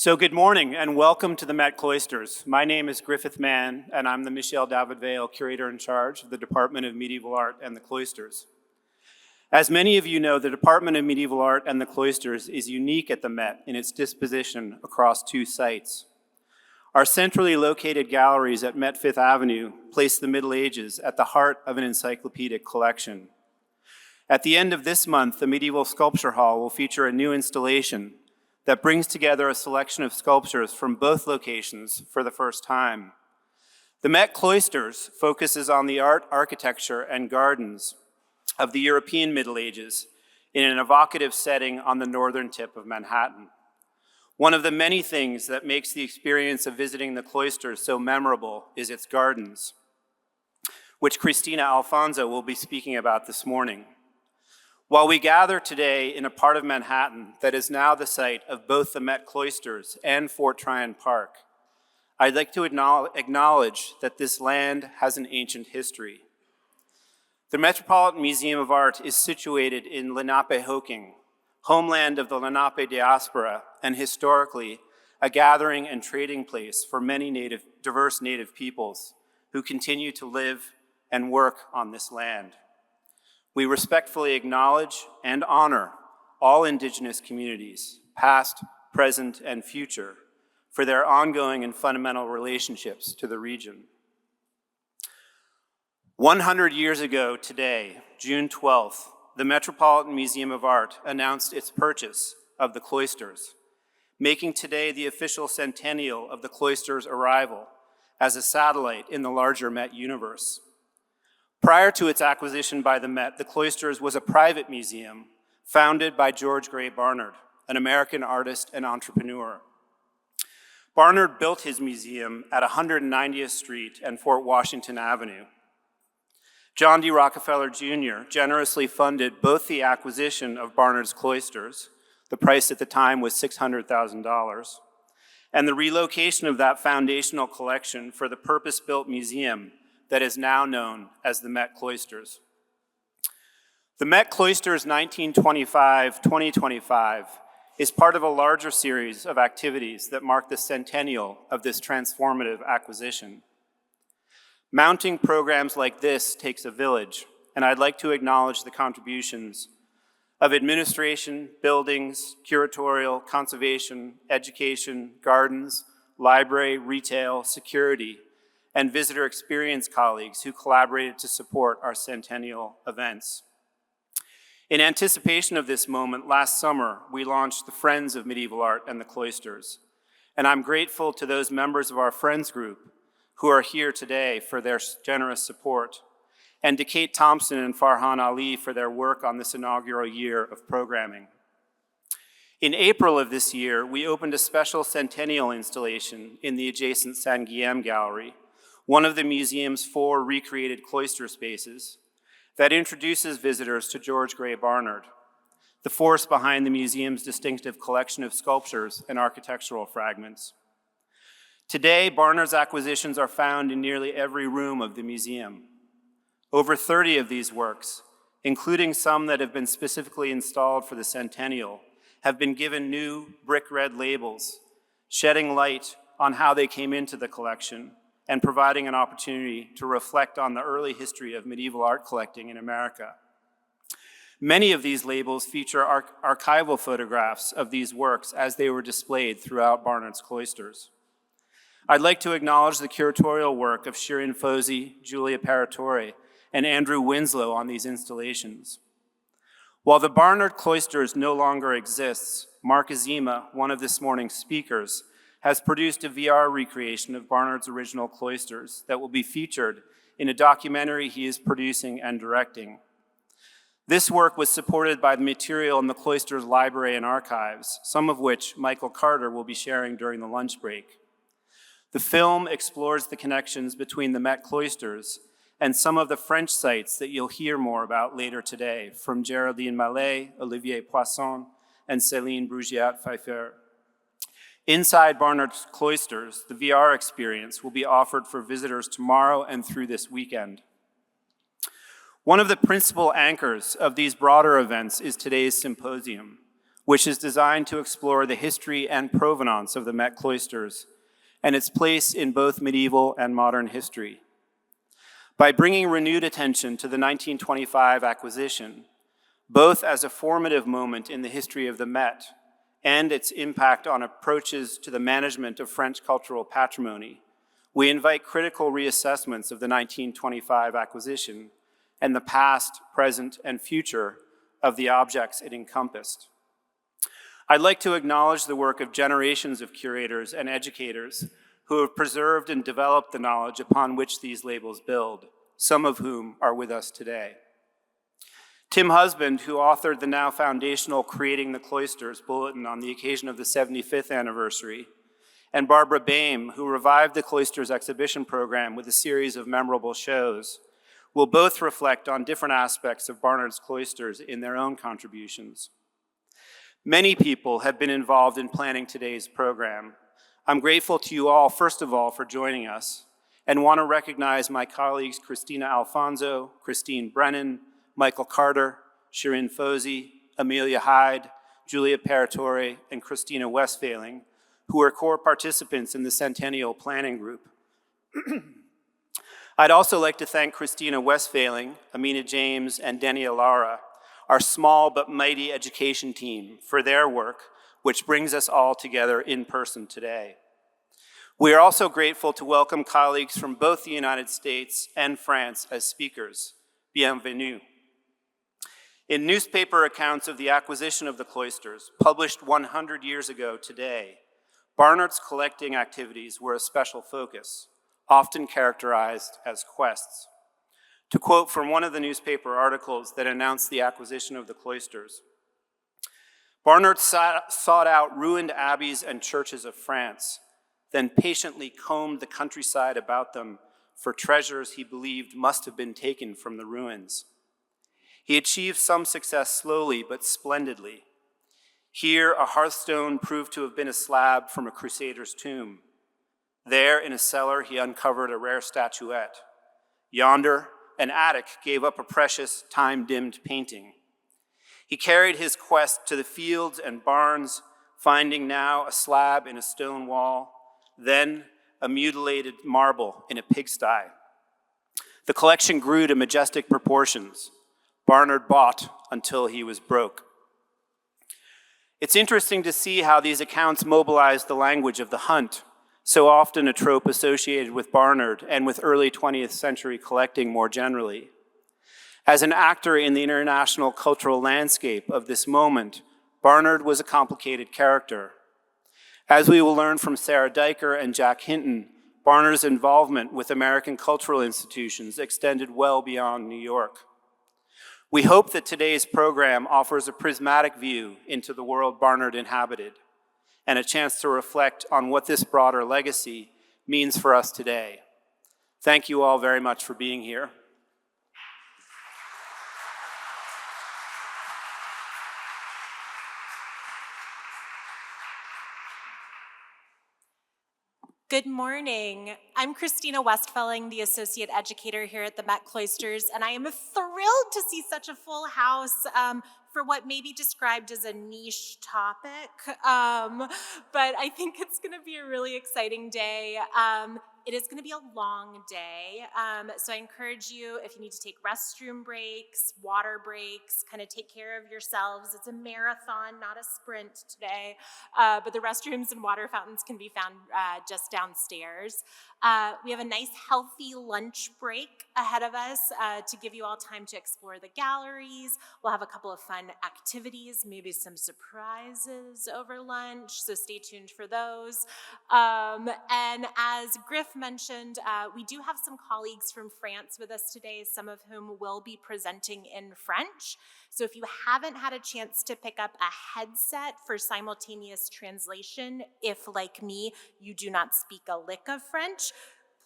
So good morning and welcome to the Met Cloisters. My name is Griffith Mann and I'm the Michel David Vale Curator in Charge of the Department of Medieval Art and the Cloisters. As many of you know, the Department of Medieval Art and the Cloisters is unique at the Met in its disposition across two sites. Our centrally located galleries at Met Fifth Avenue place the Middle Ages at the heart of an encyclopedic collection. At the end of this month, the Medieval Sculpture Hall will feature a new installation that brings together a selection of sculptures from both locations for the first time. The Met Cloisters focuses on the art, architecture, and gardens of the European Middle Ages in an evocative setting on the northern tip of Manhattan. One of the many things that makes the experience of visiting the cloisters so memorable is its gardens, which Christina Alphonso will be speaking about this morning. While we gather today in a part of Manhattan that is now the site of both the Met Cloisters and Fort Tryon Park, I'd like to acknowledge that this land has an ancient history. The Metropolitan Museum of Art is situated in Lenape-Hoking, homeland of the Lenape diaspora, and historically a gathering and trading place for many diverse native peoples who continue to live and work on this land. We respectfully acknowledge and honor all Indigenous communities, past, present, and future, for their ongoing and fundamental relationships to the region. 100 years ago today, June 12th, the Metropolitan Museum of Art announced its purchase of the Cloisters, making today the official centennial of the Cloisters' arrival as a satellite in the larger Met universe. Prior to its acquisition by the Met, the Cloisters was a private museum founded by George Grey Barnard, an American artist and entrepreneur. Barnard built his museum at 190th Street and Fort Washington Avenue. John D. Rockefeller Jr. generously funded both the acquisition of Barnard's Cloisters, the price at the time was $600,000, and the relocation of that foundational collection for the purpose-built museum that is now known as the Met Cloisters. The Met Cloisters 1925-2025 is part of a larger series of activities that mark the centennial of this transformative acquisition. Mounting programs like this takes a village, and I'd like to acknowledge the contributions of administration, buildings, curatorial, conservation, education, gardens, library, retail, security, and visitor experience colleagues who collaborated to support our centennial events. In anticipation of this moment, last summer, we launched the Friends of Medieval Art and the Cloisters, and I'm grateful to those members of our Friends group who are here today for their generous support, and to Kate Thompson and Farhan Ali for their work on this inaugural year of programming. In April of this year, we opened a special centennial installation in the adjacent San Guilhem Gallery, one of the museum's 4 recreated cloister spaces, that introduces visitors to George Grey Barnard, the force behind the museum's distinctive collection of sculptures and architectural fragments. Today, Barnard's acquisitions are found in nearly every room of the museum. Over 30 of these works, including some that have been specifically installed for the centennial, have been given new brick red labels, shedding light on how they came into the collection and providing an opportunity to reflect on the early history of medieval art collecting in America. Many of these labels feature archival photographs of these works as they were displayed throughout Barnard's Cloisters. I'd like to acknowledge the curatorial work of Shirin Fozzi, Julia Paratore, and Andrew Winslow on these installations. While the Barnard Cloisters no longer exists, Marc Azéma, one of this morning's speakers, has produced a VR recreation of Barnard's original cloisters that will be featured in a documentary he is producing and directing. This work was supported by the material in the Cloisters Library and Archives, some of which Michael Carter will be sharing during the lunch break. The film explores the connections between the Met Cloisters and some of the French sites that you'll hear more about later today from Géraldine Mallet, Olivier Poisson, and Céline Brugeat-Peuffier. Inside Barnard's Cloisters, the VR experience will be offered for visitors tomorrow and through this weekend. One of the principal anchors of these broader events is today's symposium, which is designed to explore the history and provenance of the Met Cloisters and its place in both medieval and modern history. By bringing renewed attention to the 1925 acquisition, both as a formative moment in the history of the Met and its impact on approaches to the management of French cultural patrimony, we invite critical reassessments of the 1925 acquisition and the past, present, and future of the objects it encompassed. I'd like to acknowledge the work of generations of curators and educators who have preserved and developed the knowledge upon which these labels build, some of whom are with us today. Tim Husband, who authored the now foundational Creating the Cloisters bulletin on the occasion of the 75th anniversary, and Barbara Boehm, who revived the Cloisters exhibition program with a series of memorable shows, will both reflect on different aspects of Barnard's Cloisters in their own contributions. Many people have been involved in planning today's program. I'm grateful to you all, first of all, for joining us, and want to recognize my colleagues Christina Alphonso, Christine Brennan, Michael Carter, Shirin Fozzi, Amelia Hyde, Julia Paratore, and Christina Westphaling, who are core participants in the Centennial Planning Group. I'd also like to thank Christina Westphaling, Amina James, and Denia Lara, our small but mighty education team, for their work, which brings us all together in person today. We are also grateful to welcome colleagues from both the United States and France as speakers. Bienvenue. In newspaper accounts of the acquisition of the Cloisters, published 100 years ago today, Barnard's collecting activities were a special focus, often characterized as quests. To quote from one of the newspaper articles that announced the acquisition of the Cloisters, Barnard sought out ruined abbeys and churches of France, then patiently combed the countryside about them for treasures he believed must have been taken from the ruins. He achieved some success slowly but splendidly. Here, a hearthstone proved to have been a slab from a crusader's tomb. There, in a cellar, he uncovered a rare statuette. Yonder, an attic gave up a precious, time-dimmed painting. He carried his quest to the fields and barns, finding now a slab in a stone wall, then a mutilated marble in a pigsty. The collection grew to majestic proportions. Barnard bought until he was broke. It's interesting to see how these accounts mobilize the language of the hunt, so often a trope associated with Barnard and with early 20th century collecting more generally. As an actor in the international cultural landscape of this moment, Barnard was a complicated character. As we will learn from Sarah Daiker and Jack Hinton, Barnard's involvement with American cultural institutions extended well beyond New York. We hope that today's program offers a prismatic view into the world Barnard inhabited and a chance to reflect on what this broader legacy means for us today. Thank you all very much for being here. Good morning. I'm Christina Westphaling, the Associate Educator here at the Met Cloisters, and I am thrilled to see such a full house for what may be described as a niche topic, but I think it's going to be a really exciting day. It is going to be a long day, so I encourage you, if you need to take restroom breaks, water breaks, kind of take care of yourselves. It's a marathon, not a sprint today, but the restrooms and water fountains can be found just downstairs. We have a nice, healthy lunch break ahead of us to give you all time to explore the galleries. We'll have a couple of fun activities, maybe some surprises over lunch, so stay tuned for those. And as Griff mentioned, we do have some colleagues from France with us today, some of whom will be presenting in French. So if you haven't had a chance to pick up a headset for simultaneous translation, if, like me, you do not speak a lick of French,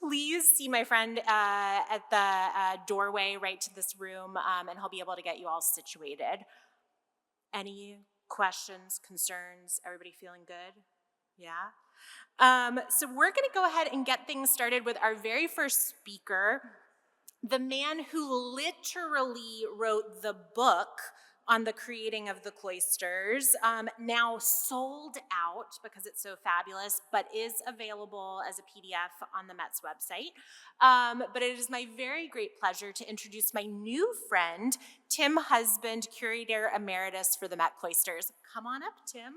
please see my friend at the doorway right to this room, and he'll be able to get you all situated. Any questions, concerns? Everybody feeling good? Yeah? So we're going to go ahead and get things started with our very first speaker, the man who literally wrote the book on the creating of the cloisters, now sold out because it's so fabulous, but is available as a PDF on the Met's website. But it is my very great pleasure to introduce my new friend, Tim Husband, Curator Emeritus for the Met Cloisters. Come on up, Tim.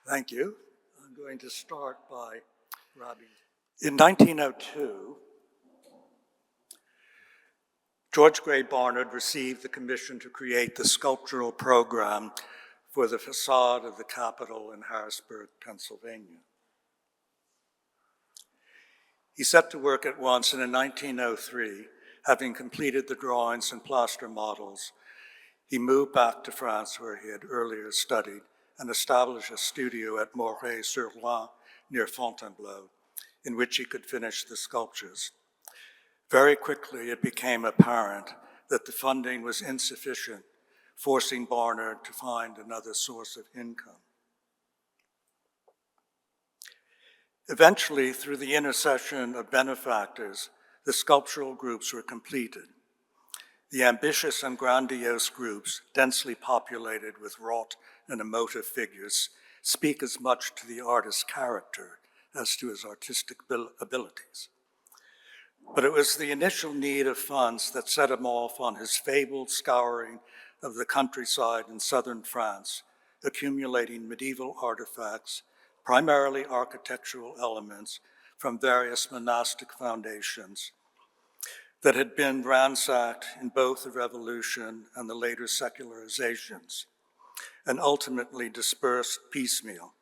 Thank you. I'm going to start by Robbie. In 1902, George Grey Barnard received the commission to create the sculptural program for the facade of the Capitol in Harrisburg, Pennsylvania. He set to work at once, and in 1903, having completed the drawings and plaster models, he moved back to France, where he had earlier studied, and established a studio at Moret-sur-Loing near Fontainebleau, in which he could finish the sculptures. Very quickly, it became apparent that the funding was insufficient, forcing Barnard to find another source of income. Eventually, through the intercession of benefactors, the sculptural groups were completed. The ambitious and grandiose groups, densely populated with wrought and emotive figures, speak as much to the artist's character as to his artistic abilities. But it was the initial need of funds that set him off on his fabled scouring of the countryside in southern France, accumulating medieval artifacts, primarily architectural elements from various monastic foundations that had been ransacked in both the Revolution and the later secularizations, and ultimately dispersed piecemeal.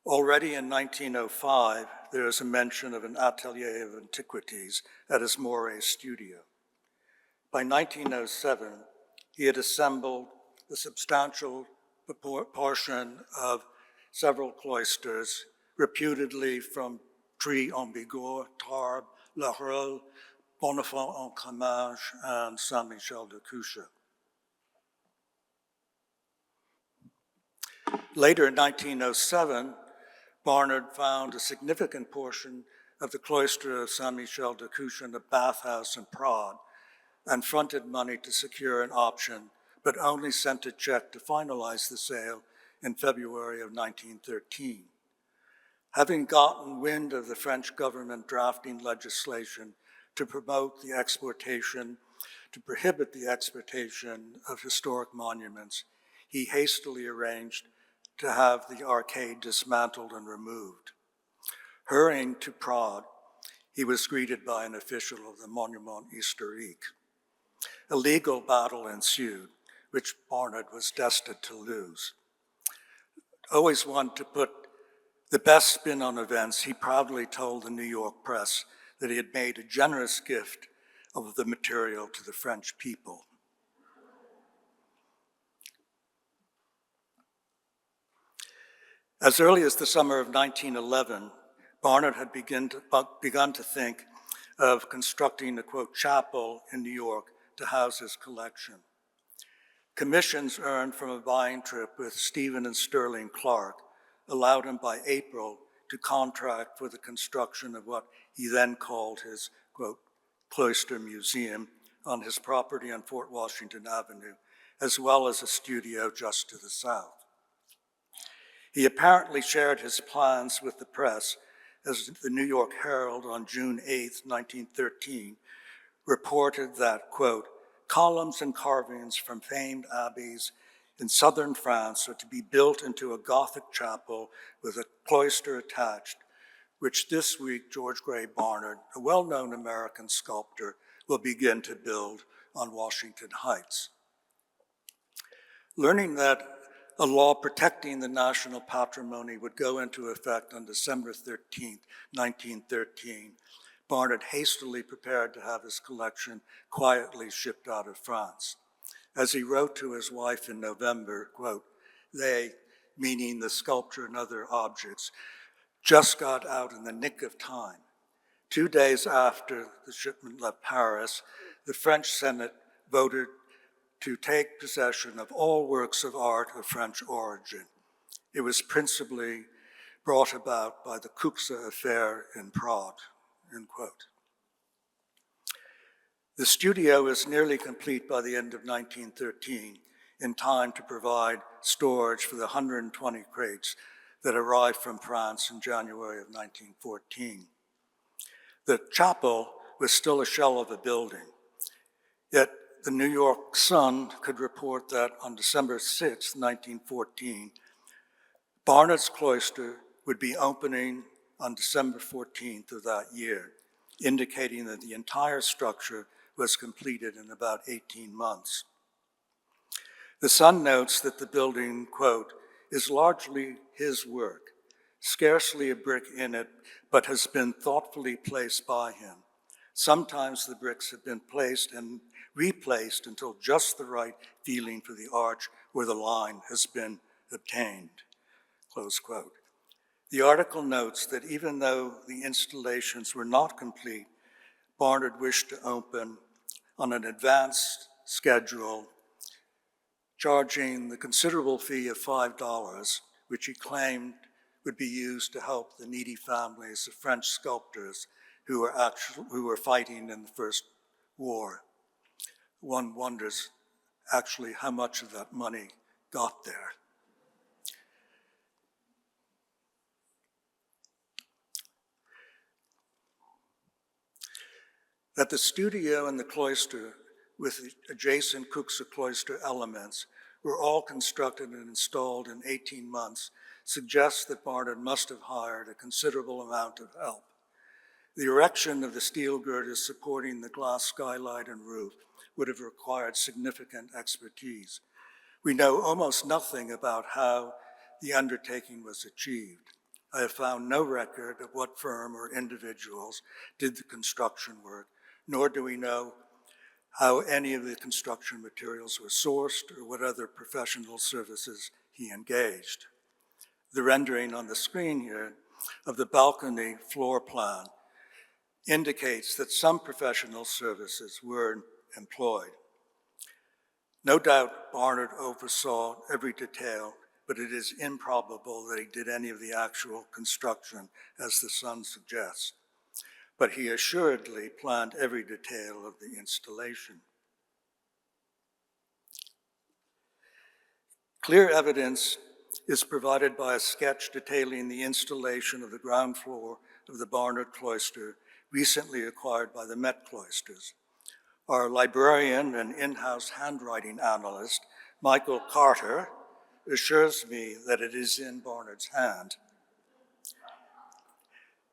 Already in 1905, there is a mention of an atelier of antiquities at his Moret studio. By 1907, he had assembled a substantial portion of several cloisters, reputedly from Tré-en-Bigorre, Tarbes, La Rolle, Bonnefond-en-Comminges, and Saint-Michel de Cuxa. Later in 1907, Barnard found a significant portion of the cloister of Saint-Michel de Cuxa in a bathhouse in Prague and fronted money to secure an option, but only sent a check to finalize the sale in February of 1913. Having gotten wind of the French government drafting legislation to prohibit the exportation of historic monuments, he hastily arranged to have the arcade dismantled and removed. Hurrying to Prague, he was greeted by an official of the Monument Historique. A legal battle ensued, which Barnard was destined to lose. Always one to put the best spin on events, he proudly told the New York press that he had made a generous gift of the material to the French people. As early as the summer of 1911, Barnard had begun to think of constructing a, quote, chapel in New York to house his collection. Commissions earned from a buying trip with Stephen and Sterling Clark allowed him by April to contract for the construction of what he then called his, quote, Cloister Museum on his property on Fort Washington Avenue, as well as a studio just to the south. He apparently shared his plans with the press, as the New York Herald on June 8, 1913, reported that, quote, columns and carvings from famed abbeys in southern France are to be built into a Gothic chapel with a cloister attached, which this week George Grey Barnard, a well-known American sculptor, will begin to build on Washington Heights. Learning that a law protecting the national patrimony would go into effect on December 13, 1913, Barnard hastily prepared to have his collection quietly shipped out of France. As he wrote to his wife in November, quote, they, meaning the sculpture and other objects, just got out in the nick of time. 2 days after the shipment left Paris, the French Senate voted to take possession of all works of art of French origin. It was principally brought about by the Cuxa affair in Prague, end quote. The studio is nearly complete by the end of 1913, in time to provide storage for the 120 crates that arrived from France in January of 1914. The chapel was still a shell of a building, yet the New York Sun could report that on December 6, 1914, Barnard's Cloister would be opening on December 14th of that year, indicating that the entire structure was completed in about 18 months. The Sun notes that the building, quote, is largely his work, scarcely a brick in it, but has been thoughtfully placed by him. Sometimes the bricks have been placed and replaced until just the right feeling for the arch or the line has been obtained, close quote. The article notes that even though the installations were not complete, Barnard wished to open on an advanced schedule, charging the considerable fee of $5, which he claimed would be used to help the needy families of French sculptors who were fighting in the First War. One wonders actually how much of that money got there. That the studio and the cloister with the adjacent Cuxa cloister elements were all constructed and installed in 18 months suggests that Barnard must have hired a considerable amount of help. The erection of the steel girders supporting the glass skylight and roof would have required significant expertise. We know almost nothing about how the undertaking was achieved. I have found no record of what firm or individuals did the construction work, nor do we know how any of the construction materials were sourced or what other professional services he engaged. The rendering on the screen here of the balcony floor plan indicates that some professional services were employed. No doubt Barnard oversaw every detail, but it is improbable that he did any of the actual construction, as the Sun suggests. But he assuredly planned every detail of the installation. Clear evidence is provided by a sketch detailing the installation of the ground floor of the Barnard Cloister, recently acquired by the Met Cloisters. Our librarian and in-house handwriting analyst, Michael Carter, assures me that it is in Barnard's hand.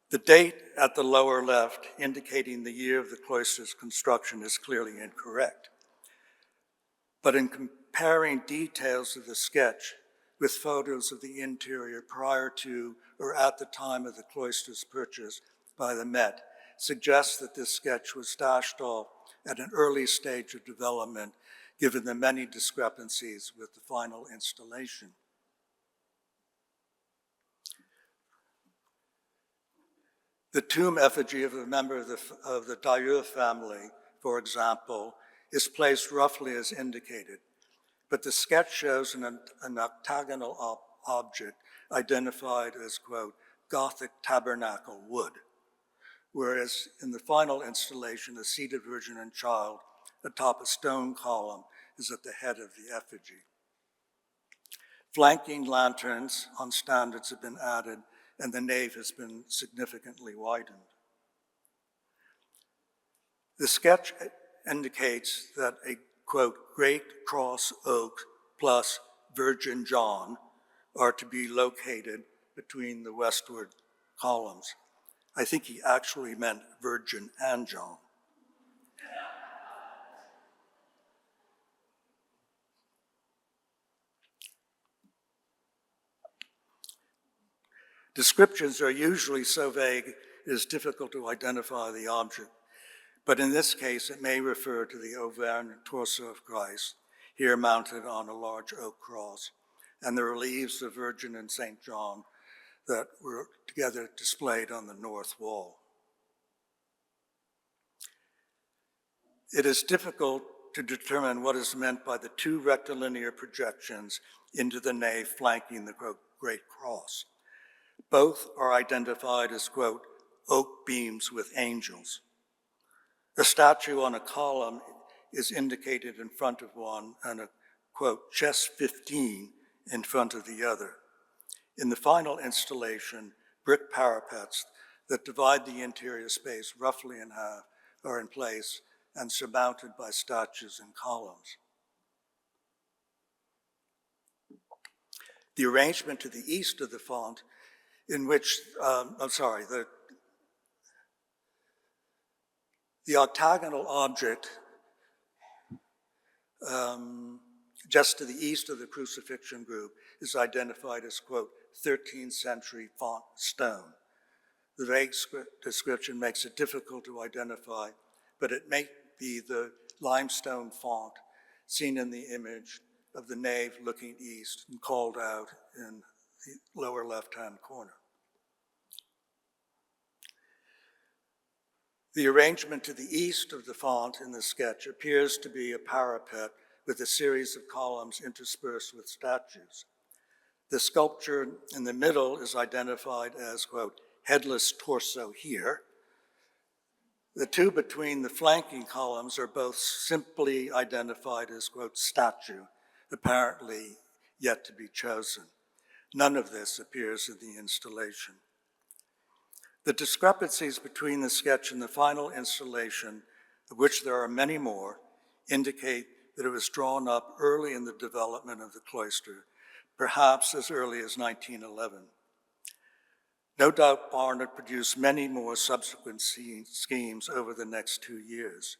The date at the lower left, indicating the year of the cloister's construction, is clearly incorrect. But in comparing details of the sketch with photos of the interior prior to or at the time of the cloister's purchase by the Met, suggests that this sketch was dashed off at an early stage of development, given the many discrepancies with the final installation. The tomb effigy of a member of the Daiker family, for example, is placed roughly as indicated, but the sketch shows an octagonal object identified as, quote, Gothic tabernacle wood, whereas in the final installation, a seated Virgin and Child atop a stone column is at the head of the effigy. Flanking lanterns on standards have been added, and the nave has been significantly widened. The sketch indicates that a, quote, great cross oak plus Virgin John are to be located between the westward columns. I think he actually meant Virgin and John. Descriptions are usually so vague it is difficult to identify the object, but in this case it may refer to the Auvergne torso of Christ, here mounted on a large oak cross, and the reliefs of Virgin and St. John that were together displayed on the north wall. It is difficult to determine what is meant by the two rectilinear projections into the nave flanking the Great Cross. Both are identified as, quote, oak beams with angels. A statue on a column is indicated in front of one and a, quote, chest 15 in front of the other. In the final installation, brick parapets that divide the interior space roughly in half are in place and surmounted by statues and columns. The arrangement to the east of the font, in which, the octagonal object just to the east of the crucifixion group is identified as, quote, 13th century font stone. The vague description makes it difficult to identify, but it may be the limestone font seen in the image of the nave looking east and called out in the lower left-hand corner. The arrangement to the east of the font in the sketch appears to be a parapet with a series of columns interspersed with statues. The sculpture in the middle is identified as, quote, headless torso here. The two between the flanking columns are both simply identified as, quote, statue, apparently yet to be chosen. None of this appears in the installation. The discrepancies between the sketch and the final installation, of which there are many more, indicate that it was drawn up early in the development of the cloister, perhaps as early as 1911. No doubt Barnard produced many more subsequent schemes over the next 2 years.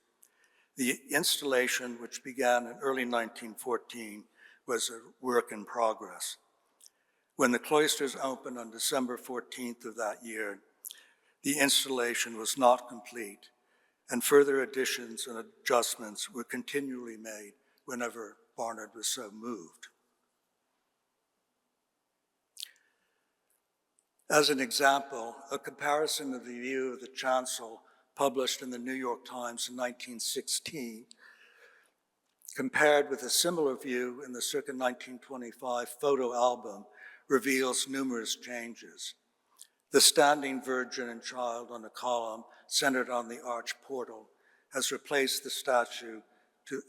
The installation, which began in early 1914, was a work in progress. When the cloisters opened on December 14th of that year, the installation was not complete, and further additions and adjustments were continually made whenever Barnard was so moved. As an example, a comparison of the view of the chancel published in the New York Times in 1916 compared with a similar view in the circa 1925 photo album reveals numerous changes. The standing Virgin and Child on a column centered on the arch portal has replaced the statue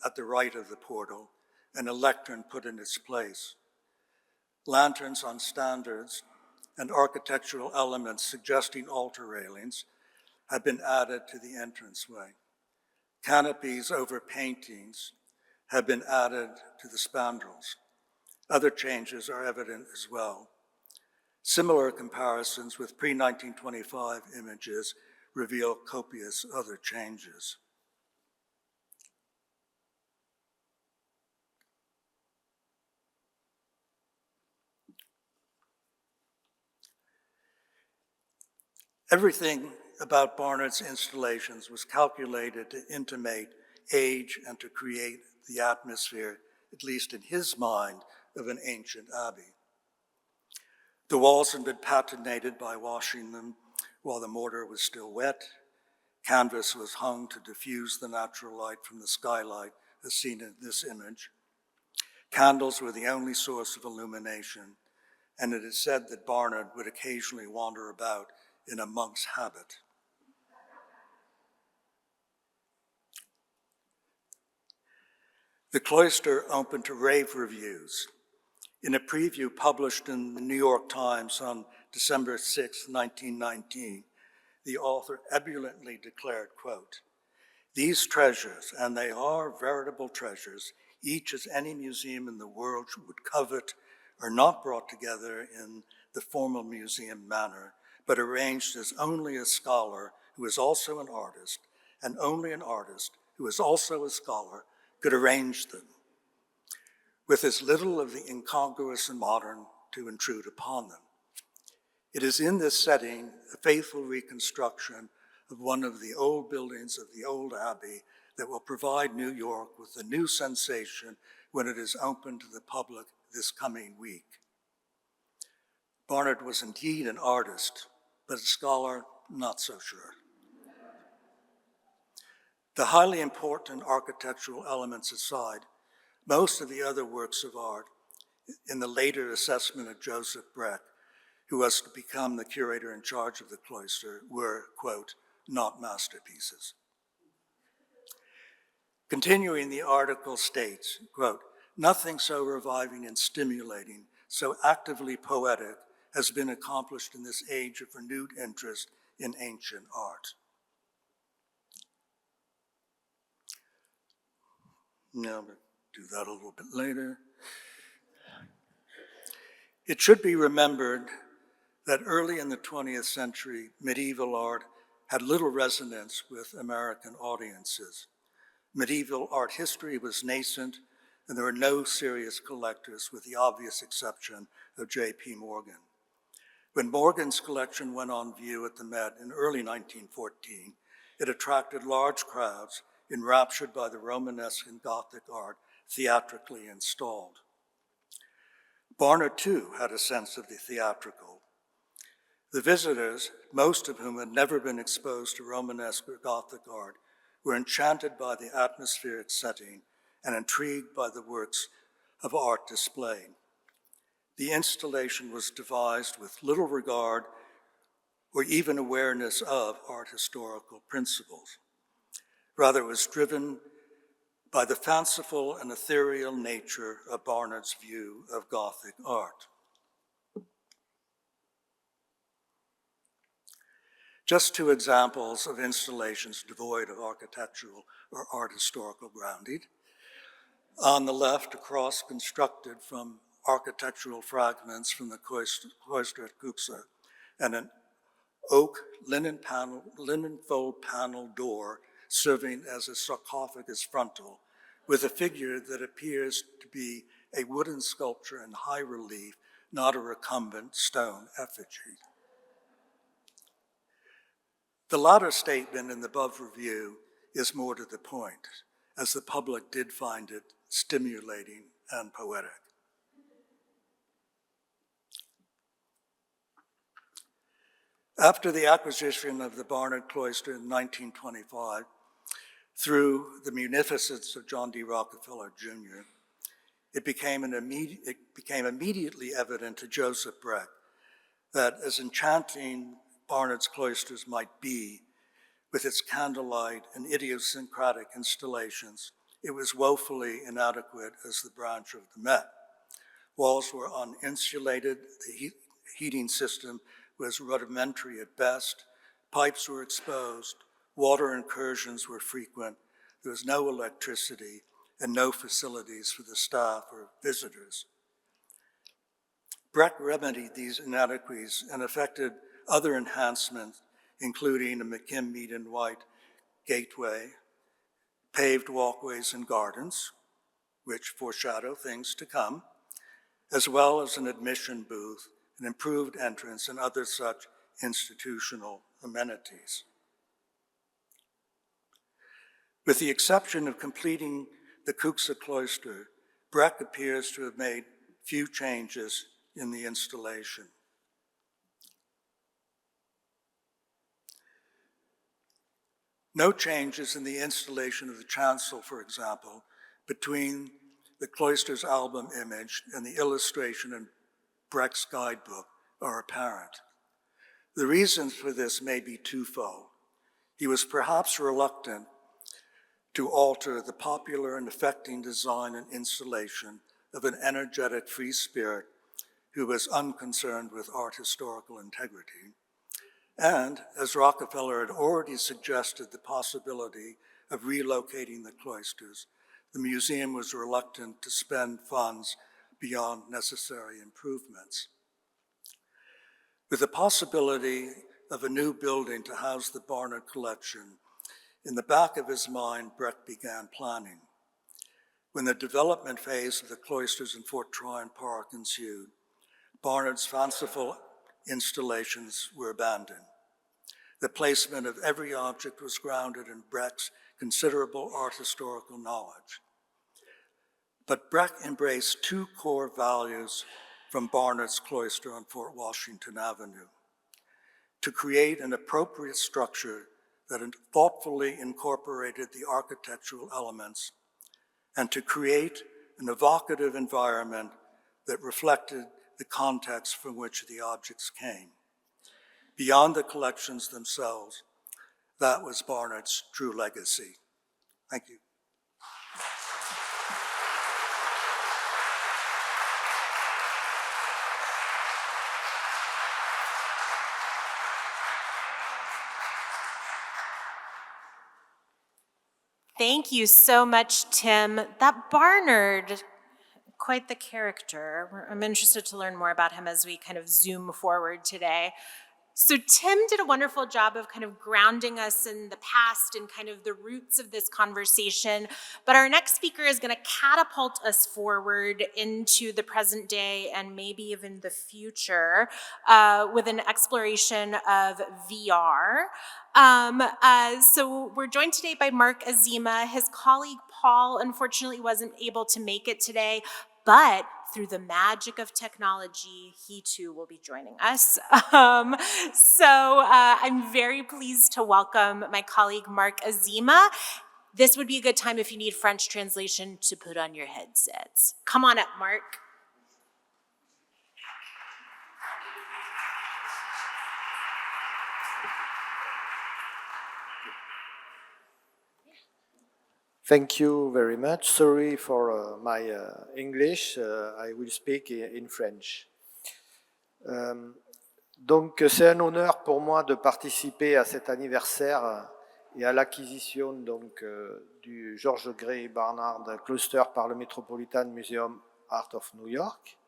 at the right of the portal and a lectern put in its place. Lanterns on standards and architectural elements suggesting altar railings have been added to the entranceway. Canopies over paintings have been added to the spandrels. Other changes are evident as well. Similar comparisons with pre-1925 images reveal copious other changes. Everything about Barnard's installations was calculated to intimate age and to create the atmosphere, at least in his mind, of an ancient abbey. The walls had been patinated by washing them while the mortar was still wet. Canvas was hung to diffuse the natural light from the skylight, as seen in this image. Candles were the only source of illumination, and it is said that Barnard would occasionally wander about in a monk's habit. The cloister opened to rave reviews. In a preview published in the New York Times on December 6, 1919, the author ebulliently declared, quote, "These treasures, and they are veritable treasures, each as any museum in the world would covet, are not brought together in the formal museum manner, but arranged as only a scholar who is also an artist, and only an artist who is also a scholar, could arrange them, with as little of the incongruous and modern to intrude upon them. It is in this setting a faithful reconstruction of one of the old buildings of the old abbey that will provide New York with a new sensation when it is open to the public this coming week." Barnard was indeed an artist, but a scholar, not so sure. The highly important architectural elements aside, most of the other works of art in the later assessment of Joseph Breck, who was to become the curator in charge of the cloister, were, quote, not masterpieces. Continuing, the article states, quote, nothing so reviving and stimulating, so actively poetic, has been accomplished in this age of renewed interest in ancient art. Now, I'm going to do that a little bit later. It should be remembered that early in the 20th century, medieval art had little resonance with American audiences. Medieval art history was nascent, and there were no serious collectors, with the obvious exception of J.P. Morgan. When Morgan's collection went on view at the Met in early 1914, it attracted large crowds enraptured by the Romanesque and Gothic art theatrically installed. Barnard, too, had a sense of the theatrical. The visitors, most of whom had never been exposed to Romanesque or Gothic art, were enchanted by the atmospheric setting and intrigued by the works of art displayed. The installation was devised with little regard or even awareness of art historical principles. Rather, it was driven by the fanciful and ethereal nature of Barnard's view of Gothic art. Just two examples of installations devoid of architectural or art historical grounding. On the left, a cross constructed from architectural fragments from the cloister at Cuxa, and an oak linen fold panel door serving as a sarcophagus frontal, with a figure that appears to be a wooden sculpture in high relief, not a recumbent stone effigy. The latter statement in the above review is more to the point, as the public did find it stimulating and poetic. After the acquisition of the Barnard Cloister in 1925, through the munificence of John D. Rockefeller Jr., it became immediately evident to Joseph Breck that as enchanting Barnard's cloisters might be, with its candlelight and idiosyncratic installations, it was woefully inadequate as the branch of the Met. Walls were uninsulated, the heating system was rudimentary at best, pipes were exposed, water incursions were frequent, there was no electricity, and no facilities for the staff or visitors. Breck remedied these inadequacies and effected other enhancements, including a McKim mead and white gateway, paved walkways and gardens, which foreshadow things to come, as well as an admission booth, an improved entrance, and other such institutional amenities. With the exception of completing the Cuxa cloister, Breck appears to have made few changes in the installation. No changes in the installation of the chancel, for example, between the cloister's album image and the illustration in Breck's guidebook are apparent. The reasons for this may be twofold. He was perhaps reluctant to alter the popular and affecting design and installation of an energetic free spirit who was unconcerned with art historical integrity. And, as Rockefeller had already suggested the possibility of relocating the cloisters, the museum was reluctant to spend funds beyond necessary improvements. With the possibility of a new building to house the Barnard collection, in the back of his mind, Breck began planning. When the development phase of the cloisters in Fort Tryon Park ensued, Barnard's fanciful installations were abandoned. The placement of every object was grounded in Breck's considerable art historical knowledge. But Breck embraced two core values from Barnard's cloister on Fort Washington Avenue: to create an appropriate structure that thoughtfully incorporated the architectural elements and to create an evocative environment that reflected the context from which the objects came. Beyond the collections themselves, that was Barnard's true legacy. Thank you. Thank you so much, Tim. That Barnard, quite the character. I'm interested to learn more about him as we kind of zoom forward today. So Tim did a wonderful job of kind of grounding us in the past and kind of the roots of this conversation. But our next speaker is going to catapult us forward into the present day and maybe even the future with an exploration of VR. So we're joined today by Marc Azéma. His colleague Paul unfortunately wasn't able to make it today, but through the magic of technology, he too will be joining us. I'm very pleased to welcome my colleague Marc Azéma. This would be a good time if you need French translation to put on your headsets. Come on up, Marc. Thank you very much. Sorry for my English. I will speak in French. Donc, c'est un honneur pour moi de participer à cet anniversaire et à l'acquisition donc du George Grey Barnard Cloister par le Metropolitan Museum of Art of New York.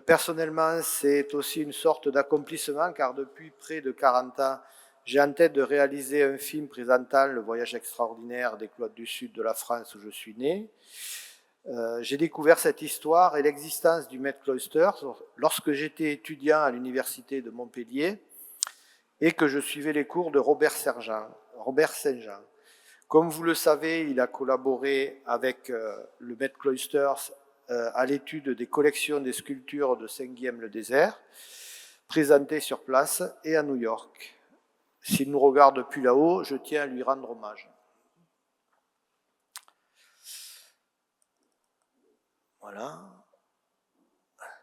Personnellement, c'est aussi une sorte d'accomplissement car depuis près de 40 ans, j'ai en tête de réaliser un film présentant le voyage extraordinaire des cloîtres du sud de la France où je suis né. J'ai découvert cette histoire et l'existence du Met Cloisters lorsque j'étais étudiant à l'université de Montpellier et que je suivais les cours de Robert Saint-Jean. Comme vous le savez, il a collaboré avec le Met Cloisters à l'étude des collections des sculptures de Saint-Guilhem-le-Désert, présentées sur place et à New York. S'il nous regarde depuis là-haut, je tiens à lui rendre hommage. Voilà.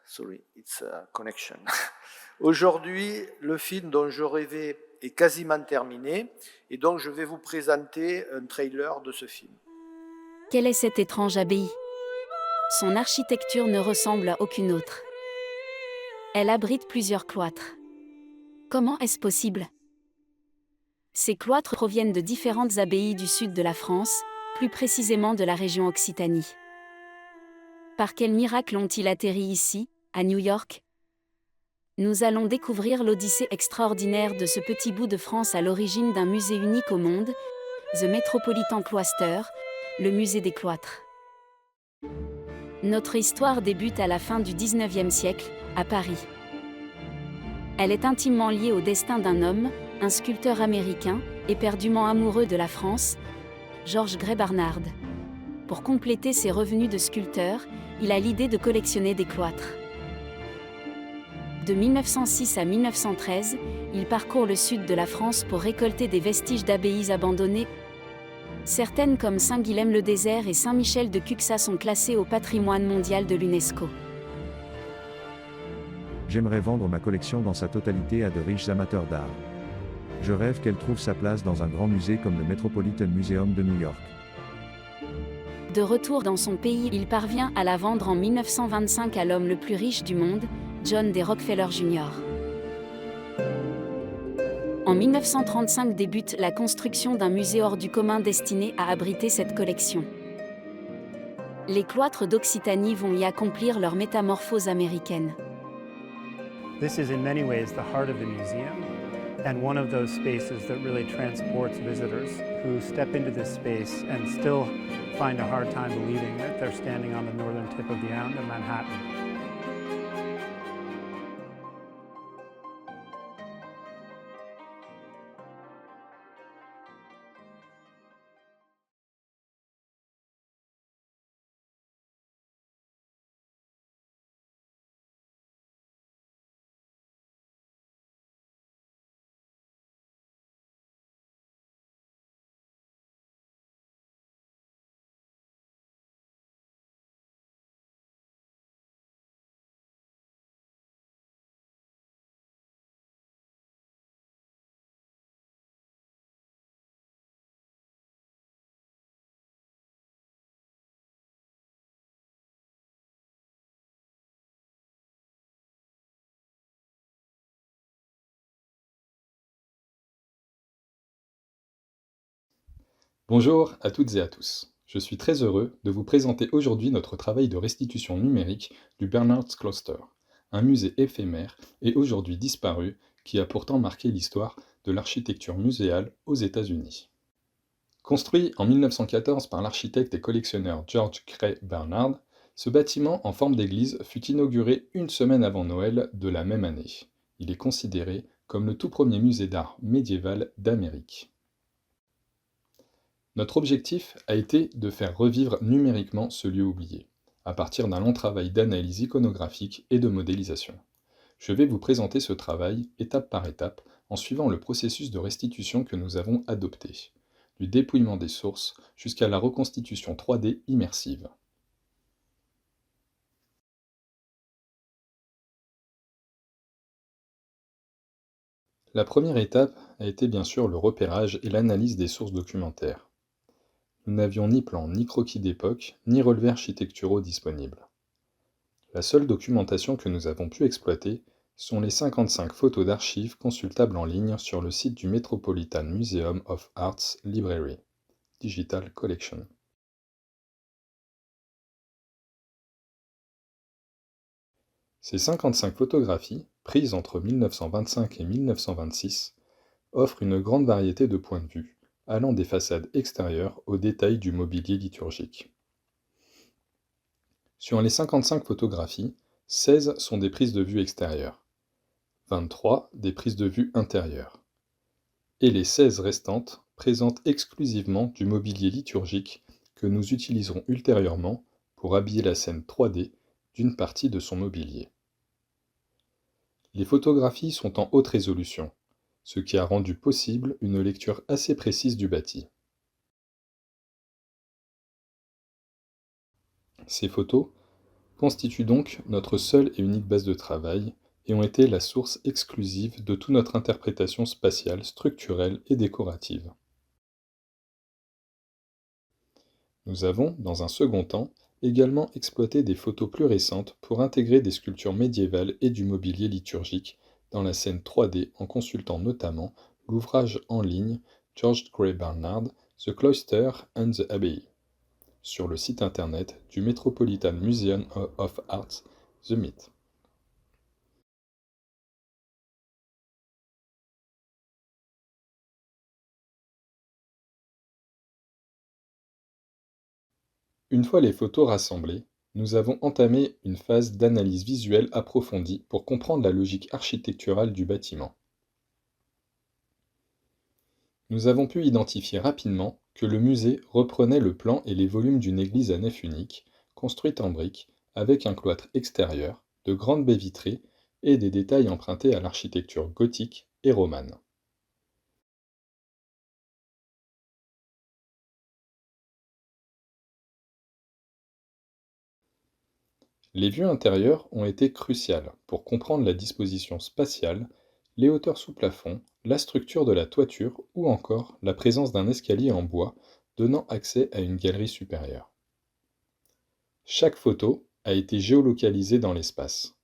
Sorry, it's a connection. Aujourd'hui, le film dont je rêvais est quasiment terminé et donc je vais vous présenter un trailer de ce film. Quelle est cette étrange abbaye? Son architecture ne ressemble à aucune autre. Elle abrite plusieurs cloîtres. Comment est-ce possible? Ces cloîtres proviennent de différentes abbayes du sud de la France, plus précisément de la région Occitanie. Par quel miracle ont-ils atterri ici, à New York? Nous allons découvrir l'odyssée extraordinaire de ce petit bout de France à l'origine d'un musée unique au monde, The Metropolitan Cloister, le musée des cloîtres. Notre histoire débute à la fin du XIXe siècle, à Paris. Elle est intimement liée au destin d'un homme, un sculpteur américain, éperdument amoureux de la France, George Grey Barnard. Pour compléter ses revenus de sculpteur, il a l'idée de collectionner des cloîtres. De 1906 à 1913, il parcourt le sud de la France pour récolter des vestiges d'abbayes abandonnées. Certaines comme Saint-Guilhem-le-Désert et Saint-Michel de Cuxa sont classées au patrimoine mondial de l'UNESCO. J'aimerais vendre ma collection dans sa totalité à de riches amateurs d'art. Je rêve qu'elle trouve sa place dans un grand musée comme le Metropolitan Museum de New York. De retour dans son pays, il parvient à la vendre en 1925 à l'homme le plus riche du monde, John D. Rockefeller Jr. En 1935 débute la construction d'un musée hors du commun destiné à abriter cette collection. Les cloîtres d'Occitanie vont y accomplir leur métamorphose américaine. This is in many ways the heart of the museum and one of those spaces that really transports visitors who step into this space and still find a hard time believing that they're standing on the northern tip of the island of Manhattan. Bonjour à toutes et à tous. Je suis très heureux de vous présenter aujourd'hui notre travail de restitution numérique du Barnard's Cloister, un musée éphémère et aujourd'hui disparu qui a pourtant marqué l'histoire de l'architecture muséale aux États-Unis. Construit en 1914 par l'architecte et collectionneur George Grey Barnard, ce bâtiment en forme d'église fut inauguré une semaine avant Noël de la même année. Il est considéré comme le tout premier musée d'art médiéval d'Amérique. Notre objectif a été de faire revivre numériquement ce lieu oublié, à partir d'un long travail d'analyse iconographique et de modélisation. Je vais vous présenter ce travail étape par étape en suivant le processus de restitution que nous avons adopté, du dépouillement des sources jusqu'à la reconstitution 3D immersive. La première étape a été bien sûr le repérage et l'analyse des sources documentaires. Nous n'avions ni plan, ni croquis d'époque, ni relevés architecturaux disponibles. La seule documentation que nous avons pu exploiter sont les 55 photos d'archives consultables en ligne sur le site du Metropolitan Museum of Art Library, Digital Collection. Ces 55 photographies, prises entre 1925 et 1926, offrent une grande variété de points de vue, allant des façades extérieures aux détails du mobilier liturgique. Sur les 55 photographies, 16 sont des prises de vue extérieures, 23 des prises de vue intérieures, et les 16 restantes présentent exclusivement du mobilier liturgique que nous utiliserons ultérieurement pour habiller la scène 3D d'une partie de son mobilier. Les photographies sont en haute résolution, ce qui a rendu possible une lecture assez précise du bâti. Ces photos constituent donc notre seule et unique base de travail et ont été la source exclusive de toute notre interprétation spatiale, structurelle et décorative. Nous avons, dans un second temps, également exploité des photos plus récentes pour intégrer des sculptures médiévales et du mobilier liturgique dans la scène 3D en consultant notamment l'ouvrage en ligne George Grey Barnard, The Cloister and the Abbey, sur le site internet du Metropolitan Museum of Art, The Met. Une fois les photos rassemblées, nous avons entamé une phase d'analyse visuelle approfondie pour comprendre la logique architecturale du bâtiment. Nous avons pu identifier rapidement que le musée reprenait le plan et les volumes d'une église à nef unique, construite en briques, avec un cloître extérieur, de grandes baies vitrées et des détails empruntés à l'architecture gothique et romane. Les vues intérieures ont été cruciales pour comprendre la disposition spatiale, les hauteurs sous plafond, la structure de la toiture ou encore la présence d'un escalier en bois donnant accès à une galerie supérieure. Chaque photo a été géolocalisée dans l'espace,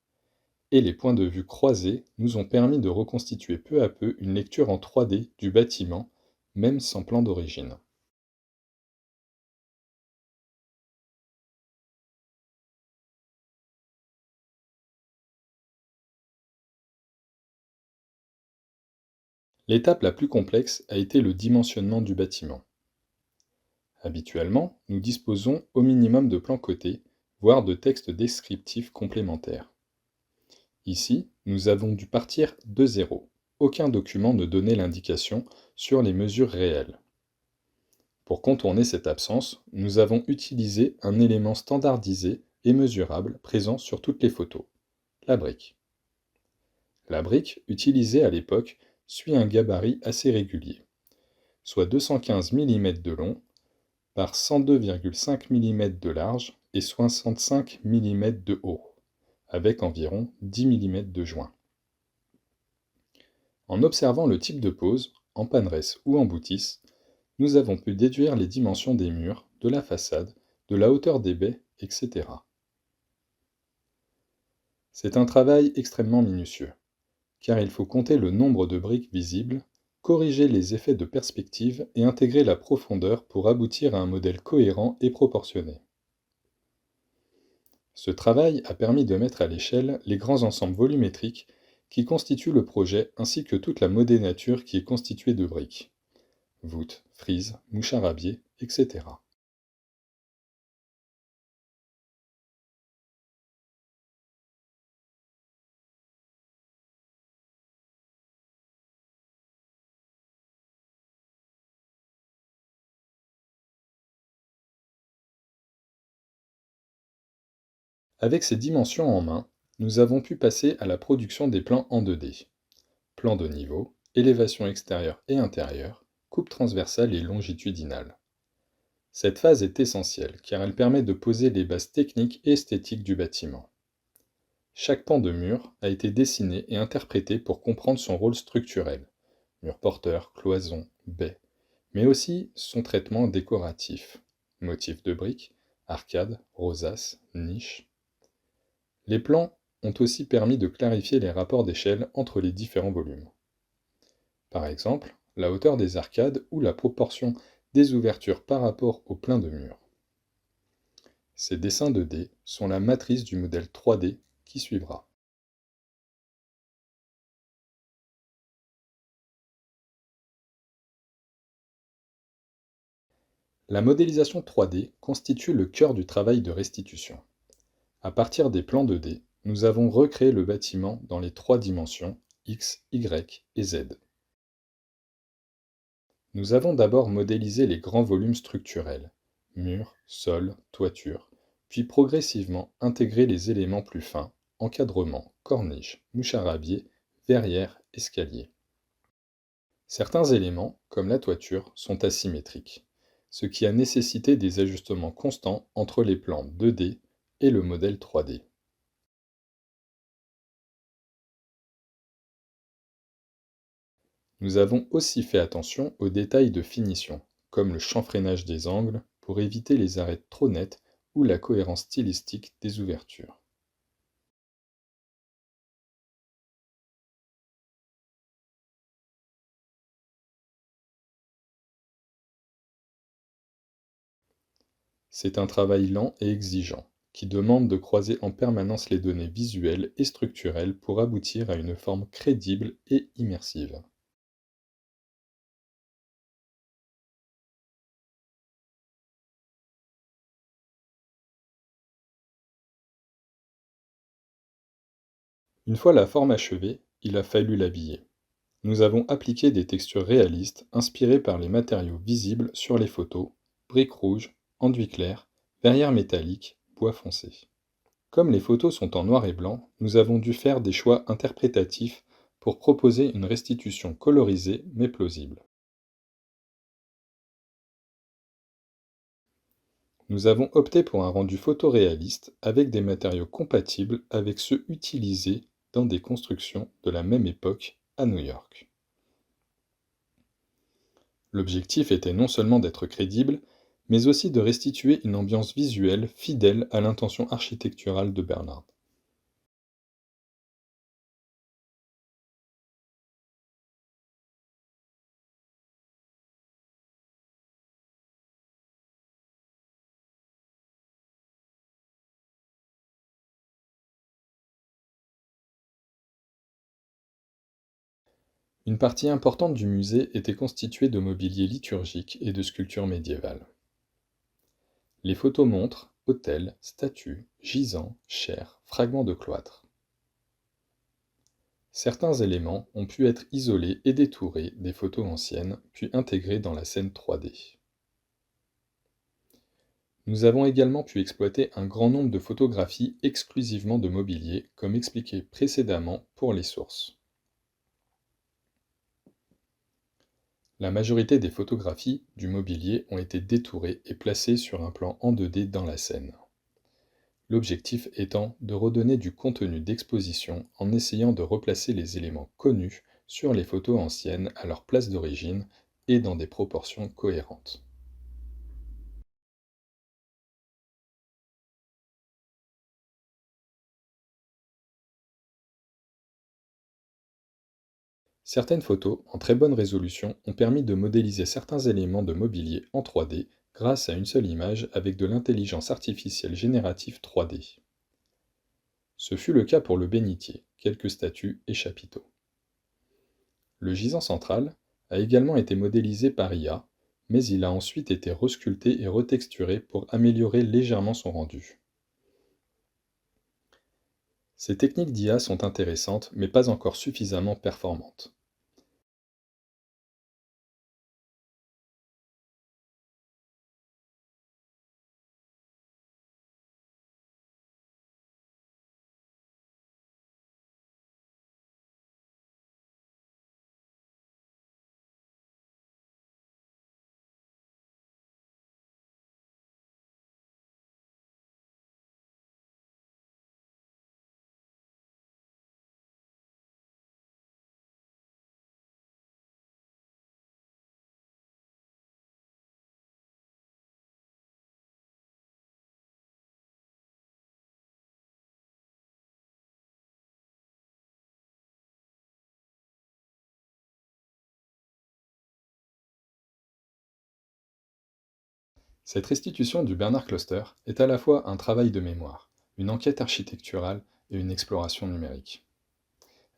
et les points de vue croisés nous ont permis de reconstituer peu à peu une lecture en 3D du bâtiment, même sans plan d'origine. L'étape la plus complexe a été le dimensionnement du bâtiment. Habituellement, nous disposons au minimum de plans cotés, voire de textes descriptifs complémentaires. Ici, nous avons dû partir de zéro. Aucun document ne donnait l'indication sur les mesures réelles. Pour contourner cette absence, nous avons utilisé un élément standardisé et mesurable présent sur toutes les photos, la brique. La brique, utilisée à l'époque, suit un gabarit assez régulier, soit 215 mm de long par 102,5 mm de large et 65 mm de haut, avec environ 10 mm de joint. En observant le type de pose, en panneresse ou en boutisse, nous avons pu déduire les dimensions des murs, de la façade, de la hauteur des baies, etc. C'est un travail extrêmement minutieux, car il faut compter le nombre de briques visibles, corriger les effets de perspective et intégrer la profondeur pour aboutir à un modèle cohérent et proportionné. Ce travail a permis de mettre à l'échelle les grands ensembles volumétriques qui constituent le projet ainsi que toute la modénature qui est constituée de briques. Voûtes, frises, moucharabie, etc. Avec ces dimensions en main, nous avons pu passer à la production des plans en 2D. Plans de niveau, élévation extérieure et intérieure, coupe transversale et longitudinale. Cette phase est essentielle car elle permet de poser les bases techniques et esthétiques du bâtiment. Chaque pan de mur a été dessiné et interprété pour comprendre son rôle structurel, mur porteur, cloison, baie, mais aussi son traitement décoratif, motifs de briques, arcades, rosaces, niches. Les plans ont aussi permis de clarifier les rapports d'échelle entre les différents volumes. Par exemple, la hauteur des arcades ou la proportion des ouvertures par rapport au plein de mur. Ces dessins 2D sont la matrice du modèle 3D qui suivra. La modélisation 3D constitue le cœur du travail de restitution. À partir des plans 2D, nous avons recréé le bâtiment dans les 3 dimensions X, Y et Z. Nous avons d'abord modélisé les grands volumes structurels, murs, sol, toiture, puis progressivement intégré les éléments plus fins, encadrement, corniche, moucharabier, verrière, escalier. Certains éléments, comme la toiture, sont asymétriques, ce qui a nécessité des ajustements constants entre les plans 2D et le modèle 3D. Nous avons aussi fait attention aux détails de finition, comme le chanfreinage des angles, pour éviter les arêtes trop nettes ou la cohérence stylistique des ouvertures. C'est un travail lent et exigeant, qui demande de croiser en permanence les données visuelles et structurelles pour aboutir à une forme crédible et immersive. Une fois la forme achevée, il a fallu l'habiller. Nous avons appliqué des textures réalistes inspirées par les matériaux visibles sur les photos, briques rouges, enduit clair, verrière métallique, bois foncé. Comme les photos sont en noir et blanc, nous avons dû faire des choix interprétatifs pour proposer une restitution colorisée mais plausible. Nous avons opté pour un rendu photoréaliste avec des matériaux compatibles avec ceux utilisés dans des constructions de la même époque à New York. L'objectif était non seulement d'être crédible, mais aussi de restituer une ambiance visuelle fidèle à l'intention architecturale de Barnard. Une partie importante du musée était constituée de mobilier liturgique et de sculptures médiévales. Les photos montrent autels, statues, gisants, chairs, fragments de cloîtres. Certains éléments ont pu être isolés et détourés des photos anciennes, puis intégrés dans la scène 3D. Nous avons également pu exploiter un grand nombre de photographies exclusivement de mobilier, comme expliqué précédemment pour les sources. La majorité des photographies du mobilier ont été détourées et placées sur un plan en 2D dans la scène. L'objectif étant de redonner du contenu d'exposition en essayant de replacer les éléments connus sur les photos anciennes à leur place d'origine et dans des proportions cohérentes. Certaines photos, en très bonne résolution, ont permis de modéliser certains éléments de mobilier en 3D grâce à une seule image avec de l'intelligence artificielle générative 3D. Ce fut le cas pour le bénitier, quelques statues et chapiteaux. Le gisant central a également été modélisé par IA, mais il a ensuite été resculpté et retexturé pour améliorer légèrement son rendu. Ces techniques d'IA sont intéressantes, mais pas encore suffisamment performantes. Cette restitution du Barnard Cloister est à la fois un travail de mémoire, une enquête architecturale et une exploration numérique.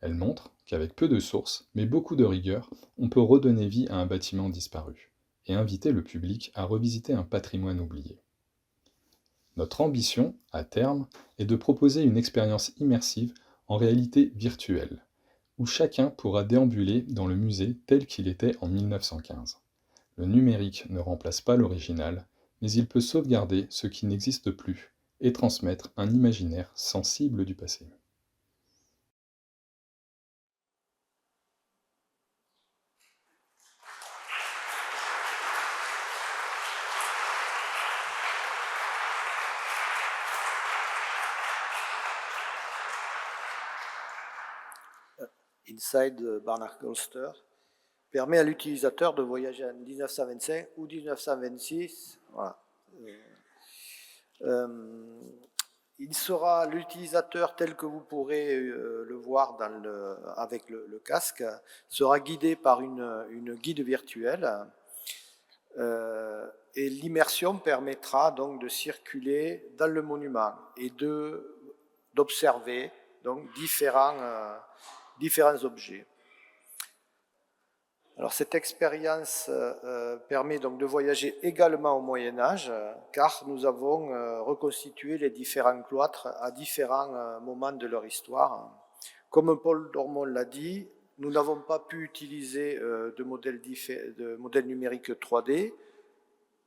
Elle montre qu'avec peu de sources, mais beaucoup de rigueur, on peut redonner vie à un bâtiment disparu, et inviter le public à revisiter un patrimoine oublié. Notre ambition, à terme, est de proposer une expérience immersive en réalité virtuelle, où chacun pourra déambuler dans le musée tel qu'il était en 1915. Le numérique ne remplace pas l'original, mais il peut sauvegarder ce qui n'existe plus et transmettre un imaginaire sensible du passé. Inside Barnard Cloister permet à l'utilisateur de voyager en 1925 ou 1926. Voilà. Il sera l'utilisateur tel que vous pourrez le voir avec le casque, sera guidé par une guide virtuelle et l'immersion permettra donc de circuler dans le monument et d'observer donc différents objets. Alors cette expérience permet donc de voyager également au Moyen-Âge, car nous avons reconstitué les différents cloîtres à différents moments de leur histoire. Comme Paul Dormont l'a dit, nous n'avons pas pu utiliser de modèles numériques 3D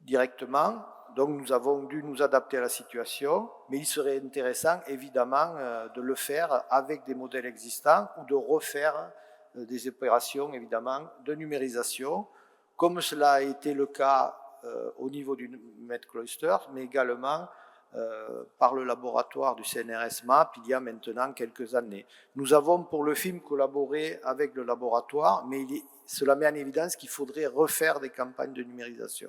directement, donc nous avons dû nous adapter à la situation, mais il serait intéressant évidemment de le faire avec des modèles existants ou de refaire des opérations évidemment de numérisation, comme cela a été le cas au niveau du Met Cloisters, mais également par le laboratoire du CNRS MAP il y a maintenant quelques années. Nous avons pour le film collaboré avec le laboratoire, mais cela met en évidence qu'il faudrait refaire des campagnes de numérisation.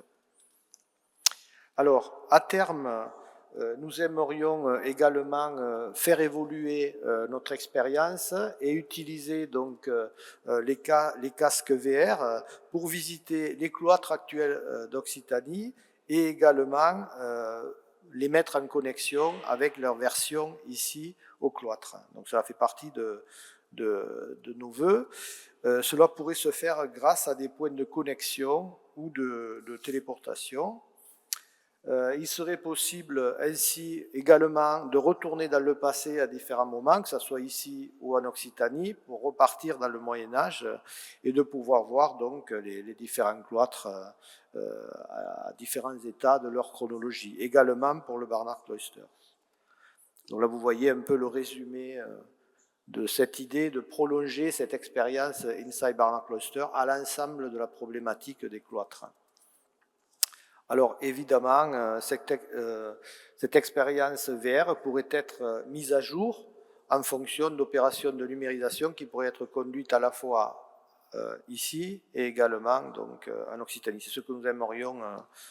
Alors, à terme, nous aimerions également faire évoluer notre expérience et utiliser donc les casques VR pour visiter les cloîtres actuels d'Occitanie et également les mettre en connexion avec leur version ici au cloître. Donc cela fait partie de nos vœux. Cela pourrait se faire grâce à des points de connexion ou de téléportation. Il serait possible ainsi également de retourner dans le passé à différents moments, que ce soit ici ou en Occitanie, pour repartir dans le Moyen-Âge et de pouvoir voir donc les différents cloîtres à différents états de leur chronologie, également pour le Barnard Cloister. Donc là, vous voyez un peu le résumé de cette idée de prolonger cette expérience Inside Barnard Cloister à l'ensemble de la problématique des cloîtres. Alors évidemment, cette expérience VR pourrait être mise à jour en fonction d'opérations de numérisation qui pourraient être conduites à la fois ici et également donc, en Occitanie. C'est ce que nous aimerions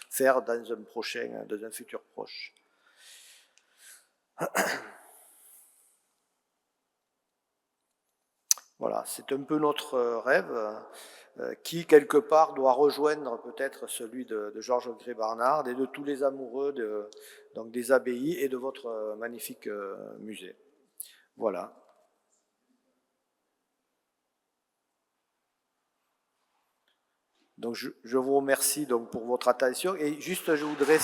faire dans un futur proche. Voilà, voilà, c'est un peu notre rêve qui, quelque part, doit rejoindre peut-être celui de George Grey Barnard et de tous les amoureux donc des abbayes et de votre magnifique musée. Voilà. Donc je vous remercie donc pour votre attention et juste je voudrais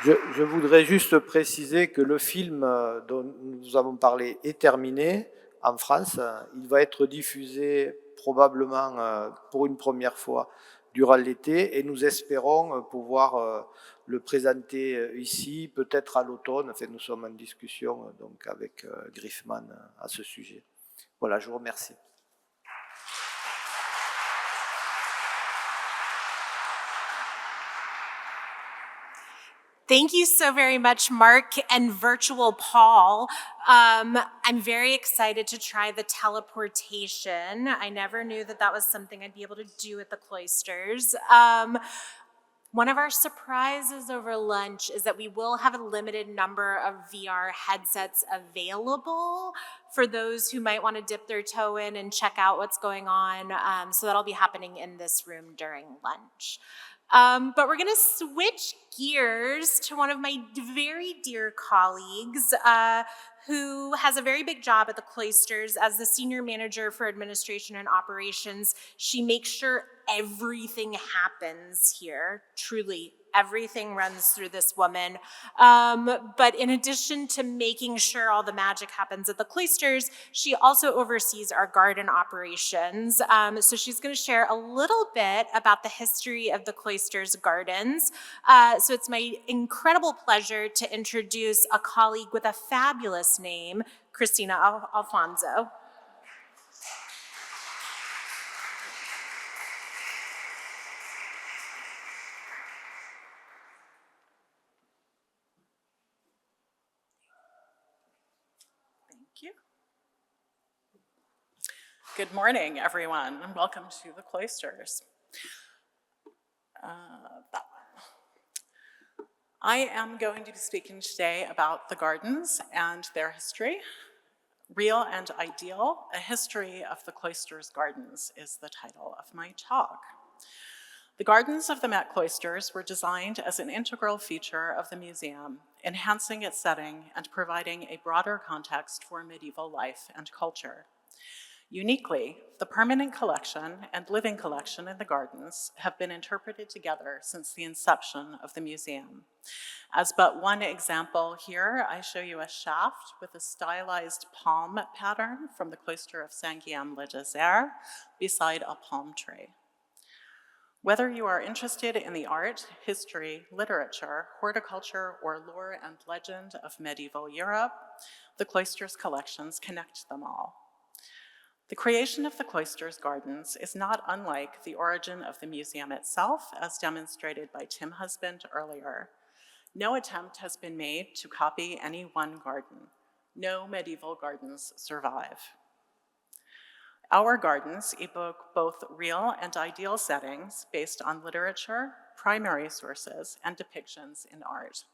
Je voudrais juste préciser que le film dont nous avons parlé est terminé en France. Il va être diffusé probablement pour une première fois durant l'été et nous espérons pouvoir le présenter ici, peut-être à l'automne. Enfin, nous sommes en discussion donc, avec Griffith à ce sujet. Voilà, je vous remercie. Thank you so very much, Marc and virtual Paul. I'm very excited to try the teleportation. I never knew that was something I'd be able to do at the Cloisters. One of our surprises over lunch is that we will have a limited number of VR headsets available for those who might want to dip their toe in and check out what's going on. So that'll be happening in this room during lunch. But we're going to switch gears to one of my very dear colleagues who has a very big job at the Cloisters as the Senior Manager for Administration and Operations. She makes sure everything happens here. Truly, everything runs through this woman. But in addition to making sure all the magic happens at the Cloisters, she also oversees our garden operations. So she's going to share a little bit about the history of the Cloisters gardens. So it's my incredible pleasure to introduce a colleague with a fabulous name, Christina Alphonso. Good morning, everyone, and welcome to the Cloisters. I am going to be speaking today about the gardens and their history. Real and Ideal, A History of the Cloisters Gardens is the title of my talk. The gardens of the Met Cloisters were designed as an integral feature of the museum, enhancing its setting and providing a broader context for medieval life and culture. Uniquely, the permanent collection and living collection in the gardens have been interpreted together since the inception of the museum. As but one example here, I show you a shaft with a stylized palm pattern from the cloister of Saint-Guilhem-le-Désert beside a palm tree. Whether you are interested in the art, history, literature, horticulture, or lore and legend of medieval Europe, the Cloisters collections connect them all. The creation of the Cloisters Gardens is not unlike the origin of the museum itself, as demonstrated by Tim Husband earlier. No attempt has been made to copy any one garden. No medieval gardens survive. Our gardens evoke both real and ideal settings based on literature, primary sources, and depictions in art.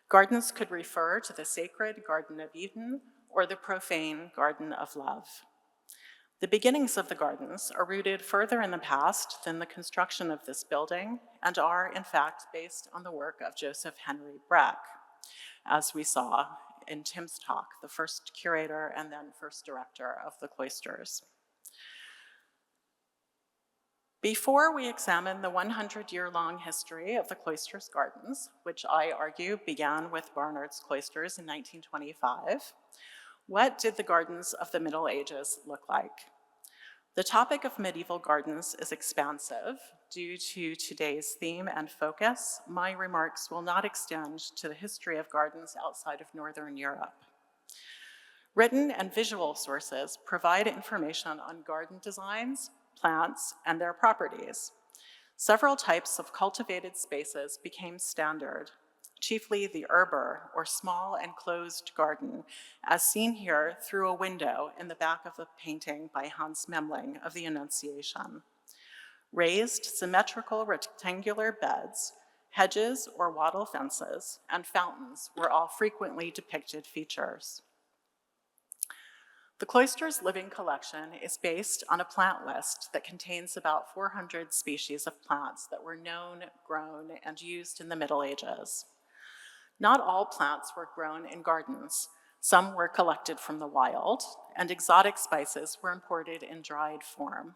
Gardens could refer to the sacred Garden of Eden or the profane Garden of Love. The beginnings of the gardens are rooted further in the past than the construction of this building and are, in fact, based on the work of Joseph Henry Breck, as we saw in Tim's talk, the first curator and then first director of the Cloisters. Before we examine the 100-year-long history of the Cloisters Gardens, which I argue began with Barnard's Cloisters in 1925, what did the gardens of the Middle Ages look like? The topic of medieval gardens is expansive. Due to today's theme and focus, my remarks will not extend to the history of gardens outside of Northern Europe. Written and visual sources provide information on garden designs, plants, and their properties. Several types of cultivated spaces became standard, chiefly the arbor, or small enclosed garden, as seen here through a window in the back of a painting by Hans Memling of the Annunciation. Raised, symmetrical rectangular beds Hedges or wattle fences and fountains were all frequently depicted features. The Cloister's living collection is based on a plant list that contains about 400 species of plants that were known, grown, and used in the Middle Ages. Not all plants were grown in gardens. Some were collected from the wild, and exotic spices were imported in dried form.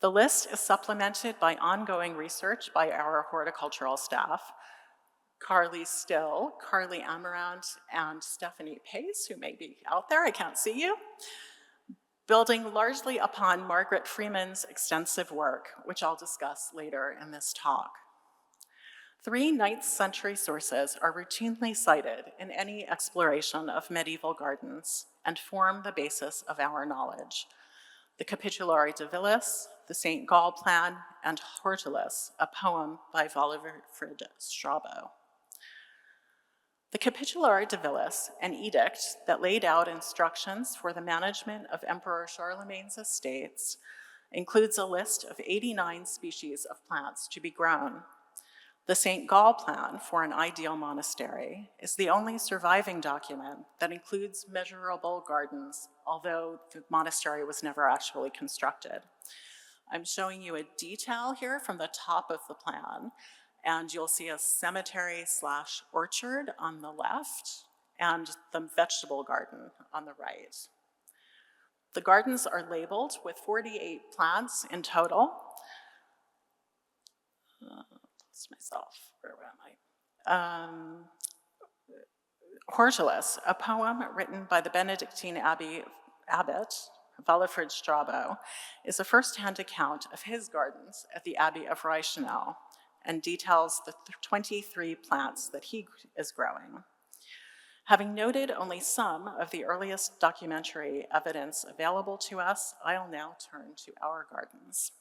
The list is supplemented by ongoing research by our horticultural staff, Carly Still, Carly Amarant, and Stephanie Pace, who may be out there, I can't see you, building largely upon Margaret Freeman's extensive work, which I'll discuss later in this talk. 3 9th century sources are routinely cited in any exploration of medieval gardens and form the basis of our knowledge: the Capitulari de Villis, the St. Gall Plan, and Hortulus, a poem by Walfrid Strabo. The Capitulari de Villis, an edict that laid out instructions for the management of Emperor Charlemagne's estates, includes a list of 89 species of plants to be grown. The St. Gall Plan for an ideal monastery is the only surviving document that includes measurable gardens, although the monastery was never actually constructed. I'm showing you a detail here from the top of the plan, and you'll see a cemetery/orchard on the left and the vegetable garden on the right. The gardens are labeled with 48 plants in total. Where am I? Hortulus, a poem written by the Benedictine abbot, Walfrid Strabo, is a first-hand account of his gardens at the Abbey of Reichenau and details the 23 plants that he is growing. Having noted only some of the earliest documentary evidence available to us, I'll now turn to our gardens.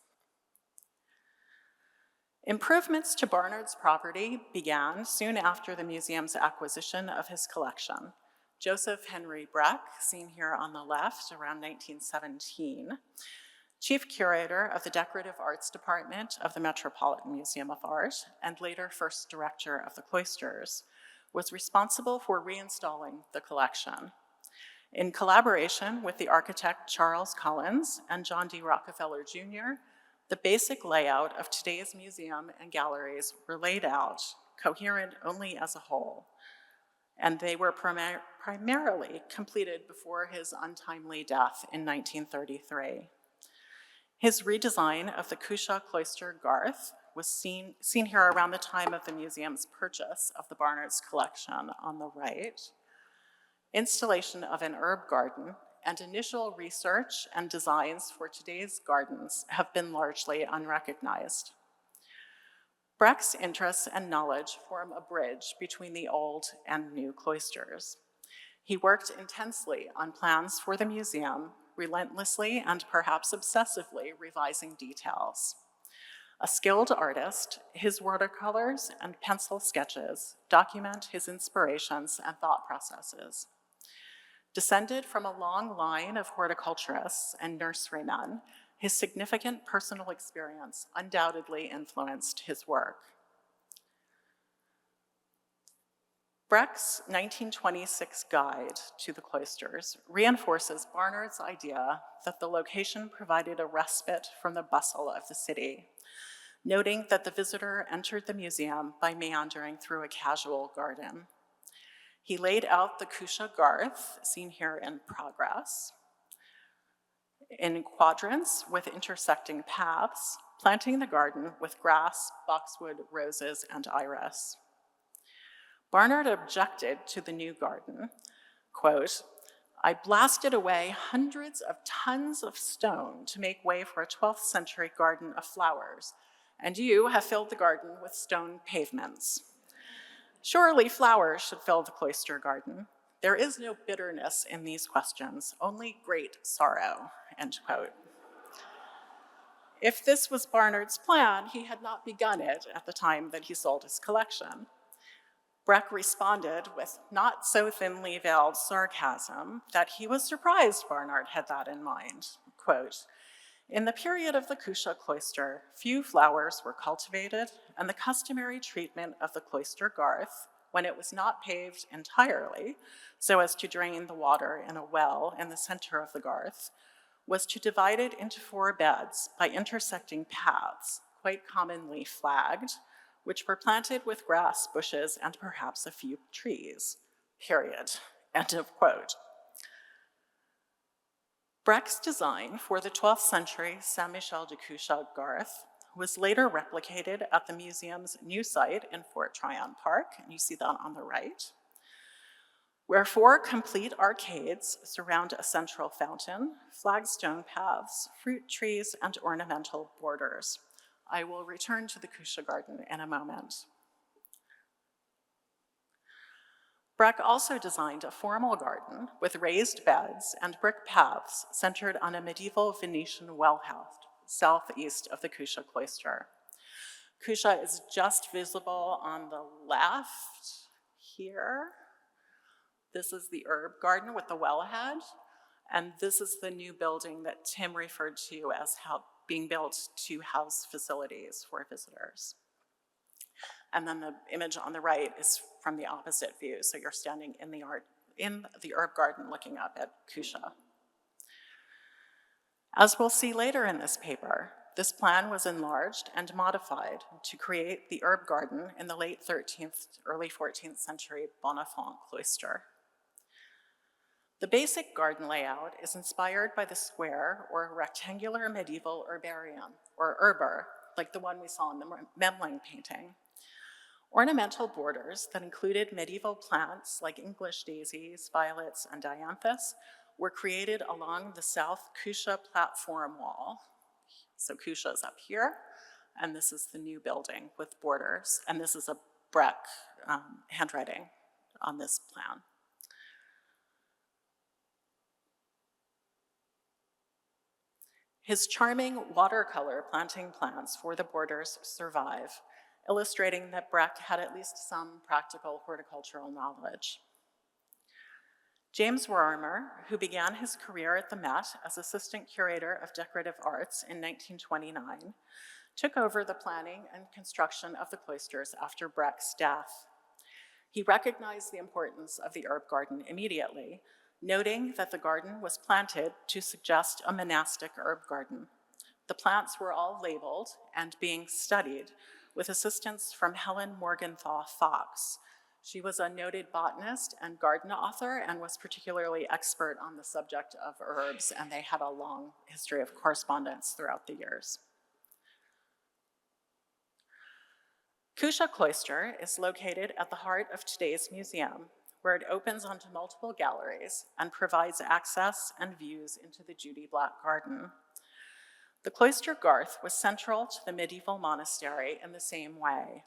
Improvements to Barnard's property began soon after the museum's acquisition of his collection. Joseph Henry Breck, seen here on the left, around 1917, chief curator of the Decorative Arts Department of the Metropolitan Museum of Art, and later first director of the Cloisters, was responsible for reinstalling the collection. In collaboration with the architect Charles Collins and John D. Rockefeller Jr., the basic layout of today's museum and galleries were laid out, coherent only as a whole, and they were primarily completed before his untimely death in 1933. His redesign of the Cuxa Cloister Garth was seen here around the time of the museum's purchase of the Barnard's collection on the right, installation of an herb garden, and initial research and designs for today's gardens have been largely unrecognized. Breck's interests and knowledge form a bridge between the old and new cloisters. He worked intensely on plans for the museum, relentlessly and perhaps obsessively revising details. A skilled artist, his watercolors and pencil sketches document his inspirations and thought processes. Descended from a long line of horticulturists and nurserymen, his significant personal experience undoubtedly influenced his work. Breck's 1926 guide to the cloisters reinforces Barnard's idea that the location provided a respite from the bustle of the city, noting that the visitor entered the museum by meandering through a casual garden. He laid out the Cuxa Garth, seen here in progress, in quadrants with intersecting paths, planting the garden with grass, boxwood, roses, and iris. Barnard objected to the new garden, quote, "I blasted away hundreds of tons of stone to make way for a 12th century garden of flowers, and you have filled the garden with stone pavements. Surely flowers should fill the cloister garden. There is no bitterness in these questions, only great sorrow," end quote. If this was Barnard's plan, he had not begun it at the time that he sold his collection. Breck responded with not so thinly veiled sarcasm that he was surprised Barnard had that in mind. Quote, In the period of the Cuxa cloister, few flowers were cultivated, and the customary treatment of the cloister garth, when it was not paved entirely, so as to drain the water in a well in the center of the garth, was to divide it into 4 beds by intersecting paths, quite commonly flagged, which were planted with grass, bushes, and perhaps a few trees, period. End of quote. Brecht's design for the 12th century Saint-Michel de Cuxa garth was later replicated at the museum's new site in Fort Tryon Park, and you see that on the right, where 4 complete arcades surround a central fountain, flagstone paths, fruit trees, and ornamental borders. I will return to the Cuxa garden in a moment. Brecht also designed a formal garden with raised beds and brick paths centered on a medieval Venetian well house southeast of the Cuxa cloister. Cuxa is just visible on the left here. This is the herb garden with the wellhead, and this is the new building that Tim referred to as being built to house facilities for visitors. And then the image on the right is from the opposite view, so you're standing in the herb garden looking up at Cuxa. As we'll see later in this paper, this plan was enlarged and modified to create the herb garden in the late 13th, early 14th century Bonifant cloister. The basic garden layout is inspired by the square or rectangular medieval herbarium, or herber, like the one we saw in the Memling painting. Ornamental borders that included medieval plants like English daisies, violets, and dianthus were created along the south Cuxa platform wall. So Cuxa is up here, and this is the new building with borders, and this is a Brecht handwriting on this plan. His charming watercolor planting plans for the borders survive, illustrating that Brecht had at least some practical horticultural knowledge. James Rorimer, who began his career at the Met as assistant curator of decorative arts in 1929, took over the planning and construction of the cloisters after Brecht's death. He recognized the importance of the herb garden immediately, noting that the garden was planted to suggest a monastic herb garden. The plants were all labeled and being studied with assistance from Helen Morgenthau Fox. She was a noted botanist and garden author and was particularly expert on the subject of herbs, and they had a long history of correspondence throughout the years. Cuxa Cloister is located at the heart of today's museum, where it opens onto multiple galleries and provides access and views into the Judy Black Garden. The cloister garth was central to the medieval monastery in the same way,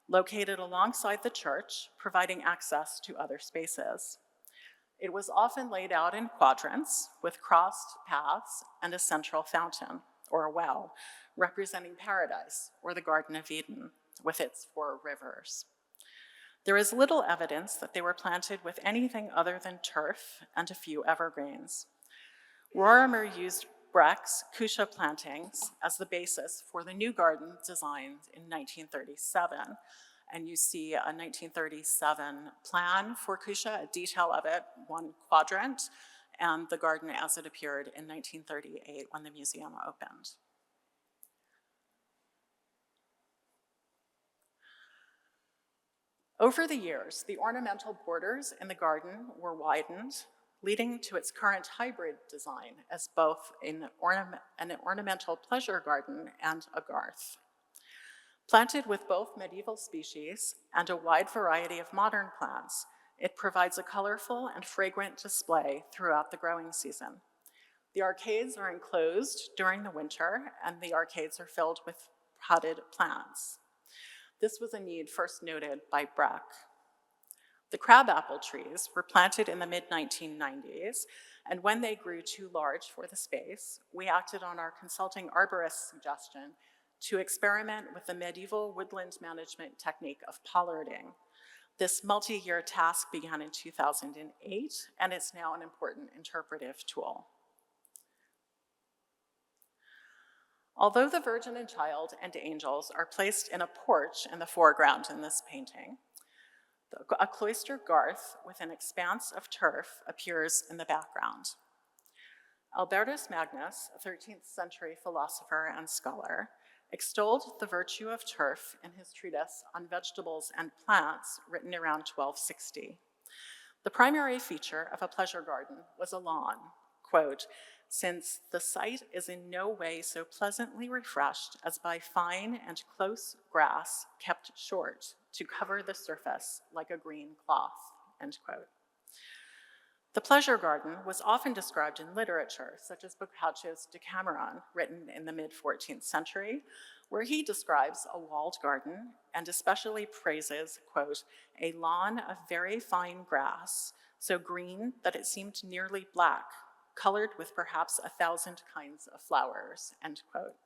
located alongside the church, providing access to other spaces. It was often laid out in quadrants with crossed paths and a central fountain, or a well, representing paradise, or the Garden of Eden, with its 4 rivers. There is little evidence that they were planted with anything other than turf and a few evergreens. Rorimer used Brecht's Cuxa plantings as the basis for the new garden designed in 1937. And you see a 1937 plan for Cuxa, a detail of it, 1 quadrant, and the garden as it appeared in 1938 when the museum opened. Over the years, the ornamental borders in the garden were widened, leading to its current hybrid design as both an ornamental pleasure garden and a garth. Planted with both medieval species and a wide variety of modern plants, it provides a colorful and fragrant display throughout the growing season. The arcades are enclosed during the winter, and the arcades are filled with potted plants. This was a need first noted by Brecht. The crabapple trees were planted in the mid-1990s, and when they grew too large for the space, we acted on our consulting arborist's suggestion to experiment with the medieval woodland management technique of pollarding. This multi-year task began in 2008, and it's now an important interpretive tool. Although the Virgin and Child and angels are placed in a porch in the foreground in this painting, a cloister garth with an expanse of turf appears in the background. Albertus Magnus, a 13th century philosopher and scholar, extolled the virtue of turf in his treatise on vegetables and plants written around 1260. The primary feature of a pleasure garden was a lawn, quote, since the site is in no way so pleasantly refreshed as by fine and close grass kept short to cover the surface like a green cloth, end quote. The pleasure garden was often described in literature, such as Boccaccio's Decameron, written in the mid-14th century, where he describes a walled garden and especially praises, quote, a lawn of very fine grass, so green that it seemed nearly black, colored with perhaps 1,000 kinds of flowers, end quote.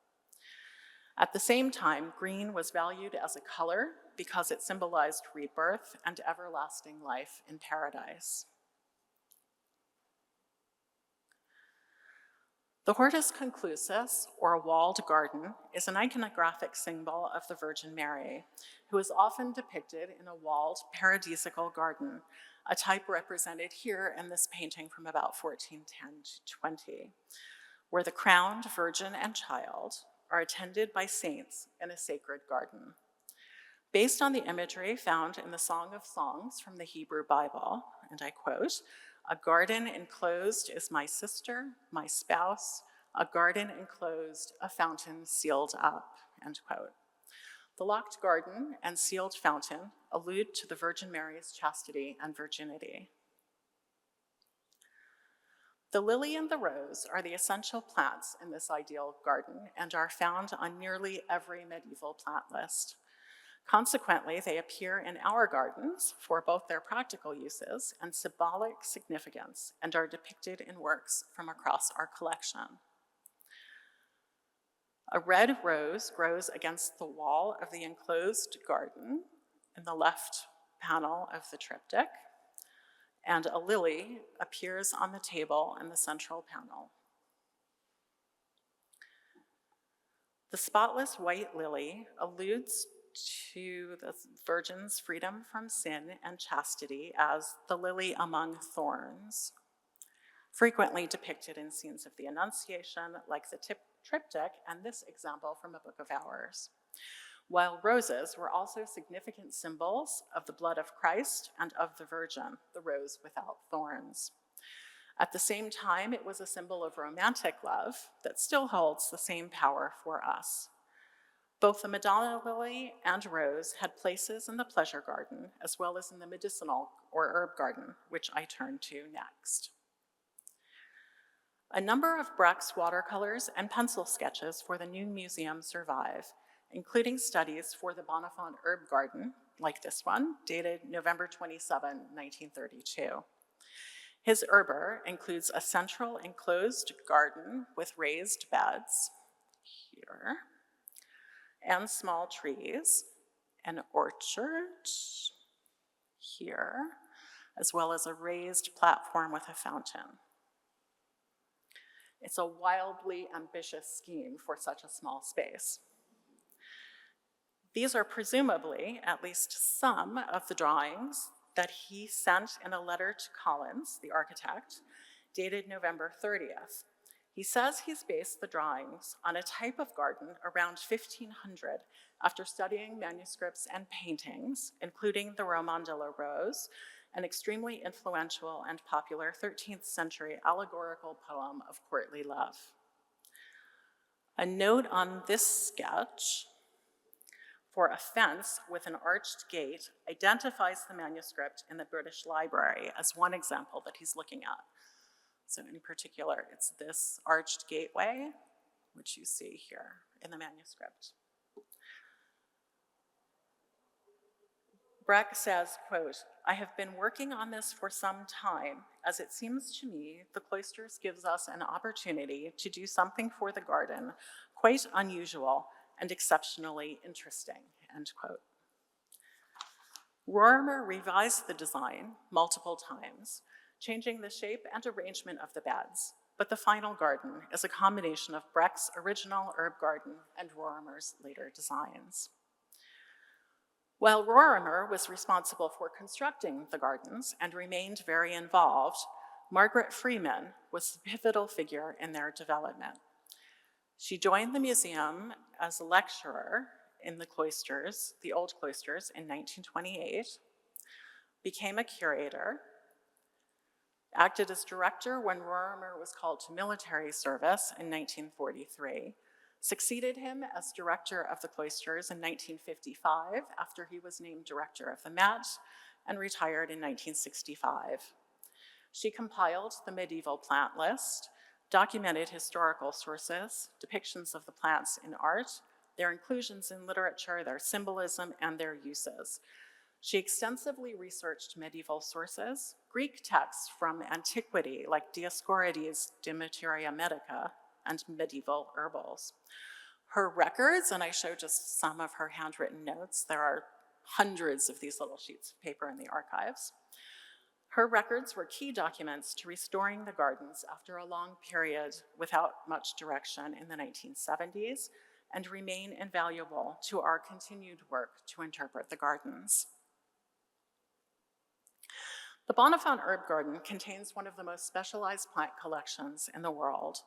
At the same time, green was valued as a color because it symbolized rebirth and everlasting life in paradise. The Hortus Conclusus, or walled garden, is an iconographic symbol of the Virgin Mary, who is often depicted in a walled paradisical garden, a type represented here in this painting from about 1410 to 20, where the crowned Virgin and Child are attended by saints in a sacred garden. Based on the imagery found in the Song of Songs from the Hebrew Bible, and I quote, a garden enclosed is my sister, my spouse, a garden enclosed, a fountain sealed up, end quote. The locked garden and sealed fountain allude to the Virgin Mary's chastity and virginity. The lily and the rose are the essential plants in this ideal garden and are found on nearly every medieval plant list. Consequently, they appear in our gardens for both their practical uses and symbolic significance and are depicted in works from across our collection. A red rose grows against the wall of the enclosed garden in the left panel of the triptych, and a lily appears on the table in the central panel. The spotless white lily alludes to the Virgin's freedom from sin and chastity as the lily among thorns, frequently depicted in scenes of the Annunciation, like the triptych and this example from a Book of Hours. While roses were also significant symbols of the blood of Christ and of the Virgin, the rose without thorns. At the same time, it was a symbol of romantic love that still holds the same power for us. Both the Madonna lily and rose had places in the pleasure garden, as well as in the medicinal or herb garden, which I turn to next. A number of Brecht's watercolors and pencil sketches for the new museum survive, including studies for the Bonifant herb garden, like this one, dated November 27, 1932. His herber includes a central enclosed garden with raised beds, here, and small trees, an orchard here, as well as a raised platform with a fountain. It's a wildly ambitious scheme for such a small space. These are presumably at least some of the drawings that he sent in a letter to Collins, the architect, dated November 30th. He says he's based the drawings on a type of garden around 1500 after studying manuscripts and paintings, including the Roman de la Rose, an extremely influential and popular 13th century allegorical poem of courtly love. A note on this sketch for a fence with an arched gate identifies the manuscript in the British Library as one example that he's looking at. So in particular, it's this arched gateway, which you see here in the manuscript. Brecht says, quote, I have been working on this for some time, as it seems to me the Cloisters gives us an opportunity to do something for the garden quite unusual and exceptionally interesting, end quote. Rorimer revised the design multiple times, changing the shape and arrangement of the beds, but the final garden is a combination of Brecht's original herb garden and Rorimer's later designs. While Rorimer was responsible for constructing the gardens and remained very involved, Margaret Freeman was the pivotal figure in their development. She joined the museum as a lecturer in the cloisters, the old cloisters, in 1928, became a curator, acted as director when Rorimer was called to military service in 1943, succeeded him as director of the cloisters in 1955 after he was named director of the Met, and retired in 1965. She compiled the medieval plant list, documented historical sources, depictions of the plants in art, their inclusions in literature, their symbolism, and their uses. She extensively researched medieval sources, Greek texts from antiquity like Dioscorides' De Materia Medica, and medieval herbals. Her records, and I show just some of her handwritten notes, there are hundreds of these little sheets of paper in the archives. Her records were key documents to restoring the gardens after a long period without much direction in the 1970s, and remain invaluable to our continued work to interpret the gardens. The Bonifant Herb Garden contains one of the most specialized plant collections in the world.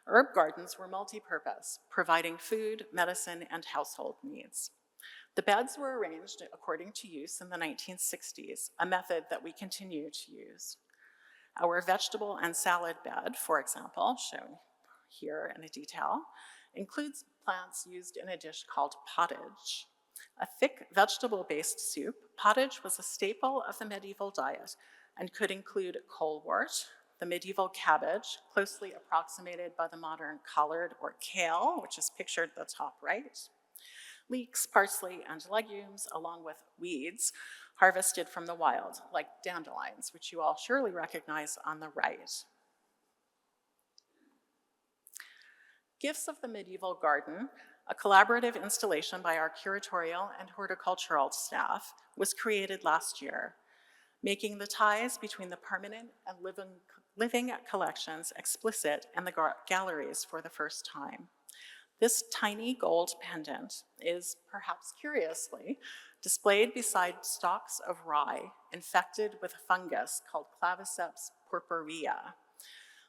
Herb gardens were multi-purpose, providing food, medicine, and household needs. The beds were arranged according to use in the 1960s, a method that we continue to use. Our vegetable and salad bed, for example, shown here in a detail, includes plants used in a dish called pottage. A thick vegetable-based soup, pottage was a staple of the medieval diet and could include colewort, the medieval cabbage, closely approximated by the modern collard or kale, which is pictured at the top right, leeks, parsley, and legumes, along with weeds harvested from the wild, like dandelions, which you all surely recognize on the right. Gifts of the Medieval Garden, a collaborative installation by our curatorial and horticultural staff, was created last year, making the ties between the permanent and living collections explicit in the galleries for the first time. This tiny gold pendant is, perhaps curiously, displayed beside stalks of rye infected with a fungus called Claviceps purpurea.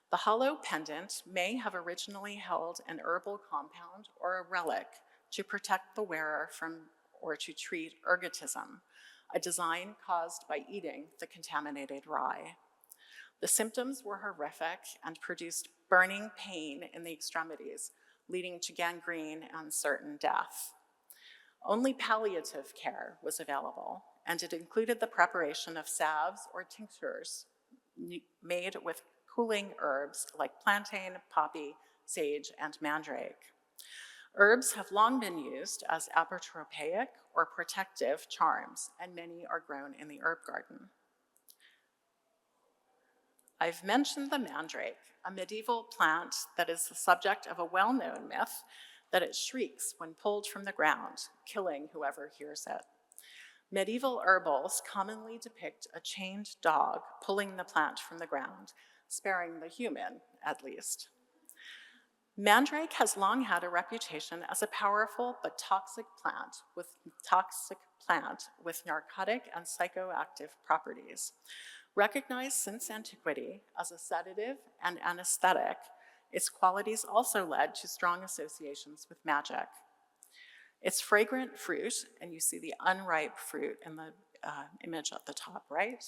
The hollow pendant may have originally held an herbal compound or a relic to protect the wearer from or to treat ergotism, a design caused by eating the contaminated rye. The symptoms were horrific and produced burning pain in the extremities, leading to gangrene and certain death. Only palliative care was available, and it included the preparation of salves or tinctures made with cooling herbs like plantain, poppy, sage, and mandrake. Herbs have long been used as apotropaic or protective charms, and many are grown in the herb garden. I've mentioned the mandrake, a medieval plant that is the subject of a well-known myth that it shrieks when pulled from the ground, killing whoever hears it. Medieval herbals commonly depict a chained dog pulling the plant from the ground, sparing the human, at least. Mandrake has long had a reputation as a powerful but toxic plant with narcotic and psychoactive properties. Recognized since antiquity as a sedative and anesthetic, its qualities also led to strong associations with magic. Its fragrant fruit, and you see the unripe fruit in the image at the top right,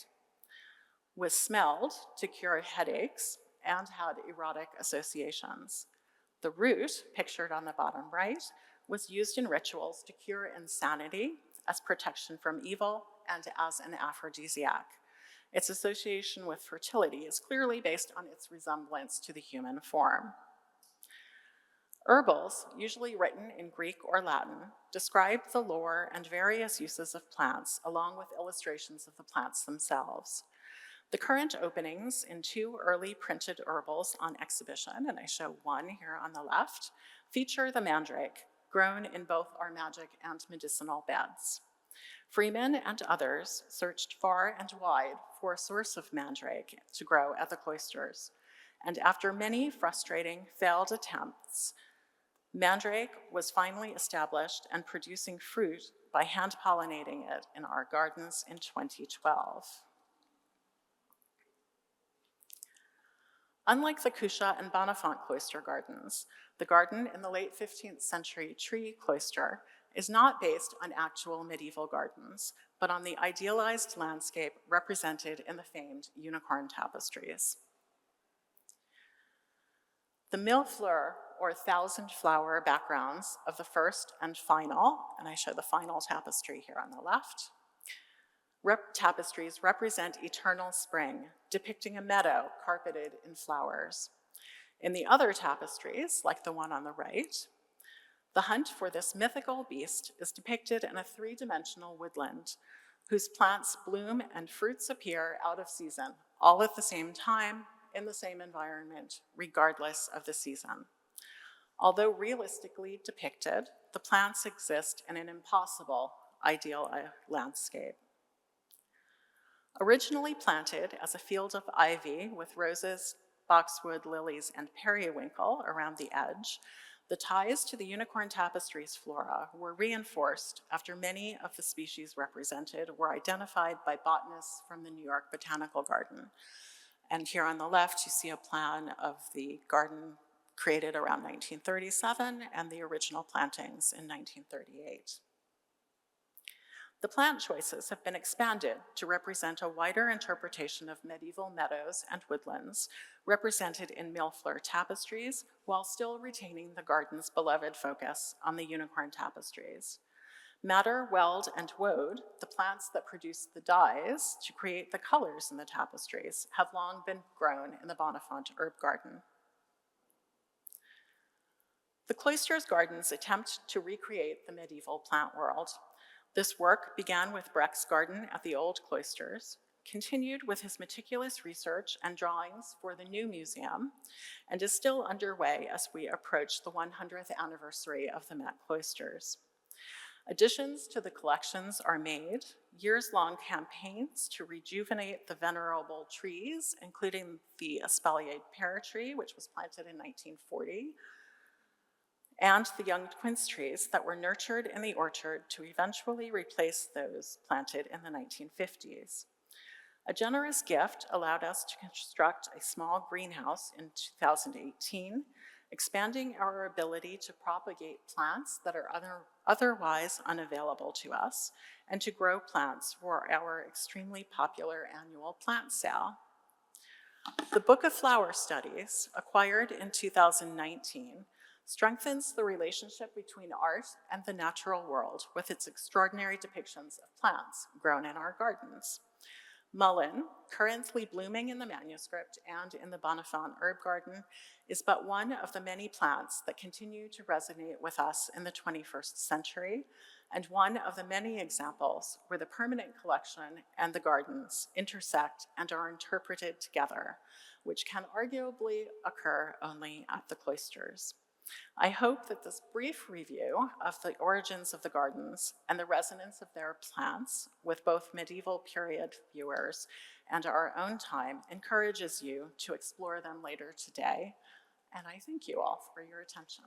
was smelled to cure headaches and had erotic associations. The root, pictured on the bottom right, was used in rituals to cure insanity, as protection from evil, and as an aphrodisiac. Its association with fertility is clearly based on its resemblance to the human form. Herbals, usually written in Greek or Latin, describe the lore and various uses of plants, along with illustrations of the plants themselves. The current openings in 2 early printed herbals on exhibition, and I show one here on the left, feature the mandrake, grown in both our magic and medicinal beds. Freeman and others searched far and wide for a source of mandrake to grow at the cloisters. And after many frustrating failed attempts, mandrake was finally established and producing fruit by hand-pollinating it in our gardens in 2012. Unlike the Cuxa and Bonifant cloister gardens, the garden in the late 15th century tree cloister is not based on actual medieval gardens, but on the idealized landscape represented in the famed unicorn tapestries. The mille fleurs, or thousand flower backgrounds of the first and final, and I show the final tapestry here on the left, tapestries represent eternal spring, depicting a meadow carpeted in flowers. In the other tapestries, like the one on the right, the hunt for this mythical beast is depicted in a three-dimensional woodland, whose plants bloom and fruits appear out of season, all at the same time, in the same environment, regardless of the season. Although realistically depicted, the plants exist in an impossible ideal landscape. Originally planted as a field of ivy with roses, boxwood, lilies, and periwinkle around the edge, the ties to the unicorn tapestry's flora were reinforced after many of the species represented were identified by botanists from the New York Botanical Garden. And here on the left, you see a plan of the garden created around 1937 and the original plantings in 1938. The plant choices have been expanded to represent a wider interpretation of medieval meadows and woodlands represented in mille fleurs tapestries while still retaining the garden's beloved focus on the unicorn tapestries. Madder, weld, and woad, the plants that produce the dyes to create the colors in the tapestries, have long been grown in the Bonifant herb garden. The Cloisters gardens attempt to recreate the medieval plant world. This work began with Brecht's garden at the old Cloisters, continued with his meticulous research and drawings for the new museum, and is still underway as we approach the 100th anniversary of the Met Cloisters. Additions to the collections are made, years-long campaigns to rejuvenate the venerable trees, including the espaliered pear tree, which was planted in 1940, and the young quince trees that were nurtured in the orchard to eventually replace those planted in the 1950s. A generous gift allowed us to construct a small greenhouse in 2018, expanding our ability to propagate plants that are otherwise unavailable to us, and to grow plants for our extremely popular annual plant sale. The Book of Flower Studies, acquired in 2019, strengthens the relationship between art and the natural world with its extraordinary depictions of plants grown in our gardens. Mullein, currently blooming in the manuscript and in the Bonifant herb garden, is but one of the many plants that continue to resonate with us in the 21st century, and one of the many examples where the permanent collection and the gardens intersect and are interpreted together, which can arguably occur only at the Cloisters. I hope that this brief review of the origins of the gardens and the resonance of their plants with both medieval period viewers and our own time encourages you to explore them later today. And I thank you all for your attention.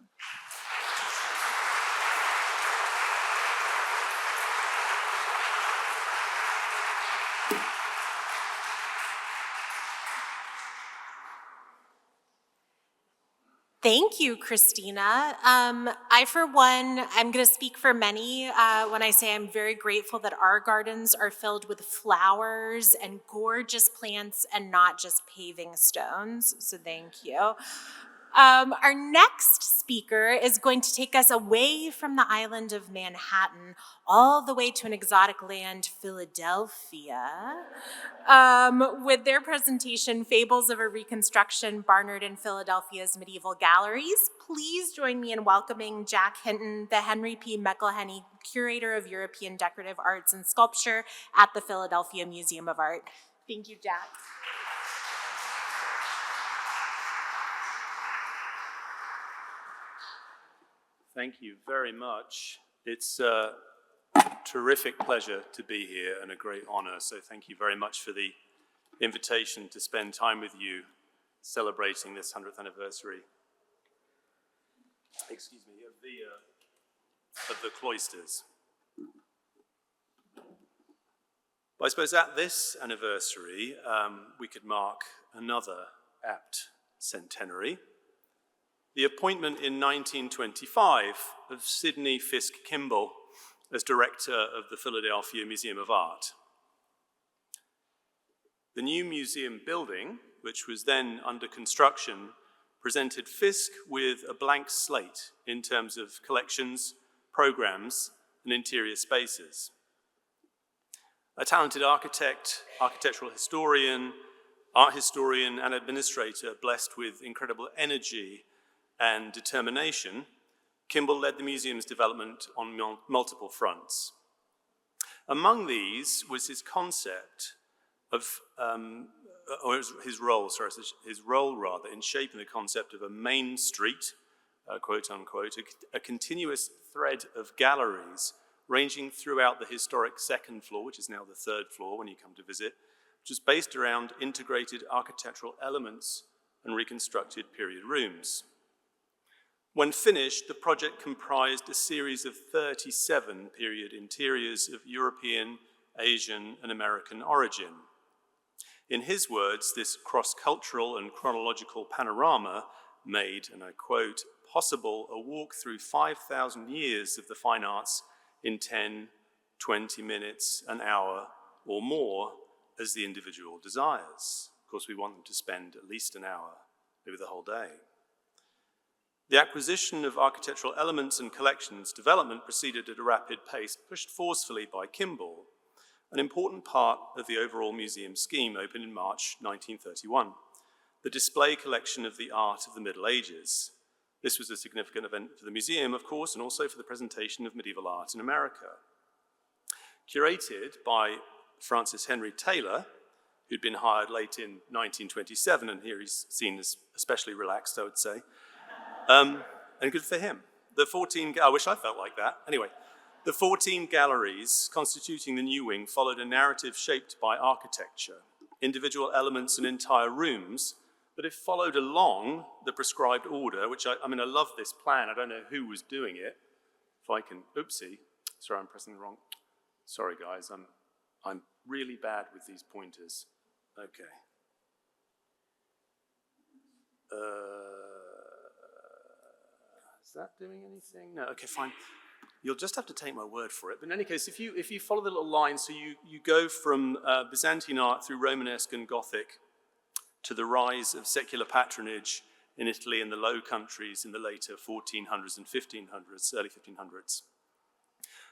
Thank you, Christina. I, for one, I'm going to speak for many when I say I'm very grateful that our gardens are filled with flowers and gorgeous plants and not just paving stones, so thank you. Our next speaker is going to take us away from the island of Manhattan all the way to an exotic land, Philadelphia, with their presentation, Fables of a Reconstruction, Barnard in Philadelphia's Medieval Galleries. Please join me in welcoming Jack Hinton, the Henry P. McElhenney Curator of European Decorative Arts and Sculpture at the Philadelphia Museum of Art. Thank you, Jack. Thank you very much. It's a terrific pleasure to be here and a great honor. So thank you very much for the invitation to spend time with you celebrating this 100th anniversary, excuse me, of the Cloisters. But I suppose at this anniversary, we could mark another apt centenary, the appointment in 1925 of Sidney Fiske Kimball as director of the Philadelphia Museum of Art. The new museum building, which was then under construction, presented Fiske with a blank slate in terms of collections, programs, and interior spaces. A talented architect, architectural historian, art historian, and administrator blessed with incredible energy and determination, Kimball led the museum's development on multiple fronts. Among these was his concept of, his role in shaping the concept of a main street, quote unquote, a continuous thread of galleries ranging throughout the historic second floor, which is now the third floor when you come to visit, which is based around integrated architectural elements and reconstructed period rooms. When finished, the project comprised a series of 37 period interiors of European, Asian, and American origin. In his words, this cross-cultural and chronological panorama made, and I quote, possible a walk through 5,000 years of the fine arts in 10, 20 minutes, an hour, or more, as the individual desires. Of course, we want them to spend at least an hour, maybe the whole day. The acquisition of architectural elements and collections development proceeded at a rapid pace, pushed forcefully by Kimball. An important part of the overall museum scheme opened in March 1931, the display collection of the art of the Middle Ages. This was a significant event for the museum, of course, and also for the presentation of medieval art in America. Curated by Francis Henry Taylor, who'd been hired late in 1927, and here he's seen as especially relaxed, I would say. And good for him. I wish I felt like that. Anyway, the 14 galleries constituting the new wing followed a narrative shaped by architecture, individual elements and entire rooms, but if followed along the prescribed order, which I love this plan. I don't know who was doing it. If I can, oopsie, sorry, I'm pressing the wrong. Sorry, guys, I'm really bad with these pointers. Okay. Is that doing anything? No, okay, fine. You'll just have to take my word for it. But in any case, if you follow the little line, so you go from Byzantine art through Romanesque and Gothic to the rise of secular patronage in Italy and the Low Countries in the later 1400s and 1500s, early 1500s.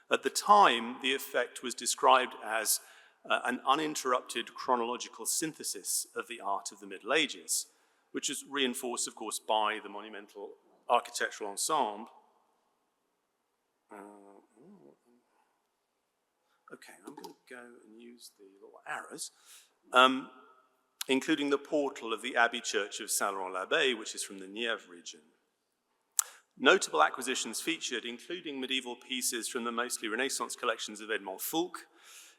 At the time, the effect was described as an uninterrupted chronological synthesis of the art of the Middle Ages, which is reinforced, of course, by the monumental architectural ensemble. Okay, I'm going to go and use the little arrows, including the portal of the Abbey Church of Saint-Laurent-l'Abbé, which is from the Nièvre region. Notable acquisitions featured, including medieval pieces from the mostly Renaissance collections of Edmond Fulk,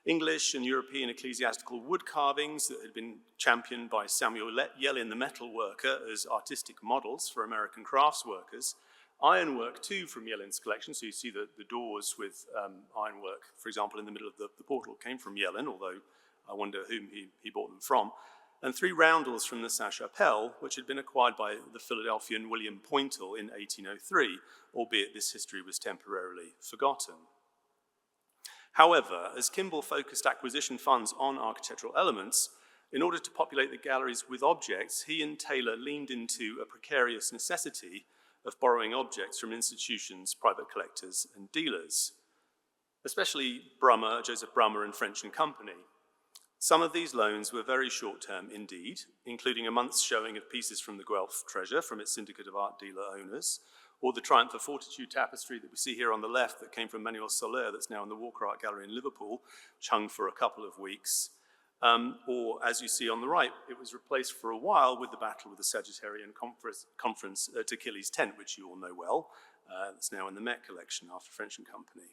English and European ecclesiastical wood carvings that had been championed by Samuel Yellin, the metal worker, as artistic models for American crafts workers. Ironwork, too, from Yellin's collection. So you see the doors with ironwork, for example, in the middle of the portal came from Yellin, although I wonder whom he bought them from. And 3 roundels from the Sainte-Chapelle, which had been acquired by the Philadelphian William Pointle in 1803, albeit this history was temporarily forgotten. However, as Kimball focused acquisition funds on architectural elements, in order to populate the galleries with objects, he and Taylor leaned into a precarious necessity of borrowing objects from institutions, private collectors, and dealers, especially Joseph Brummer and French and Company. Some of these loans were very short-term indeed, including a month's showing of pieces from the Guelph treasure from its syndicate of art dealer owners, or the Triumph of Fortitude tapestry that we see here on the left that came from Manuel Soler, that's now in the Walker Art Gallery in Liverpool, which hung for a couple of weeks. Or, as you see on the right, it was replaced for a while with the Battle with the Sagittarian Conference at Achilles' Tent, which you all know well. It's now in the Met collection after French and Company.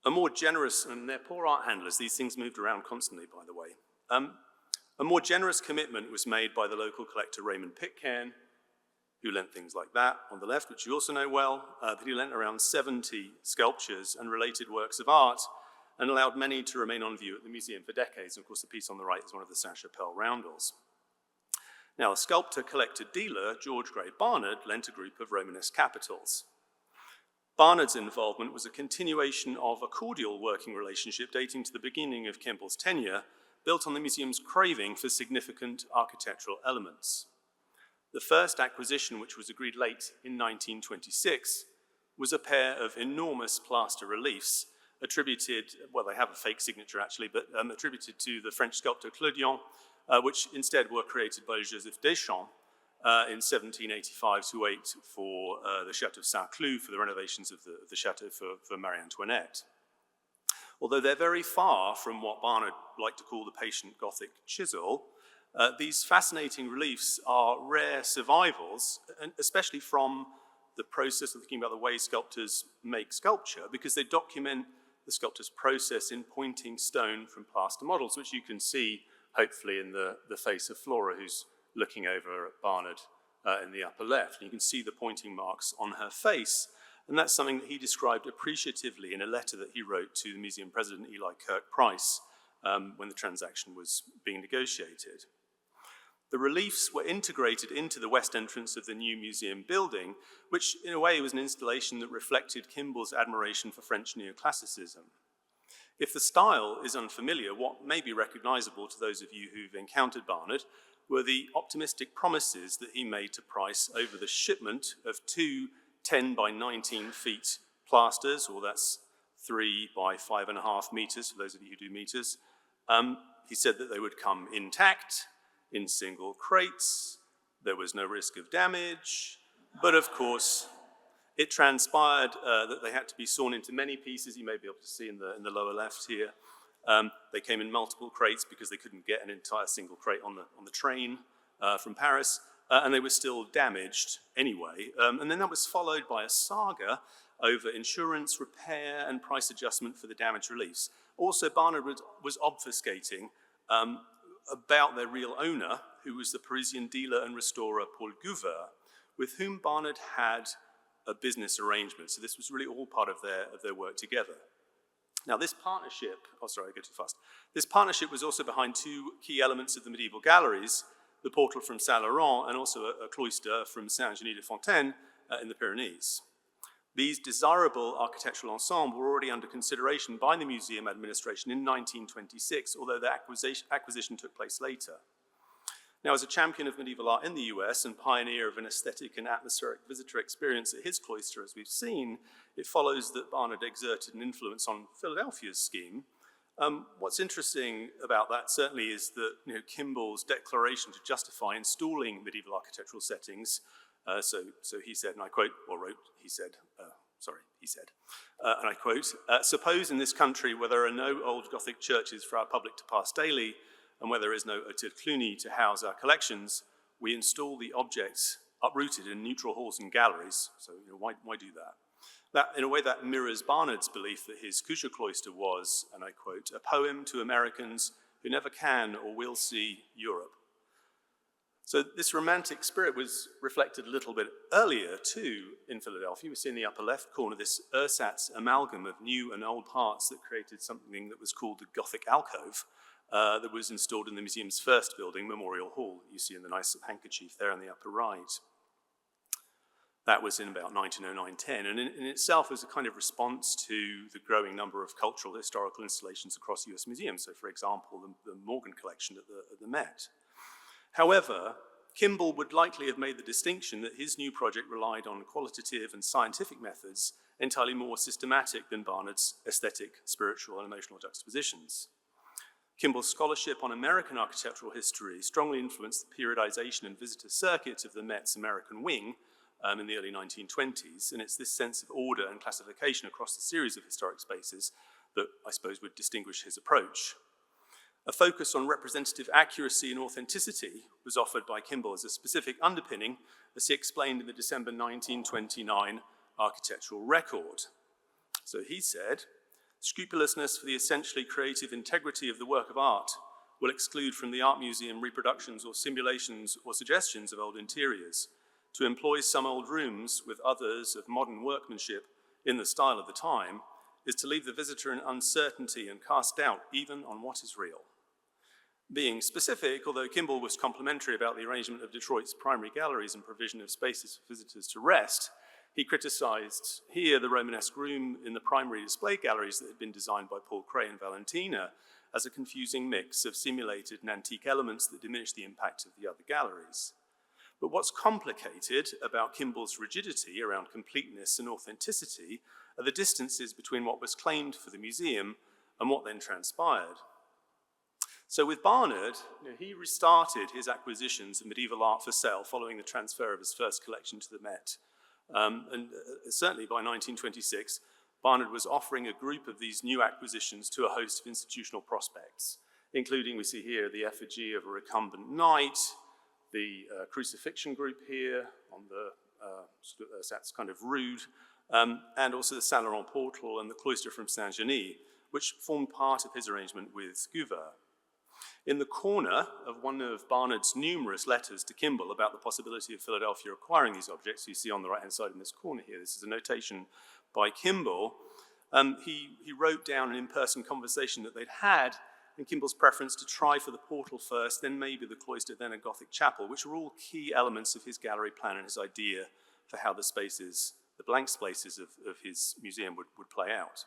A more generous, and they're poor art handlers, these things moved around constantly, by the way. A more generous commitment was made by the local collector Raymond Pitcairn, who lent things like that on the left, which you also know well, but he lent around 70 sculptures and related works of art and allowed many to remain on view at the museum for decades. And of course, the piece on the right is one of the Saint-Chapelle roundels. Now, a sculptor, collector, dealer, George Grey Barnard, lent a group of Romanesque capitals. Barnard's involvement was a continuation of a cordial working relationship dating to the beginning of Kimball's tenure, built on the museum's craving for significant architectural elements. The first acquisition, which was agreed late in 1926, was a pair of enormous plaster reliefs attributed, well, they have a fake signature actually, but attributed to the French sculptor Clodion, which instead were created by Joseph Deschamps in 1785-8 for the Château of Saint-Cloud for the renovations of the chateau for Marie Antoinette. Although they're very far from what Barnard liked to call the patient Gothic chisel, these fascinating reliefs are rare survivals, and especially from the process of thinking about the way sculptors make sculpture, because they document the sculptor's process in pointing stone from plaster models, which you can see hopefully in the face of Flora, who's looking over at Barnard in the upper left. And you can see the pointing marks on her face, and that's something that he described appreciatively in a letter that he wrote to the museum president, Eli Kirk Price, when the transaction was being negotiated. The reliefs were integrated into the west entrance of the new museum building, which in a way was an installation that reflected Kimball's admiration for French neoclassicism. If the style is unfamiliar, what may be recognizable to those of you who've encountered Barnard were the optimistic promises that he made to Price over the shipment of 2 10 by 19 feet plasters, or that's 3 by 5.5 meters, for those of you who do meters. He said that they would come intact, in single crates, there was no risk of damage, but of course, it transpired that they had to be sawn into many pieces. You may be able to see in the lower left here. They came in multiple crates because they couldn't get an entire single crate on the train from Paris, and they were still damaged anyway. And then that was followed by a saga over insurance, repair, and price adjustment for the damaged reliefs. Also, Barnard was obfuscating about their real owner, who was the Parisian dealer and restorer Paul Gouver, with whom Barnard had a business arrangement. So this was really all part of their work together. Now this partnership, oh sorry, I go too fast. This partnership was also behind 2 key elements of the medieval galleries, the portal from Saint-Laurent and also a cloister from Saint-Genis-de-Fontaine in the Pyrenees. These desirable architectural ensembles were already under consideration by the museum administration in 1926, although the acquisition took place later. Now, as a champion of medieval art in the US and pioneer of an aesthetic and atmospheric visitor experience at his cloister, as we've seen, it follows that Barnard exerted an influence on Philadelphia's scheme. What's interesting about that certainly is that Kimball's declaration to justify installing medieval architectural settings. So he said, and I quote, or wrote, he said, and I quote, suppose in this country where there are no old Gothic churches for our public to pass daily, and where there is no Hôtel Cluny to house our collections, we install the objects uprooted in neutral halls and galleries. So why do that? That, in a way, that mirrors Barnard's belief that his Cuxa cloister was, and I quote, a poem to Americans who never can or will see Europe. So this romantic spirit was reflected a little bit earlier too in Philadelphia. We see in the upper left corner this ersatz amalgam of new and old parts that created something that was called the Gothic alcove that was installed in the museum's first building, Memorial Hall. You see in the nice handkerchief there on the upper right. That was in about 1909-10, and in itself was a kind of response to the growing number of cultural historical installations across US museums. So for example, the Morgan collection at the Met. However, Kimball would likely have made the distinction that his new project relied on qualitative and scientific methods entirely more systematic than Barnard's aesthetic, spiritual, and emotional juxtapositions. Kimball's scholarship on American architectural history strongly influenced the periodization and visitor circuit of the Met's American wing in the early 1920s, and it's this sense of order and classification across the series of historic spaces that I suppose would distinguish his approach. A focus on representative accuracy and authenticity was offered by Kimball as a specific underpinning, as he explained in the December 1929 architectural record. So he said, scrupulousness for the essentially creative integrity of the work of art will exclude from the art museum reproductions or simulations or suggestions of old interiors. To employ some old rooms with others of modern workmanship in the style of the time is to leave the visitor in uncertainty and cast doubt even on what is real. Being specific, although Kimball was complimentary about the arrangement of Detroit's primary galleries and provision of spaces for visitors to rest, he criticized here the Romanesque room in the primary display galleries that had been designed by Paul Cray and Valentina as a confusing mix of simulated and antique elements that diminished the impact of the other galleries. But what's complicated about Kimball's rigidity around completeness and authenticity are the distances between what was claimed for the museum and what then transpired. So with Barnard, he restarted his acquisitions of medieval art for sale following the transfer of his first collection to the Met. Certainly by 1926, Barnard was offering a group of these new acquisitions to a host of institutional prospects, including, we see here, the effigy of a recumbent knight, the crucifixion group here on the that's kind of rude, and also the Saint Laurent portal and the cloister from Saint-Genis, which formed part of his arrangement with Guilhem. In the corner of one of Barnard's numerous letters to Kimball about the possibility of Philadelphia acquiring these objects, you see on the right-hand side in this corner here, this is a notation by Kimball. He wrote down an in-person conversation that they'd had, and Kimball's preference to try for the portal first, then maybe the cloister, then a Gothic chapel, which were all key elements of his gallery plan and his idea for how the spaces, the blank spaces of his museum would play out.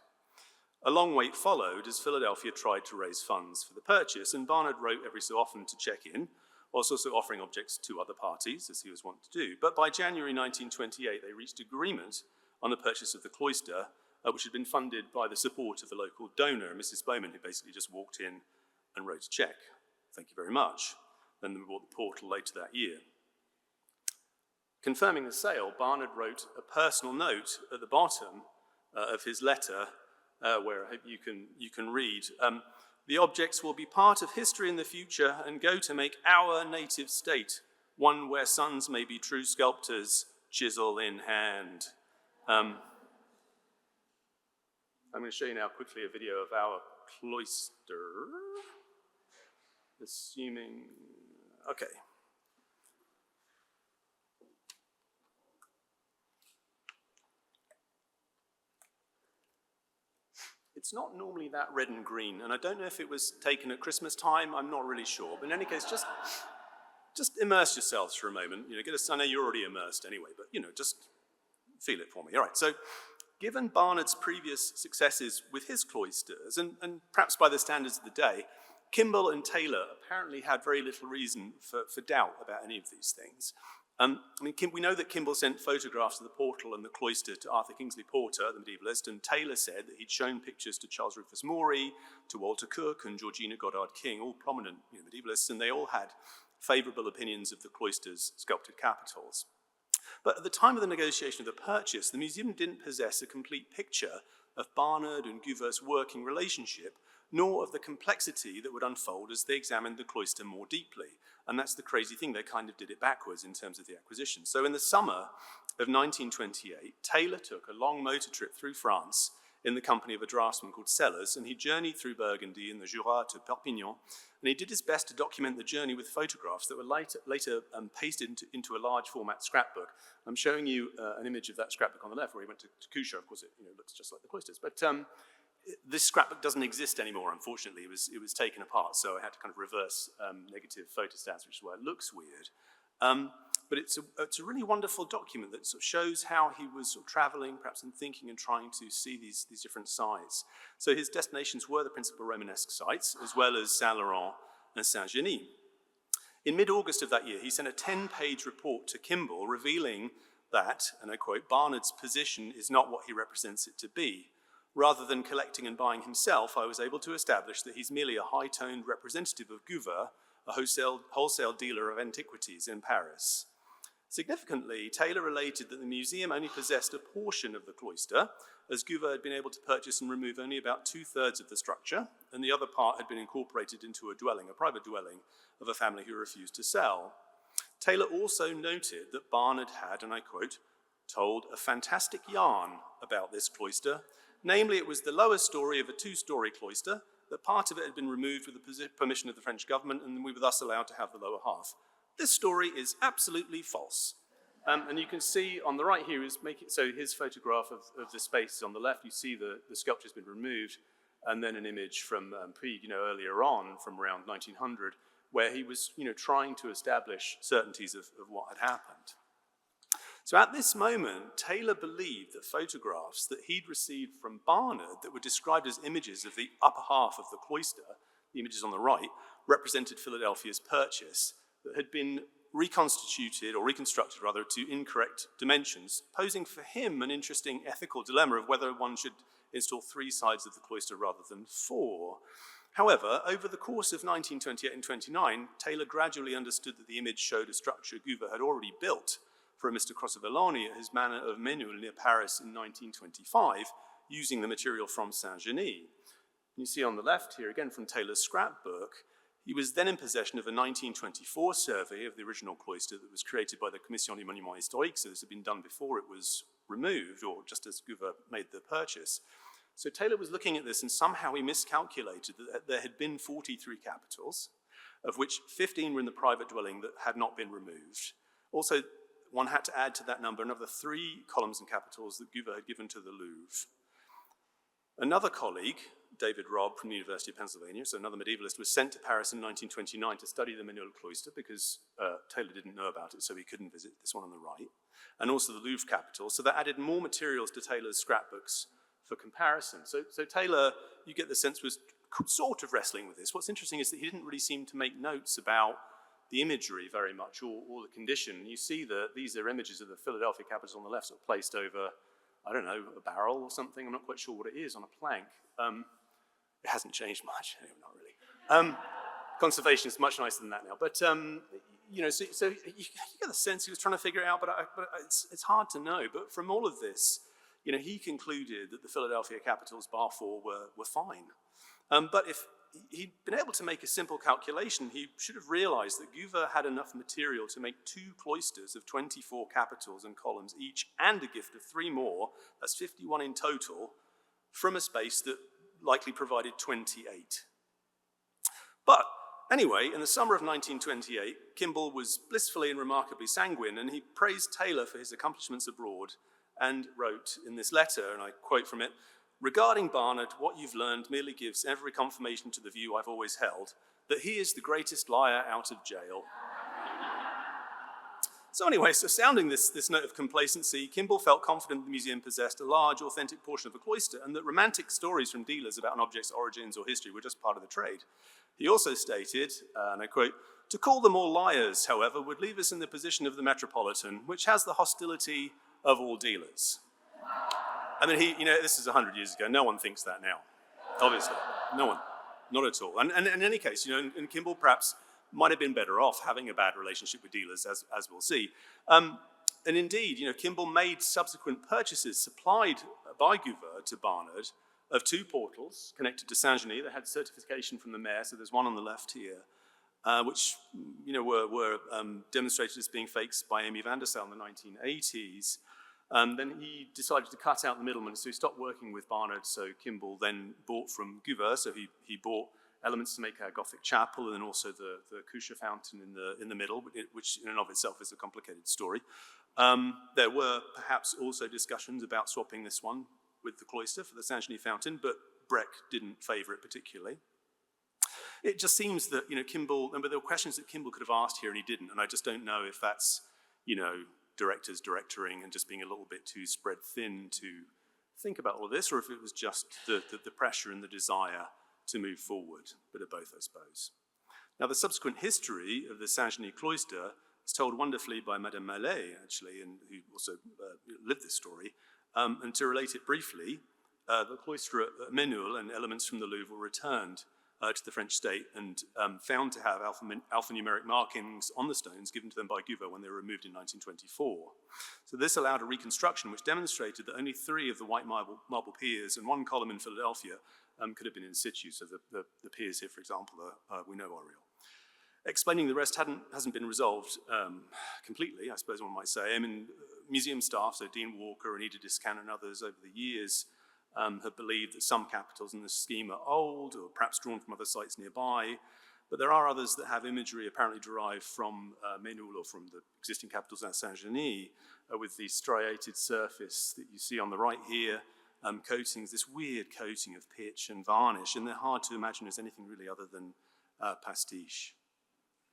A long wait followed as Philadelphia tried to raise funds for the purchase, and Barnard wrote every so often to check in, whilst also offering objects to other parties, as he was wont to do. But by January 1928, they reached agreement on the purchase of the cloister, which had been funded by the support of the local donor, Mrs. Boehm, who basically just walked in and wrote a check. Thank you very much. Then they bought the portal later that year. Confirming the sale, Barnard wrote a personal note at the bottom of his letter, where I hope you can read. The objects will be part of history in the future and go to make our native state, one where sons may be true sculptors, chisel in hand. I'm going to show you now quickly a video of our cloister, assuming, okay. It's not normally that red and green, and I don't know if it was taken at Christmas time, I'm not really sure. But in any case, just immerse yourselves for a moment. I know you're already immersed anyway, but just feel it for me. All right, so given Barnard's previous successes with his cloisters, and perhaps by the standards of the day, Kimball and Taylor apparently had very little reason for doubt about any of these things. We know that Kimball sent photographs of the portal and the cloister to Arthur Kingsley Porter, the medievalist, and Taylor said that he'd shown pictures to Charles Rufus Maury, to Walter Cook, and Georgina Goddard King, all prominent medievalists, and they all had favourable opinions of the cloister's sculpted capitals. But at the time of the negotiation of the purchase, the museum didn't possess a complete picture of Barnard and Guilhem's working relationship, nor of the complexity that would unfold as they examined the cloister more deeply. And that's the crazy thing, they kind of did it backwards in terms of the acquisition. So in the summer of 1928, Taylor took a long motor trip through France in the company of a draftsman called Sellers, and he journeyed through Burgundy and the Jura to Perpignan, and he did his best to document the journey with photographs that were later pasted into a large format scrapbook. I'm showing you an image of that scrapbook on the left where he went to Cuxa. Of course, it looks just like the cloisters. But this scrapbook doesn't exist anymore, unfortunately. It was taken apart, so I had to kind of reverse negative photostats, which is why it looks weird. But it's a really wonderful document that sort of shows how he was sort of traveling, perhaps in thinking and trying to see these different sites. So his destinations were the principal Romanesque sites, as well as Saint Laurent and Saint-Genis. In mid-August of that year, he sent a 10-page report to Kimball revealing that, and I quote, Barnard's position is not what he represents it to be. Rather than collecting and buying himself, I was able to establish that he's merely a high-toned representative of Guilhem, a wholesale dealer of antiquities in Paris. Significantly, Taylor related that the museum only possessed a portion of the cloister, as Guilhem had been able to purchase and remove only about 2/3 of the structure, and the other part had been incorporated into a private dwelling of a family who refused to sell. Taylor also noted that Barnard had, and I quote, told a fantastic yarn about this cloister. Namely, it was the lower story of a 2-story cloister, that part of it had been removed with the permission of the French government, and we were thus allowed to have the lower half. This story is absolutely false. And you can see on the right here is so his photograph of the space on the left, you see the sculpture's been removed, and then an image from Puig, earlier on, from around 1900, where he was, trying to establish certainties of what had happened. So at this moment, Taylor believed that photographs that he'd received from Barnard that were described as images of the upper half of the cloister, the images on the right, represented Philadelphia's purchase that had been reconstructed to incorrect dimensions, posing for him an interesting ethical dilemma of whether one should install 3 sides of the cloister rather than 4. However, over the course of 1928 and 29, Taylor gradually understood that the image showed a structure Guva had already built for a Mr. Crosavelloni at his manor of Ménul near Paris in 1925, using the material from Saint-Genis. You see on the left here, again from Taylor's scrapbook, he was then in possession of a 1924 survey of the original cloister that was created by the Commission des Monuments Historiques, so this had been done before it was removed, or just as Guva made the purchase. So Taylor was looking at this, and somehow he miscalculated that there had been 43 capitals, of which 15 were in the private dwelling that had not been removed. Also, one had to add to that number another 3 columns and capitals that Guva had given to the Louvre. Another colleague, David Robb from the University of Pennsylvania, so another medievalist, was sent to Paris in 1929 to study the Ménul cloister because Taylor didn't know about it, so he couldn't visit this one on the right, and also the Louvre capital. So that added more materials to Taylor's scrapbooks for comparison. So Taylor, you get the sense, was sort of wrestling with this. What's interesting is that he didn't really seem to make notes about the imagery very much, or the condition. You see that these are images of the Philadelphia Capitol on the left, sort of placed over, I don't know, a barrel or something. I'm not quite sure what it is, on a plank. It hasn't changed much, not really. Conservation is much nicer than that now. But, so you get the sense he was trying to figure it out, but it's hard to know. But from all of this, he concluded that the Philadelphia Capitol's bar 4 were fine. But if he'd been able to make a simple calculation, he should have realized that Guva had enough material to make 2 cloisters of 24 capitals and columns each, and a gift of 3 more, that's 51 in total, from a space that likely provided 28. But anyway, in the summer of 1928, Kimball was blissfully and remarkably sanguine, and he praised Taylor for his accomplishments abroad and wrote in this letter, and I quote from it, "Regarding Barnard, what you've learned merely gives every confirmation to the view I've always held, that he is the greatest liar out of jail." So anyway, so sounding this note of complacency, Kimball felt confident the museum possessed a large, authentic portion of the cloister, and that romantic stories from dealers about an object's origins or history were just part of the trade. He also stated, and I quote, "To call them all liars, however, would leave us in the position of the Metropolitan, which has the hostility of all dealers." I mean, this is 100 years ago. No one thinks that now, obviously. No one, not at all. And in any case, and Kimball perhaps might have been better off having a bad relationship with dealers, as we'll see. And indeed, Kimball made subsequent purchases supplied by Guva to Barnard of 2 portals connected to Saint-Genis. They had certification from the mayor, so there's one on the left here, which were demonstrated as being fakes by Amy Vandersel in the 1980s. Then he decided to cut out the middleman, so he stopped working with Barnard, so Kimball then bought from Guva, so he bought elements to make a Gothic chapel, and then also the Cuxa fountain in the middle, which in and of itself is a complicated story. There were perhaps also discussions about swapping this one with the cloister for the Saint-Genis fountain, but Breck didn't favour it particularly. It just seems that Kimball, but there were questions that Kimball could have asked here and he didn't, and I just don't know if that's directors directoring and just being a little bit too spread thin to think about all of this, or if it was just the pressure and the desire to move forward, bit of both, I suppose. Now, the subsequent history of the Saint-Genis cloister is told wonderfully by Madame Mallet, actually, and who also lived this story. And to relate it briefly, the cloister at Ménul and elements from the Louvre were returned to the French state and found to have alphanumeric markings on the stones given to them by Guva when they were removed in 1924. So this allowed a reconstruction which demonstrated that only 3 of the white marble piers and 1 column in Philadelphia could have been in situ. So the piers here, for example, we know are real. Explaining the rest hasn't been resolved completely, I suppose one might say. I mean, museum staff, so Dean Walker and Ida Discan and others over the years, have believed that some capitals in the scheme are old or perhaps drawn from other sites nearby, but there are others that have imagery apparently derived from Ménul or from the existing capitals at Saint-Genis, with the striated surface that you see on the right here, coatings, this weird coating of pitch and varnish, and they're hard to imagine as anything really other than pastiche.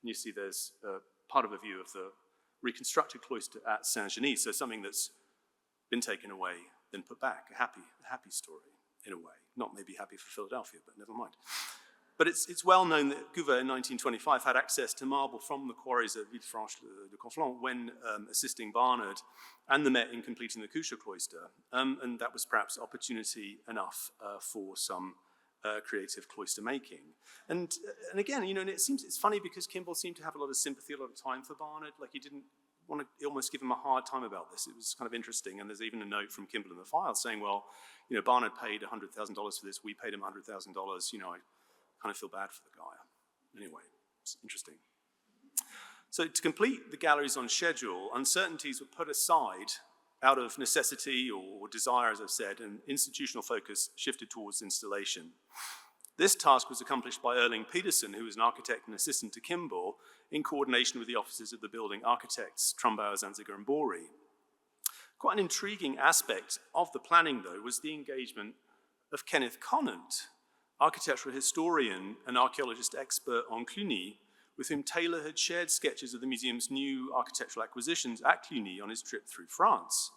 And you see there's part of a view of the reconstructed cloister at Saint-Genis, so something that's been taken away, then put back, a happy story, in a way. Not maybe happy for Philadelphia, but never mind. But it's well known that Cuxa in 1925 had access to marble from the quarries at Villefranche-de-Conflans when assisting Barnard and the Met in completing the Cuxa cloister, and that was perhaps opportunity enough for some creative cloister making. And again, you know, and it's funny because Kimball seemed to have a lot of sympathy, a lot of time for Barnard. Like he didn't want to almost give him a hard time about this. It was kind of interesting. And there's even a note from Kimball in the file saying, well, you know, Barnard paid $100,000 for this. We paid him $100,000. You know, I kind of feel bad for the guy. Anyway, it's interesting. So to complete the galleries on schedule, uncertainties were put aside out of necessity or desire, as I've said, and institutional focus shifted towards installation. This task was accomplished by Erling Peterson, who was an architect and assistant to Kimball, in coordination with the offices of the building architects, Trumbauer, Zanziger, and Bory. Quite an intriguing aspect of the planning, though, was the engagement of Kenneth Conant, architectural historian and archaeologist expert on Cluny, with whom Taylor had shared sketches of the museum's new architectural acquisitions at Cluny on his trip through France.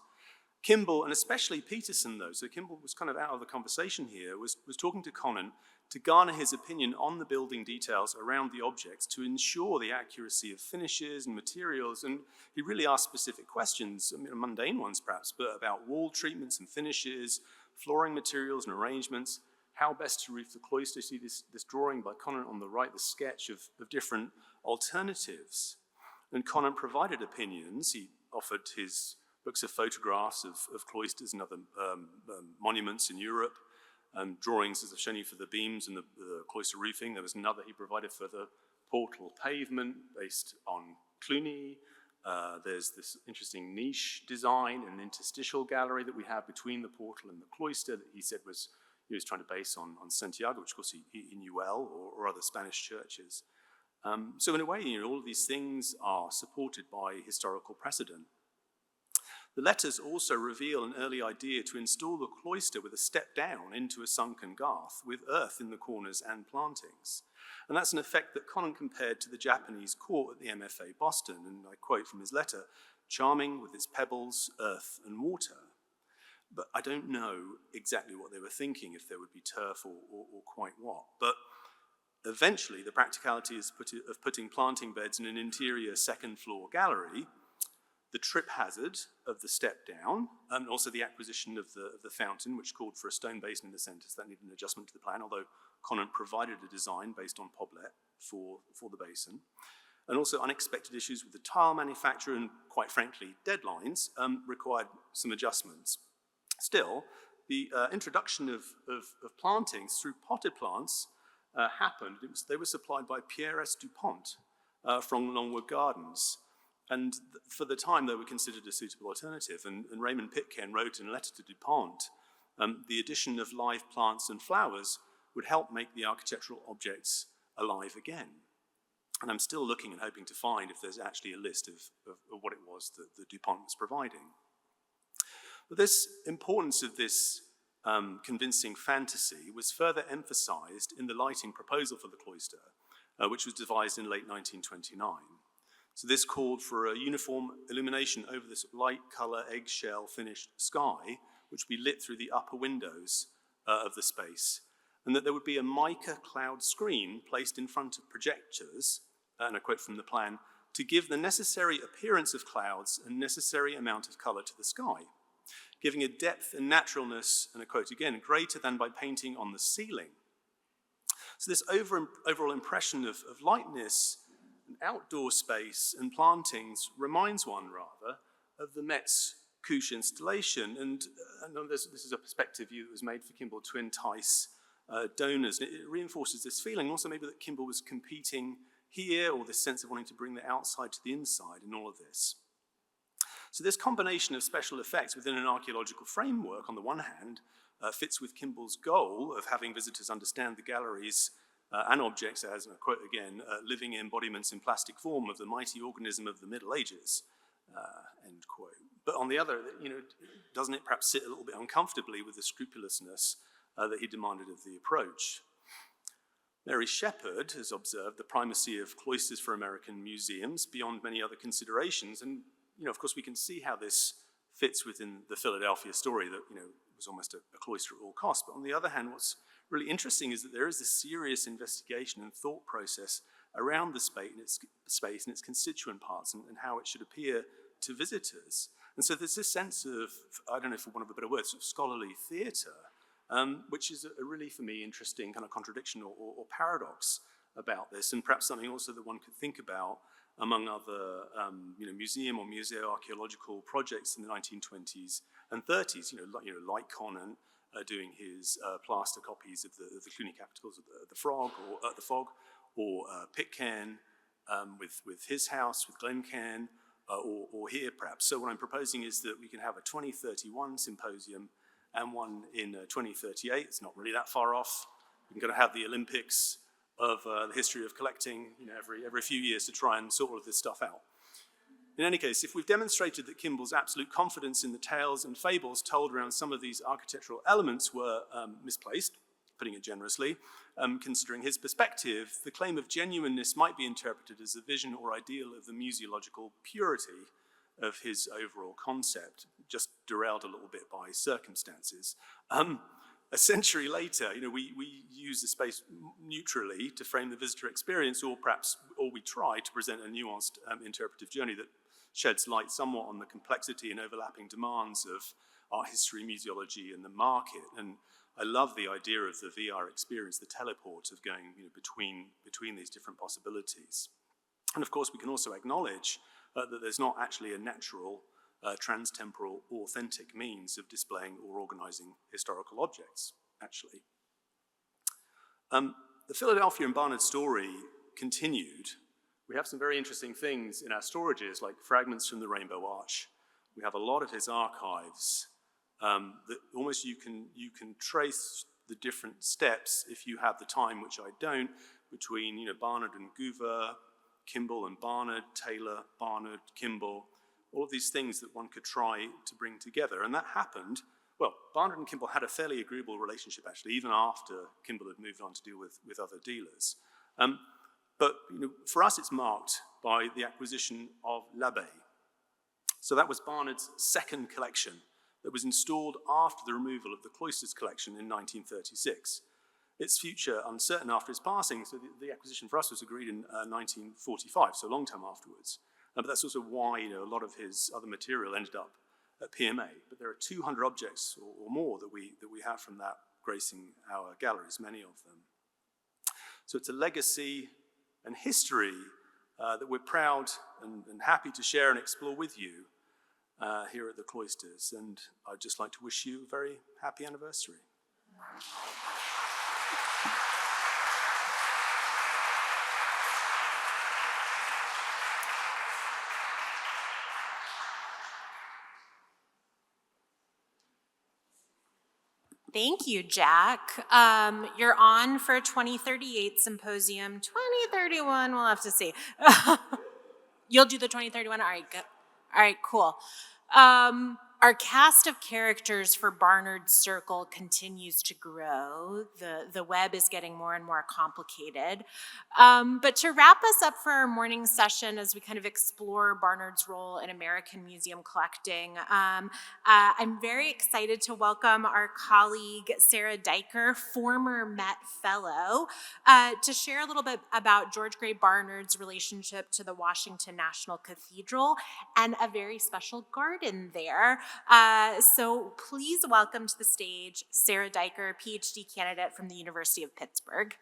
Kimball, and especially Peterson, though, so Kimball was kind of out of the conversation here, was talking to Conant to garner his opinion on the building details around the objects to ensure the accuracy of finishes and materials, and he really asked specific questions, I mean, mundane ones perhaps, but about wall treatments and finishes, flooring materials and arrangements, how best to roof the cloister. See this drawing by Conant on the right, the sketch of different alternatives. And Conant provided opinions. He offered his books of photographs of cloisters and other monuments in Europe, drawings, as I've shown you, for the beams and the cloister roofing. There was another he provided for the portal pavement based on Cluny. There's this interesting niche design and interstitial gallery that we have between the portal and the cloister that he said he was trying to base on Santiago, which of course he knew well, or other Spanish churches. So in a way, you know, all of these things are supported by historical precedent. The letters also reveal an early idea to install the cloister with a step down into a sunken garth with earth in the corners and plantings. And that's an effect that Conant compared to the Japanese court at the MFA Boston, and I quote from his letter, "Charming with its pebbles, earth, and water." But I don't know exactly what they were thinking, if there would be turf or quite what. But eventually, the practicality of putting planting beds in an interior second floor gallery, the trip hazard of the step down, and also the acquisition of the fountain, which called for a stone basin in the centre, so that needed an adjustment to the plan, although Conant provided a design based on Poblet for the basin. And also unexpected issues with the tile manufacturer and, quite frankly, deadlines required some adjustments. Still, the introduction of plantings through potted plants happened. They were supplied by Pierre S. Dupont from Longwood Gardens. And for the time, they were considered a suitable alternative. And Raymond Pitcairn wrote in a letter to Dupont, the addition of live plants and flowers would help make the architectural objects alive again. And I'm still looking and hoping to find if there's actually a list of what it was that Dupont was providing. But this importance of this convincing fantasy was further emphasized in the lighting proposal for the cloister, which was devised in late 1929. So this called for a uniform illumination over this light color eggshell finished sky, which would be lit through the upper windows of the space, and that there would be a mica cloud screen placed in front of projectors, and I quote from the plan, to give the necessary appearance of clouds and necessary amount of color to the sky, giving a depth and naturalness, and I quote again, greater than by painting on the ceiling. So this overall impression of lightness, and outdoor space, and plantings reminds one, rather, of the Met's Cuxa installation. And this is a perspective view that was made for Kimball to entice donors. And it reinforces this feeling, also maybe that Kimball was competing here, or this sense of wanting to bring the outside to the inside in all of this. So this combination of special effects within an archaeological framework, on the one hand, fits with Kimball's goal of having visitors understand the galleries and objects as, and I quote again, living embodiments in plastic form of the mighty organism of the Middle Ages, end quote. But on the other, doesn't it perhaps sit a little bit uncomfortably with the scrupulousness that he demanded of the approach? Mary Shepard has observed the primacy of cloisters for American museums beyond many other considerations, and of course we can see how this fits within the Philadelphia story that was almost a cloister at all costs. But on the other hand, what's really interesting is that there is this serious investigation and thought process around the space and its constituent parts and how it should appear to visitors. And so there's this sense of, I don't know for want of a better word, sort of scholarly theatre, which is a really, for me, interesting kind of contradiction or paradox about this, and perhaps something also that one could think about among other museum or museo-archaeological projects in the 1920s and 30s, like Conant doing his plaster copies of the Cluny capitals of the Fog, or Pitcairn with his house, with Glencairn, or here perhaps. So what I'm proposing is that we can have a 2031 symposium and one in 2038. It's not really that far off. We're going to have the Olympics of the history of collecting, every few years to try and sort all of this stuff out. In any case, if we've demonstrated that Kimball's absolute confidence in the tales and fables told around some of these architectural elements were misplaced, putting it generously, considering his perspective, the claim of genuineness might be interpreted as a vision or ideal of the museological purity of his overall concept, just derailed a little bit by circumstances. A century later, we use the space neutrally to frame the visitor experience, or we try to present a nuanced interpretive journey that sheds light somewhat on the complexity and overlapping demands of art history, museology, and the market. And I love the idea of the VR experience, the teleport of going between these different possibilities. And of course, we can also acknowledge that there's not actually a natural, transtemporal, authentic means of displaying or organizing historical objects, actually. The Philadelphia and Barnard story continued. We have some very interesting things in our storages, like fragments from the Rainbow Arch. We have a lot of his archives that almost you can trace the different steps, if you have the time, which I don't, between Barnard and Gouver, Kimball and Barnard, Taylor, Barnard, Kimball, all of these things that one could try to bring together. And that happened. Well, Barnard and Kimball had a fairly agreeable relationship, actually, even after Kimball had moved on to deal with other dealers. But for us, it's marked by the acquisition of L'Abbé. So that was Barnard's second collection that was installed after the removal of the Cloisters collection in 1936. Its future uncertain after his passing, so the acquisition for us was agreed in 1945, so a long time afterwards. But that's also why a lot of his other material ended up at PMA. But there are 200 objects or more that we have from that gracing our galleries, many of them. So it's a legacy and history that we're proud and happy to share and explore with you here at the Cloisters. And I'd just like to wish you a very happy anniversary. Thank you, Jack. You're on for 2038 Symposium. 2031, we'll have to see. You'll do the 2031? All right, good. All right, cool. Our cast of characters for Barnard's Circle continues to grow. The web is getting more and more complicated. But to wrap us up for our morning session as we kind of explore Barnard's role in American museum collecting, I'm very excited to welcome our colleague Sarah Daiker, former Met Fellow, to share a little bit about George Grey Barnard's relationship to the Washington National Cathedral and a very special garden there. So please welcome to the stage Sarah Daiker, PhD candidate from the University of Pittsburgh.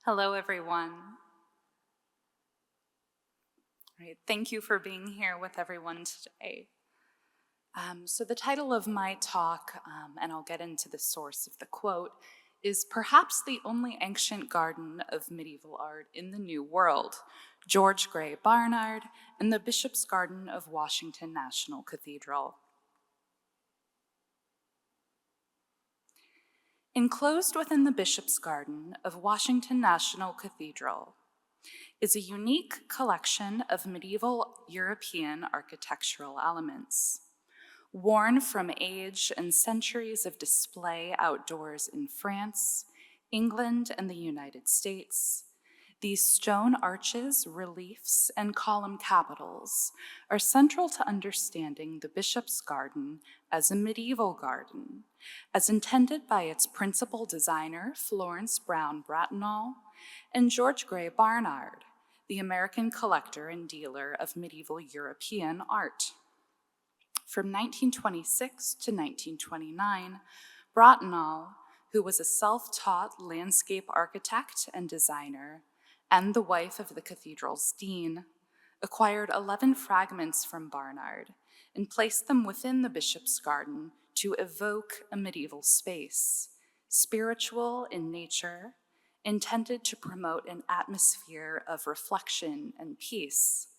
Hello, everyone. All Right, thank you for being here with everyone today. So the title of my talk, and I'll get into the source of the quote, is Perhaps the Only Ancient Garden of Medieval Art in the New World, George Grey Barnard and the Bishop's Garden of Washington National Cathedral. Enclosed within the Bishop's Garden of Washington National Cathedral is a unique collection of medieval European architectural elements. Worn from age and centuries of display outdoors in France, England, and the United States, these stone arches, reliefs, and column capitals are central to understanding the Bishop's Garden as a medieval garden, as intended by its principal designer, Florence Brown Bratenahl, and George Grey Barnard, the American collector and dealer of medieval European art. From 1926 to 1929, Bratenahl, who was a self-taught landscape architect and designer, and the wife of the cathedral's dean, acquired 11 fragments from Barnard and placed them within the Bishop's Garden to evoke a medieval space, spiritual in nature, intended to promote an atmosphere of reflection and peace,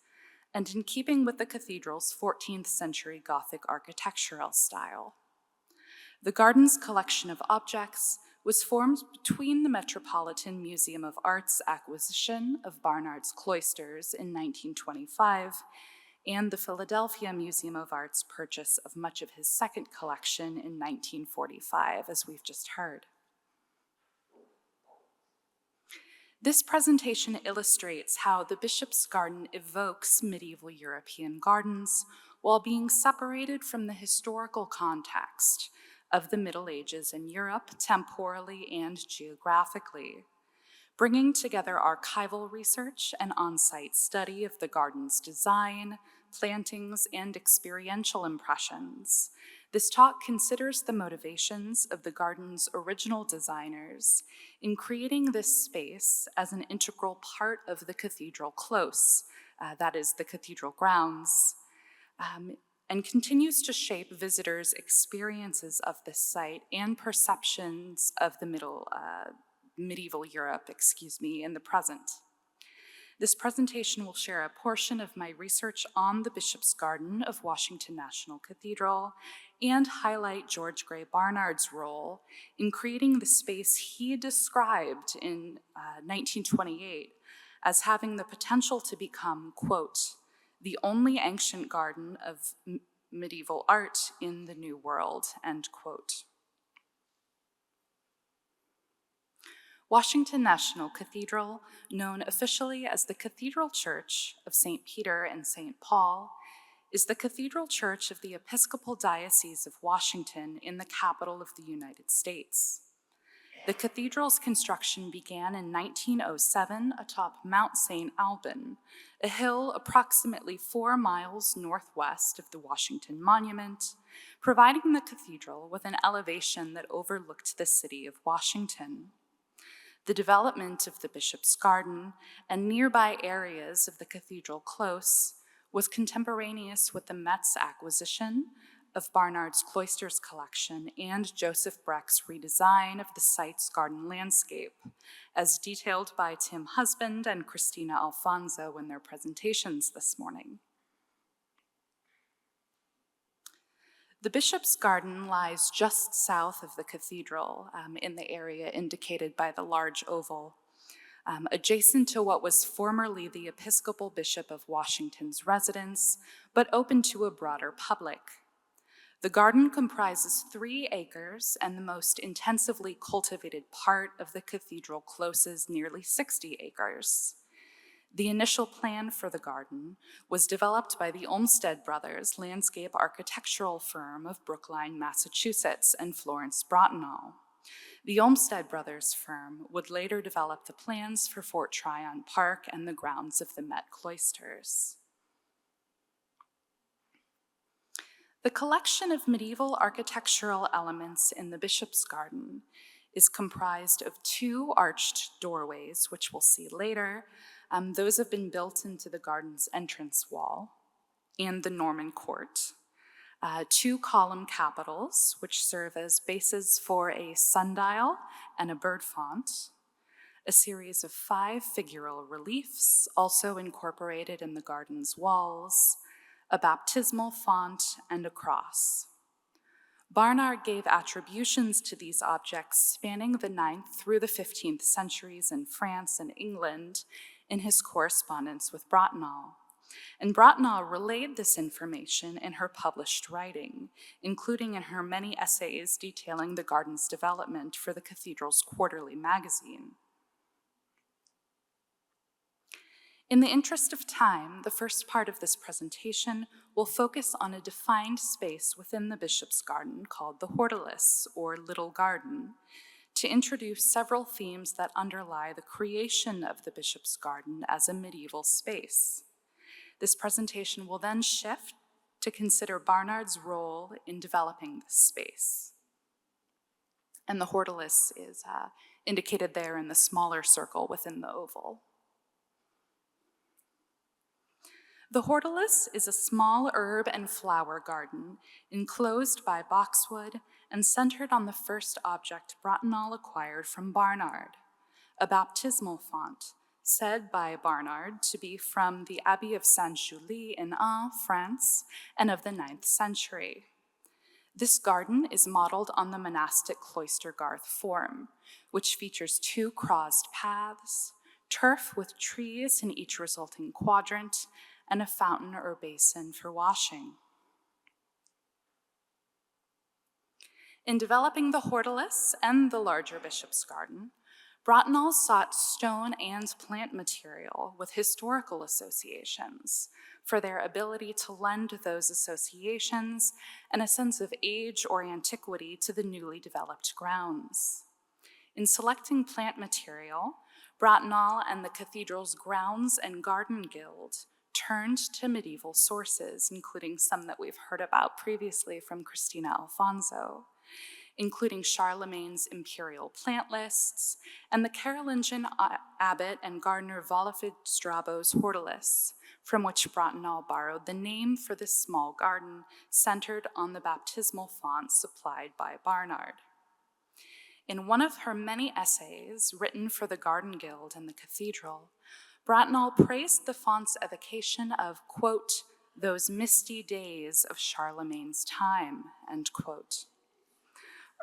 and in keeping with the cathedral's 14th century Gothic architectural style. The garden's collection of objects was formed between the Metropolitan Museum of Art's acquisition of Barnard's Cloisters in 1925 and the Philadelphia Museum of Art's purchase of much of his second collection in 1945, as we've just heard. This presentation illustrates how the Bishop's Garden evokes medieval European gardens while being separated from the historical context of the Middle Ages in Europe, temporally and geographically, bringing together archival research and on-site study of the garden's design, plantings, and experiential impressions. This talk considers the motivations of the garden's original designers in creating this space as an integral part of the cathedral close, that is, the cathedral grounds, and continues to shape visitors' experiences of this site and perceptions of the medieval Europe, in the present. This presentation will share a portion of my research on the Bishop's Garden of Washington National Cathedral and highlight George Grey Barnard's role in creating the space he described in 1928 as having the potential to become, quote, the only ancient garden of medieval art in the New World, end quote. Washington National Cathedral, known officially as the Cathedral Church of St. Peter and St. Paul, is the cathedral church of the Episcopal Diocese of Washington in the capital of the United States. The cathedral's construction began in 1907 atop Mount St. Alban, a hill approximately 4 miles northwest of the Washington Monument, providing the cathedral with an elevation that overlooked the city of Washington. The development of the Bishop's Garden and nearby areas of the cathedral close was contemporaneous with the Met's acquisition of Barnard's Cloisters collection and Joseph Breck's redesign of the site's garden landscape, as detailed by Tim Husband and Christina Alphonso in their presentations this morning. The Bishop's Garden lies just south of the cathedral in the area indicated by the large oval, adjacent to what was formerly the Episcopal Bishop of Washington's residence, but open to a broader public. The garden comprises 3 acres and the most intensively cultivated part of the cathedral close's nearly 60 acres. The initial plan for the garden was developed by the Olmsted Brothers landscape architectural firm of Brookline, Massachusetts, and Florence Bratenahl. The Olmsted Brothers firm would later develop the plans for Fort Tryon Park and the grounds of the Met Cloisters. The collection of medieval architectural elements in the Bishop's Garden is comprised of 2 arched doorways, which we'll see later, Those have been built into the garden's entrance wall and the Norman court. 2 column capitals, which serve as bases for a sundial and a bird font, a series of 5 figural reliefs, also incorporated in the garden's walls, a baptismal font, and a cross. Barnard gave attributions to these objects spanning the 9th through the 15th centuries in France and England in his correspondence with Bratenahl. And Bratenahl relayed this information in her published writing, including in her many essays detailing the garden's development for the cathedral's quarterly magazine. In the interest of time, the first part of this presentation will focus on a defined space within the bishop's garden called the Hortulus, or Little Garden, to introduce several themes that underlie the creation of the bishop's garden as a medieval space. This presentation will then shift to consider Barnard's role in developing this space. And the Hortulus is indicated there in the smaller circle within the oval. The Hortulus is a small herb and flower garden enclosed by boxwood and centered on the first object Bratenahl acquired from Barnard, a baptismal font, said by Barnard to be from the Abbey of Saint-Julie in Ain, France, and of the 9th century. This garden is modeled on the monastic cloister garth form, which features 2 crossed paths, turf with trees in each resulting quadrant, and a fountain or basin for washing. In developing the Hortulus and the larger bishop's garden, Bratenahl sought stone and plant material with historical associations for their ability to lend those associations and a sense of age or antiquity to the newly developed grounds. In selecting plant material, Bratenahl and the cathedral's Grounds and Garden Guild turned to medieval sources, including some that we've heard about previously from Christina Alphonso, including Charlemagne's imperial plant lists and the Carolingian abbot and gardener Walafrid Strabo's Hortulus, from which Bratenahl borrowed the name for this small garden centered on the baptismal font supplied by Barnard. In one of her many essays written for the Garden Guild and the cathedral, Bratenahl praised the font's evocation of, quote, those misty days of Charlemagne's time, end quote.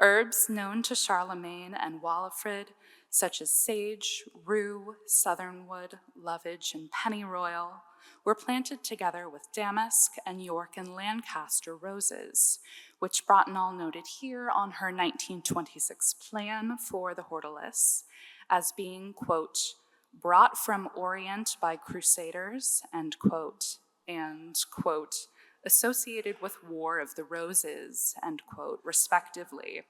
Herbs known to Charlemagne and Walafrid, such as sage, rue, southernwood, lovage, and pennyroyal, were planted together with damask and York and Lancaster roses, which Bratenahl noted here on her 1926 plan for the Hortulus as being, quote, brought from Orient by crusaders, end quote, and, quote, associated with War of the Roses, end quote, respectively.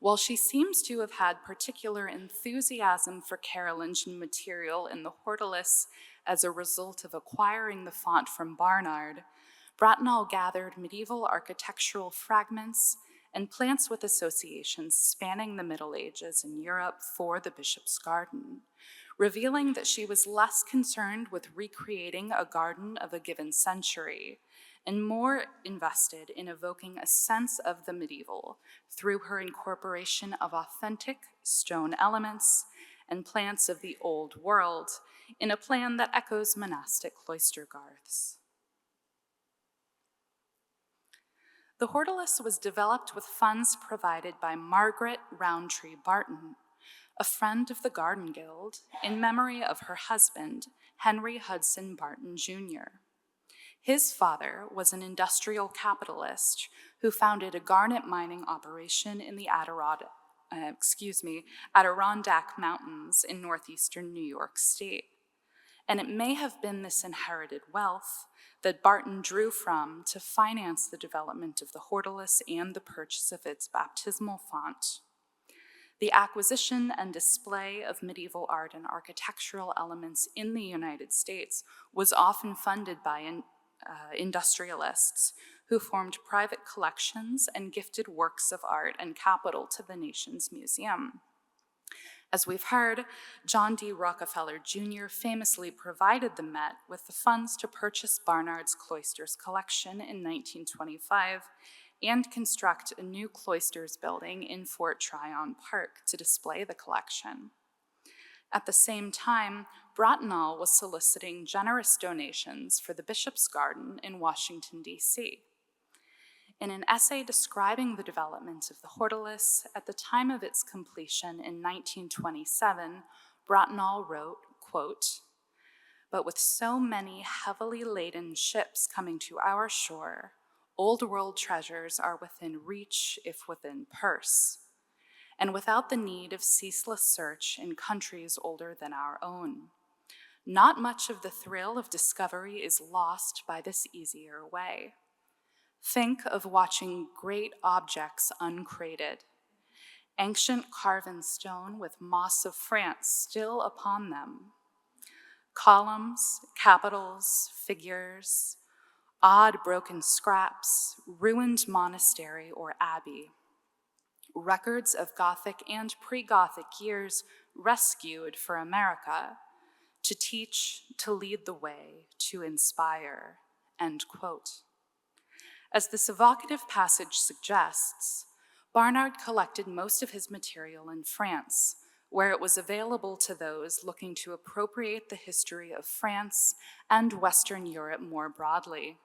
While she seems to have had particular enthusiasm for Carolingian material in the Hortulus as a result of acquiring the font from Barnard, Bratenahl gathered medieval architectural fragments and plants with associations spanning the Middle Ages in Europe for the bishop's garden, revealing that she was less concerned with recreating a garden of a given century and more invested in evoking a sense of the medieval through her incorporation of authentic stone elements and plants of the Old World in a plan that echoes monastic cloister garths. The Hortulus was developed with funds provided by Margaret Rowntree Barton, a friend of the Garden Guild, in memory of her husband, Henry Hudson Barton, Jr. His father was an industrial capitalist who founded a garnet mining operation in the Adirondack Mountains in northeastern New York State. And it may have been this inherited wealth that Barton drew from to finance the development of the Hortulus and the purchase of its baptismal font. The acquisition and display of medieval art and architectural elements in the United States was often funded by industrialists who formed private collections and gifted works of art and capital to the nation's museum. As we've heard, John D. Rockefeller Jr. famously provided the Met with the funds to purchase Barnard's Cloisters collection in 1925 and construct a new Cloisters building in Fort Tryon Park to display the collection. At the same time, Bratenahl was soliciting generous donations for the Bishop's Garden in Washington, D.C. In an essay describing the development of the Hortulus at the time of its completion in 1927, Bratenahl wrote, quote, "But with so many heavily laden ships coming to our shore, old world treasures are within reach if within purse, and without the need of ceaseless search in countries older than our own. Not much of the thrill of discovery is lost by this easier way. Think of watching great objects uncrated, ancient carven stone with moss of France still upon them, columns, capitals, figures, odd broken scraps, ruined monastery or abbey, records of Gothic and pre-Gothic years rescued for America, to teach, to lead the way, to inspire," end quote. As this evocative passage suggests, Barnard collected most of his material in France, where it was available to those looking to appropriate the history of France and Western Europe more broadly.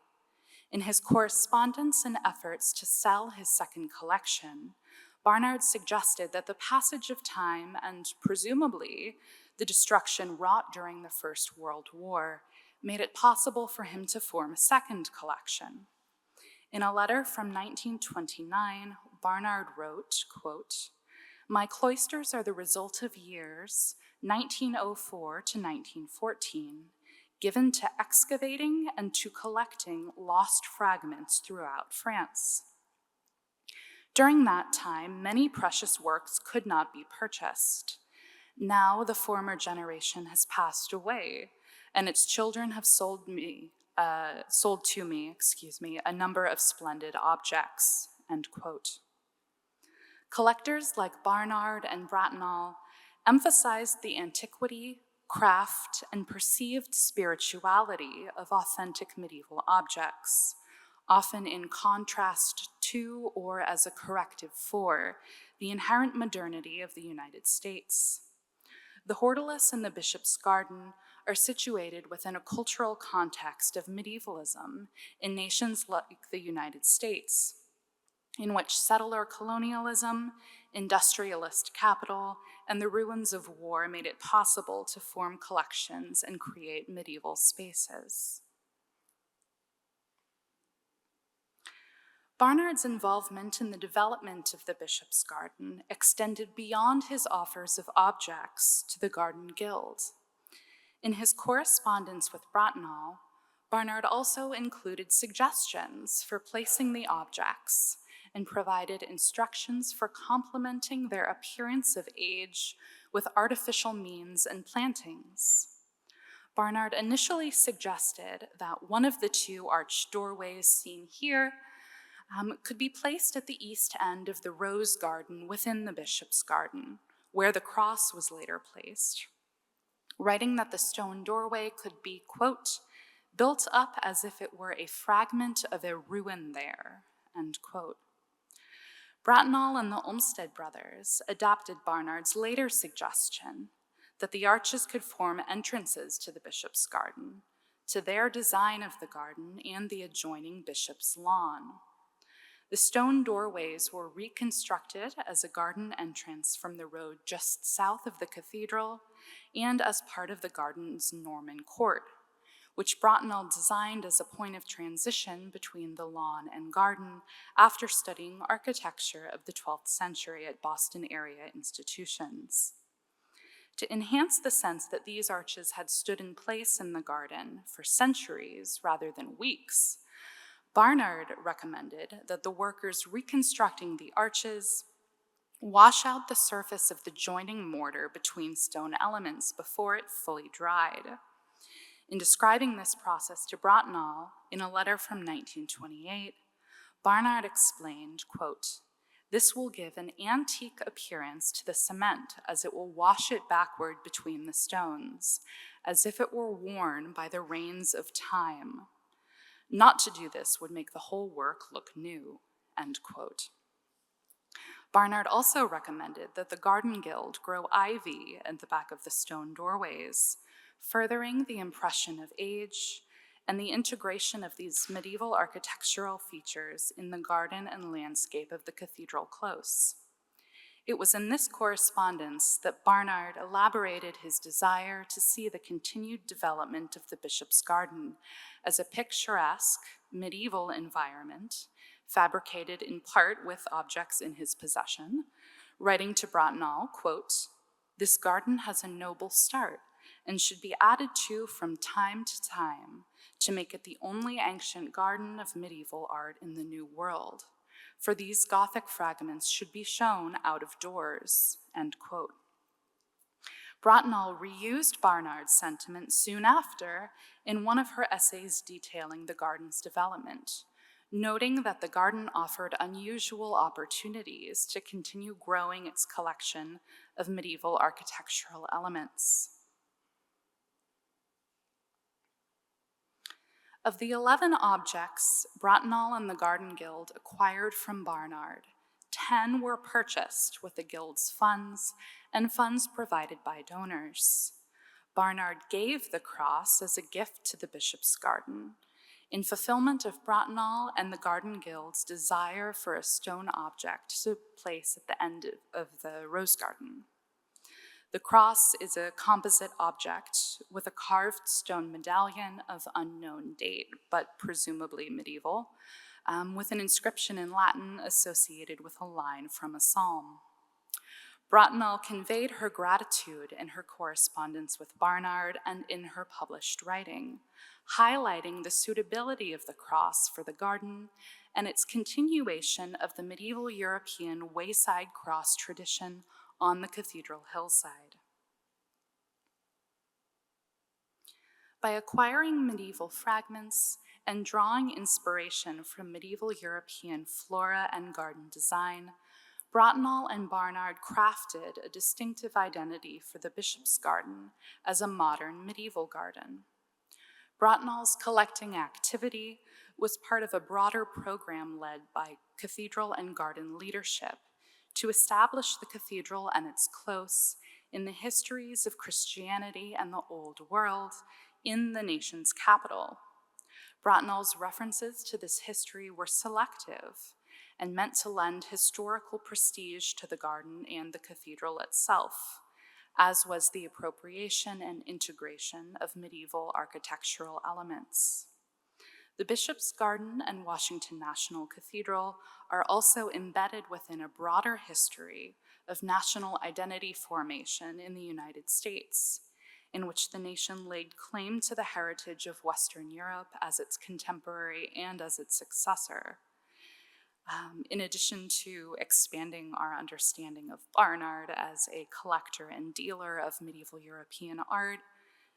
In his correspondence and efforts to sell his second collection, Barnard suggested that the passage of time and presumably the destruction wrought during the First World War made it possible for him to form a second collection. In a letter from 1929, Barnard wrote, quote, "My cloisters are the result of years, 1904 to 1914, given to excavating and to collecting lost fragments throughout France. During that time, many precious works could not be purchased. Now the former generation has passed away, and its children have sold to me, a number of splendid objects," end quote. Collectors like Barnard and Bratenahl emphasized the antiquity, craft, and perceived spirituality of authentic medieval objects, often in contrast to or as a corrective for the inherent modernity of the United States. The Hortulus and the Bishop's Garden are situated within a cultural context of medievalism in nations like the United States, in which settler colonialism, industrialist capital, and the ruins of war made it possible to form collections and create medieval spaces. Barnard's involvement in the development of the Bishop's Garden extended beyond his offers of objects to the Garden Guild. In his correspondence with Bratenahl, Barnard also included suggestions for placing the objects and provided instructions for complementing their appearance of age with artificial means and plantings. Barnard initially suggested that one of the two arched doorways seen here could be placed at the east end of the Rose Garden within the Bishop's Garden, where the cross was later placed, writing that the stone doorway could be, quote, "built up as if it were a fragment of a ruin there," end quote. Bratenahl and the Olmsted brothers adopted Barnard's later suggestion that the arches could form entrances to the Bishop's Garden, to their design of the garden and the adjoining Bishop's lawn. The stone doorways were reconstructed as a garden entrance from the road just south of the cathedral and as part of the garden's Norman court, which Bratenahl designed as a point of transition between the lawn and garden after studying architecture of the 12th century at Boston area institutions. To enhance the sense that these arches had stood in place in the garden for centuries rather than weeks, Barnard recommended that the workers reconstructing the arches wash out the surface of the joining mortar between stone elements before it fully dried. In describing this process to Bratenahl in a letter from 1928, Barnard explained, quote, This will give an antique appearance to the cement as it will wash it backward between the stones, as if it were worn by the rains of time. Not to do this would make the whole work look new," end quote. Barnard also recommended that the Garden Guild grow ivy at the back of the stone doorways, furthering the impression of age and the integration of these medieval architectural features in the garden and landscape of the cathedral close. It was in this correspondence that Barnard elaborated his desire to see the continued development of the bishop's garden as a picturesque medieval environment, fabricated in part with objects in his possession, writing to Bratenahl, quote, "This garden has a noble start and should be added to from time to time to make it the only ancient garden of medieval art in the New World, for these Gothic fragments should be shown out of doors," end quote. Bratenahl reused Barnard's sentiment soon after in one of her essays detailing the garden's development, noting that the garden offered unusual opportunities to continue growing its collection of medieval architectural elements. Of the 11 objects Bratenahl and the Garden Guild acquired from Barnard, 10 were purchased with the Guild's funds and funds provided by donors. Barnard gave the cross as a gift to the bishop's garden, in fulfillment of Bratenahl and the Garden Guild's desire for a stone object to place at the end of the rose garden. The cross is a composite object with a carved stone medallion of unknown date, but presumably medieval, with an inscription in Latin associated with a line from a psalm. Bratenahl conveyed her gratitude in her correspondence with Barnard and in her published writing, highlighting the suitability of the cross for the garden and its continuation of the medieval European wayside cross tradition on the cathedral hillside. By acquiring medieval fragments and drawing inspiration from medieval European flora and garden design, Bratenahl and Barnard crafted a distinctive identity for the bishop's garden as a modern medieval garden. Bratenahl's collecting activity was part of a broader program led by cathedral and garden leadership to establish the cathedral and its close in the histories of Christianity and the Old World in the nation's capital. Bratenahl's references to this history were selective and meant to lend historical prestige to the garden and the cathedral itself, as was the appropriation and integration of medieval architectural elements. The Bishop's Garden and Washington National Cathedral are also embedded within a broader history of national identity formation in the United States, in which the nation laid claim to the heritage of Western Europe as its contemporary and as its successor. In addition to expanding our understanding of Barnard as a collector and dealer of medieval European art,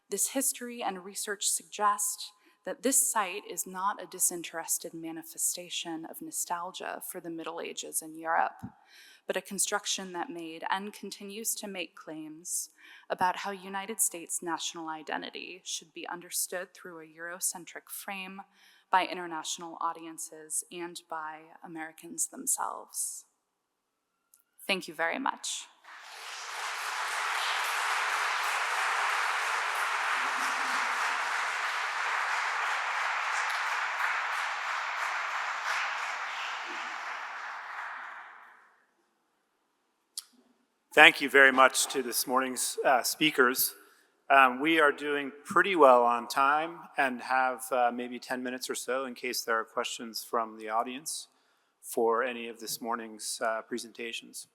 this history and research suggest that this site is not a disinterested manifestation of nostalgia for the Middle Ages in Europe, but a construction that made and continues to make claims about how United States national identity should be understood through a Eurocentric frame by international audiences and by Americans themselves. Thank you very much. Thank you very much to this morning's speakers. We are doing pretty well on time and have maybe 10 minutes or so in case there are questions from the audience for any of this morning's presentations.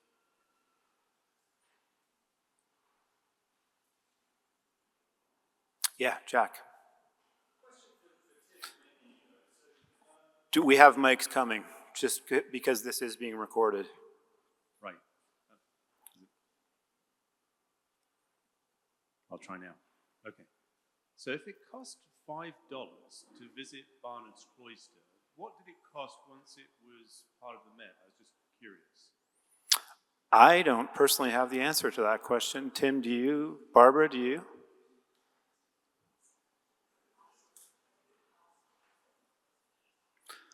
Yeah, Jack. Do we have mics coming? Just because this is being recorded. Right. I'll try now. Okay. So if it cost $5 to visit Barnard's Cloister, what did it cost once it was part of the Met? I was just curious. I don't personally have the answer to that question. Tim, do you? Barbara, do you?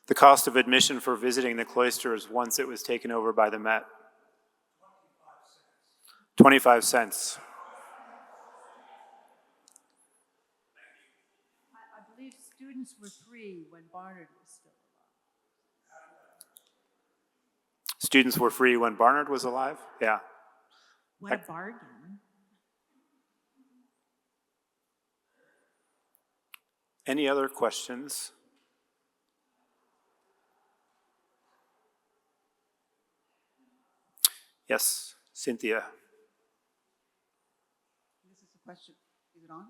The cost of admission for visiting the cloisters once it was taken over by the Met? 25 cents. I believe students were free when Barnard was still alive. Students were free when Barnard was alive? Yeah. What a bargain. Any other questions? Yes, Cynthia. This is a question, is it on?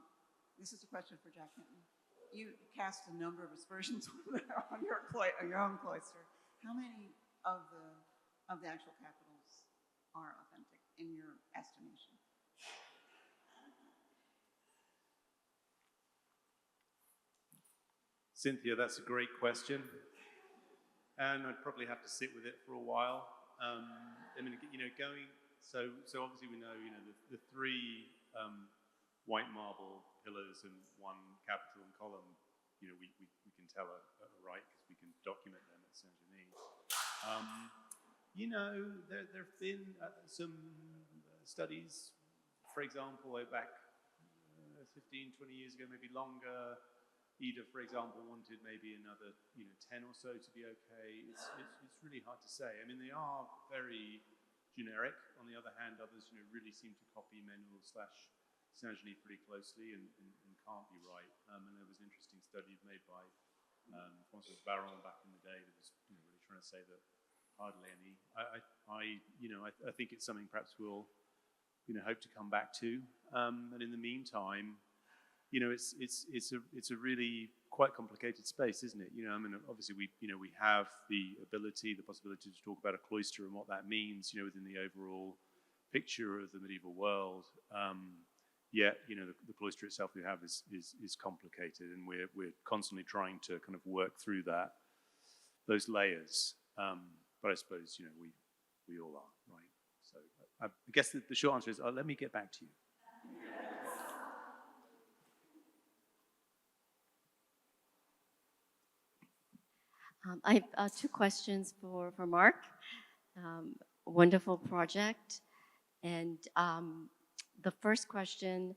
This is a question for Jack Hinton. You cast a number of aspersions on your own cloister. How many of the actual capitals are authentic in your estimation? Cynthia, that's a great question. And I'd probably have to sit with it for a while. I mean, you know, so obviously we know, you know, the three white marble pillars and one capital and column, you know, we can tell are right because we can document them at Saint-Denis. You know, there have been some studies, for example, way back 15, 20 years ago, maybe longer. Ida, for example, wanted maybe another, you know, 10 or so to be okay. It's really hard to say. I mean, they are very generic. On the other hand, others, you know, really seem to copy Manuel / Saint-Denis pretty closely and can't be right. And there was an interesting study made by Francois Baron back in the day that was, you know, really trying to say that hardly any. I think it's something perhaps we'll, you know, hope to come back to. And in the meantime, you know, it's a really quite complicated space, isn't it? You know, I mean, obviously we have the possibility to talk about a cloister and what that means, you know, within the overall picture of the medieval world. Yet, you know, the cloister itself we have is complicated, and we're constantly trying to kind of work through those layers. But I suppose, you know, we all are, right? So I guess the short answer is, let me get back to you. I have two questions for Marc. Wonderful project. And the first question,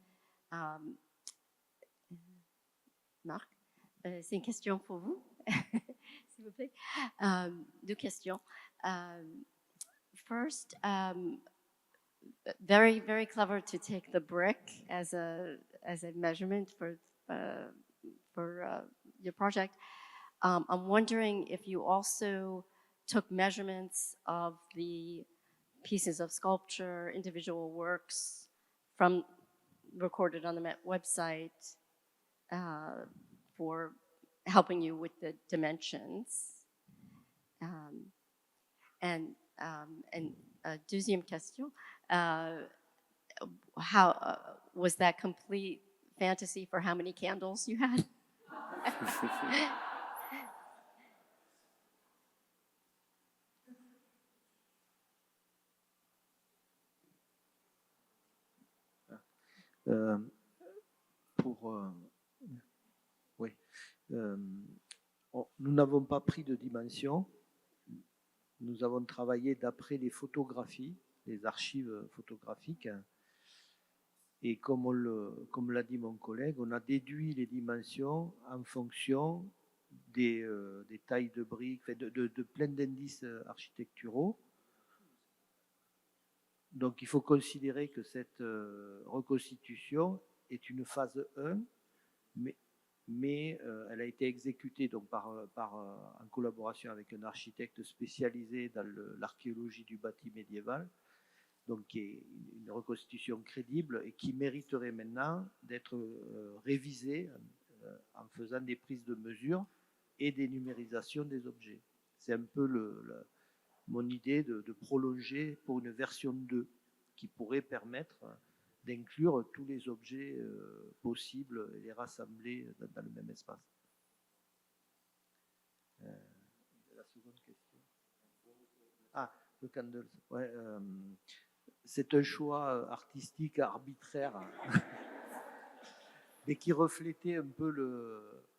Marc, c'est une question pour vous, s'il vous plaît. Deux questions. First, very, very clever to take the brick as a measurement for your project. I'm wondering if you also took measurements of the pieces of sculpture, individual works from recorded on the Met website for helping you with the dimensions. And deuxième question, how was that complete fantasy for how many candles you had? Nous n'avons pas pris de dimension. Nous avons travaillé d'après les photographies, les archives photographiques. Et comme l'a dit mon collègue, on a déduit les dimensions en fonction des tailles de briques, de plein d'indices architecturaux. Donc il faut considérer que cette reconstitution est une phase 1, mais elle a été exécutée donc en collaboration avec un architecte spécialisé dans l'archéologie du bâti médiéval, donc qui est une reconstitution crédible et qui mériterait maintenant d'être révisée en faisant des prises de mesure et des numérisations des objets. C'est un peu mon idée de prolonger pour une version 2 qui pourrait permettre d'inclure tous les objets possibles et les rassembler dans le même espace. La seconde question. Le candle, ouais, c'est un choix artistique arbitraire, mais qui reflétait un peu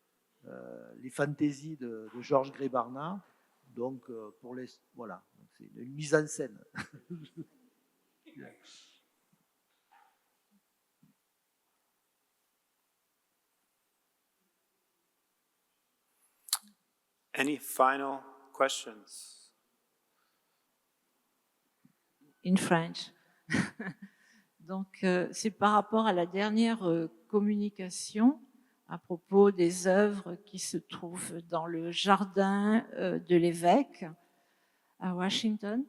les fantaisies de George Grey Barnard. Donc, voilà, c'est une mise en scène. Any final questions? In French. Donc, c'est par rapport à la dernière communication à propos des œuvres qui se trouvent dans le jardin de l'évêque à Washington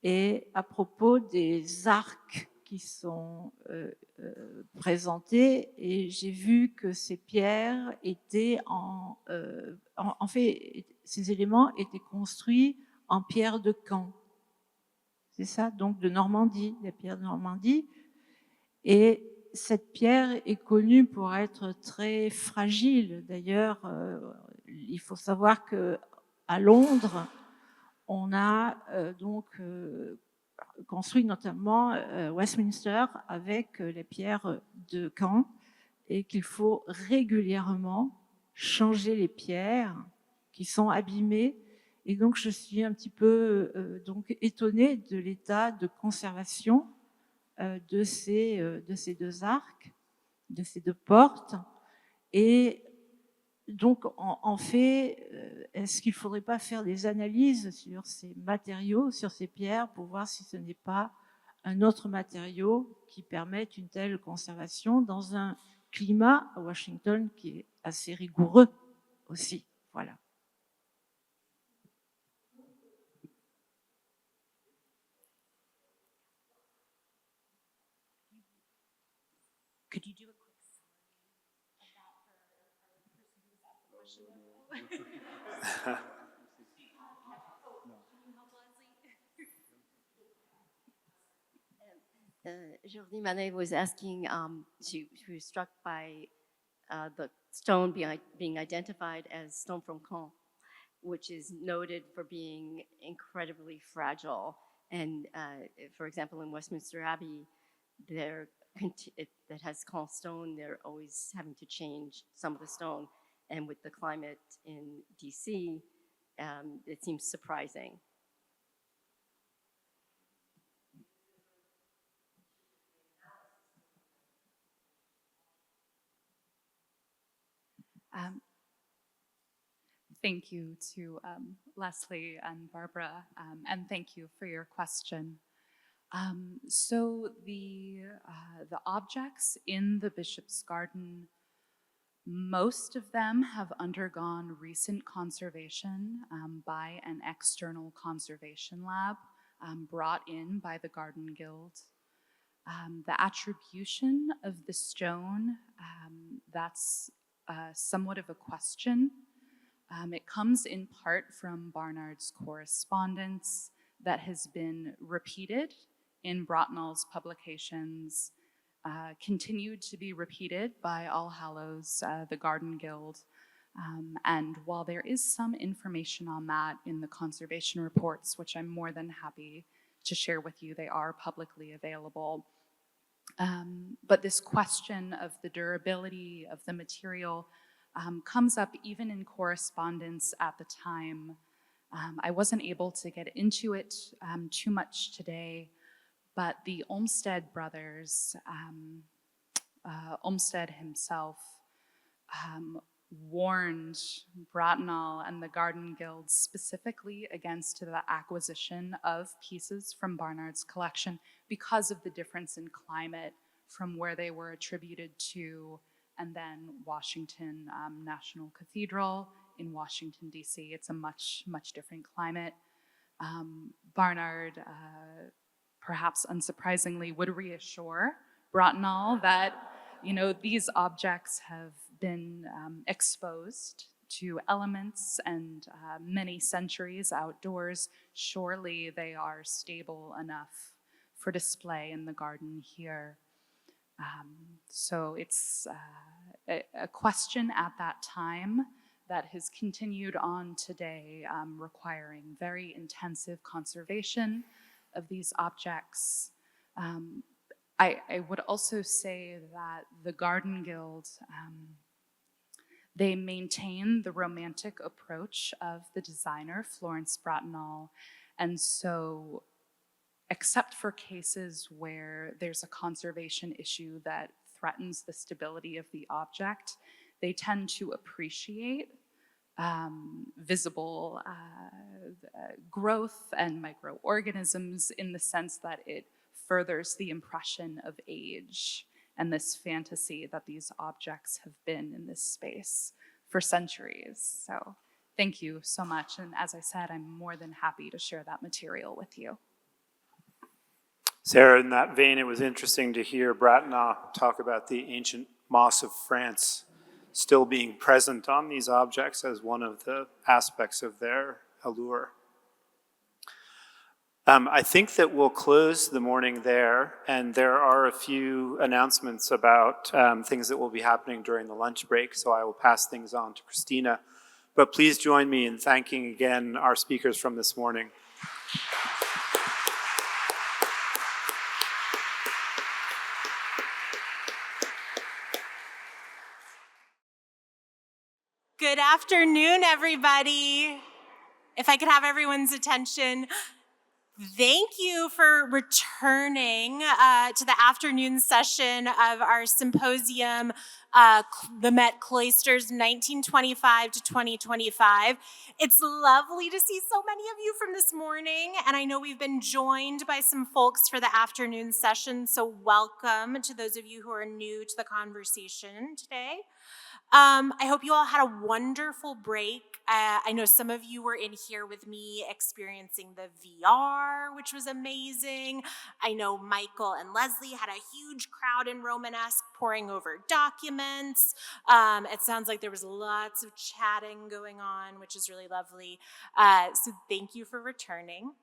et à propos des arcs qui sont présentés. Et j'ai vu que ces pierres étaient en fait, ces éléments étaient construits en pierre de Caen. C'est ça, donc de Normandie, la pierre de Normandie. Et cette pierre est connue pour être très fragile. D'ailleurs, il faut savoir qu'à Londres, on a construit notamment Westminster avec les pierres de Caen et qu'il faut régulièrement changer les pierres qui sont abîmées. Et donc, je suis un petit peu étonnée de l'état de conservation de ces deux arcs, de ces deux portes. Et donc, en fait, est-ce qu'il ne faudrait pas faire des analyses sur ces matériaux, sur ces pierres, pour voir si ce n'est pas un autre matériau qui permette une telle conservation dans un climat à Washington qui est assez rigoureux aussi. Voilà. Could you do a quick summary of that for the person who's asked the question? Géraldine Mallet was asking, she was struck by the stone being identified as stone from Caen, which is noted for being incredibly fragile. And for example, in Westminster Abbey, that has Caen stone, they're always having to change some of the stone. And with the climate in DC, it seems surprising. Thank you to Leslie and Barbara, and thank you for your question. So the objects in the Bishop's Garden, most of them have undergone recent conservation by an external conservation lab brought in by the Garden Guild. The attribution of the stone, that's somewhat of a question. It comes in part from Barnard's correspondence that has been repeated in Bratenahl's publications, continued to be repeated by All Hallows, the Garden Guild. And while there is some information on that in the conservation reports, which I'm more than happy to share with you, they are publicly available. But this question of the durability of the material comes up even in correspondence at the time. I wasn't able to get into it too much today, but the Olmsted brothers, Olmsted himself, warned Bratenahl and the Garden Guild specifically against the acquisition of pieces from Barnard's collection because of the difference in climate from where they were attributed to, and then Washington National Cathedral in Washington, D.C. It's a much, much different climate. Barnard, perhaps unsurprisingly, would reassure Bratenahl that, these objects have been exposed to elements and many centuries outdoors. Surely they are stable enough for display in the garden here. So it's a question at that time that has continued on today, requiring very intensive conservation of these objects. I would also say that the Garden Guild, they maintain the romantic approach of the designer, Florence Bratenahl, and so except for cases where there's a conservation issue that threatens the stability of the object, they tend to appreciate visible growth and microorganisms in the sense that it furthers the impression of age and this fantasy that these objects have been in this space for centuries. So thank you so much. And as I said, I'm more than happy to share that material with you. Sarah, in that vein, it was interesting to hear Bratenahl talk about the ancient moss of France still being present on these objects as one of the aspects of their allure. I think that we'll close the morning there, and there are a few announcements about things that will be happening during the lunch break, so I will pass things on to Christina. But please join me in thanking again our speakers from this morning. Good afternoon, everybody. If I could have everyone's attention. Thank you for returning to the afternoon session of our symposium, the Met Cloisters 1925 to 2025. It's lovely to see so many of you from this morning, and I know we've been joined by some folks for the afternoon session, so welcome to those of you who are new to the conversation today. I hope you all had a wonderful break. I know some of you were in here with me experiencing the VR, which was amazing. I know Michael and Leslie had a huge crowd in Romanesque poring over documents. It sounds like there was lots of chatting going on, which is really lovely. So thank you for returning.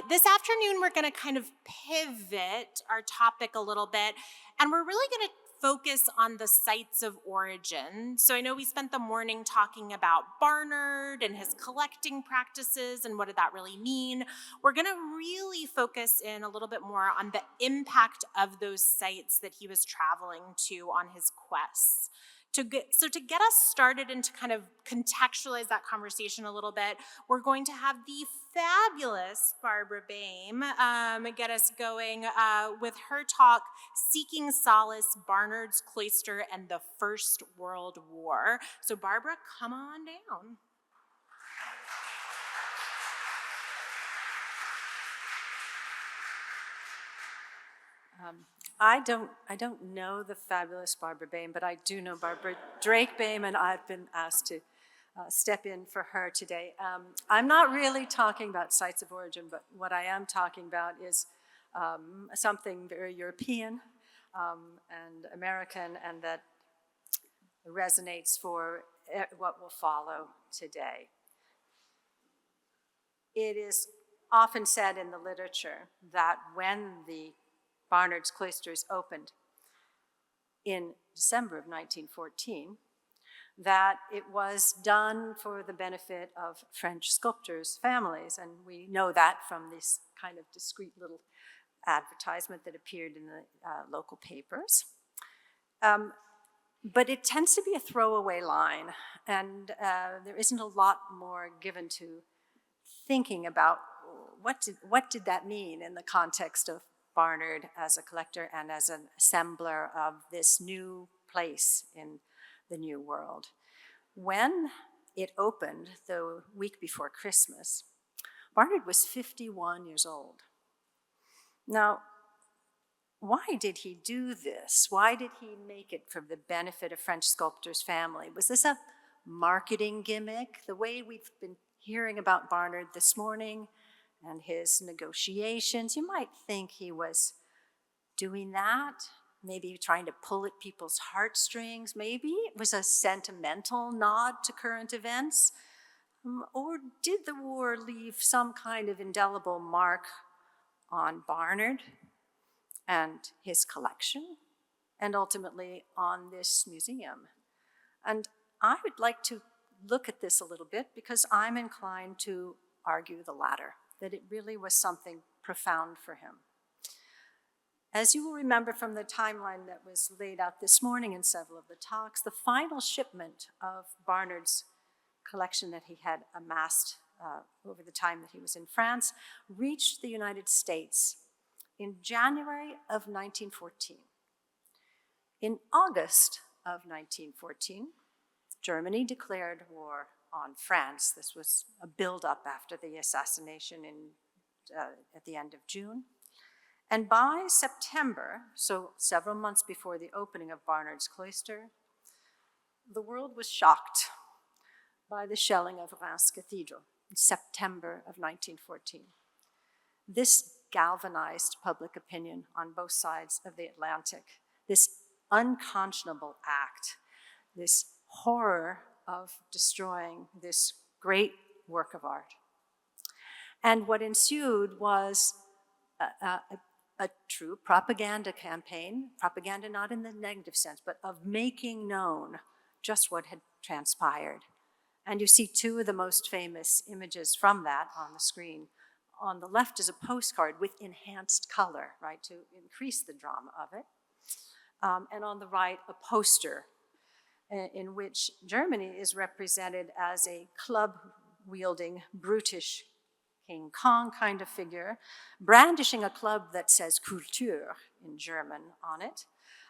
This afternoon, we're going to kind of pivot our topic a little bit, and we're really going to focus on the sites of origin. So I know we spent the morning talking about Barnard and his collecting practices and what did that really mean. We're going to really focus in a little bit more on the impact of those sites that he was traveling to on his quests. To get us started and to kind of contextualize that conversation a little bit, we're going to have the fabulous Barbara Boehm get us going with her talk, Seeking Solace, Barnard's Cloister and the First World War. So Barbara, come on down. I don't know the fabulous Barbara Boehm, but I do know Barbara Drake Boehm, and I've been asked to step in for her today. I'm not really talking about sites of origin, but what I am talking about is something very European and American, and that resonates for what will follow today. It is often said in the literature that when the Barnard's Cloisters opened in December of 1914, that it was done for the benefit of French sculptors' families, and we know that from this kind of discreet little advertisement that appeared in the local papers. But it tends to be a throwaway line, and there isn't a lot more given to thinking about what did that mean in the context of Barnard as a collector and as an assembler of this new place in the New World. When it opened the week before Christmas, Barnard was 51 years old. Now, why did he do this? Why did he make it for the benefit of French sculptors' family? Was this a marketing gimmick, the way we've been hearing about Barnard this morning and his negotiations? You might think he was doing that, maybe trying to pull at people's heartstrings. Maybe it was a sentimental nod to current events. Or did the war leave some kind of indelible mark on Barnard and his collection, and ultimately on this museum? And I would like to look at this a little bit because I'm inclined to argue the latter, that it really was something profound for him. As you will remember from the timeline that was laid out this morning in several of the talks, the final shipment of Barnard's collection that he had amassed over the time that he was in France reached the United States in January of 1914. In August of 1914, Germany declared war on France. This was a buildup after the assassination at the end of June. And by September, so several months before the opening of Barnard's Cloister, the world was shocked by the shelling of Reims Cathedral in September of 1914. This galvanized public opinion on both sides of the Atlantic, this unconscionable act, this horror of destroying this great work of art. And what ensued was a true propaganda campaign, propaganda not in the negative sense, but of making known just what had transpired. And you see two of the most famous images from that on the screen. On the left is a postcard with enhanced color, right, to increase the drama of it. And on the right, a poster in which Germany is represented as a club-wielding, brutish King Kong kind of figure, brandishing a club that says Kultur in German on it,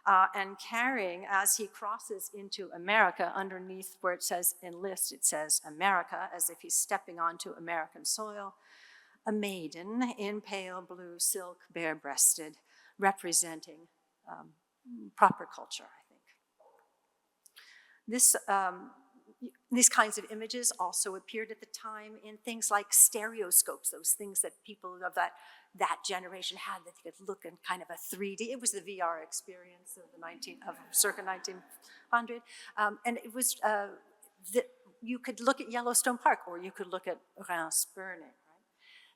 and carrying, as he crosses into America, underneath where it says enlist, it says America, as if he's stepping onto American soil, a maiden in pale blue silk, bare-breasted, representing proper culture, I think. These kinds of images also appeared at the time in things like stereoscopes, those things that people of that generation had that they could look in kind of a 3D. It was the VR experience of circa 1900. And it was, you could look at Yellowstone Park or you could look at Reims burning. Right?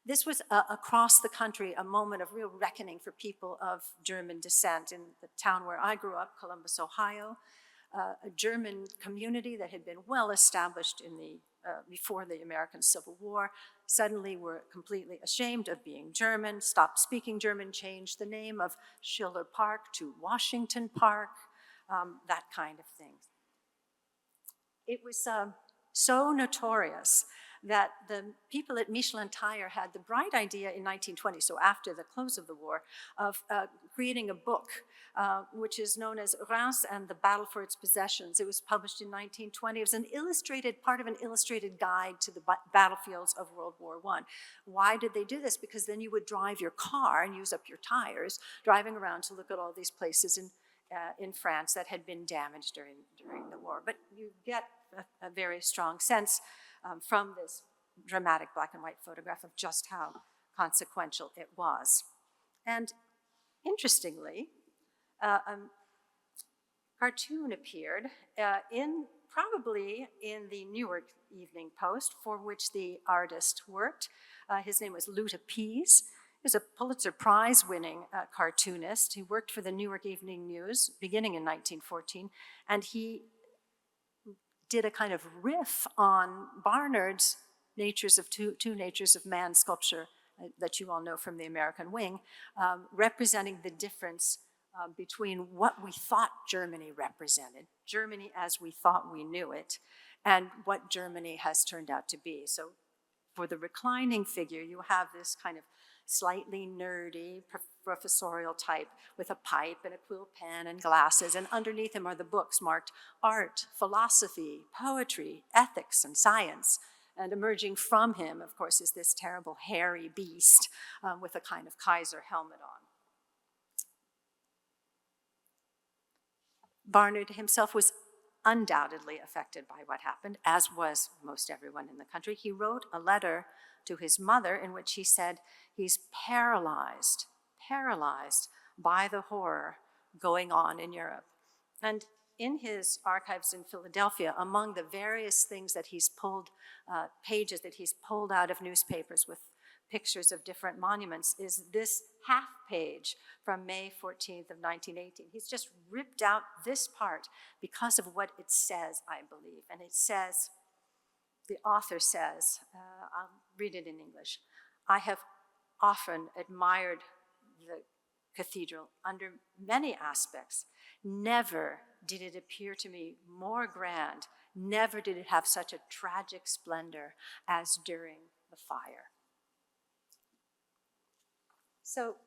This was across the country a moment of real reckoning for people of German descent. In the town where I grew up, Columbus, Ohio, a German community that had been well established in before the American Civil War, suddenly were completely ashamed of being German, stopped speaking German, changed the name of Schiller Park to Washington Park, that kind of thing. It was so notorious that the people at Michelin Tire had the bright idea in 1920, so after the close of the war, of creating a book which is known as Reims and the Battle for Its Possessions. It was published in 1920. It was an illustrated, part of an illustrated guide to the battlefields of World War I. Why did they do this? Because then you would drive your car and use up your tires, driving around to look at all these places in France that had been damaged during the war. But you get a very strong sense from this dramatic black and white photograph of just how consequential it was. And interestingly, a cartoon appeared probably in the Newark Evening Post, for which the artist worked. His name was Luta Pease. He was a Pulitzer Prize-winning cartoonist. He worked for the Newark Evening News beginning in 1914, and he did a kind of riff on Barnard's two natures of man sculpture that you all know from the American Wing, representing the difference between what we thought Germany represented, Germany as we thought we knew it, and what Germany has turned out to be. So for the reclining figure, you have this kind of slightly nerdy professorial type with a pipe and a quill pen and glasses, and underneath him are the books marked art, philosophy, poetry, ethics, and science. And emerging from him, of course, is this terrible hairy beast with a kind of Kaiser helmet on. Barnard himself was undoubtedly affected by what happened, as was most everyone in the country. He wrote a letter to his mother in which he said he's paralyzed by the horror going on in Europe. And in his archives in Philadelphia, among the various things that he's pulled, pages that he's pulled out of newspapers with pictures of different monuments, is this half page from May 14th of 1918. He's just ripped out this part because of what it says, I believe. And it says, the author says, I'll read it in English, "I have often admired the cathedral under many aspects. Never did it appear to me more grand, never did it have such a tragic splendor as during the fire." So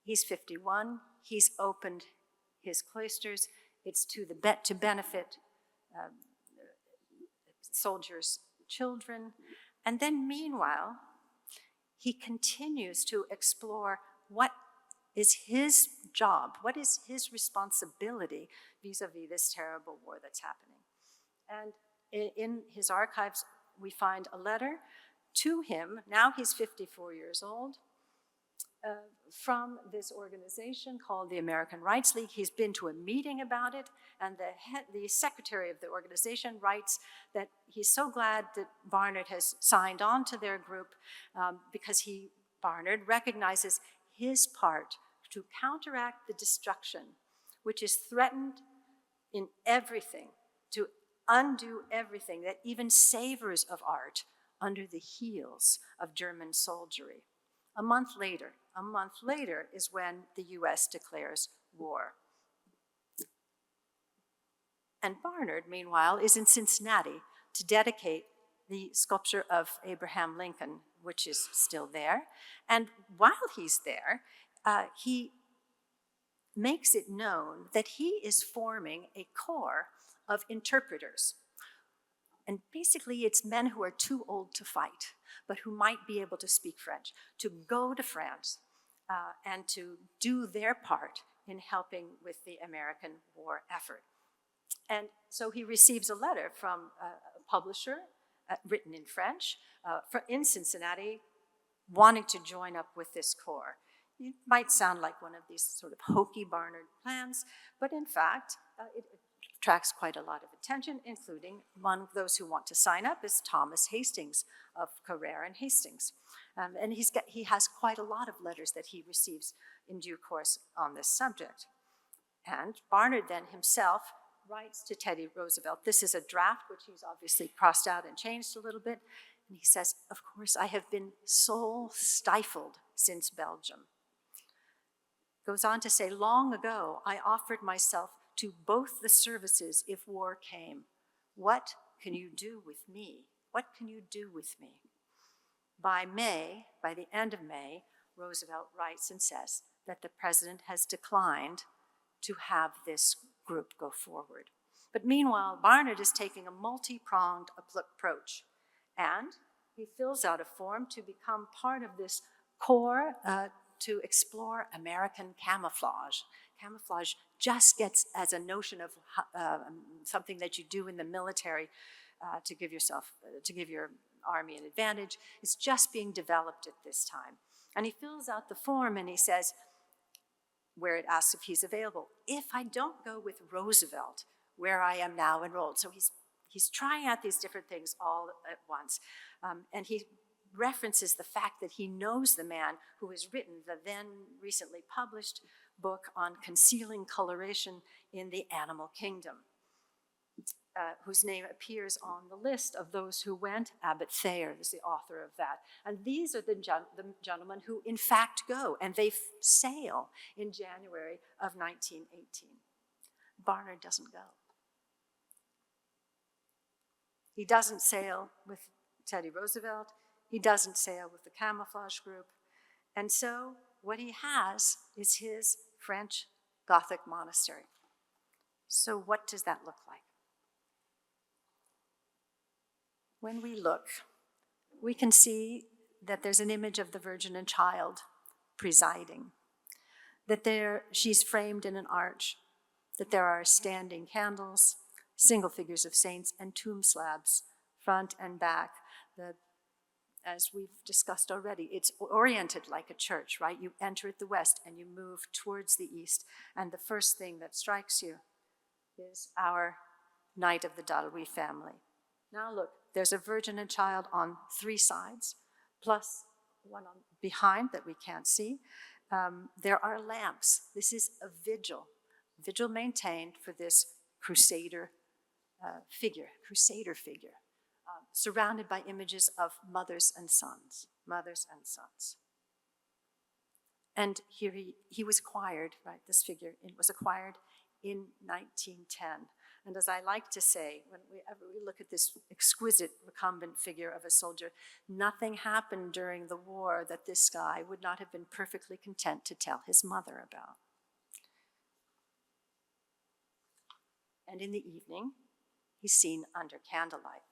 he's 51, he's opened his cloisters, it's to benefit soldiers' children, and then meanwhile, he continues to explore what is his job, what is his responsibility vis-a-vis this terrible war that's happening. And in his archives, we find a letter to him, now he's 54 years old, from this organization called the American Rights League. He's been to a meeting about it, and the secretary of the organization writes that he's so glad that Barnard has signed on to their group because Barnard recognizes his part to counteract the destruction which is threatened in everything, to undo everything that even savors of art under the heels of German soldiery. A month later is when the US declares war. And Barnard, meanwhile, is in Cincinnati to dedicate the sculpture of Abraham Lincoln, which is still there. And while he's there, he makes it known that he is forming a corps of interpreters. And basically, it's men who are too old to fight, but who might be able to speak French, to go to France and to do their part in helping with the American war effort. And so he receives a letter from a publisher written in French in Cincinnati, wanting to join up with this corps. It might sound like one of these sort of hokey Barnard plans, but in fact, it attracts quite a lot of attention, including among those who want to sign up is Thomas Hastings of Carrere and Hastings. And he has quite a lot of letters that he receives in due course on this subject. And Barnard then himself writes to Teddy Roosevelt. This is a draft, which he's obviously crossed out and changed a little bit. And he says, "Of course, I have been soul stifled since Belgium." Goes on to say, "Long ago, I offered myself to both the services if war came. What can you do with me? What can you do with me?" By the end of May, Roosevelt writes and says that the president has declined to have this group go forward. But meanwhile, Barnard is taking a multi-pronged approach, and he fills out a form to become part of this corps to explore American camouflage. Camouflage just gets as a notion of something that you do in the military to give your army an advantage. It's just being developed at this time. And he fills out the form and he says, where it asks if he's available, "If I don't go with Roosevelt, where I am now enrolled." So he's trying out these different things all at once. And he references the fact that he knows the man who has written the then recently published book on concealing coloration in the animal kingdom, whose name appears on the list of those who went. Abbot Thayer is the author of that. And these are the gentlemen who in fact go, and they sail in January of 1918. Barnard doesn't go. He doesn't sail with Teddy Roosevelt. He doesn't sail with the camouflage group. And so what he has is his French Gothic monastery. So what does that look like? When we look, we can see that there's an image of the Virgin and Child presiding, that she's framed in an arch, that there are standing candles, single figures of saints, and tomb slabs, front and back. As we've discussed already, it's oriented like a church, right? You enter at the west and you move towards the east, and the first thing that strikes you is our Knight of the Dalry family. Now look, there's a Virgin and Child on 3 sides, plus one behind that we can't see. There are lamps. This is a vigil maintained for this Crusader figure, crusader figure, surrounded by images of mothers and sons. And here he was acquired, right, this figure, it was acquired in 1910. And as I like to say, whenever we look at this exquisite recumbent figure of a soldier, nothing happened during the war that this guy would not have been perfectly content to tell his mother about. And in the evening, he's seen under candlelight.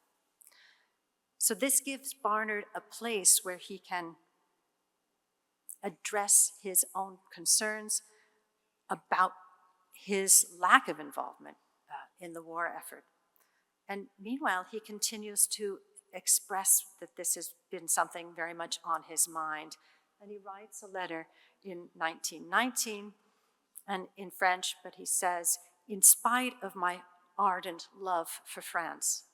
So this gives Barnard a place where he can address his own concerns about his lack of involvement in the war effort. And meanwhile, he continues to express that this has been something very much on his mind. And he writes a letter in 1919, and in French, but he says, in spite of my ardent love for France,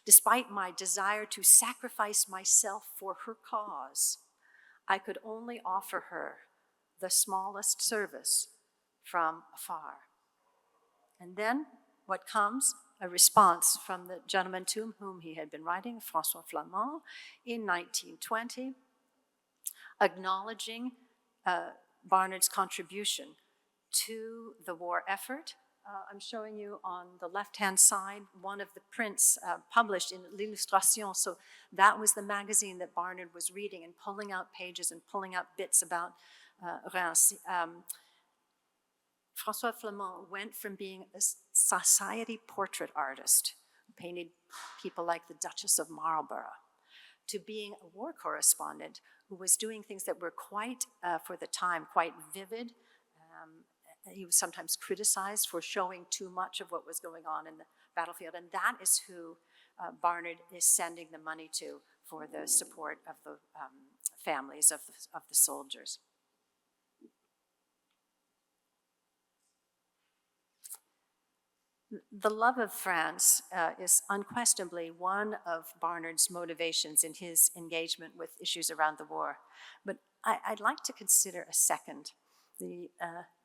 despite my desire to sacrifice myself for her cause, I could only offer her the smallest service from afar. And then what comes? A response from the gentleman to whom he had been writing, François Flamand, in 1920, acknowledging Barnard's contribution to the war effort. I'm showing you on the left-hand side one of the prints published in L'Illustration. So that was the magazine that Barnard was reading and pulling out pages and pulling out bits about Reims. François Flamand went from being a society portrait artist who painted people like the Duchess of Marlborough to being a war correspondent who was doing things that were quite, for the time, quite vivid. He was sometimes criticized for showing too much of what was going on in the battlefield, and that is who Barnard is sending the money to for the support of the families of the soldiers. The love of France is unquestionably one of Barnard's motivations in his engagement with issues around the war. But I'd like to consider a second, the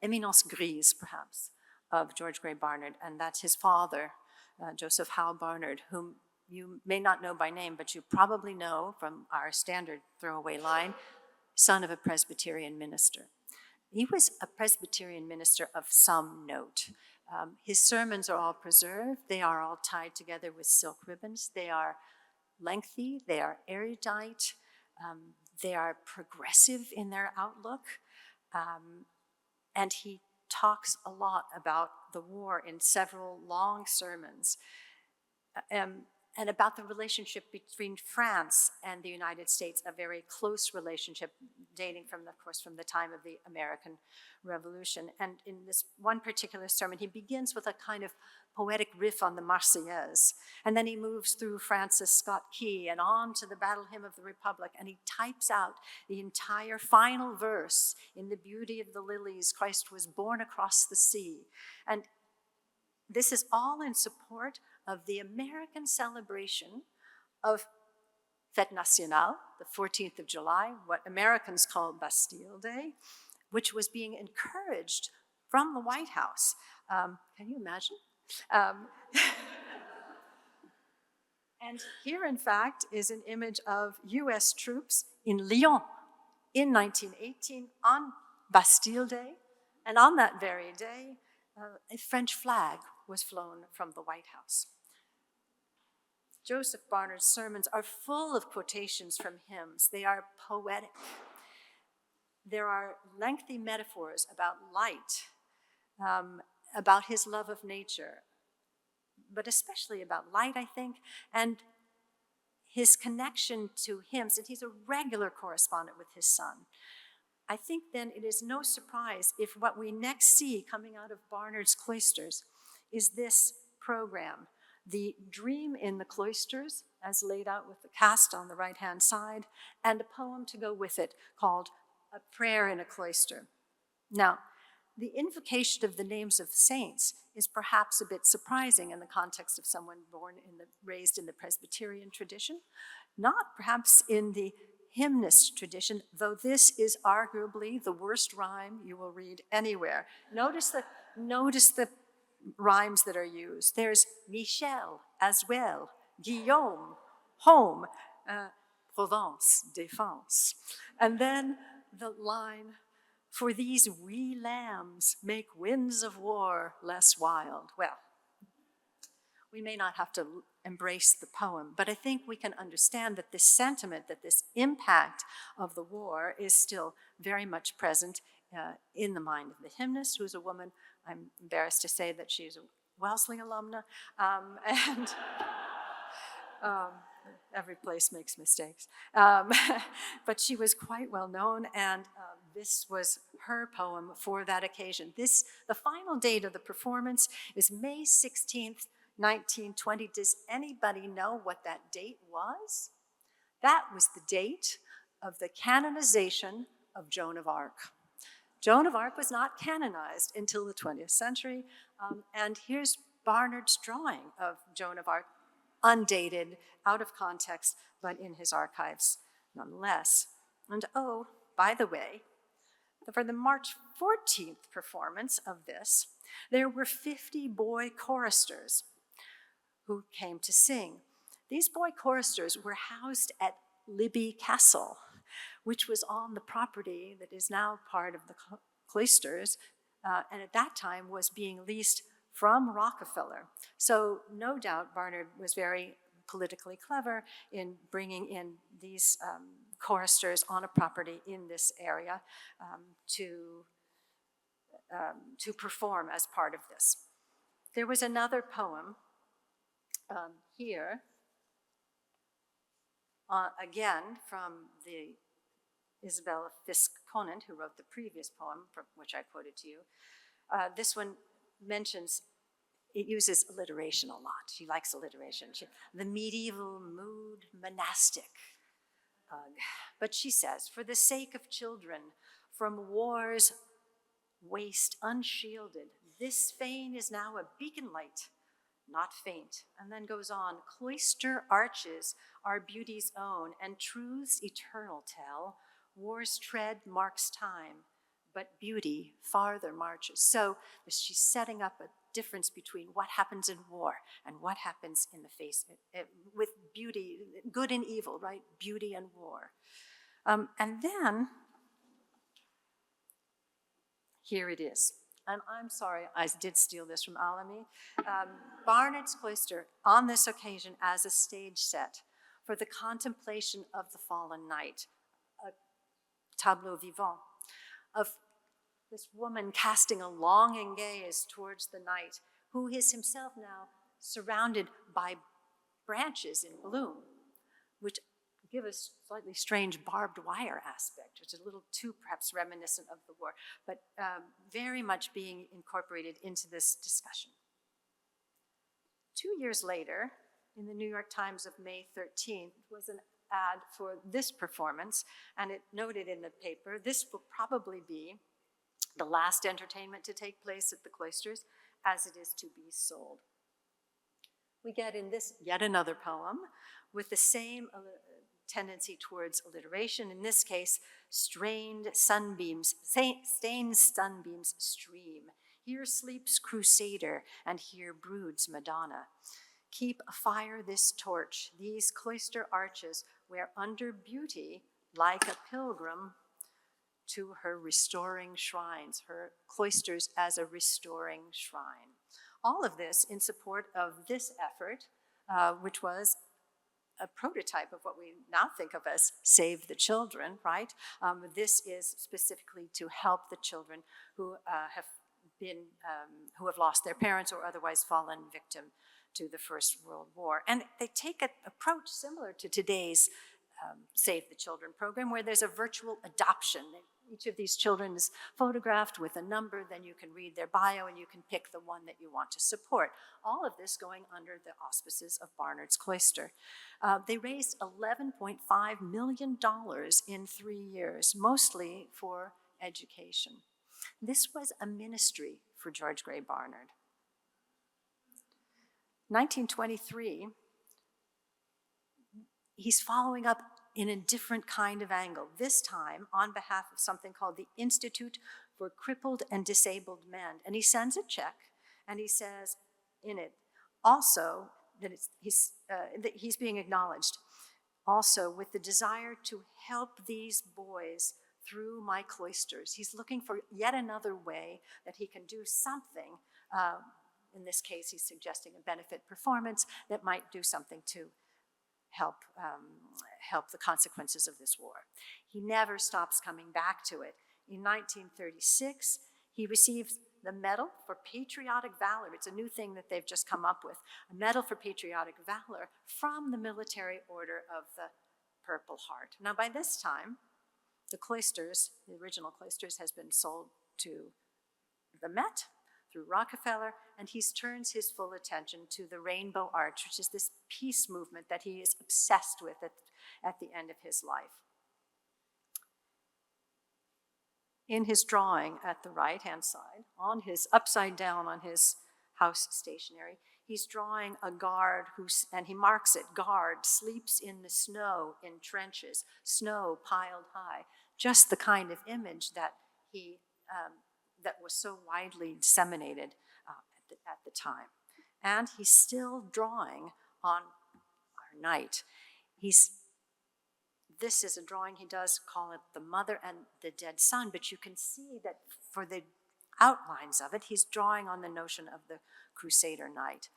éminence grise, perhaps, of George Grey Barnard, and that's his father, Joseph Howe Barnard, whom you may not know by name, but you probably know from our standard throwaway line, son of a Presbyterian minister. He was a Presbyterian minister of some note. His sermons are all preserved. They are all tied together with silk ribbons. They are lengthy, they are erudite, they are progressive in their outlook, and he talks a lot about the war in several long sermons, and about the relationship between France and the United States, a very close relationship dating from, of course, from the time of the American Revolution. And in this one particular sermon, he begins with a kind of poetic riff on the Marseillaise, and then he moves through Francis Scott Key and on to the Battle Hymn of the Republic, and he types out the entire final verse, in the beauty of the lilies, Christ was born across the sea. And this is all in support of the American celebration of Fête Nationale, the 14th of July, what Americans call Bastille Day, which was being encouraged from the White House. Can you imagine? And here, in fact, is an image of US troops in Lyon in 1918 on Bastille Day. And on that very day, a French flag was flown from the White House. Joseph Barnard's sermons are full of quotations from hymns. They are poetic. There are lengthy metaphors about light, about his love of nature, but especially about light, I think, and his connection to hymns, and he's a regular correspondent with his son. I think then it is no surprise if what we next see coming out of Barnard's Cloisters is this program, The Dream in the Cloisters, as laid out with the cast on the right-hand side, and a poem to go with it called A Prayer in a Cloister. Now, the invocation of the names of saints is perhaps a bit surprising in the context of someone raised in the Presbyterian tradition, not perhaps in the hymnist tradition, though this is arguably the worst rhyme you will read anywhere. Notice the rhymes that are used. There's Michel as well, Guillaume, home, Provence, défense. And then the line, for these wee lambs make winds of war less wild. Well, we may not have to embrace the poem, but I think we can understand that this sentiment, that this impact of the war is still very much present in the mind of the hymnist, who's a woman. I'm embarrassed to say that she's a Wellesley alumna, and every place makes mistakes. But she was quite well known, and this was her poem for that occasion. The final date of the performance is May 16th, 1920. Does anybody know what that date was? That was the date of the canonization of Joan of Arc. Joan of Arc was not canonized until the 20th century, and here's Barnard's drawing of Joan of Arc, undated, out of context, but in his archives nonetheless. And oh, by the way, for the March 14th performance of this, there were 50 boy choristers who came to sing. These boy choristers were housed at Libby Castle, which was on the property that is now part of the Cloisters, and at that time was being leased from Rockefeller. So no doubt Barnard was very politically clever in bringing in these choristers on a property in this area to perform as part of this. There was another poem here, again from the Isabella Fisk Conant, who wrote the previous poem, from which I quoted to you. This one mentions, it uses alliteration a lot. She likes alliteration. The medieval mood monastic. But she says, for the sake of children, from war's waste unshielded, this fane is now a beacon light, not faint. And then goes on, cloister arches are beauty's own, and truths eternal tell, war's tread marks time, but beauty farther marches. So she's setting up a difference between what happens in war and what happens in the face with beauty, good and evil, right? Beauty and war. And then, here it is. And I'm sorry, I did steal this from Alamy. Barnard's Cloister, on this occasion, as a stage set for the contemplation of the fallen knight, a tableau vivant of this woman casting a longing gaze towards the knight, who is himself now surrounded by branches in bloom, which give a slightly strange barbed wire aspect, which is a little too perhaps reminiscent of the war, but very much being incorporated into this discussion. 2 years later, in the New York Times of May 13th, was an ad for this performance, and it noted in the paper, this will probably be the last entertainment to take place at the Cloisters, as it is to be sold. We get in this yet another poem with the same tendency towards alliteration. In this case, stained sunbeams stream. Here sleeps Crusader, and here broods Madonna. Keep afire this torch, these cloister arches, where under beauty, like a pilgrim, to her restoring shrines, her cloisters as a restoring shrine. All of this in support of this effort, which was a prototype of what we now think of as Save the Children, right? This is specifically to help the children who have lost their parents or otherwise fallen victim to the First World War. And they take an approach similar to today's Save the Children program, where there's a virtual adoption. Each of these children is photographed with a number, then you can read their bio and you can pick the one that you want to support. All of this going under the auspices of Barnard's Cloister. They raised $11.5 million in 3 years, mostly for education. This was a ministry for George Grey Barnard. 1923, he's following up in a different kind of angle, this time on behalf of something called the Institute for Crippled and Disabled Men. And he sends a check, And he says in it also that that he's being acknowledged, also with the desire to help these boys through my cloisters. He's looking for yet another way that he can do something. In this case, he's suggesting a benefit performance that might do something to help the consequences of this war. He never stops coming back to it. In 1936, he receives the Medal for Patriotic Valor. It's a new thing that they've just come up with, a Medal for Patriotic Valor from the Military Order of the Purple Heart. Now, by this time, the Cloisters, the original Cloisters, has been sold to the Met through Rockefeller, and he turns his full attention to the Rainbow Arch, which is this peace movement that he is obsessed with at the end of his life. In his drawing at the right-hand side, on his upside down on his house stationery, he's drawing a guard and he marks it, guard, sleeps in the snow in trenches, snow piled high, just the kind of image that that was so widely disseminated at the time. And he's still drawing on our night. This is a drawing, he does call it the mother and the dead son, but you can see that for the outlines of it, he's drawing on the notion of the Crusader Knight.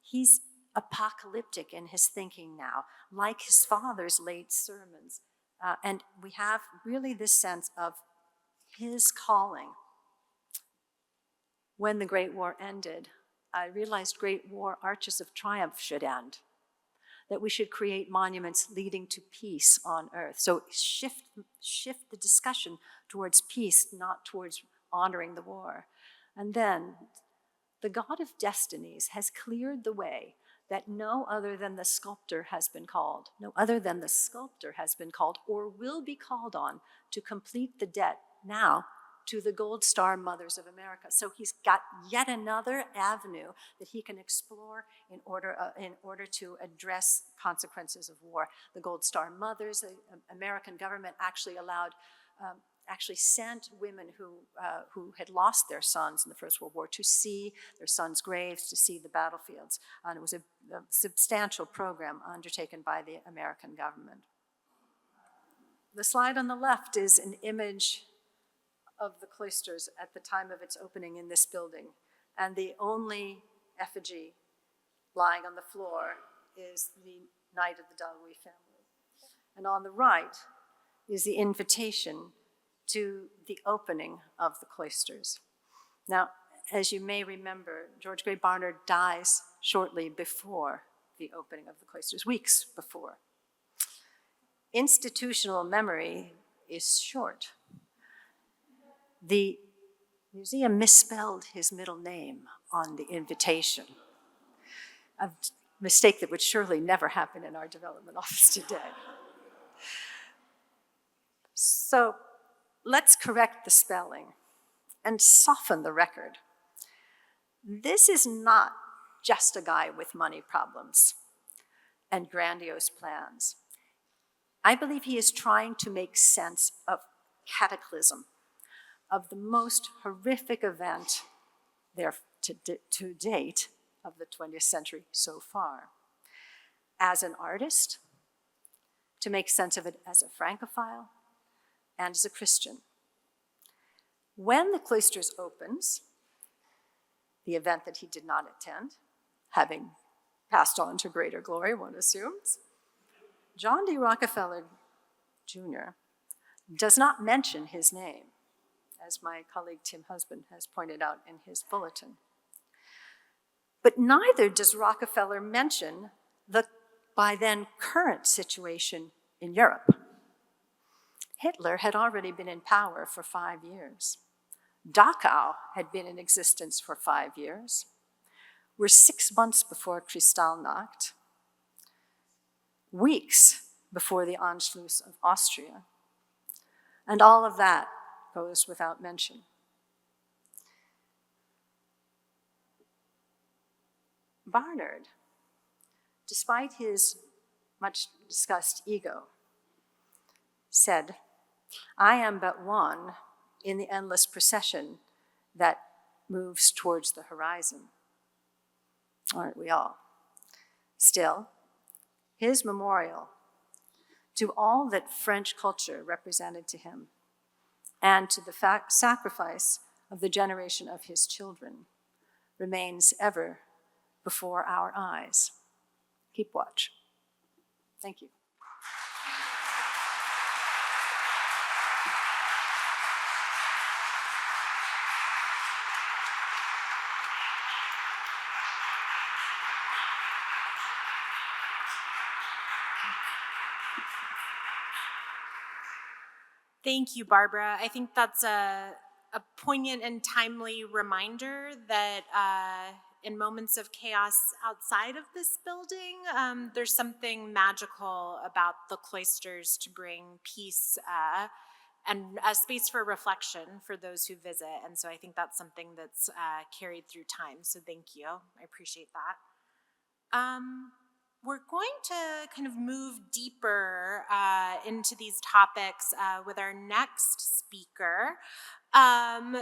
He's apocalyptic in his thinking now, like his father's late sermons. And we have really this sense of his calling. When the Great War ended, I realized Great War arches of triumph should end, that we should create monuments leading to peace on earth. So shift the discussion towards peace, not towards honoring the war. And then the God of destinies has cleared the way that no other than the sculptor has been called, or will be called on to complete the debt now to the Gold Star Mothers of America. So he's got yet another avenue that he can explore in order to address consequences of war. The Gold Star Mothers, the American government actually sent women who had lost their sons in the First World War to see their sons' graves, to see the battlefields. And it was a substantial program undertaken by the American government. The slide on the left is an image of the Cloisters at the time of its opening in this building. And the only effigy lying on the floor is the Knight of the Dalhousie family. And on the right is the invitation to the opening of the Cloisters. Now, as you may remember, George Grey Barnard dies shortly before the opening of the Cloisters, weeks before. Institutional memory is short. The museum misspelled his middle name on the invitation, a mistake that would surely never happen in our development office today. So let's correct the spelling and soften the record. This is not just a guy with money problems and grandiose plans. I believe he is trying to make sense of cataclysm, of the most horrific event there to date of the 20th century so far. As an artist, to make sense of it as a Francophile, and as a Christian. When the Cloisters opens, the event that he did not attend, having passed on to greater glory, one assumes, John D. Rockefeller Jr. does not mention his name, as my colleague Tim Husband has pointed out in his bulletin. But neither does Rockefeller mention the by then current situation in Europe. Hitler had already been in power for 5 years. Dachau had been in existence for 5 years. We're 6 months before Kristallnacht, weeks before the Anschluss of Austria, and all of that goes without mention. Barnard, despite his much discussed ego, said, "I am but one in the endless procession that moves towards the horizon. Aren't we all? Still, his memorial to all that French culture represented to him and to the sacrifice of the generation of his children remains ever before our eyes. Keep watch. Thank you. Thank you, Barbara. I think that's a poignant and timely reminder that in moments of chaos outside of this building, there's something magical about the cloisters to bring peace and a space for reflection for those who visit. And so I think that's something that's carried through time. So thank you. I appreciate that. We're going to kind of move deeper into these topics with our next speaker.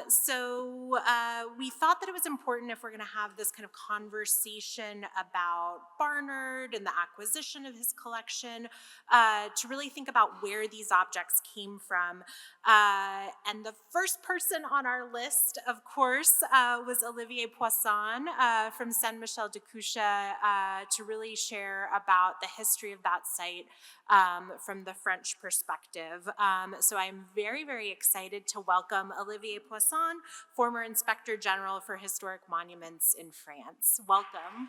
So we thought that it was important, if we're going to have this kind of conversation about Barnard and the acquisition of his collection, to really think about where these objects came from. And the first person on our list, of course, was Olivier Poisson from Saint-Michel de Cuxa to really share about the history of that site from the French perspective. So I'm very, very excited to welcome Olivier Poisson, former Inspector General for Historic Monuments in France. Welcome.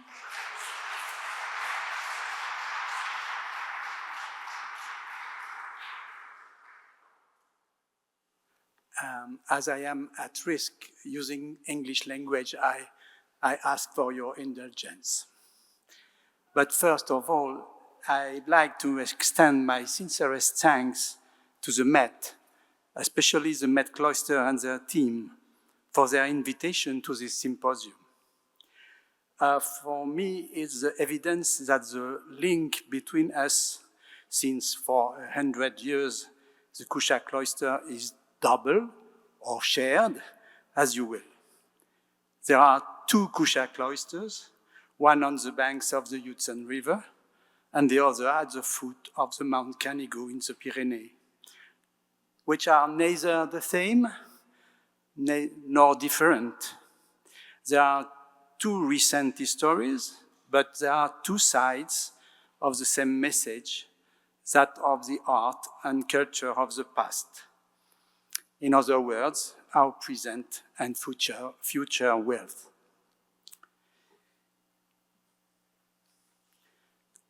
As I am at risk using English language, I ask for your indulgence. But first of all, I'd like to extend my sincerest thanks to the Met, especially the Met Cloister and their team, for their invitation to this symposium. For me, it's the evidence that the link between us, since for 100 years, the Cuxa Cloister is double or shared, as you will. There are two Cuxa cloisters, one on the banks of the Hudson River, and the other at the foot of the Mount Canigou in the Pyrenees, which are neither the same nor different. There are two recent histories, but there are two sides of the same message, that of the art and culture of the past. In other words, our present and future wealth.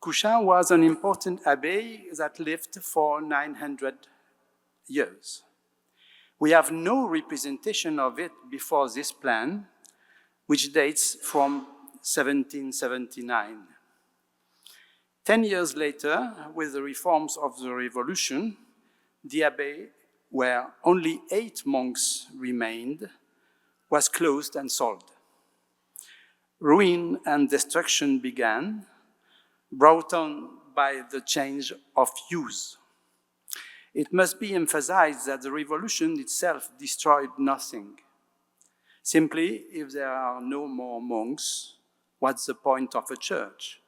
Cuxa was an important abbey that lived for 900 years. We have no representation of it before this plan, which dates from 1779. 10 years later, with the reforms of the Revolution, the abbey, where only 8 monks remained, was closed and sold. Ruin and destruction began, brought on by the change of use. It must be emphasized that the revolution itself destroyed nothing. Simply, if there are no more monks, what's the point of a church?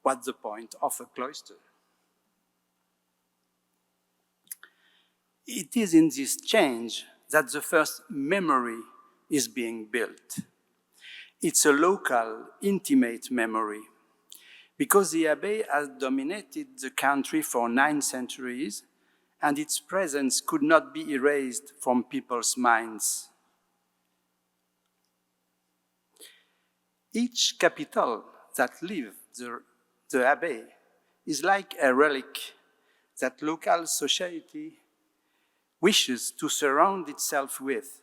What's the point of a cloister? It is in this change that the first memory is being built. It's a local, intimate memory. Because the abbey has dominated the country for 9 centuries, and its presence could not be erased from people's minds. Each capital that lived the abbey is like a relic that local society wishes to surround itself with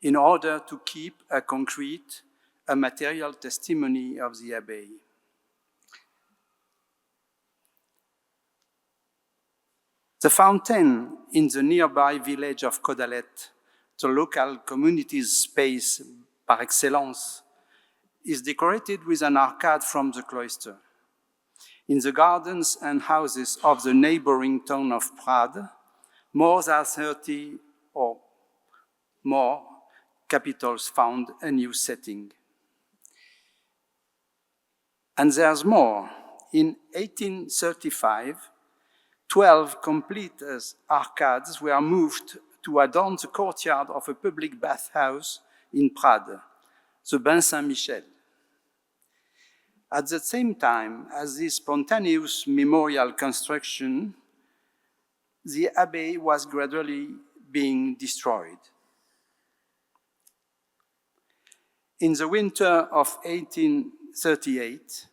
in order to keep a concrete, a material testimony of the abbey. The fountain in the nearby village of Codalet, the local community's space par excellence, is decorated with an arcade from the cloister. In the gardens and houses of the neighboring town of Prades, more than 30 or more capitals found a new setting. And there's more. In 1835, 12 complete arcades were moved to adorn the courtyard of a public bathhouse in Prague, the Bain Saint-Michel. At the same time as this spontaneous memorial construction, the abbey was gradually being destroyed. In the winter of 1838,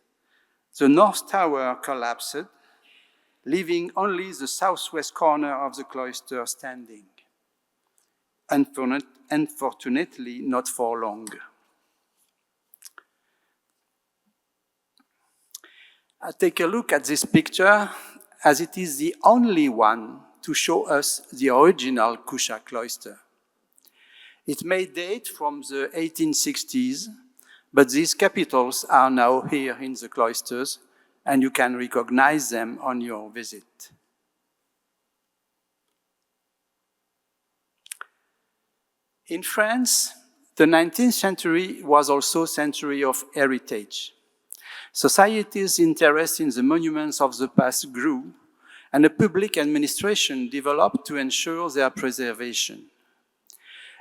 the North Tower collapsed, leaving only the southwest corner of the cloister standing. Unfortunately, not for long. Take a look at this picture, as it is the only one to show us the original Cuxa cloister. It may date from the 1860s, but these capitals are now here in the cloisters, and you can recognize them on your visit. In France, the 19th century was also a century of heritage. Society's interest in the monuments of the past grew, and a public administration developed to ensure their preservation.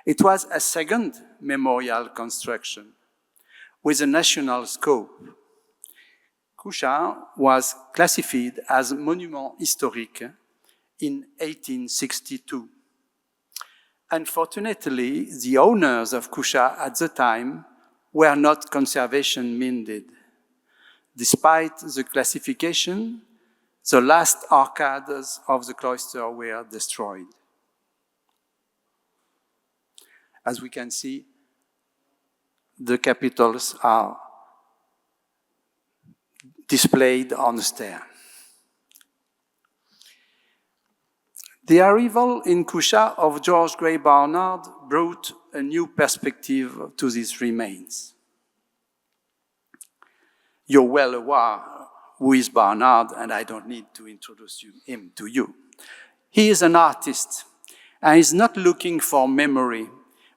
It was a second memorial construction with a national scope. Cuxa was classified as monument historique in 1862. Unfortunately, the owners of Cuxa at the time were not conservation-minded. Despite the classification, the last arcades of the cloister were destroyed. As we can see, the capitals are displayed on the stair. The arrival in Cuxa of George Grey Barnard brought a new perspective to these remains. You're well aware who is Barnard, and I don't need to introduce him to you. He is an artist, and is not looking for memory,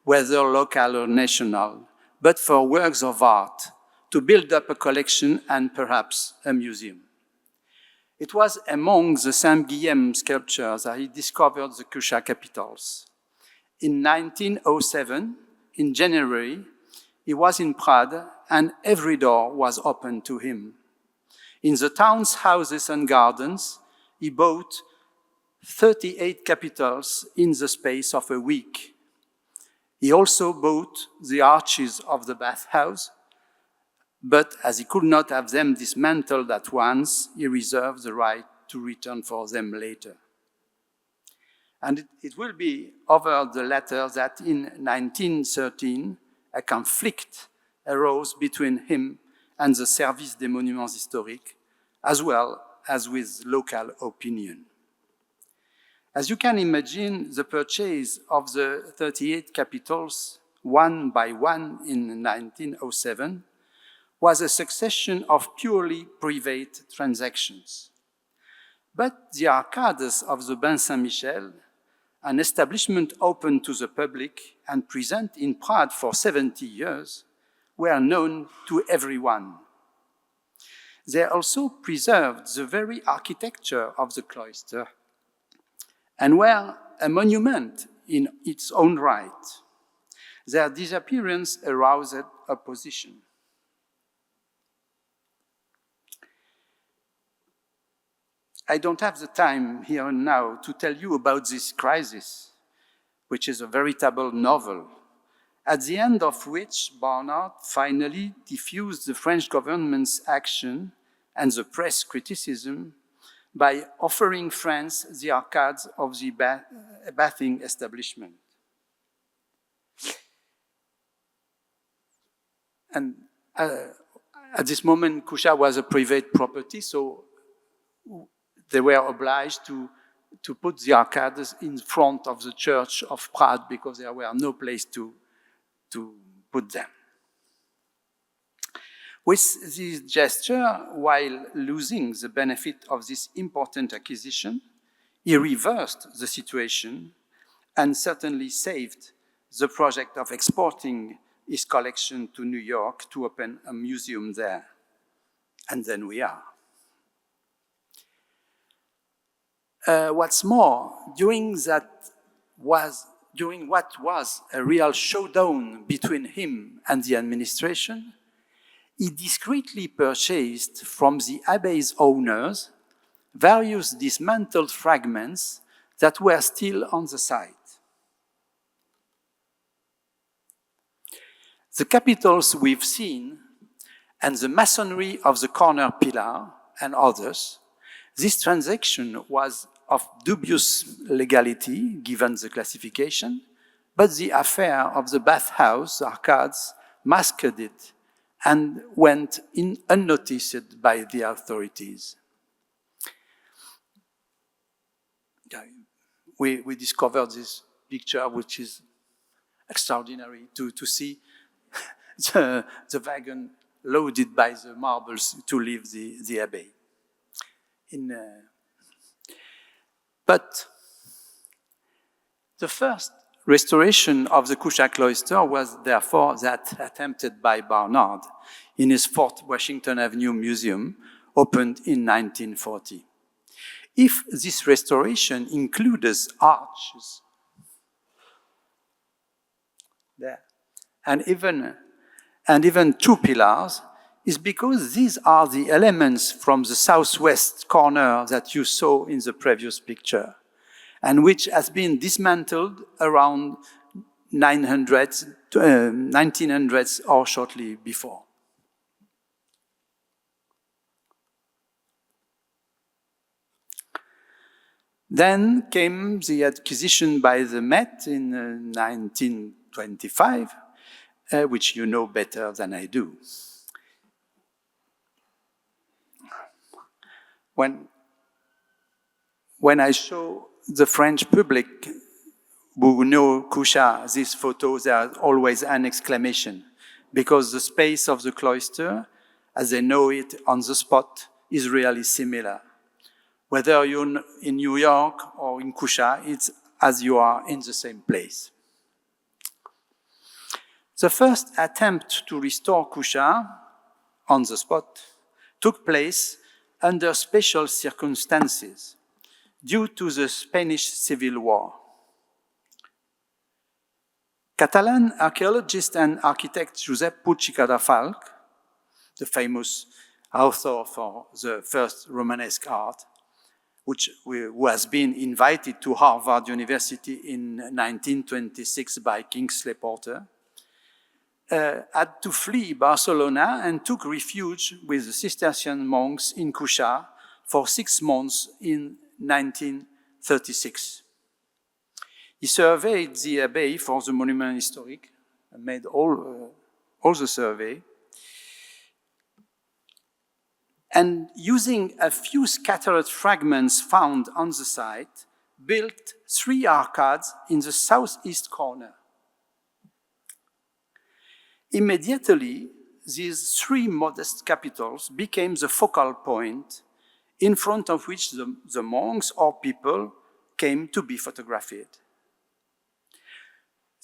whether local or national, but for works of art, to build up a collection and perhaps a museum. It was among the Saint Guilhem sculptures that he discovered the Cuxa capitals. In 1907, in January, he was in Prague, and every door was open to him. In the town's houses and gardens, he bought 38 capitals in the space of a week. He also bought the arches of the bathhouse, but as he could not have them dismantled at once, he reserved the right to return for them later. And it will be over the latter that in 1913, a conflict arose between him and the Service des Monuments Historiques, as well as with local opinion. As you can imagine, the purchase of the 38 capitals, one by one in 1907, was a succession of purely private transactions. But the arcades of the Bain Saint-Michel, an establishment open to the public and present in Prague for 70 years, were known to everyone. They also preserved the very architecture of the cloister and were a monument in its own right. Their disappearance aroused opposition. I don't have the time here and now to tell you about this crisis, which is a veritable novel, at the end of which Barnard finally diffused the French government's action and the press criticism by offering France the arcades of the bathing establishment. And at this moment, Cuxa was a private property, so they were obliged to put the arcades in front of the church of Prague because there were no place to put them. With this gesture, while losing the benefit of this important acquisition, he reversed the situation and certainly saved the project of exporting his collection to New York to open a museum there. And then we are. What's more, during what was a real showdown between him and the administration, he discreetly purchased from the abbey's owners various dismantled fragments that were still on the site. The capitals we've seen and the masonry of the corner pillar and others, this transaction was of dubious legality given the classification, but the affair of the bathhouse arcades masked it and went unnoticed by the authorities. We discovered this picture, which is extraordinary to see the wagon loaded by the marbles to leave the abbey. But the first restoration of the Cuxa cloister was therefore that attempted by Barnard in his Fort Washington Avenue Museum, opened in 1940. If this restoration includes arches there, and even two pillars, is because these are the elements from the southwest corner that you saw in the previous picture, and which has been dismantled around 1900s or shortly before. Then came the acquisition by the Met in 1925, which you know better than I do. When I show the French public who know Cuxa these photos, there are always an exclamation, because the space of the cloister, as they know it on the spot, is really similar. Whether you're in New York or in Cuxa, it's as you are in the same place. The first attempt to restore Cuxa on the spot took place under special circumstances due to the Spanish Civil War. Catalan archaeologist and architect Josep Puig i Cadafalch, the famous author for the first Romanesque art, who has been invited to Harvard University in 1926 by Kingsley Porter, had to flee Barcelona and took refuge with the Cistercian monks in Cuxa for 6 months in 1936. He surveyed the abbey for the monument historique and made all the survey. And using a few scattered fragments found on the site, built 3 arcades in the southeast corner. Immediately, these 3 modest capitals became the focal point in front of which the monks or people came to be photographed.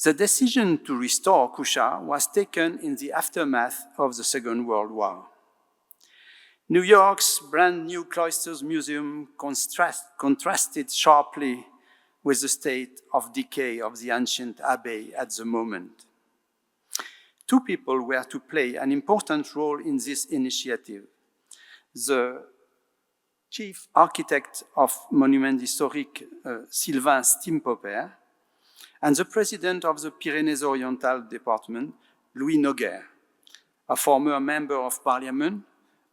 The decision to restore Cuxa was taken in the aftermath of the Second World War. New York's brand new Cloisters Museum contrasted sharply with the state of decay of the ancient abbey at the moment. 2 people were to play an important role in this initiative. The chief architect of Monument Historique, Sylvain Stimpopper, and the president of the Pyrénées-Oriental Department, Louis Noguer, a former member of parliament.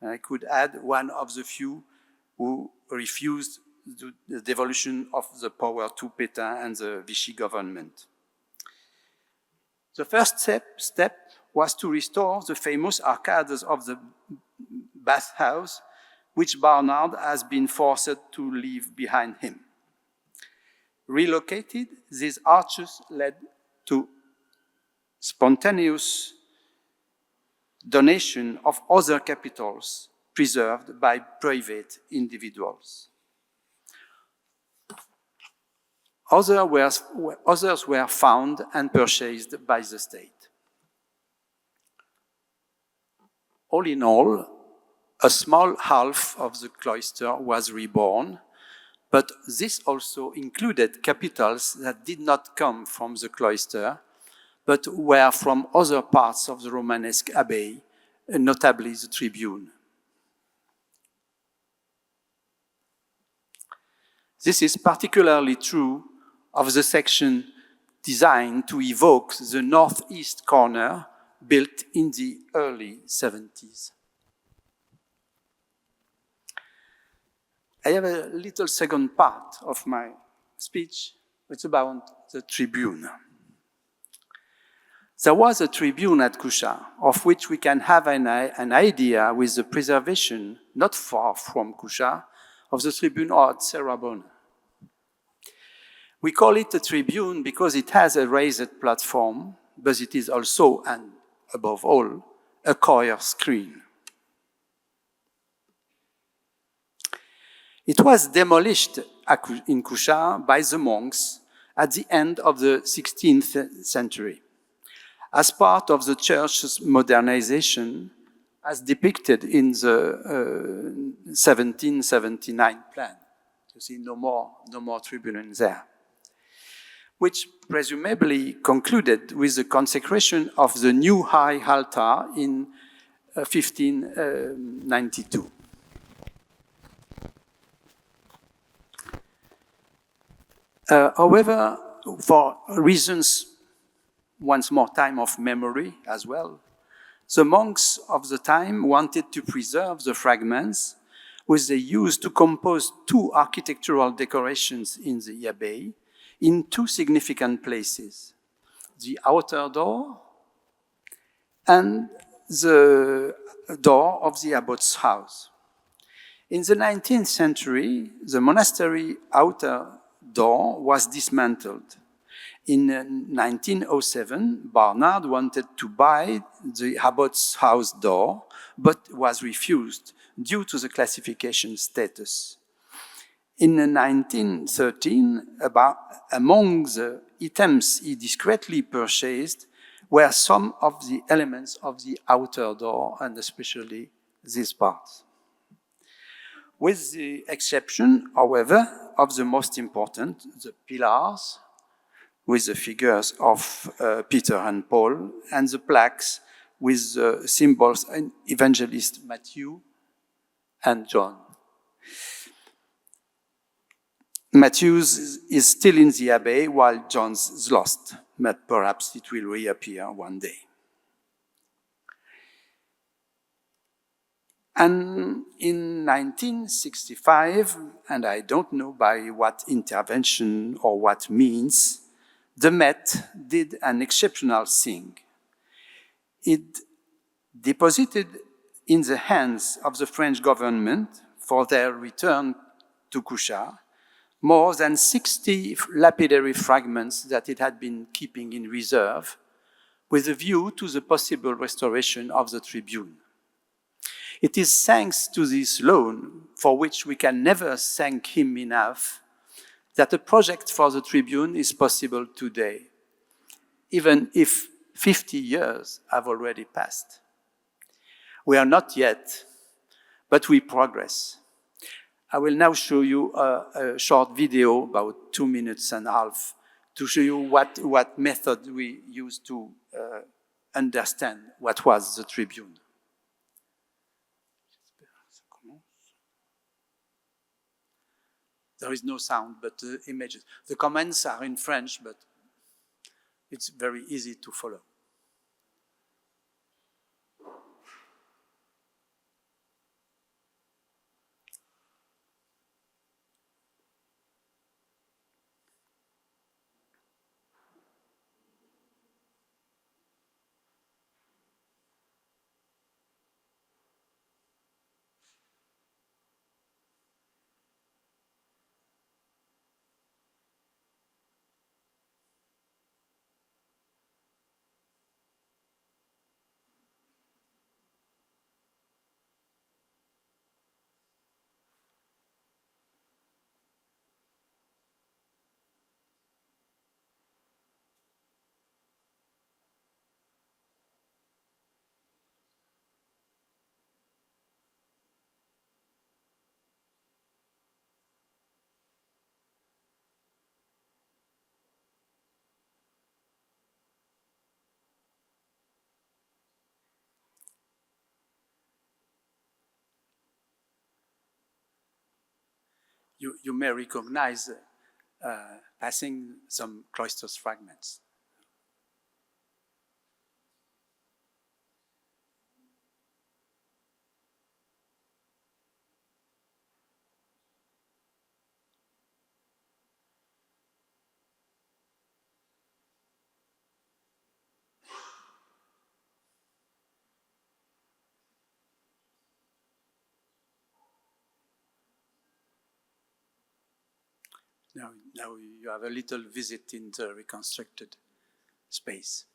I could add one of the few who refused the devolution of the power to Pétain and the Vichy government. The first step was to restore the famous arcades of the bathhouse, which Barnard has been forced to leave behind him. Relocated, these arches led to spontaneous donation of other capitals preserved by private individuals. Others were found and purchased by the state. All in all, a small half of the cloister was reborn, but this also included capitals that did not come from the cloister, but were from other parts of the Romanesque abbey, notably the tribune. This is particularly true of the section designed to evoke the northeast corner built in the early 70s. I have a little second part of my speech. It's about the tribune. There was a tribune at Cuxa, of which we can have an idea with the preservation, not far from Cuxa, of the tribune at Serrabona. We call it a tribune because it has a raised platform, but it is also, and above all, a choir screen. It was demolished in Cuxa by the monks at the end of the 16th century as part of the church's modernization as depicted in the 1779 plan. You see, no more tribune there, which presumably concluded with the consecration of the new high altar in 1592. However, for reasons, once more, time of memory as well, the monks of the time wanted to preserve the fragments, which they used to compose two architectural decorations in the abbey in two significant places, the outer door and the door of the abbot's house. In the 19th century, the monastery outer door was dismantled. In 1907, Barnard wanted to buy the abbot's house door, but was refused due to the classification status. In 1913, among the items he discreetly purchased were some of the elements of the outer door, and especially these parts. With the exception, however, of the most important, the pillars, with the figures of Peter and Paul, and the plaques with the symbols of Evangelist Matthew and John. Matthew's is still in the abbey, while John's is lost, but perhaps it will reappear one day. And in 1965, and I don't know by what intervention or what means, the Met did an exceptional thing. It deposited in the hands of the French government for their return to Cuxa more than 60 lapidary fragments that it had been keeping in reserve with a view to the possible restoration of the tribune. It is thanks to this loan, for which we can never thank him enough, that a project for the tribune is possible today, even if 50 years have already passed. We are not yet, but we progress. I will now show you a short video, about 2.5 minutes, to show you what method we used to understand what was the tribune. There is no sound, but the images. The comments are in French, but it's very easy to follow. you may recognize passing some cloisters fragments. Now you have a little visit in the reconstructed space.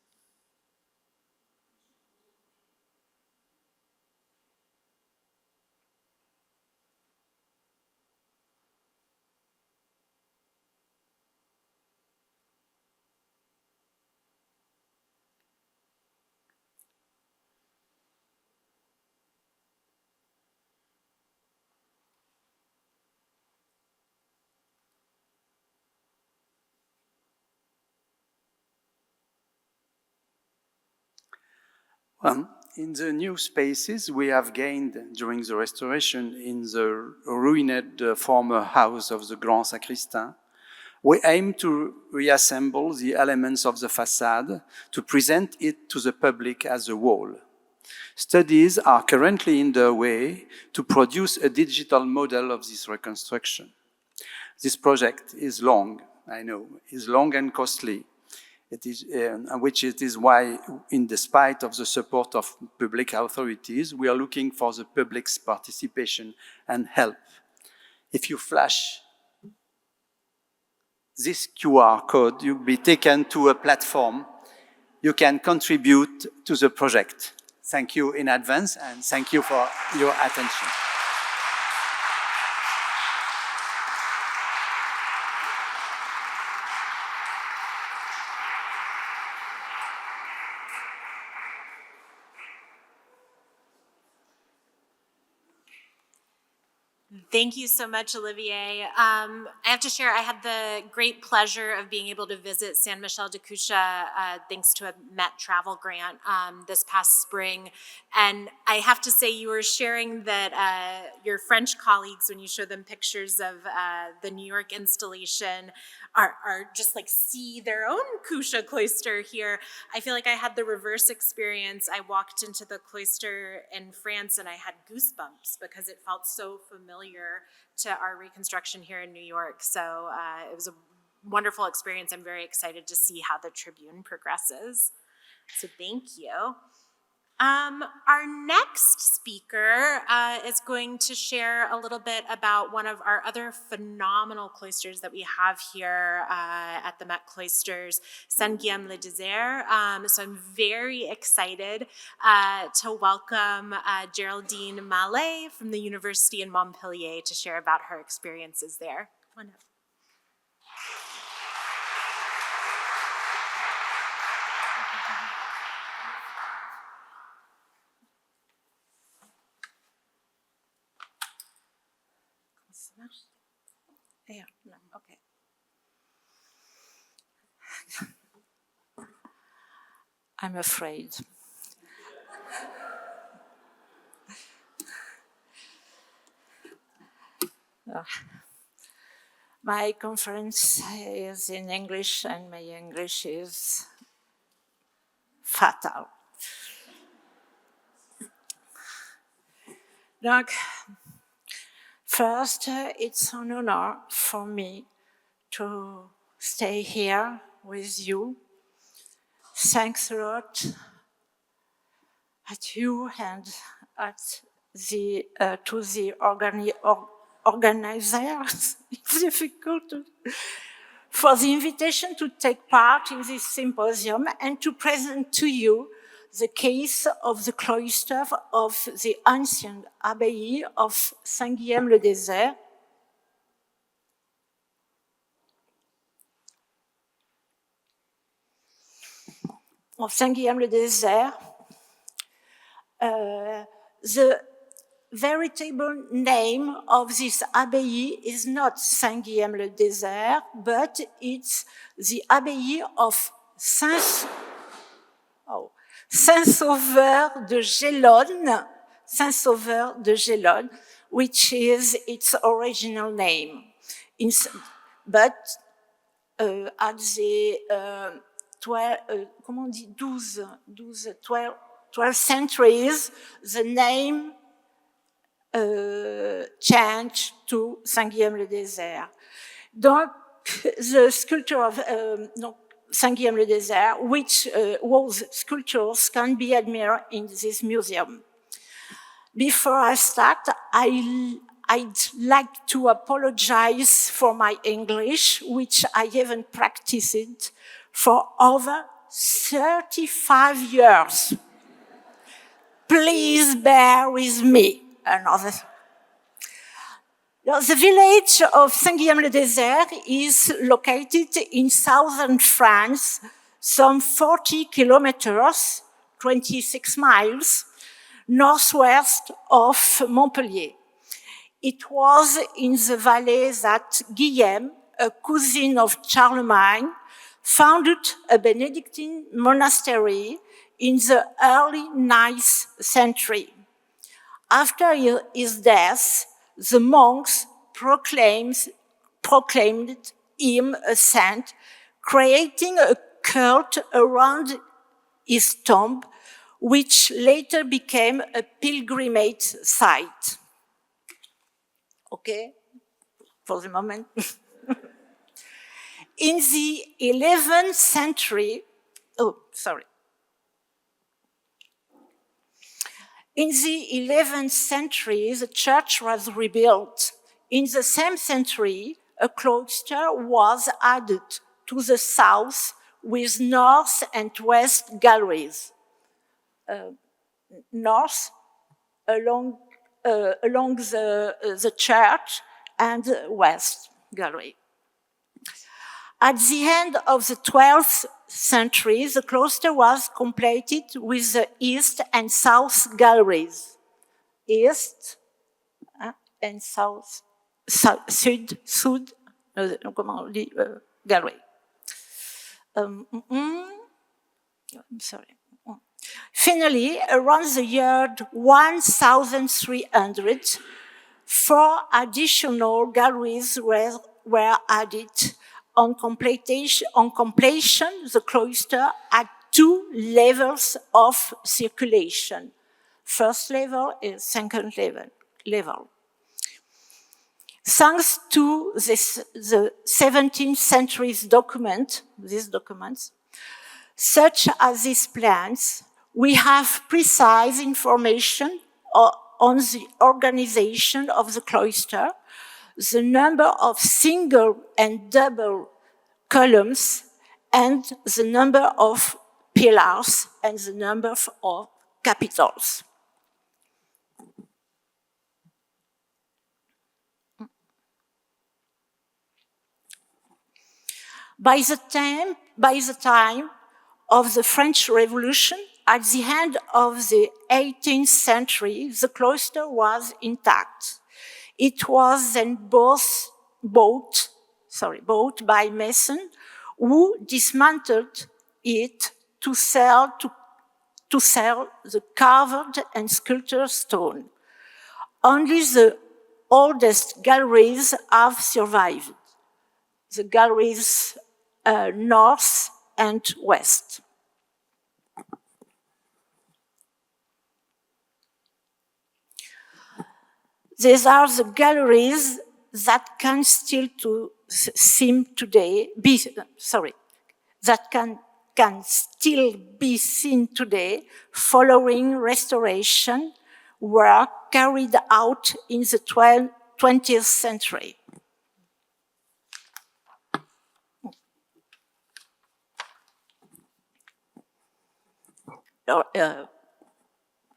In the new spaces we have gained during the restoration in the ruined former house of the Grand Sacristain, we aim to reassemble the elements of the facade to present it to the public as a whole. Studies are currently underway to produce a digital model of this reconstruction. This project is long, I know, is long and costly. It is, which it is why, in despite of the support of public authorities, we are looking for the public's participation and help. If you flash this QR code, you'll be taken to a platform. You can contribute to the project. Thank you in advance, and thank you for your attention. Thank you so much, Olivier. I have to share, I had the great pleasure of being able to visit Saint-Michel de Cuxa thanks to a Met travel grant this past spring. And I have to say, you were sharing that your French colleagues, when you show them pictures of the New York installation, are just like see their own Cuxa cloister here. I feel like I had the reverse experience. I walked into the cloister in France and I had goosebumps because it felt so familiar to our reconstruction here in New York. So it was a wonderful experience. I'm very excited to see how the Tribune progresses. So thank you. Our next speaker is going to share a little bit about one of our other phenomenal cloisters that we have here at the Met Cloisters, Saint Guilhem-le-Désert. So I'm very excited to welcome Géraldine Mallet from the University in Montpellier to share about her experiences there. Come on up. Yeah, no, okay. I'm afraid. My conference is in English and my English is fatal. Donc, first, it's an honor for me to stay here with you. Thanks a lot at you and at the to the organizers. It's difficult for the invitation to take part in this symposium and to present to you the case of the cloister of the ancient abbey of Saint Guilhem-le-Désert. Of Saint Guilhem-le-Désert. The veritable name of this abbey is not Saint Guilhem-le-Désert, but it's the abbey of Saint-Sauveur de Gélone, which is its original name. but at the 12th centuries, the name changed to Saint-Guilhem-le-Désert. Donc, the sculpture of Saint-Guilhem-le-Désert, which whose sculptures can be admired in this museum. Before I start, I'd like to apologize for my English, which I haven't practiced for over 35 years. Please bear with me. The village of Saint-Guilhem-le-Désert is located in southern France, some 40 kilometers, 26 miles, northwest of Montpellier. It was in the valley that Guilhem, a cousin of Charlemagne, founded a Benedictine monastery in the early 9th century. After his death, the monks proclaimed him a saint, creating a cult around his tomb, which later became a pilgrimage site. Okay, for the moment. In the 11th century, In the 11th century, the church was rebuilt. In the same century, a cloister was added to the south with north and west galleries. North along the church and west gallery. At the end of the 12th century, the cloister was completed with the east and south galleries. East and south, sud, comment on dit, gallery. I'm sorry. Finally, around the year 1300, 4 additional galleries were added. On completion, the cloister had 2 levels of circulation. First level and second level. Thanks to the 17th century's documents, such as these plans, we have precise information on the organization of the cloister, the number of single and double columns, and the number of pillars, and the number of capitals. By the time of the French Revolution, at the end of the 18th century, the cloister was intact. It was then bought by Mason, who dismantled it to sell the carved and sculptured stone. Only the oldest galleries have survived, the galleries north and west. These are the galleries that can still still be seen today following restoration work carried out in the 20th century.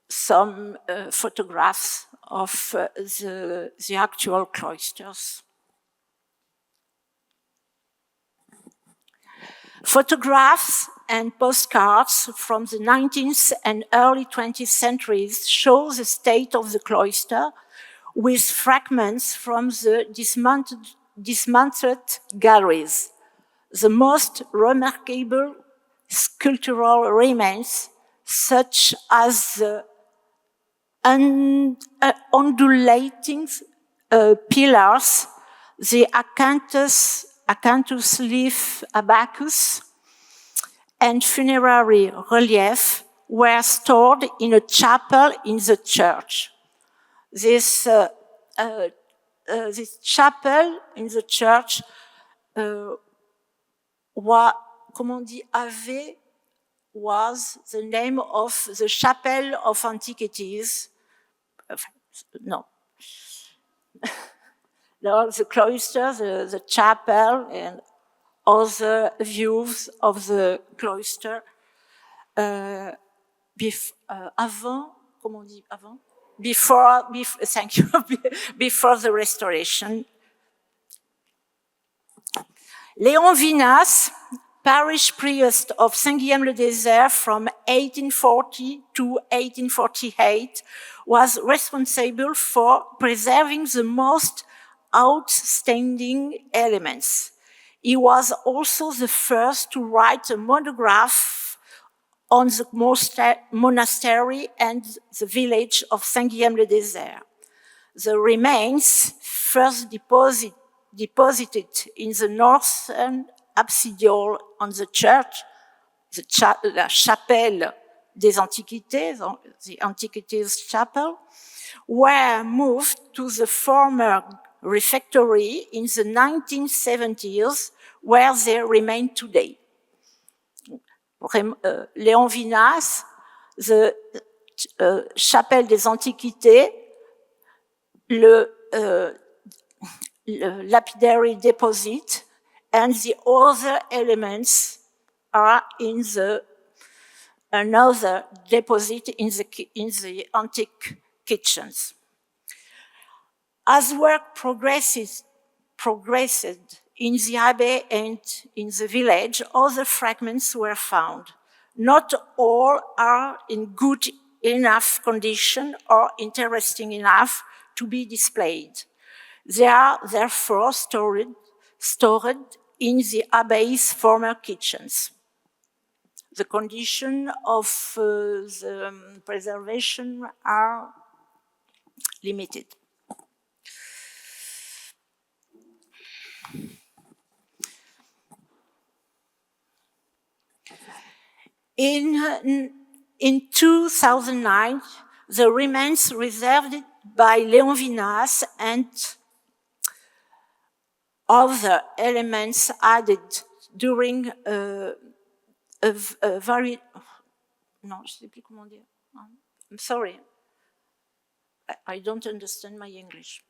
Some photographs of the actual cloisters. Photographs and postcards from the 19th and early 20th centuries show the state of the cloister with fragments from the dismantled galleries. The most remarkable sculptural remains, such as the undulating pillars the acanthus leaf abacus, and funerary relief were stored in a chapel in the church. This chapel in the church was the name of the Chapel of Antiquities. No. The cloister, the chapel, and other views of the cloister thank you, before the restoration. Léon Vinas, parish priest of Saint-Guilhem-le-Désert from 1840 to 1848, was responsible for preserving the most outstanding elements. He was also the first to write a monograph on the monastery and the village of Saint-Guilhem-le-Désert. The remains, first deposited in the northern apsidiole on the church, la Chapelle des Antiquités, the Antiquities Chapel, were moved to the former refectory in the 1970s, where they remain today. Léon Vinas, the Chapelle des Antiquités, le lapidary deposit, and the other elements are in another deposit in the antique kitchens. As work progressed in the abbey and in the village, other fragments were found. Not all are in good enough condition or interesting enough to be displayed. They are therefore stored in the abbey's former kitchens. The condition of the preservation are limited. In 2009, the remains reserved by Léon Vinas and other elements added during a very... Non, je sais plus comment dire. I'm sorry. I don't understand my English.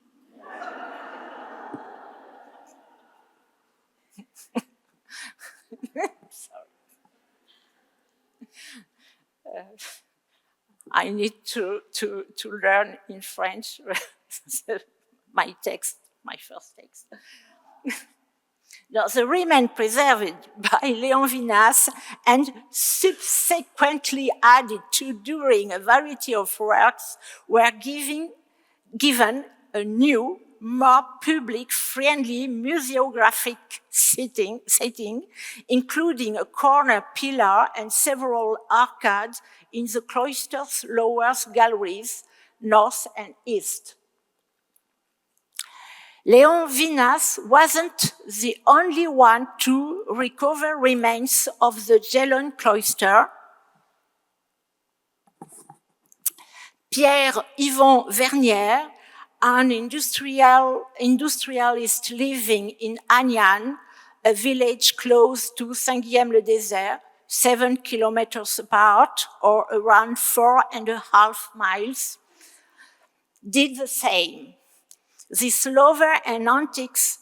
Sorry. I need to learn in French my text, my first text. Now, the remains preserved by Léon Vinas and subsequently added to during a variety of works were given a new, more public-friendly museographic setting, including a corner pillar and several arcades in the cloister's lower galleries, north and east. Léon Vinas wasn't the only one to recover remains of the Geilon cloister. Pierre-Yvon Vernier, an industrialist living in Agnan, a village close to Saint-Guilhem-le-Désert, 7 kilometers apart, or around 4.5 miles, did the same. This lover and antiques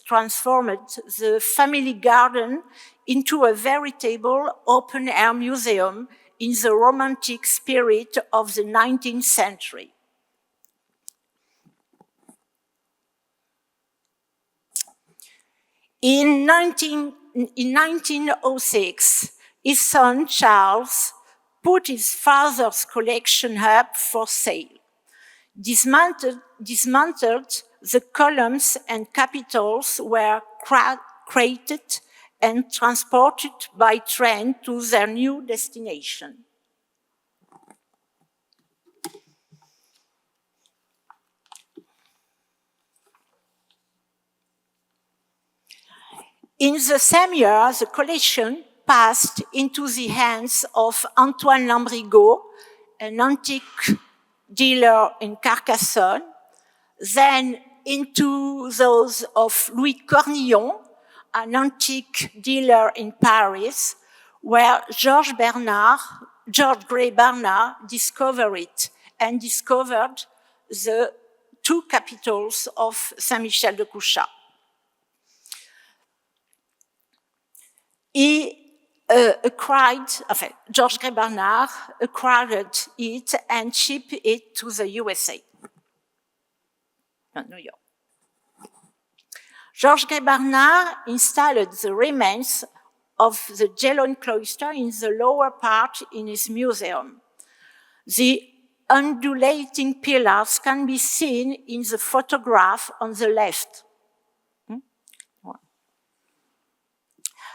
transformed the family garden into a veritable open-air museum in the romantic spirit of the 19th century. In 1906, his son Charles put his father's collection up for sale. Dismantled, the columns and capitals were created and transported by train to their new destination. In the same year, the collection passed into the hands of Antoine Lambrigot, an antique dealer in Carcassonne, then into those of Louis Cornillon, an antique dealer in Paris, where George Grey Barnard discovered it and discovered the two capitals of Saint-Michel de Cuxa. George Grey Barnard acquired it and shipped it to the USA, New York. George Grey Barnard installed the remains of the Guilhem Cloister in the lower part in his museum. The undulating pillars can be seen in the photograph on the left.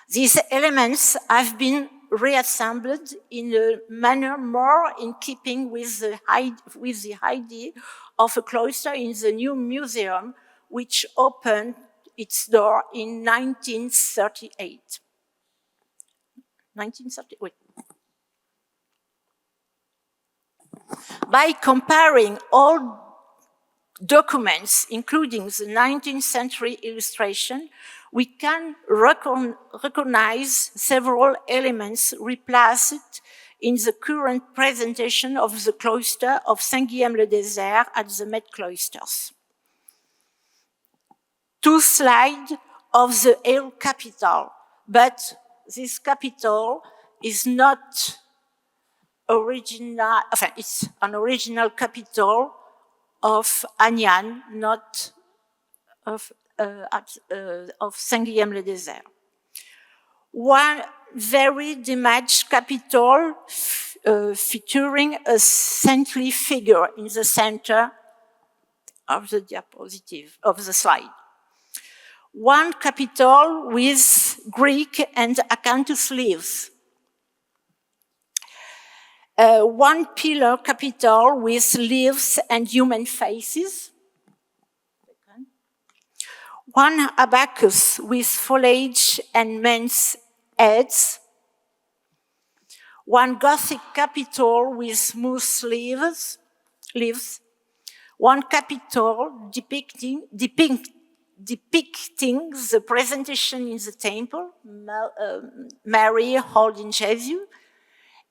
These elements have been reassembled in a manner more in keeping with the idea of a cloister in the new museum, which opened its door in 1938. 1938. By comparing all documents, including the 19th century illustration, we can recognize several elements replaced in the current presentation of the cloister of Saint-Guilhem-le-Désert at the Met Cloisters. Two slides of the hill capital, but this capital is not original, it's an original capital of Agnan, not of Saint-Guilhem-le-Désert. One very damaged capital featuring a saintly figure in the center of the diapositive, of the slide. One capital with Greek and acanthus leaves. One pillar capital with leaves and human faces. One abacus with foliage and men's heads. One Gothic capital with smooth leaves. One capital depicting the presentation in the temple, Mary holding Jesus,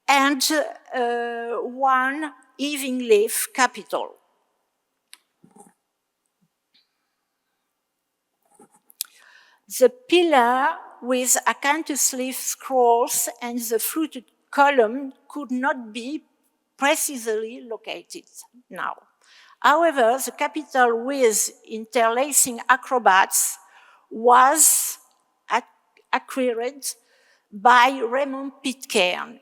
and one evening leaf capital. The pillar with acanthus leaf scrolls and the fluted column could not be precisely located now. However, the capital with interlacing acrobats was acquired by Raymond Pitcairn.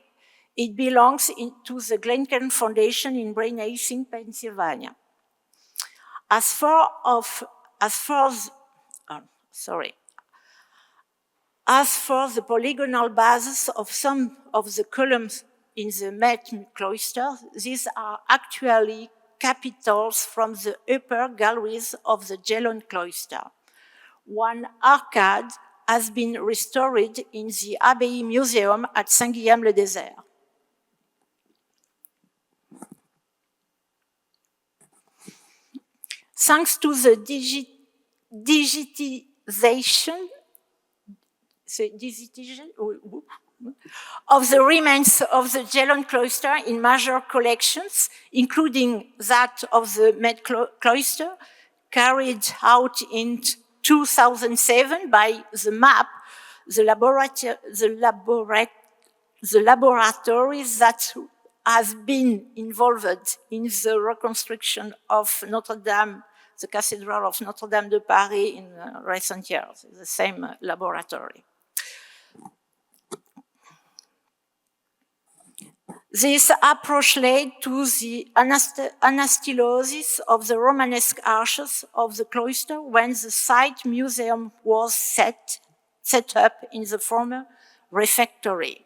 It belongs to the Glencairn Foundation in Braintree, Pennsylvania. As for the polygonal bases of some of the columns in the Met Cloister, these are actually capitals from the upper galleries of the Guilhem Cloister. One arcade has been restored in the Abbey Museum at Saint-Guilhem-le-Désert. Thanks to the digitization of the remains of the Guilhem Cloister in major collections, including that of the Met Cloister, carried out in 2007 by the MAP, the laboratory that has been involved in the reconstruction of Notre Dame, the Cathedral of Notre Dame de Paris in recent years, the same laboratory. This approach led to the anastylosis of the Romanesque arches of the cloister when the site museum was set up in the former refectory.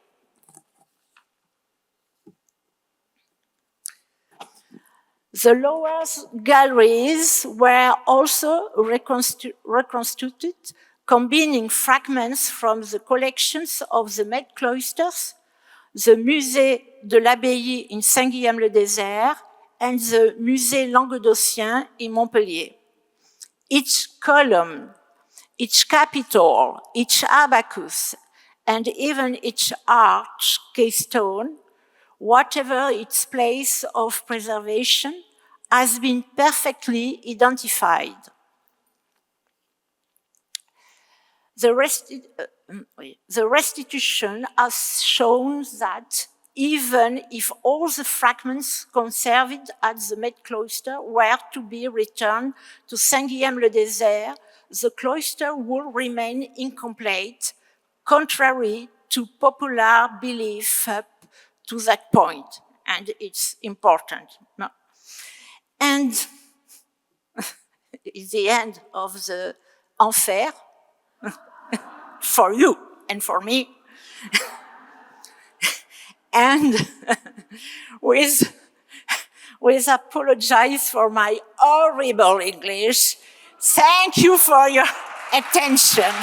The lower galleries were also reconstituted, combining fragments from the collections of the Met Cloisters, the Musée de l'Abbaye in Saint-Guilhem-le-Désert, and the Musée Languedocien in Montpellier. Each column, each capitol, each abacus, and even each arch keystone, whatever its place of preservation, has been perfectly identified. The restitution has shown that even if all the fragments conserved at the Met Cloister were to be returned to Saint-Guilhem-le-Désert, the cloister would remain incomplete, contrary to popular belief up to that point, and it's important. No? And it's the end of the enfer for you and for me. And with apologize for my horrible English, thank you for your attention.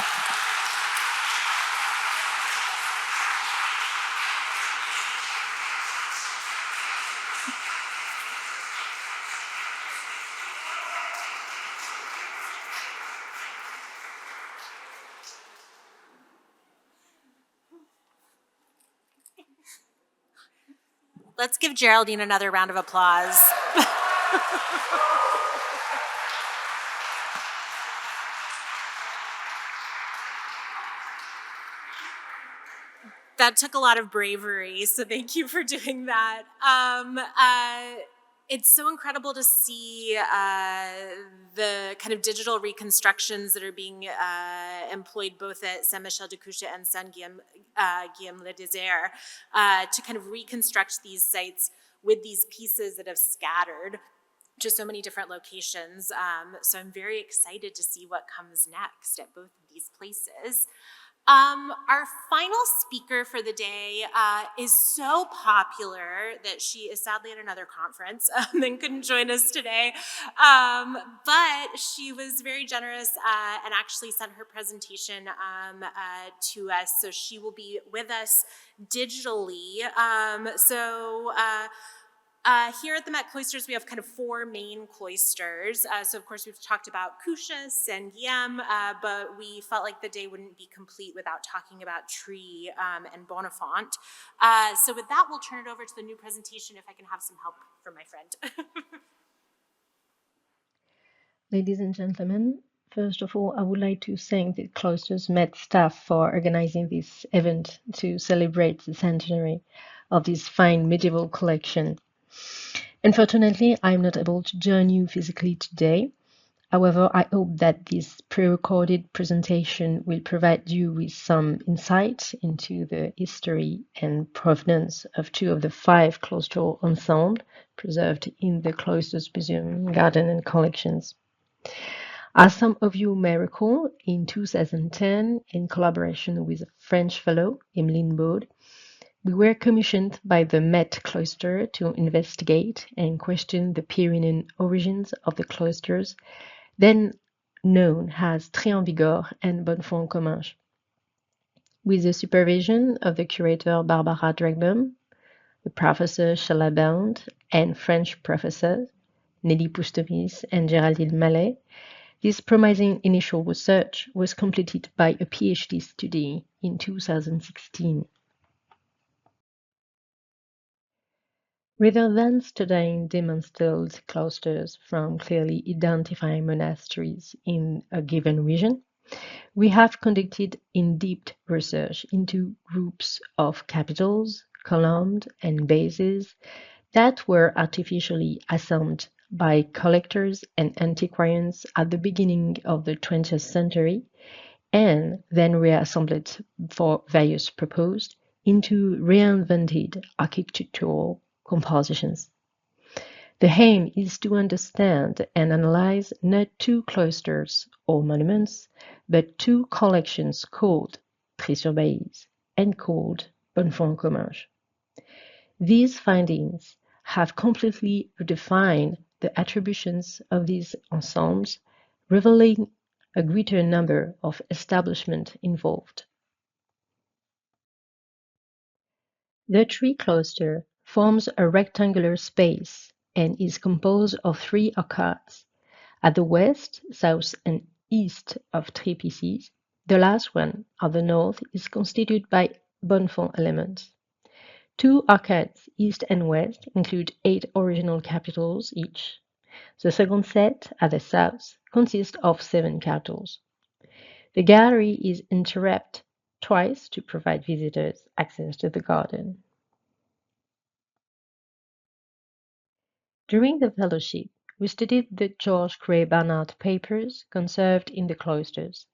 Let's give Géraldine another round of applause. That took a lot of bravery, so thank you for doing that. It's so incredible to see the kind of digital reconstructions that are being employed both at Saint-Michel de Cuxa and Guilhem-le-Désert to kind of reconstruct these sites with these pieces that have scattered to so many different locations. So I'm very excited to see what comes next at both of these places. Our final speaker for the day is so popular that she is sadly at another conference and couldn't join us today. But she was very generous and actually sent her presentation to us. So she will be with us digitally. Here at the Met Cloisters, we have kind of four main cloisters. So of course we've talked about Cuxa, Saint-Guilhem, but we felt like the day wouldn't be complete without talking about Tree and Bonifant. So with that, we'll turn it over to the new presentation if I can have some help from my friend. Ladies and gentlemen, first of all, I would like to thank the Cloisters Met staff for organizing this event to celebrate the centenary of this fine medieval collection. Unfortunately, I'm not able to join you physically today. However, I hope that this pre-recorded presentation will provide you with some insight into the history and provenance of two of the 5 cloistral ensembles preserved in the Cloisters Museum, Garden and Collections. As some of you may recall, in 2010, in collaboration with a French fellow, Emeline Baud, we were commissioned by the Met Cloister to investigate and question the Pyrenean origins of the cloisters, then known as Trianvigor and Bonnefond-Comminges. With the supervision of the curator Barbara Dragbaum, the professor Chalaband, and French professors Nelly Poustomis and Géraldine Mallet, this promising initial research was completed by a PhD study in 2016. Rather than studying demonstrated cloisters from clearly identified monasteries in a given region, we have conducted in-depth research into groups of capitals, columns, and bases that were artificially assembled by collectors and antiquarians at the beginning of the 20th century, and then reassembled for various purposes into reinvented architectural compositions. The aim is to understand and analyze not 2 cloisters or monuments, but 2 collections called Tré-sur-Baïse and called Bonnefond-Comminges. These findings have completely redefined the attributions of these ensembles, revealing a greater number of establishments involved. The tree cloister forms a rectangular space and is composed of 3 arcades. At the west, south, and east of 3 pieces, the last one at the north is constituted by bonfont elements. 2 arcades, east and west, include 8 original capitals each. The second set, at the south, consists of 7 capitals. The gallery is interrupted twice to provide visitors access to the garden. During the fellowship, we studied the George Grey Barnard papers conserved in the Cloisters,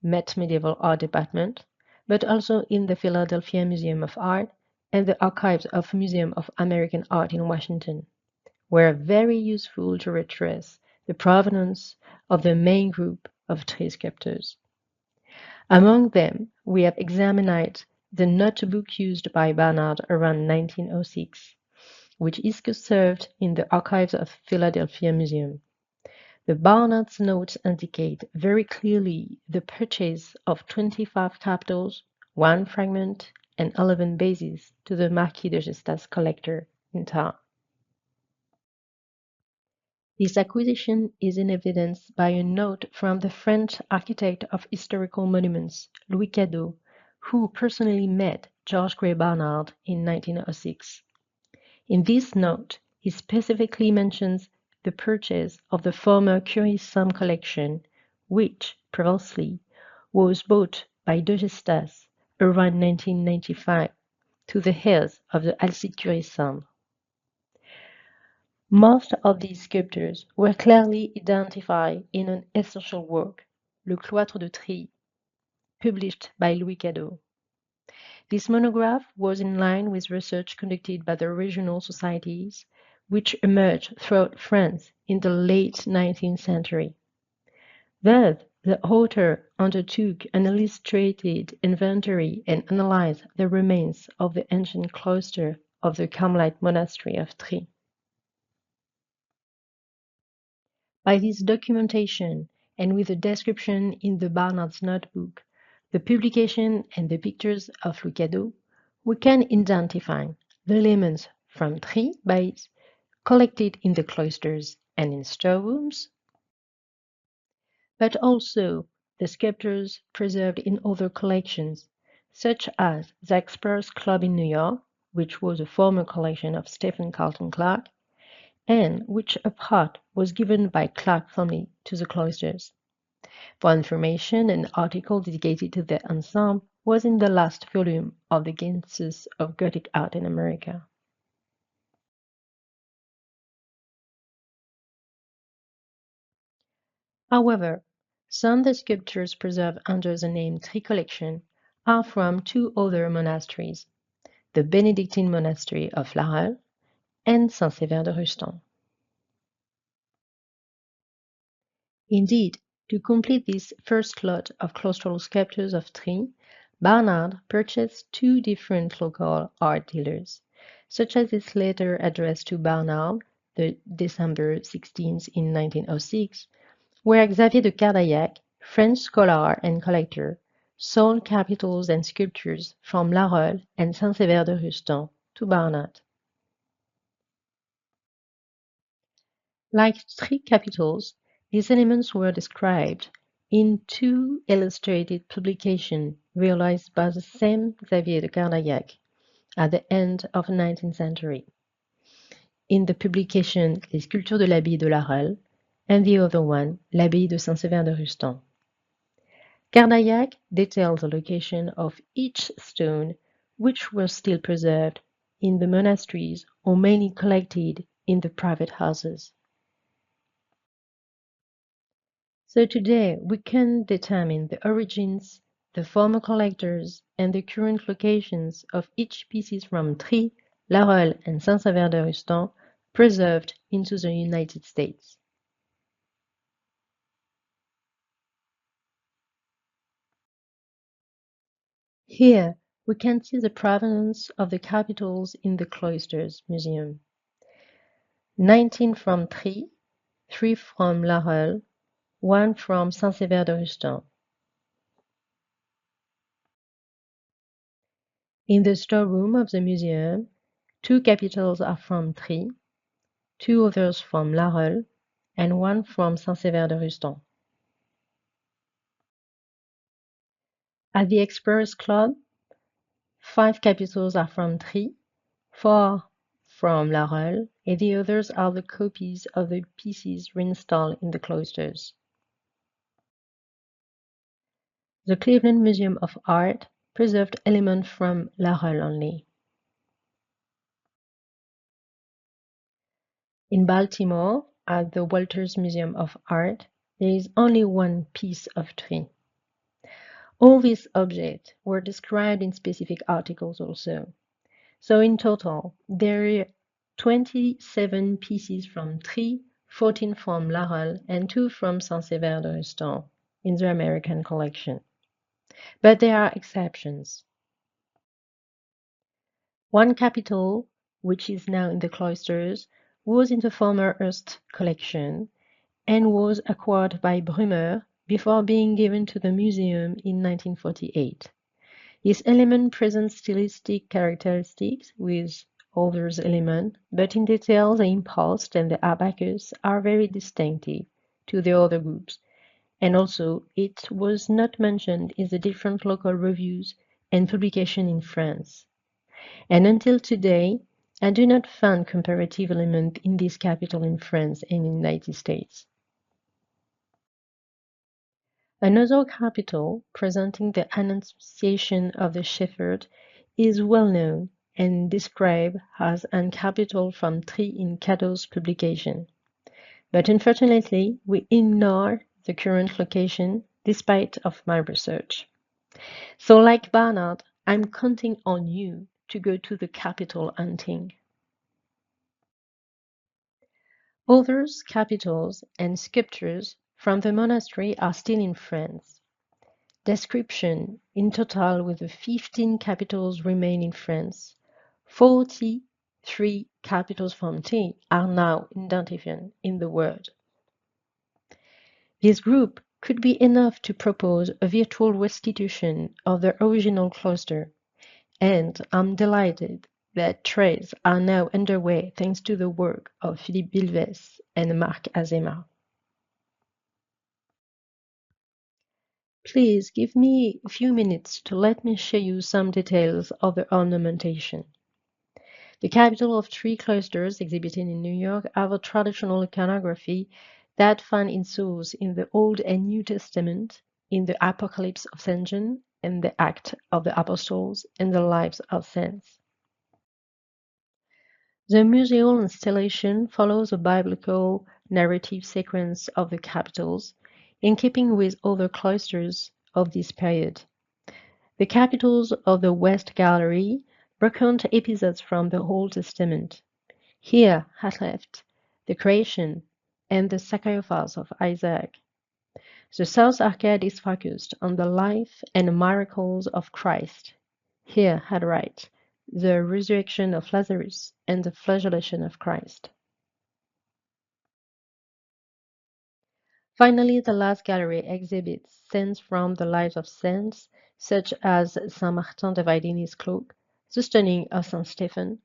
Met Medieval Art Department, but also in the Philadelphia Museum of Art and the Archives of Museum of American Art in Washington, were very useful to retrace the provenance of the main group of 3 sculptors. Among them, we have examined the notebook used by Barnard around 1906, which is conserved in the Archives of Philadelphia Museum. The Barnard's notes indicate very clearly the purchase of 25 capitals, 1 fragment, and 11 bases to the Marquis de Gesta's collector in town. This acquisition is in evidence by a note from the French architect of historical monuments, Louis Cadot, who personally met George Grey Barnard in 1906. In this note, he specifically mentions the purchase of the former Curie-Sam collection, which, previously, was bought by de Gestas around 1995 to the heirs of the Alcide Curie-Sam. Most of these sculptures were clearly identified in an essential work, Le Cloître de Trie, published by Louis Cadot. This monograph was in line with research conducted by the regional societies, which emerged throughout France in the late 19th century. Thus, the author undertook an illustrated inventory and analyzed the remains of the ancient cloister of the Carmelite monastery of Trie. By this documentation, and with a description in the Barnard's notebook, the publication and the pictures of Louis Cadot, we can identify the elements from 3 bays collected in the cloisters and in storerooms, but also the sculptures preserved in other collections, such as the Explorers Club in New York, which was a former collection of Stephen Carlton Clark, and which a part was given by Clark family to the cloisters. For information, an article dedicated to the ensemble was in the last volume of the Genesis of Gothic Art in America. However, some of the sculptures preserved under the name Trie Collection are from 2 other monasteries, the Benedictine Monastery of La Halle and Saint-Sever de Rustan. Indeed, to complete this first lot of claustral sculptures of Trie, Barnard purchased 2 different local art dealers, such as his letter addressed to Barnard, the December 16th in 1906, where Xavier de Cardaillac, French scholar and collector, sold capitals and sculptures from La Halle and Saint-Sever de Rustan to Barnard. Like Trie capitals, these elements were described in 2 illustrated publications realized by the same Xavier de Cardaillac at the end of the 19th century. In the publication Les Sculptures de l'Abbaye de La Halle, and the other one, l'Abbaye de Saint-Sever de Rustan. Cardaillac details the location of each stone, which were still preserved in the monasteries or mainly collected in the private houses. So today we can determine the origins, the former collectors, and the current locations of each pieces from Trie, La Halle, and Saint-Sever de Rustan preserved into the United States. Here we can see the provenance of the capitals in the Cloisters Museum. 19 from Trie, 3 from La Halle, one from Saint-Sever-de-Rustan. In the storeroom of the museum, 2 capitals are from Trie, 2 others from La Reule, and 1 from Saint-Sever-de-Rustan. At the Explorers Club, 5 capitals are from Trie, 4 from La Reule, and the others are the copies of the pieces reinstalled in the cloisters. The Cleveland Museum of Art preserved elements from La Reule only. In Baltimore, at the Walters Museum of Art, there is only 1 piece of Trie. All these objects were described in specific articles also. So in total, there are 27 pieces from Trie, 14 from La Reule, and 2 from Saint-Sever-de-Rustan in the American collection. But there are exceptions. 1 capital, which is now in the cloisters, was in the former Hearst collection and was acquired by Brummer before being given to the museum in 1948. This element presents stylistic characteristics with others elements, but in detail the impost and the abacus are very distinctive to the other groups, and also it was not mentioned in the different local reviews and publications in France. And until today, I do not find comparative element in this capital in France and in the United States. Another capital, presenting the Annunciation of the Shepherd, is well known and described as an capital from Trie in Cadot's publication. But unfortunately, we ignore the current location despite of my research. So like Barnard, I'm counting on you to go to the capital hunting. Others, capitals, and sculptures from the monastery are still in France. Description: in total, with the 15 capitals remain in France, 43 capitals from Trie are now identified in the world. This group could be enough to propose a virtual restitution of the original cloister, and I'm delighted that trades are now underway thanks to the work of Philippe Bilves and Marc Azéma. Please give me a few minutes to let me show you some details of the ornamentation. The capital of 3 cloisters exhibited in New York have a traditional iconography that finds its source in the Old and New Testament, in the Apocalypse of St. John, and the Acts of the Apostles, and the Lives of Saints. The museal installation follows a biblical narrative sequence of the capitals, in keeping with other cloisters of this period. The capitals of the West Gallery recount episodes from the Old Testament. Here, at left, the creation and the sacrifice of Isaac. The South Arcade is focused on the life and miracles of Christ. Here, at right, the resurrection of Lazarus and the flagellation of Christ. Finally, the last gallery exhibits scenes from the lives of saints, such as Saint Martin dividing his cloak, the stoning of Saint Stephen,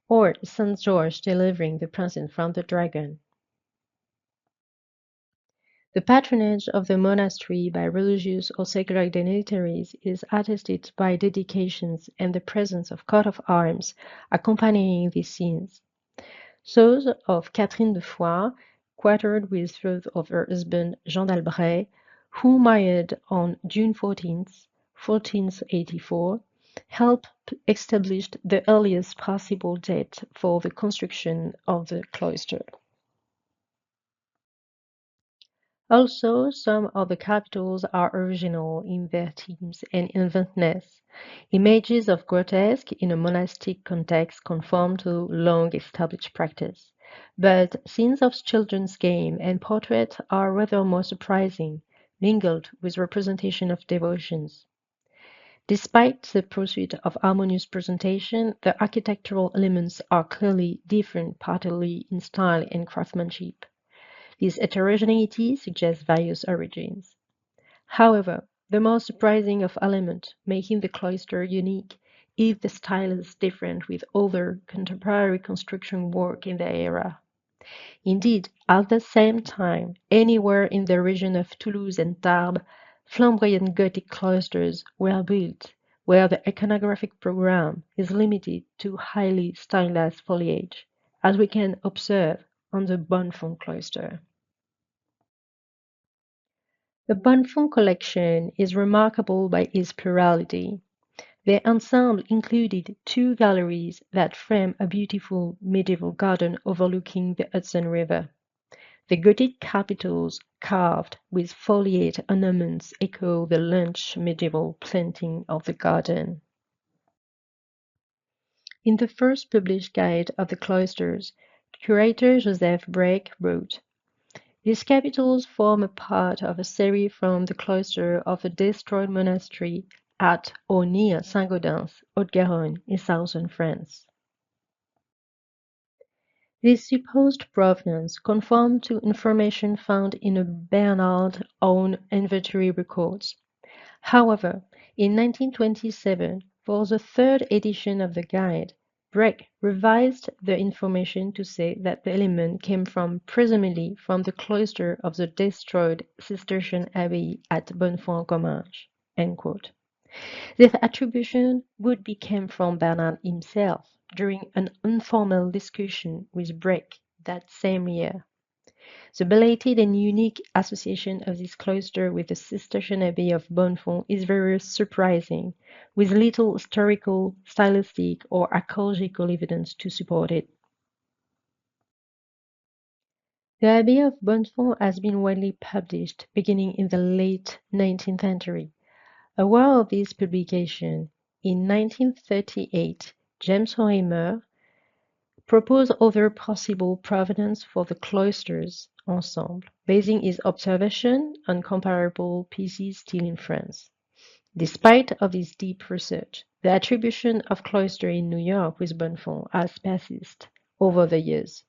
or Saint George delivering the princess from the dragon. The patronage of the monastery by religious or secular dignitaries is attested by dedications and the presence of coat of arms accompanying these scenes. Those of Catherine de Foix, quartered with her husband Jean d'Albret, who married on June 14, 1484, helped establish the earliest possible date for the construction of the cloister. Also, some of the capitals are original in their themes and inventiveness. Images of grotesque in a monastic context conform to long-established practice, but scenes of children's game and portraits are rather more surprising, mingled with representation of devotions. Despite the pursuit of harmonious presentation, the architectural elements are clearly different, partly in style and craftsmanship. This heterogeneity suggests various origins. However, the most surprising of elements making the cloister unique is the style is different with other contemporary construction work in the era. Indeed, at the same time, anywhere in the region of Toulouse and Tarbes, flamboyant Gothic cloisters were built, where the iconographic program is limited to highly stylized foliage, as we can observe on the Bonnefond cloister. The Bonnefond collection is remarkable by its plurality. The ensemble included 2 galleries that frame a beautiful medieval garden overlooking the Hudson River. The Gothic capitals carved with foliate ornaments echo the lush medieval planting of the garden. In the first published guide of the cloisters, curator Joseph Breck wrote, "These capitals form a part of a series from the cloister of a destroyed monastery at or near Saint-Gaudens, Haute-Garonne, in southern France." This supposed provenance conformed to information found in a Barnard-owned inventory records. However, in 1927, for the third edition of the guide, Breck revised the information to say that the element came presumably from the cloister of the destroyed Cistercian abbey at Bonnefond-en-Comminges. This attribution would become from Barnard himself during an informal discussion with Breck that same year. The belated and unique association of this cloister with the Cistercian abbey of Bonnefond is very surprising, with little historical, stylistic, or archaeological evidence to support it. The abbey of Bonnefond has been widely published beginning in the late 19th century. Aware of this publication, in 1938, James Horrimer proposed other possible provenance for the cloisters ensemble, basing his observation on comparable pieces still in France. Despite of his deep research, the attribution of cloister in New York with Bonnefond has persisted over the years.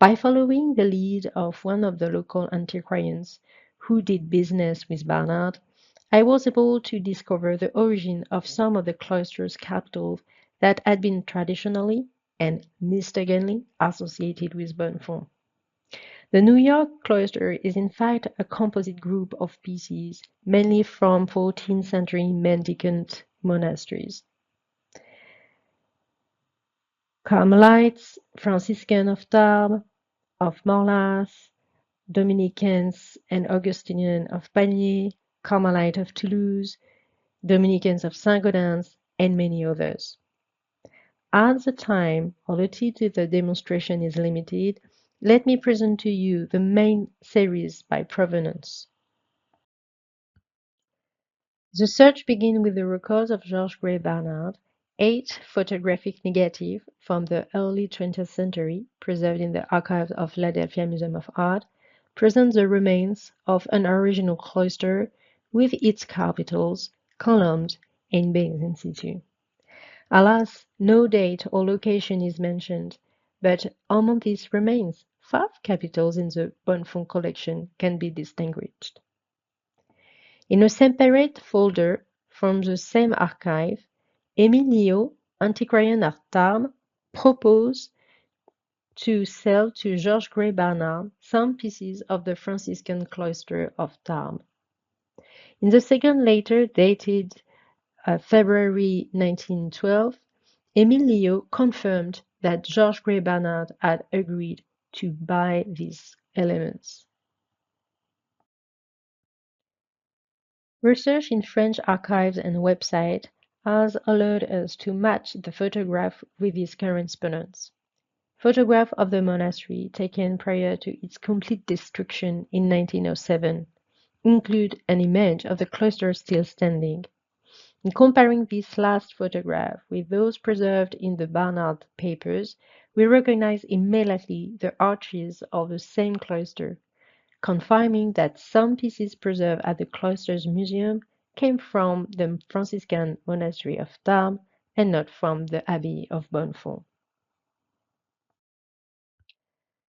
By following the lead of one of the local antiquarians who did business with Barnard, I was able to discover the origin of some of the cloisters' capitals that had been traditionally and mistakenly associated with Bonnefond. The New York cloister is in fact a composite group of pieces, mainly from 14th century mendicant monasteries. Carmelites, Franciscan of Tarbes, of Morlas, Dominicans and Augustinian of Panier, Carmelite of Toulouse, Dominicans of Saint-Gaudens, and many others. At the time allotted to the demonstration is limited, let me present to you the main series by provenance. The search begins with the records of George Grey Barnard, 8 photographic negatives from the early 20th century, preserved in the archives of Philadelphia Museum of Art, present the remains of an original cloister with its capitals, columns, and bays in situ. Alas, no date or location is mentioned, but among these remains, 5 capitals in the Bonnefond collection can be distinguished. In a separate folder from the same archive, Emilio, antiquarian at Tarbes, proposed to sell to George Grey Barnard some pieces of the Franciscan cloister of Tarbes. In the second letter, dated February 1912, Emilio confirmed that George Grey Barnard had agreed to buy these elements. Research in French archives and websites has allowed us to match the photograph with its correspondence. Photograph of the monastery taken prior to its complete destruction in 1907 include an image of the cloister still standing. In comparing this last photograph with those preserved in the Barnard papers, we recognize immediately the arches of the same cloister, confirming that some pieces preserved at the Cloisters Museum came from the Franciscan monastery of Tarbes and not from the Abbey of Bonnefond.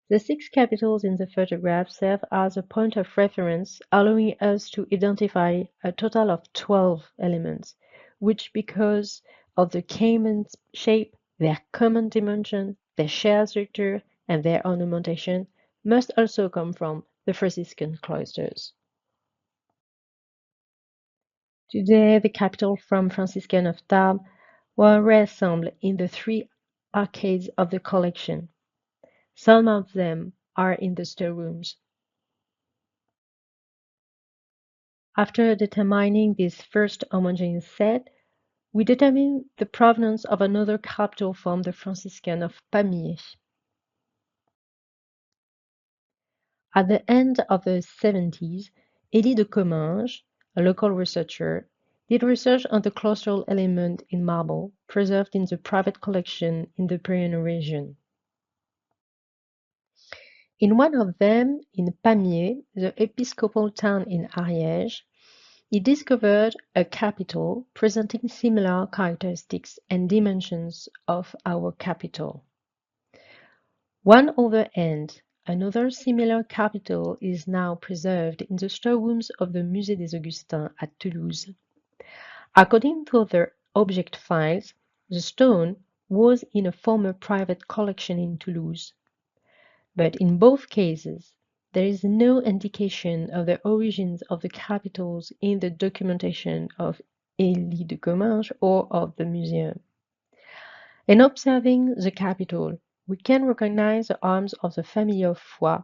The 6 capitals in the photograph serve as a point of reference, allowing us to identify a total of 12 elements, which, because of the cayman shape, their common dimension, their shared structure, and their ornamentation, must also come from the Franciscan cloisters. Today, the capital from Franciscan of Tarbes were reassembled in the 3 arcades of the collection. Some of them are in the storerooms. After determining this first homogeneous set, we determine the provenance of another capital from the Franciscan of Pamiers. At the end of the 70s, Élie de Comminges, a local researcher, did research on the claustral element in marble preserved in the private collection in the Pyrenees region. In one of them, in Pamiers, the episcopal town in Ariège, he discovered a capital presenting similar characteristics and dimensions of our capital. One other end, another similar capital is now preserved in the storerooms of the Musée des Augustins at Toulouse. According to the object files, the stone was in a former private collection in Toulouse. But in both cases, there is no indication of the origins of the capitals in the documentation of Élie de Comminges or of the museum. In observing the capital, we can recognize the arms of the family of Foix,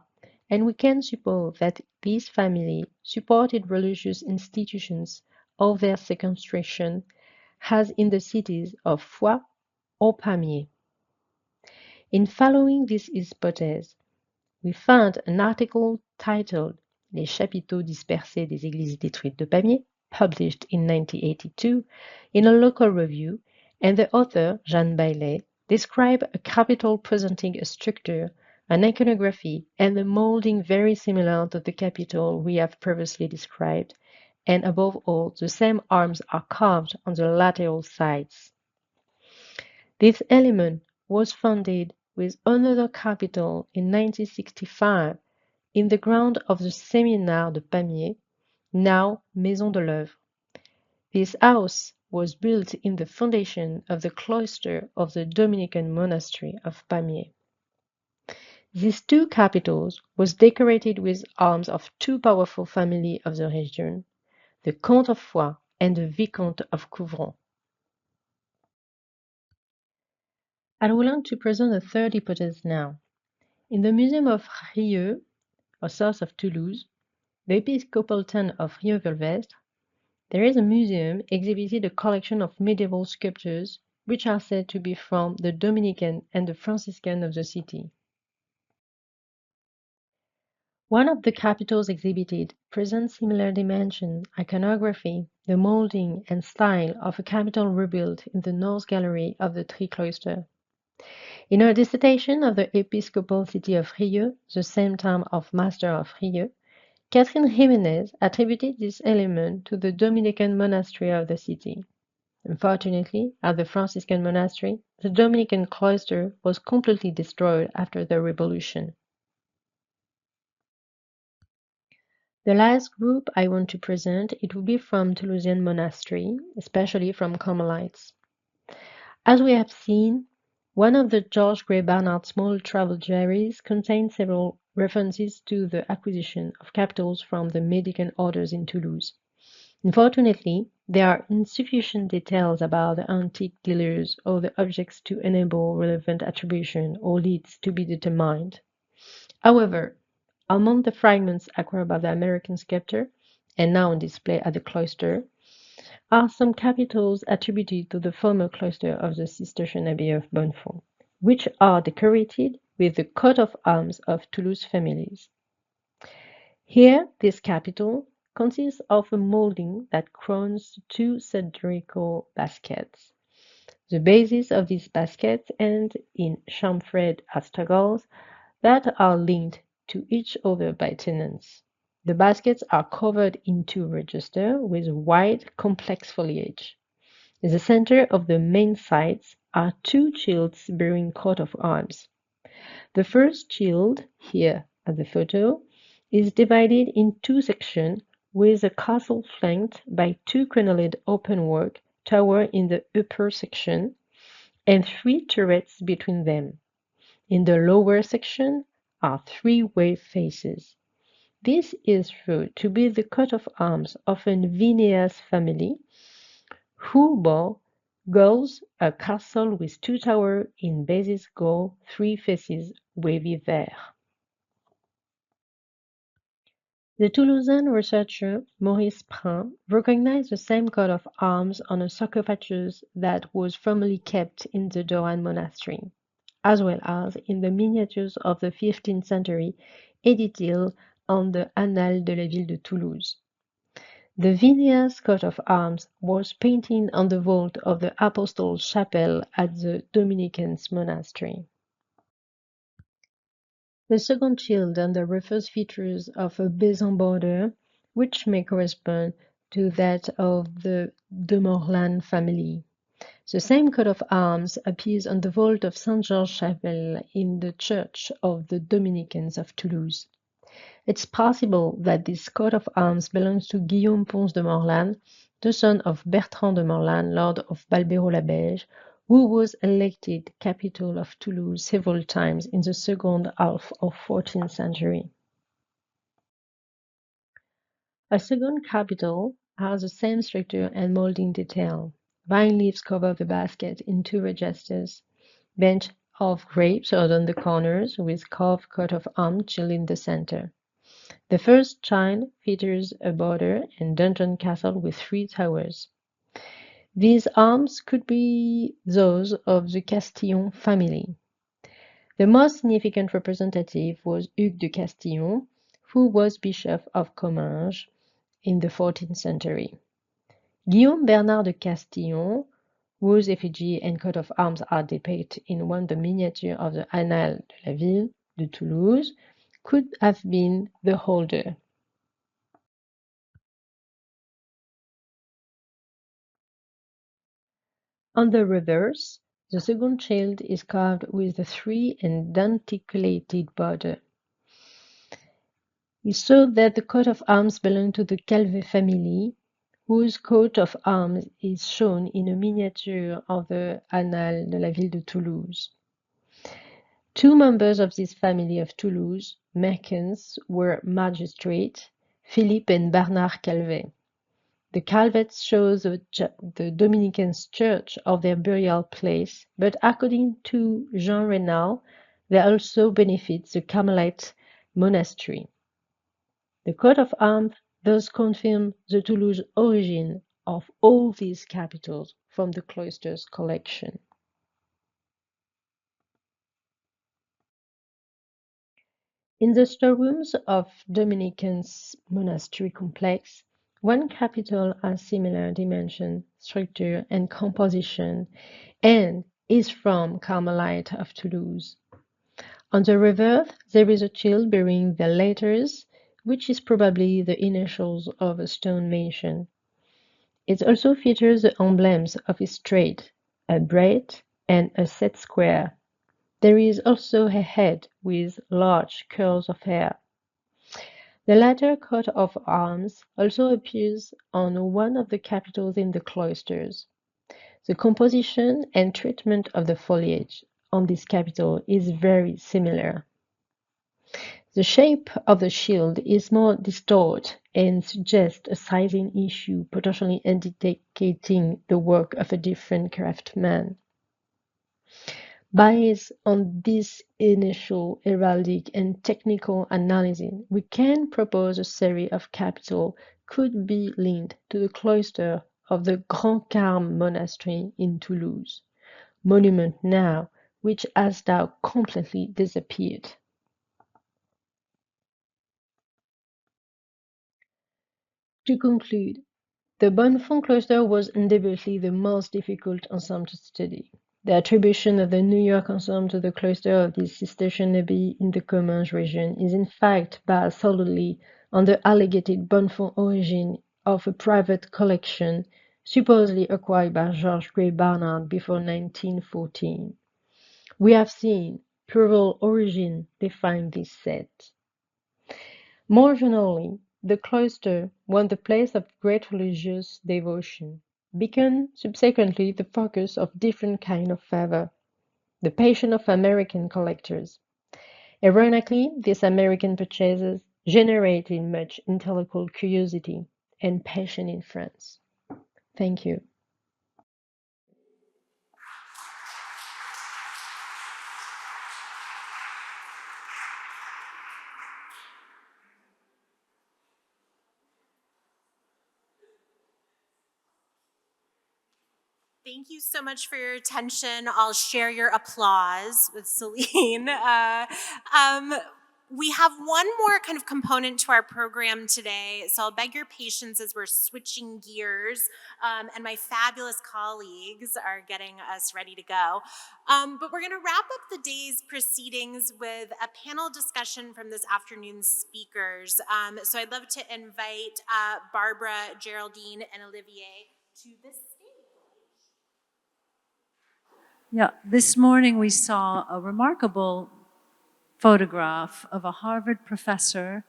and we can suppose that this family supported religious institutions of their circumscription, as in the cities of Foix or Pamiers. In following this hypothesis, we found an article titled Les chapiteaux dispersés des églises détruites de Pamiers, published in 1982 in a local review, and the author, Jeanne Baillet, described a capital presenting a structure, an iconography, and a molding very similar to the capital we have previously described, and above all, the same arms are carved on the lateral sides. This element was founded with another capital in 1965 in the ground of the Séminaire de Pamiers, now Maison de l'Œuvre. This house was built in the foundation of the cloister of the Dominican monastery of Pamiers. These 2 capitals was decorated with arms of 2 powerful families of the region, the Comte of Foix and the Vicomte of Couvrant. I would like to present a third hypothesis now. In the Museum of Rieux, or south of Toulouse, the episcopal town of Rieux-Vilvestre, there is a museum exhibiting a collection of medieval sculptures which are said to be from the Dominican and the Franciscan of the city. One of the capitals exhibited presents similar dimension, iconography, the molding and style of a capital rebuilt in the North Gallery of the Three Cloisters. In her dissertation of the episcopal city of Rieux, the same time of Master of Rieux, Catherine Jiménez attributed this element to the Dominican monastery of the city. Unfortunately, at the Franciscan monastery, the Dominican cloister was completely destroyed after the Revolution. The last group I want to present, it will be from Toulousian monastery, especially from Carmelites. As we have seen, one of the George Grey Barnard small travel diaries contains several references to the acquisition of capitals from the Medican orders in Toulouse. Unfortunately, there are insufficient details about the antique dealers or the objects to enable relevant attribution or leads to be determined. However, among the fragments acquired by the American sculptor, and now on display at the cloister, are some capitals attributed to the former cloister of the Cistercian Abbey of Bonnefond, which are decorated with the coat of arms of Toulouse families. Here, this capital consists of a molding that crowns 2 cylindrical baskets. The bases of these baskets end in chamfered astragals that are linked to each other by tenons. The baskets are covered in 2 registers with wide, complex foliage. In the center of the main sides are 2 shields bearing coat of arms. The first shield, here at the photo, is divided in two sections with a castle flanked by two crenelled openwork towers in the upper section and three turrets between them. In the lower section are three wave faces. This is thought to be the coat of arms of a Vineas family who bore gules, a castle with two towers in basis gold, three faces wavy vert. The Toulousain researcher Maurice Prin recognized the same coat of arms on a sarcophagus that was formerly kept in the Dormont monastery, as well as in the miniatures of the 15th century edited on the Annales de la Ville de Toulouse. The Vineas coat of arms was painted on the vault of the Apostles' Chapel at the Dominicans monastery. The second shield on the refers features of a Besant border, which may correspond to that of the de Morland family. The same coat of arms appears on the vault of Saint George's Chapel in the church of the Dominicans of Toulouse. It's possible that this coat of arms belongs to Guillaume Pons de Morland, the son of Bertrand de Morland, Lord of Balbero-la-Beige, who was elected capital of Toulouse several times in the second half of 14th century. A second capital has the same structure and molding detail. Vine leaves cover the basket in two registers. Bench of grapes are on the corners with carved coat of arms child in the center. The first child features a border and dungeon castle with three towers. These arms could be those of the Castillon family. The most significant representative was Hugues de Castillon, who was Bishop of Comminges in the 14th century. Guillaume Bernard de Castillon, whose effigy and coat of arms are depicted in one of the miniatures of the Annales de la Ville de Toulouse, could have been the holder. On the reverse, the second shield is carved with a three and denticulated border. It shows that the coat of arms belonged to the Calvet family, whose coat of arms is shown in a miniature of the Annales de la Ville de Toulouse. Two members of this family of Toulouse, merchants, were magistrates, Philippe and Bernard Calvet. The Calvets show the Dominicans' church of their burial place, but according to Jean Renal, they also benefit the Carmelite monastery. The coat of arms thus confirms the Toulouse origin of all these capitals from the Cloisters collection. In the storerooms of Dominicans monastery complex, one capital has similar dimension, structure, and composition, and is from Carmelite of Toulouse. On the reverse, there is a shield bearing the letters, which is probably the initials of a stone mason. It also features the emblems of his trade, a braid and a set square. There is also a head with large curls of hair. The latter coat of arms also appears on one of the capitals in the cloisters. The composition and treatment of the foliage on this capital is very similar. The shape of the shield is more distorted and suggests a sizing issue, potentially indicating the work of a different craftsman. Based on this initial heraldic and technical analysis, we can propose a series of capitals could be linked to the cloister of the Grand Carme monastery in Toulouse, monument now which has now completely disappeared. To conclude, the Bonnefond cloister was undoubtedly the most difficult ensemble to study. The attribution of the New York ensemble to the cloister of the Cistercian abbey in the Comminges region is in fact based solely on the alleged Bonnefond origin of a private collection supposedly acquired by George Grey Barnard before 1914. We have seen plural origin define this set. More generally, the cloister was the place of great religious devotion, became subsequently the focus of different kinds of favor, the passion of American collectors. Ironically, these American purchases generated much intellectual curiosity and passion in France. Thank you. Thank you so much for your attention. I'll share your applause with Celine. We have one more kind of component to our program today, so I'll beg your patience as we're switching gears, and my fabulous colleagues are getting us ready to go. But we're going to wrap up the day's proceedings with a panel discussion from this afternoon's speakers. So I'd love to invite Barbara, Géraldine, and Olivier to this stage. Yeah, this morning we saw a remarkable photograph of a Harvard professor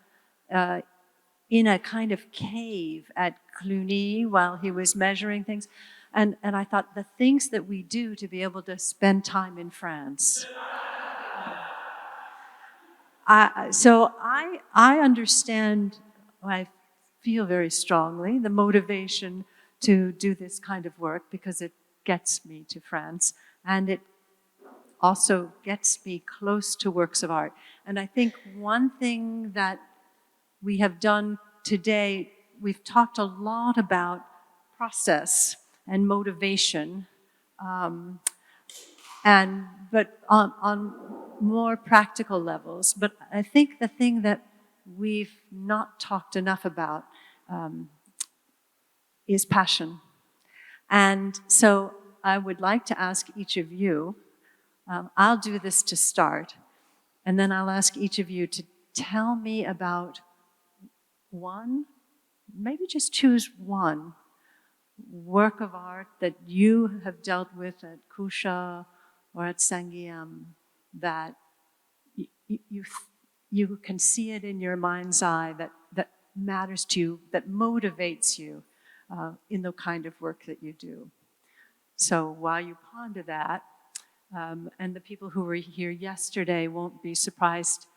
in a kind of cave at Cluny while he was measuring things. And I thought, the things that we do to be able to spend time in France. So I understand, I feel very strongly the motivation to do this kind of work because it gets me to France. And it also gets me close to works of art. And I think one thing that we have done today, we've talked a lot about process and motivation, but on more practical levels. But I think the thing that we've not talked enough about is passion. And so I would like to ask each of you, I'll do this to start, and then I'll ask each of you to tell me about one, maybe just choose one work of art that you have dealt with at Cuxa or at Saint-Guilhem that you can see it in your mind's eye, that matters to you, that motivates you in the kind of work that you do. So while you ponder that, and the people who were here yesterday won't be surprised,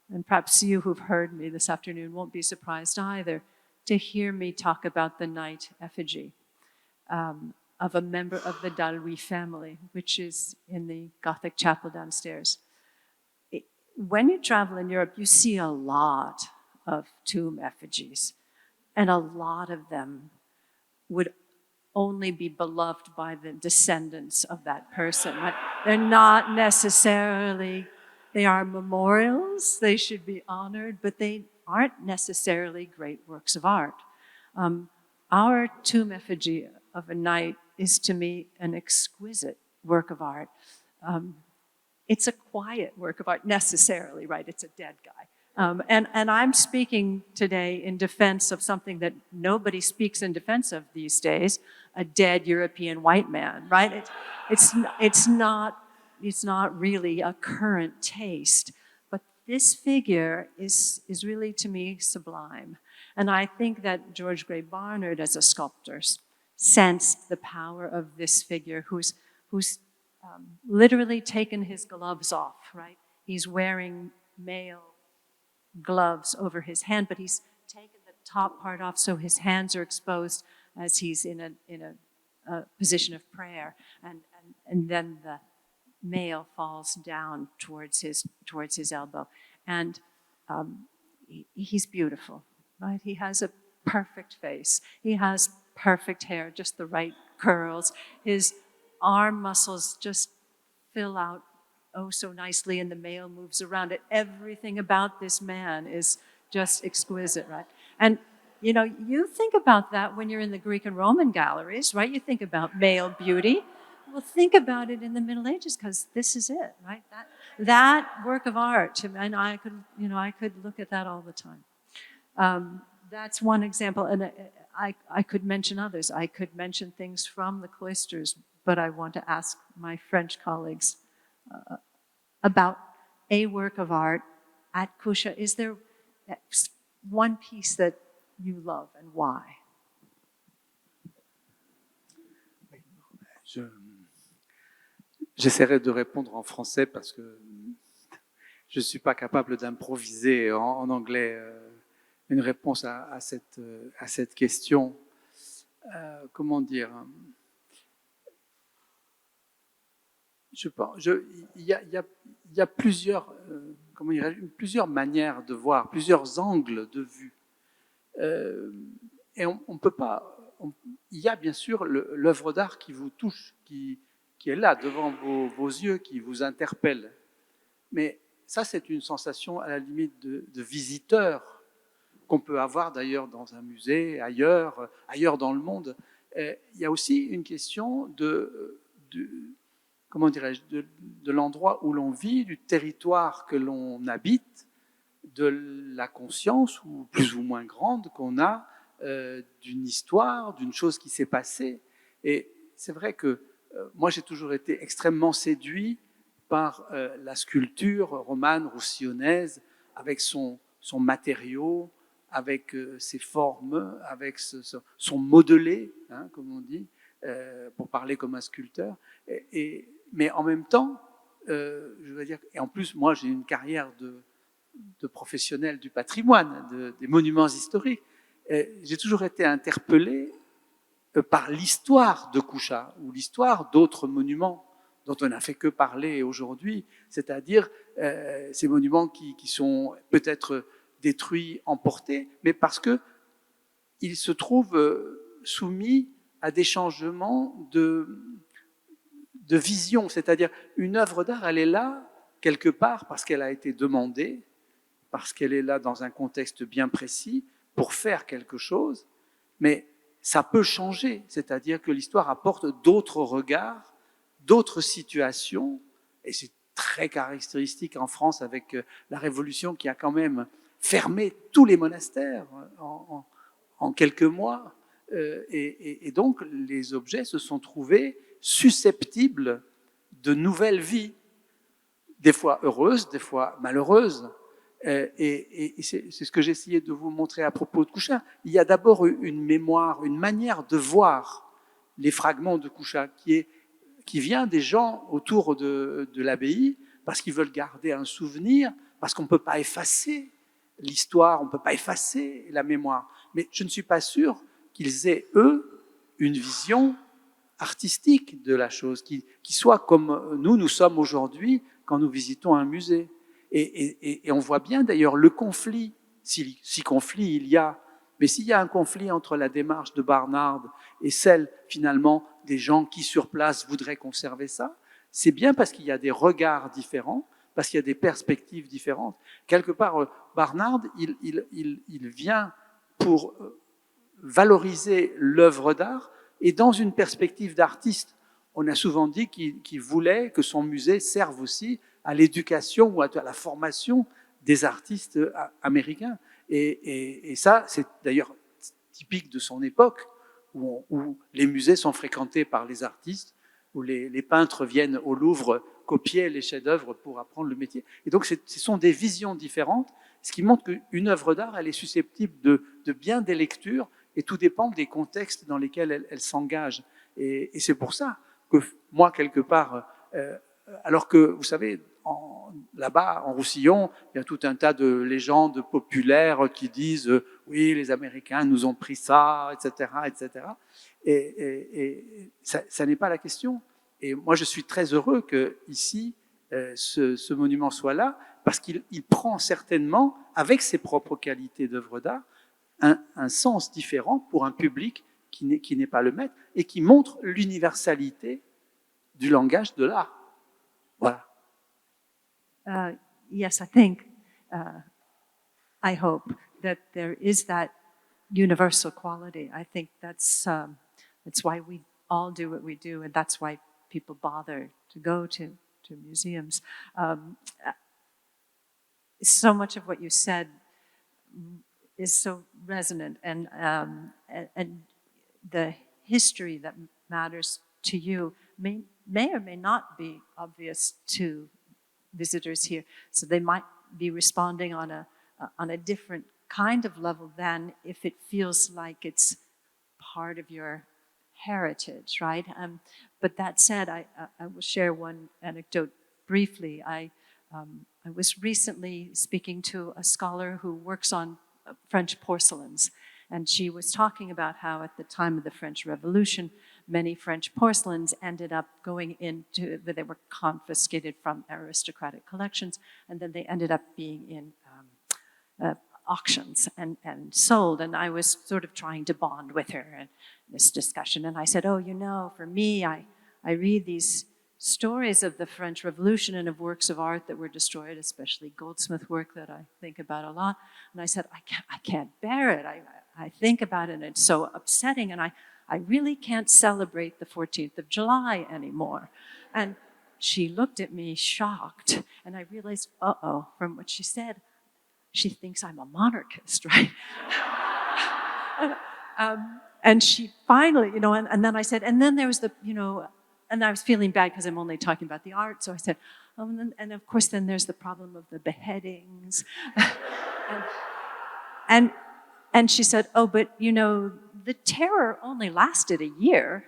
and perhaps you who've heard me this afternoon won't be surprised either, to hear me talk about the night effigy of a member of the Dalhuy family, which is in the Gothic chapel downstairs. When you travel in Europe, you see a lot of tomb effigies, and a lot of them would only be beloved by the descendants of that person. They're not necessarily, they are memorials, they should be honored, but they aren't necessarily great works of art. Our tomb effigy of a knight is, to me, an exquisite work of art. It's a quiet work of art, necessarily, right? It's a dead guy. And I'm speaking today in defense of something that nobody speaks in defense of these days, a dead European white man, right? It's not really a current taste, but this figure is really, to me, sublime. And I think that George Grey Barnard, as a sculptor, sensed the power of this figure who's literally taken his gloves off, right? He's wearing mail gloves over his hand, but he's taken the top part off so his hands are exposed as he's in a position of prayer, and then the mail falls down towards his elbow, and he's beautiful, right? He has a perfect face. He has perfect hair, just the right curls. His arm muscles just fill out oh so nicely, and the mail moves around it. Everything about this man is just exquisite, right? And you know, you think about that when you're in the Greek and Roman galleries, right? You think about male beauty. Well, think about it in the Middle Ages, because this is it, right? That work of art, and I could look at that all the time. That's one example, and I could mention others. I could mention things from the cloisters, but I want to ask my French colleagues about a work of art at Cuxa? Is there one piece that you love and why? J'essaierai de répondre en français parce que je ne suis pas capable d'improviser en anglais une réponse à cette question. Comment dire? Il y a plusieurs, plusieurs manières de voir, plusieurs angles de vue. Et on peut pas... il y a bien sûr l'œuvre d'art qui vous touche, qui est là devant vos yeux, qui vous interpelle. Mais ça, c'est une sensation à la limite de visiteur qu'on peut avoir d'ailleurs dans un musée, ailleurs dans le monde. Il y a aussi une question comment dirais-je, de l'endroit où l'on vit, du territoire que l'on habite, de la conscience, ou plus ou moins grande, qu'on a d'une histoire, d'une chose qui s'est passée. Et c'est vrai que moi, j'ai toujours été extrêmement séduit par la sculpture romane, roussillonnaise, avec son matériau, avec ses formes, avec son modelé, hein, comme on dit, pour parler comme un sculpteur. Mais en même temps, je veux dire, et en plus, moi, j'ai une carrière de professionnel du patrimoine, des monuments historiques. J'ai toujours été interpellé par l'histoire de Cuxa ou l'histoire d'autres monuments dont on n'a fait que parler aujourd'hui, c'est-à-dire ces monuments qui sont peut-être détruits, emportés, mais parce qu'ils se trouvent soumis à des changements de vision, c'est-à-dire une œuvre d'art, elle est là quelque part parce qu'elle a été demandée, parce qu'elle est là dans un contexte bien précis pour faire quelque chose, mais ça peut changer, c'est-à-dire que l'histoire apporte d'autres regards, d'autres situations, et c'est très caractéristique en France avec la Révolution qui a quand même fermé tous les monastères en quelques mois, et donc les objets se sont trouvés susceptibles de nouvelles vies, des fois heureuses, des fois malheureuses. Et c'est ce que j'ai essayé de vous montrer à propos de Cuxa. Il y a d'abord une mémoire, une manière de voir les fragments de Cuxa qui vient des gens autour de l'abbaye parce qu'ils veulent garder un souvenir, parce qu'on ne peut pas effacer l'histoire, on ne peut pas effacer la mémoire. Mais je ne suis pas sûr qu'ils aient, eux, une vision artistique de la chose, qui soit comme nous sommes aujourd'hui quand nous visitons un musée. Et on voit bien d'ailleurs le conflit, si conflit il y a, mais s'il y a un conflit entre la démarche de Barnard et celle finalement des gens qui sur place voudraient conserver ça, c'est bien parce qu'il y a des regards différents, parce qu'il y a des perspectives différentes. Quelque part, Barnard, il vient pour valoriser l'œuvre d'art et dans une perspective d'artiste. On a souvent dit qu'il voulait que son musée serve aussi à l'éducation ou à la formation des artistes américains. Et ça, c'est d'ailleurs typique de son époque, où les musées sont fréquentés par les artistes, où les peintres viennent au Louvre copier les chefs-d'œuvre pour apprendre le métier. Et donc, ce sont des visions différentes, ce qui montre qu'une œuvre d'art, elle est susceptible de bien des lectures, et tout dépend des contextes dans lesquels elle s'engage. Et c'est pour ça que moi, quelque part, alors que, vous savez, là-bas, en Roussillon, il y a tout un tas de légendes populaires qui disent oui, les Américains nous ont pris ça, etc., etc. Et ça n'est pas la question. Et moi, je suis très heureux que ici, ce monument soit là, parce qu'il prend certainement, avec ses propres qualités d'œuvre d'art, un sens différent pour un public qui n'est pas le maître et qui montre l'universalité du langage de l'art. Voilà. Yes, I think, I hope that there is that universal quality. I think that's why we all do what we do, and that's why people bother to go to museums. So much of what you said is so resonant, and the history that matters to you may or may not be obvious to visitors here. So they might be responding on a different kind of level than if it feels like it's part of your heritage, right? But that said, I will share one anecdote briefly. I was recently speaking to a scholar who works on French porcelains, and she was talking about how at the time of the French Revolution, many French porcelains ended up going into, they were confiscated from aristocratic collections, and then they ended up being in auctions and sold. And I was sort of trying to bond with her in this discussion. And I said, oh, you know, for me, I read these stories of the French Revolution and of works of art that were destroyed, especially goldsmith work that I think about a lot. And I said, I can't bear it. I think about it and it's so upsetting. And I really can't celebrate the 14th of July anymore. And she looked at me shocked. And I realized, uh-oh, from what she said, she thinks I'm a monarchist, right? And she finally, you know, and then I said, and then there was the, you know, and I was feeling bad because I'm only talking about the art. So I said, oh, and of course, then there's the problem of the beheadings. and she said, oh, but, you know, the terror only lasted a year.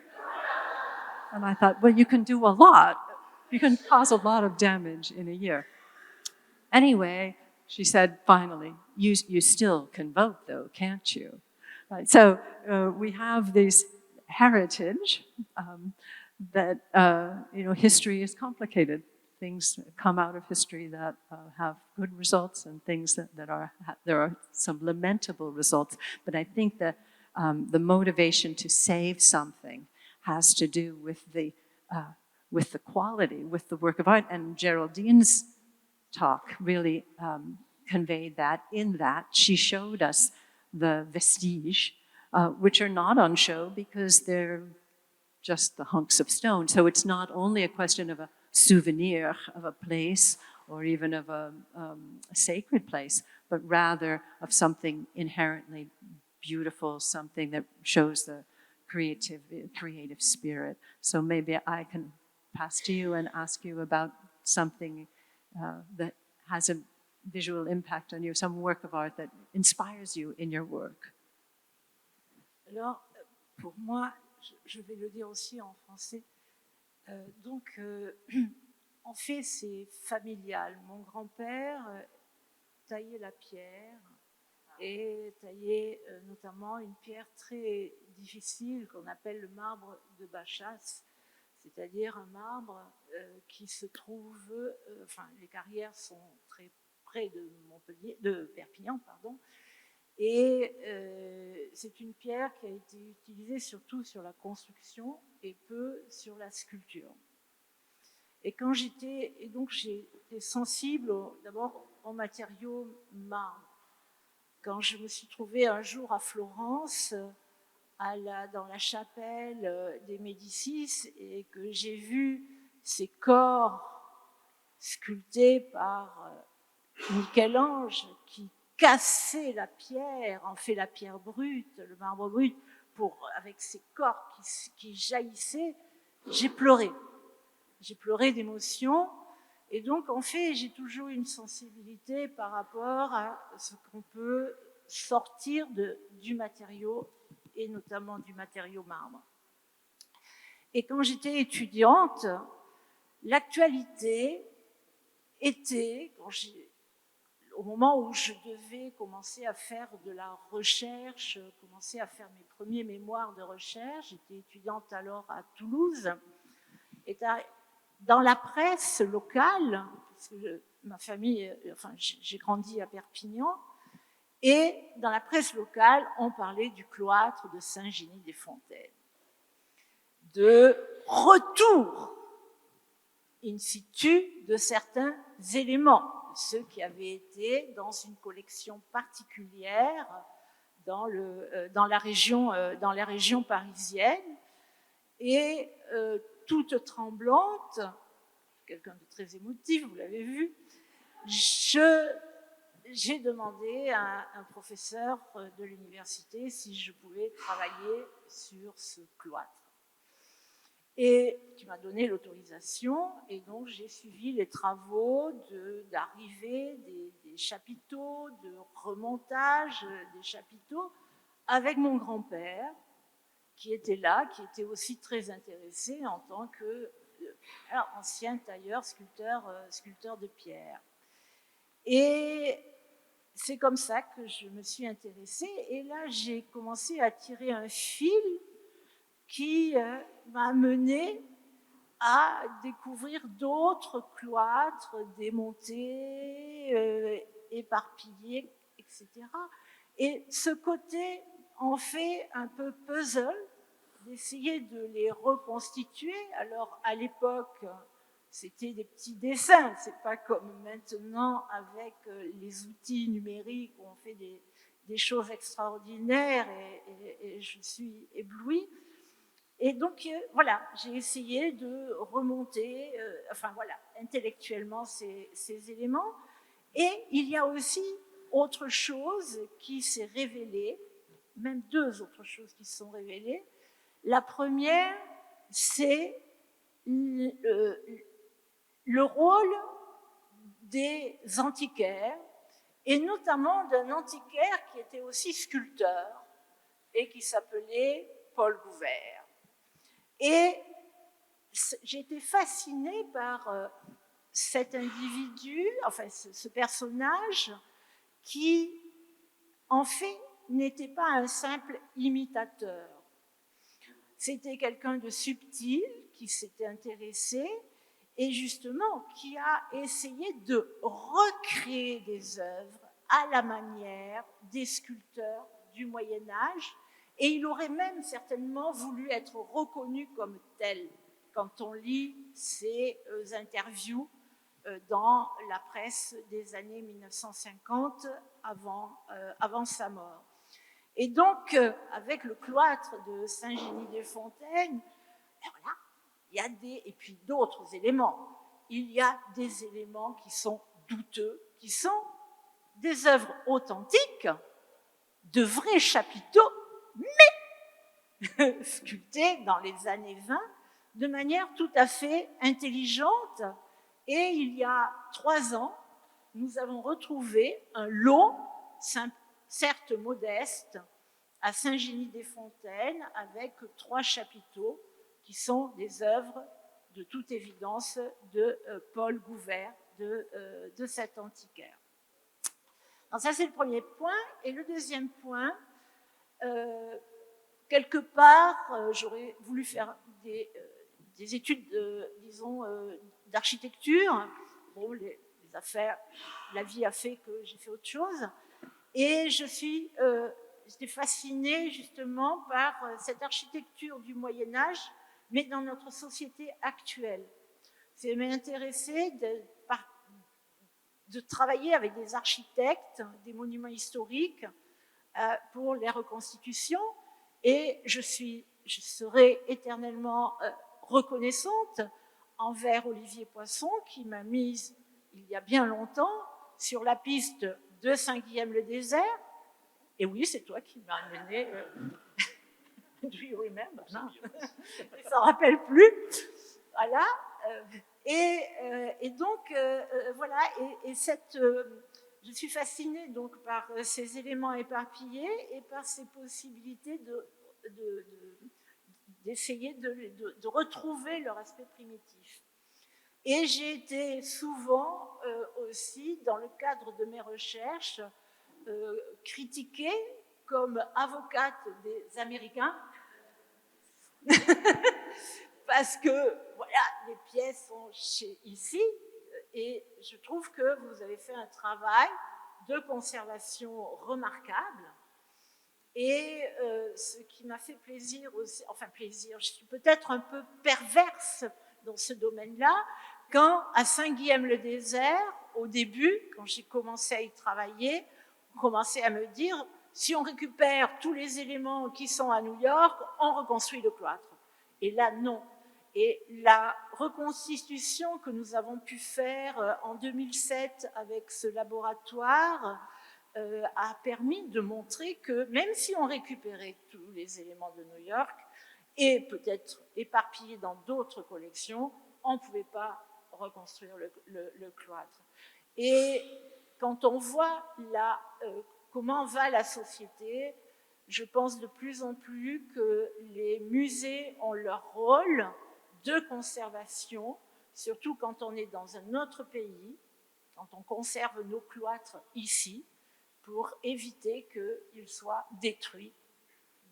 And I thought, well, you can do a lot. You can cause a lot of damage in a year. Anyway, she said, finally, you still can vote, though, can't you? Right, so we have this heritage that, you know, history is complicated. Things come out of history that have good results and things that there are some lamentable results. But I think that the motivation to save something has to do with the quality, with the work of art. And Géraldine's talk really conveyed that in that she showed us the vestiges, which are not on show because they're just the hunks of stone. So it's not only a question of a souvenir of a place or even of a sacred place, but rather of something inherently beautiful, something that shows the creative spirit. So maybe I can pass to you and ask you about something that has a visual impact on you, some work of art that inspires you in your work. Alors, pour moi, je vais le dire aussi en français. Donc, en fait, c'est familial. Mon grand-père taillait la pierre et taillait notamment une pierre très difficile qu'on appelle le marbre de Bachasse, c'est-à-dire un marbre qui se trouve, enfin, les carrières sont très près de Perpignan, pardon, et c'est une pierre qui a été utilisée surtout sur la construction et peu sur la sculpture. Et quand j'étais sensible d'abord aux matériaux marbre. Quand je me suis trouvée un jour à Florence, dans la chapelle des Médicis, et que j'ai vu ces corps sculptés par Michel-Ange qui cassaient la pierre, en fait la pierre brute, le marbre brut, avec ces corps qui jaillissaient, j'ai pleuré. J'ai pleuré d'émotion. Et donc, en fait, j'ai toujours une sensibilité par rapport à ce qu'on peut sortir du matériau, et notamment du matériau marbre. Et quand j'étais étudiante, l'actualité était, au moment où je devais commencer à faire de la recherche, commencer à faire mes premiers mémoires de recherche, j'étais étudiante alors à Toulouse, et dans la presse locale, parce que ma famille, enfin j'ai grandi à Perpignan, et dans la presse locale, on parlait du cloître de Saint-Genis-des-Fontaines, de retour in situ de certains éléments, ceux qui avaient été dans une collection particulière dans la région parisienne, et toute tremblante, quelqu'un de très émotif, vous l'avez vu, j'ai demandé à un professeur de l'université si je pouvais travailler sur ce cloître. et qui m'a donné l'autorisation, et donc j'ai suivi les travaux d'arrivée des chapiteaux, de remontage des chapiteaux, avec mon grand-père, qui était là, qui était aussi très intéressé en tant que ancien tailleur, sculpteur de pierre. Et c'est comme ça que je me suis intéressée, et là j'ai commencé à tirer un fil qui m'a menée à découvrir d'autres cloîtres démontés, éparpillés, etc. Et ce côté en fait un peu puzzle, d'essayer de les reconstituer. Alors à l'époque, c'était des petits dessins, c'est pas comme maintenant avec les outils numériques où on fait des choses extraordinaires, et je suis éblouie. Et donc voilà, j'ai essayé de remonter, intellectuellement ces éléments. Et il y a aussi autre chose qui s'est révélée, même deux autres choses qui se sont révélées. La première, c'est le rôle des antiquaires, et notamment d'un antiquaire qui était aussi sculpteur et qui s'appelait Paul Gouvert. Et j'ai été fascinée par cet individu, enfin ce personnage, qui en fait n'était pas un simple imitateur. C'était quelqu'un de subtil qui s'était intéressé et justement qui a essayé de recréer des œuvres à la manière des sculpteurs du Moyen-Âge, et il aurait même certainement voulu être reconnu comme tel quand on lit ses interviews dans la presse des années 1950 avant sa mort. Et donc, avec le cloître de Saint-Génie-des-Fontaines, voilà, il y a et puis d'autres éléments. Il y a des éléments qui sont douteux, qui sont des œuvres authentiques, de vrais chapiteaux, mais sculptés dans les années 20 de manière tout à fait intelligente. Et il y a 3 ans, nous avons retrouvé un lot, certes modeste, à Saint-Génie-des-Fontaines, avec 3 chapiteaux qui sont des œuvres de toute évidence de Paul Gouvert, de cet antiquaire. Alors ça, c'est le premier point. Et le deuxième point, quelque part, j'aurais voulu faire des études, disons, d'architecture. Bon, les affaires, la vie a fait que j'ai fait autre chose. Et j'étais fascinée justement par cette architecture du Moyen-Âge, mais dans notre société actuelle. Ça m'a intéressé de travailler avec des architectes, des monuments historiques pour les reconstitutions, et je serai éternellement reconnaissante envers Olivier Poisson, qui m'a mise il y a bien longtemps sur la piste de Saint-Guilhem-le-Désert. Et oui, c'est toi qui m'as amené. Do you remember? Non, il ne s'en rappelle plus. Voilà. Et donc, voilà. Et je suis fascinée donc par ces éléments éparpillés et par ces possibilités d'essayer de retrouver leur aspect primitif. Et j'ai été souvent aussi, dans le cadre de mes recherches, critiquée comme avocate des Américains, parce que voilà, les pièces sont ici, et je trouve que vous avez fait un travail de conservation remarquable. Et ce qui m'a fait plaisir aussi, enfin plaisir, je suis peut-être un peu perverse dans ce domaine-là, quand à Saint-Guilhem-le-Désert, au début, quand j'ai commencé à y travailler, on commençait à me dire, si on récupère tous les éléments qui sont à New York, on reconstruit le cloître. Et là, non. Et la reconstitution que nous avons pu faire en 2007 avec ce laboratoire a permis de montrer que même si on récupérait tous les éléments de New York, et peut-être éparpillés dans d'autres collections, on ne pouvait pas reconstruire le cloître. Et quand on voit comment va la société, je pense de plus en plus que les musées ont leur rôle de conservation, surtout quand on est dans un autre pays, quand on conserve nos cloîtres ici, pour éviter qu'ils soient détruits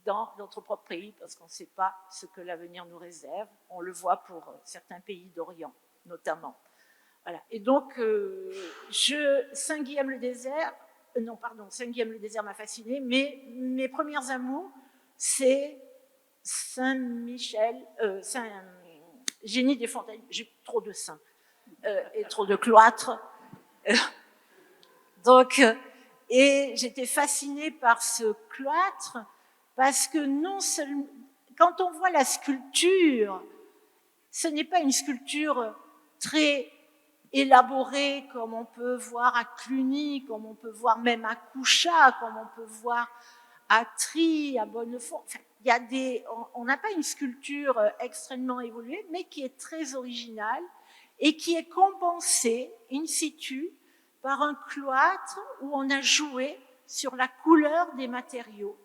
dans notre propre pays, parce qu'on ne sait pas ce que l'avenir nous réserve. On le voit pour certains pays d'Orient, notamment. Voilà. Et donc, Saint-Guilhem-le-Désert, Saint-Guilhem-le-Désert m'a fasciné, mais mes premiers amours, c'est Saint-Michel, Génie des Fontaines. J'ai trop de saints et trop de cloîtres. Donc, et j'étais fascinée par ce cloître parce que non seulement, quand on voit la sculpture, ce n'est pas une sculpture très élaborée comme on peut voir à Cluny, comme on peut voir même à Cuxa, comme on peut voir à Trie, à Bonnefond. Enfin, on n'a pas une sculpture extrêmement évoluée, mais qui est très originale et qui est compensée in situ par un cloître où on a joué sur la couleur des matériaux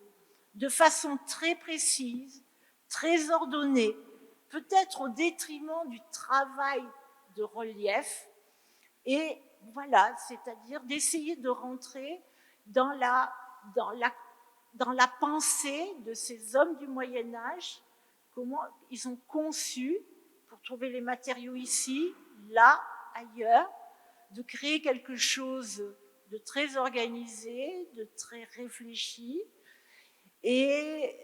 de façon très précise, très ordonnée, peut-être au détriment du travail de relief. Et voilà, c'est-à-dire d'essayer de rentrer dans la pensée de ces hommes du Moyen-Âge, comment ils ont conçu, pour trouver les matériaux ici, là, ailleurs, de créer quelque chose de très organisé, de très réfléchi, et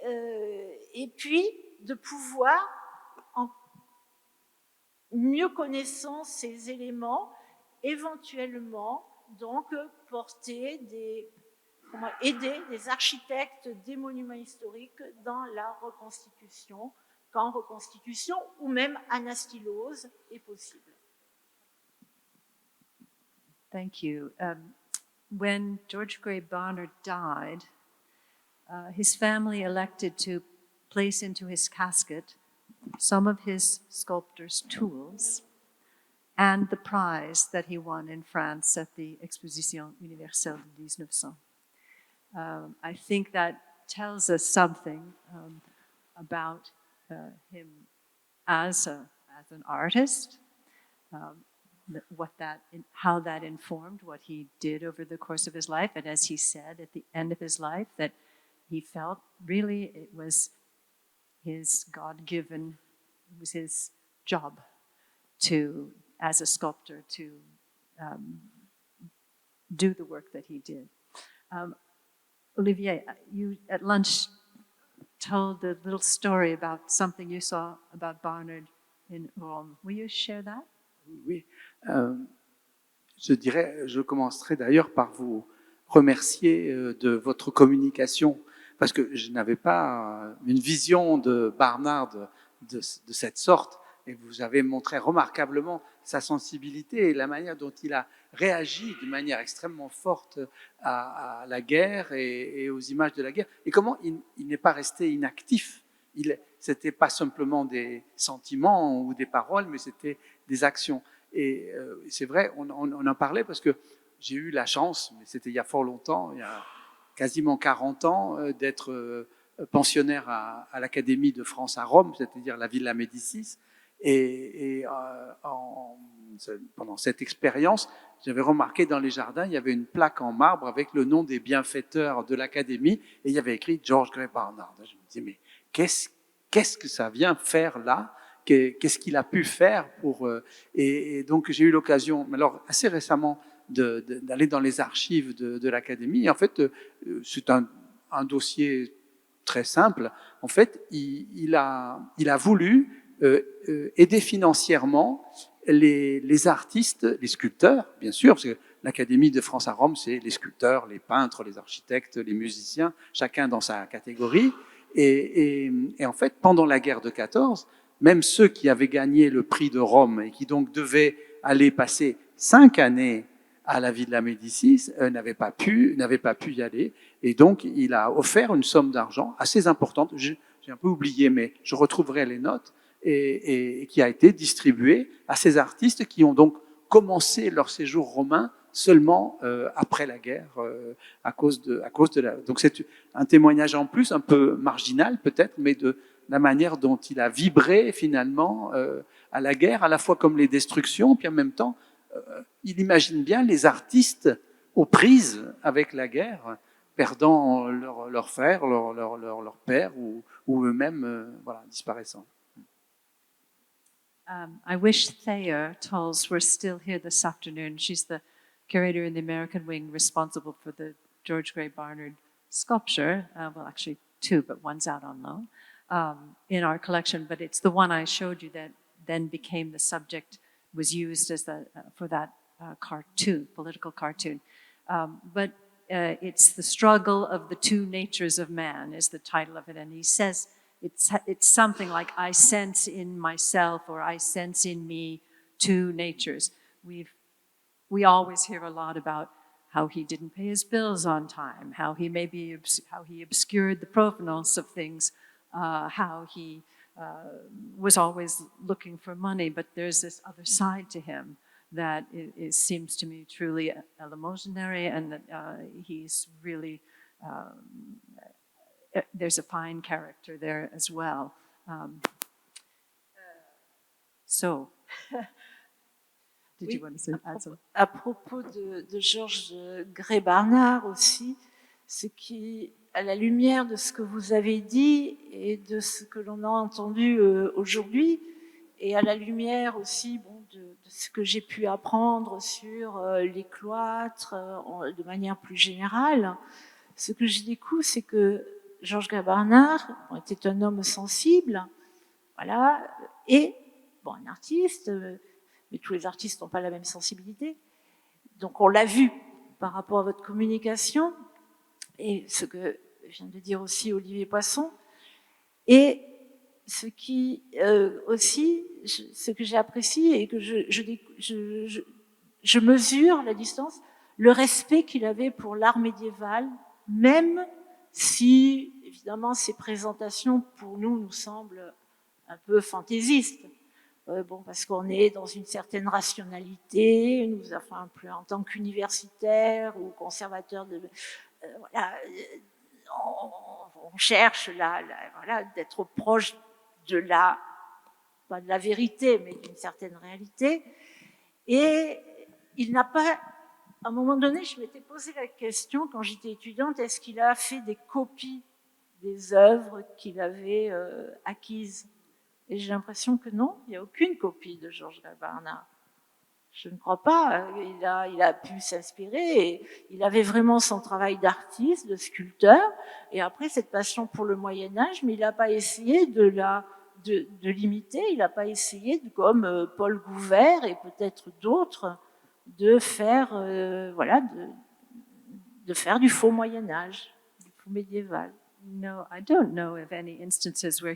puis de pouvoir, en mieux connaissant ces éléments, éventuellement donc aider des architectes des monuments historiques dans la reconstitution, quand reconstitution ou même anastylose est possible. Thank you. When George Grey Barnard died, his family elected to place into his casket some of his sculptor's tools and the prize that he won in France at the Exposition Universelle de 1900. I think that tells us something about him as an artist, how that informed what he did over the course of his life, and as he said at the end of his life, that he felt really it was his God-given, it was his job as a sculptor to do the work that he did. Olivier, you at lunch told a little story about something you saw about Barnard in Rome. Will you share that? Oui. Je commencerai d'ailleurs par vous remercier de votre communication, parce que je n'avais pas une vision de Barnard de cette sorte, et vous avez montré remarquablement sa sensibilité et la manière dont il a réagi de manière extrêmement forte à la guerre et aux images de la guerre, et comment il n'est pas resté inactif. C'était pas simplement des sentiments ou des paroles, mais c'était des actions. Et c'est vrai, on en parlait parce que j'ai eu la chance, mais c'était il y a fort longtemps, il y a quasiment 40 ans, d'être pensionnaire à l'Académie de France à Rome, c'est-à-dire la Villa Médicis. Et pendant cette expérience, j'avais remarqué dans les jardins, il y avait une plaque en marbre avec le nom des bienfaiteurs de l'Académie, et il y avait écrit George Grey Barnard. Je me disais, mais qu'est-ce que ça vient faire là? Qu'est-ce qu'il a pu faire pour... Et donc j'ai eu l'occasion, alors assez récemment, d'aller dans les archives de l'Académie. Et en fait, c'est un dossier très simple. En fait, il a voulu aider financièrement les artistes, les sculpteurs, bien sûr, parce que l'Académie de France à Rome, c'est les sculpteurs, les peintres, les architectes, les musiciens, chacun dans sa catégorie. Et en fait, pendant la guerre de 14, même ceux qui avaient gagné le prix de Rome et qui donc devaient aller passer 5 années à la Villa Médicis n'avaient pas pu y aller. Et donc, il a offert une somme d'argent assez importante. J'ai j'ai un peu oublié, mais je retrouverai les notes, et qui a été distribué à ces artistes qui ont donc commencé leur séjour romain seulement après la guerre, à cause de la... Donc c'est un témoignage en plus, un peu marginal peut-être, mais de la manière dont il a vibré finalement à la guerre, à la fois comme les destructions, puis en même temps, il imagine bien les artistes aux prises avec la guerre, perdant leur frère, leur père, ou eux-mêmes voilà, disparaissant. I wish Thayer Tolles were still here this afternoon. She's the curator in the American wing responsible for the George Grey Barnard sculpture. Well, actually two, but one's out on loan in our collection. But it's the one I showed you that then became the subject, was used as for that cartoon, political cartoon. But it's The Struggle of the Two Natures of Man is the title of it. And he says, it's something like, I sense in myself, or I sense in me two natures. We always hear a lot about how he didn't pay his bills on time, how he obscured the provenance of things, how he was always looking for money, but there's this other side to him that seems to me truly eleemosynary, and that he's really, there's a fine character there as well. Did you want to say something? À propos de George Grey Barnard aussi, ce qui, à la lumière de ce que vous avez dit et de ce que l'on a entendu aujourd'hui, et à la lumière aussi de ce que j'ai pu apprendre sur les cloîtres de manière plus générale, ce que je découvre, c'est que George Grey Barnard était un homme sensible, voilà, et un artiste, mais tous les artistes n'ont pas la même sensibilité. Donc on l'a vu par rapport à votre communication, et ce que vient de dire aussi Olivier Poisson, et ce qui aussi, ce que j'apprécie et que je mesure la distance, le respect qu'il avait pour l'art médiéval, même si, évidemment, ces présentations, pour nous semblent un peu fantaisistes. Parce qu'on est dans une certaine rationalité, enfin, plus en tant qu'universitaire ou conservateur voilà, on cherche voilà, d'être proche de pas de la vérité, mais d'une certaine réalité. Et il n'a pas, à un moment donné, je m'étais posé la question, quand j'étais étudiante, est-ce qu'il a fait des copies des œuvres qu'il avait acquises? Et j'ai l'impression que non, il n'y a aucune copie de George Grey Barnard. Je ne crois pas. Il a pu s'inspirer, et il avait vraiment son travail d'artiste, de sculpteur, et après cette passion pour le Moyen-Âge, mais il n'a pas essayé de l'imiter, il n'a pas essayé, comme Paul Gouvert et peut-être d'autres, de faire, voilà, de faire du faux Moyen-Âge, du faux médiéval. No, I don't know of any instances where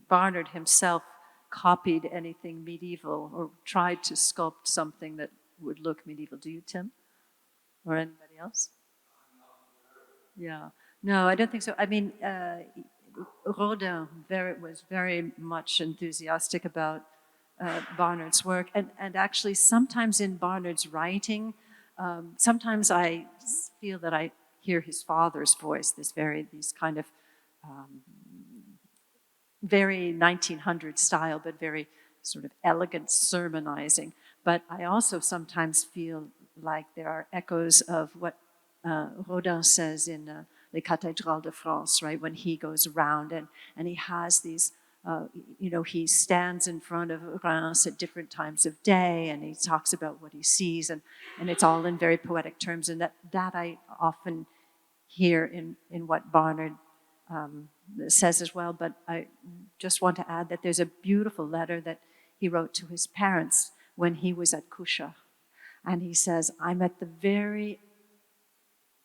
Barnard himself copied anything medieval or tried to sculpt something that would look medieval. Do you, Tim? Or anybody else? Yeah. No, I don't think so. I mean, Rodin was very much enthusiastic about Barnard's work. And actually, sometimes in Barnard's writing, sometimes I feel that I hear his father's voice, these kind of very 1900 style, but very sort of elegant sermonizing. But I also sometimes feel like there are echoes of what Rodin says in Les Cathédrales de France, right? When he goes around and he has these, he stands in front of Reims at different times of day, and he talks about what he sees, and it's all in very poetic terms, and that I often hear in what Barnard says as well. But I just want to add that there's a beautiful letter that he wrote to his parents when he was at Cuxa. And he says, I'm at the very,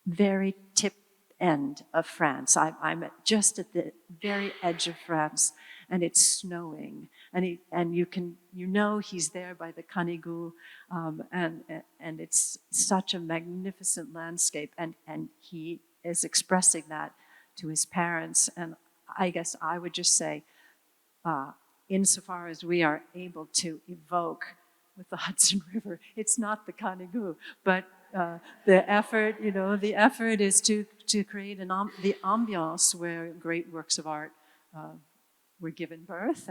very tip end of France. I'm just at the very edge of France, and it's snowing. And he's there by the Canigou, and it's such a magnificent landscape. And he is expressing that to his parents, and I guess I would just say, insofar as we are able to evoke with the Hudson River, it's not the Canigou, but the effort is to create the ambiance where great works of art were given birth,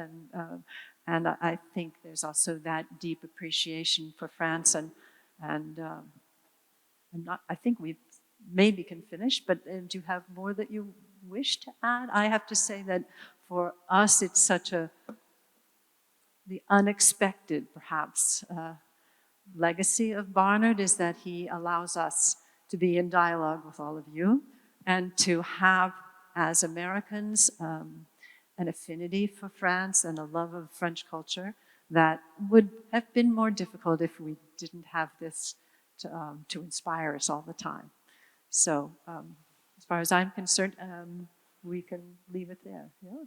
and I think there's also that deep appreciation for France, and I think we maybe can finish, but do you have more that you wish to add? I have to say that for us, it's such the unexpected, perhaps, legacy of Barnard is that he allows us to be in dialogue with all of you and to have, as Americans, an affinity for France and a love of French culture that would have been more difficult if we didn't have this to inspire us all the time. So, as far as I'm concerned, we can leave it there. Yeah.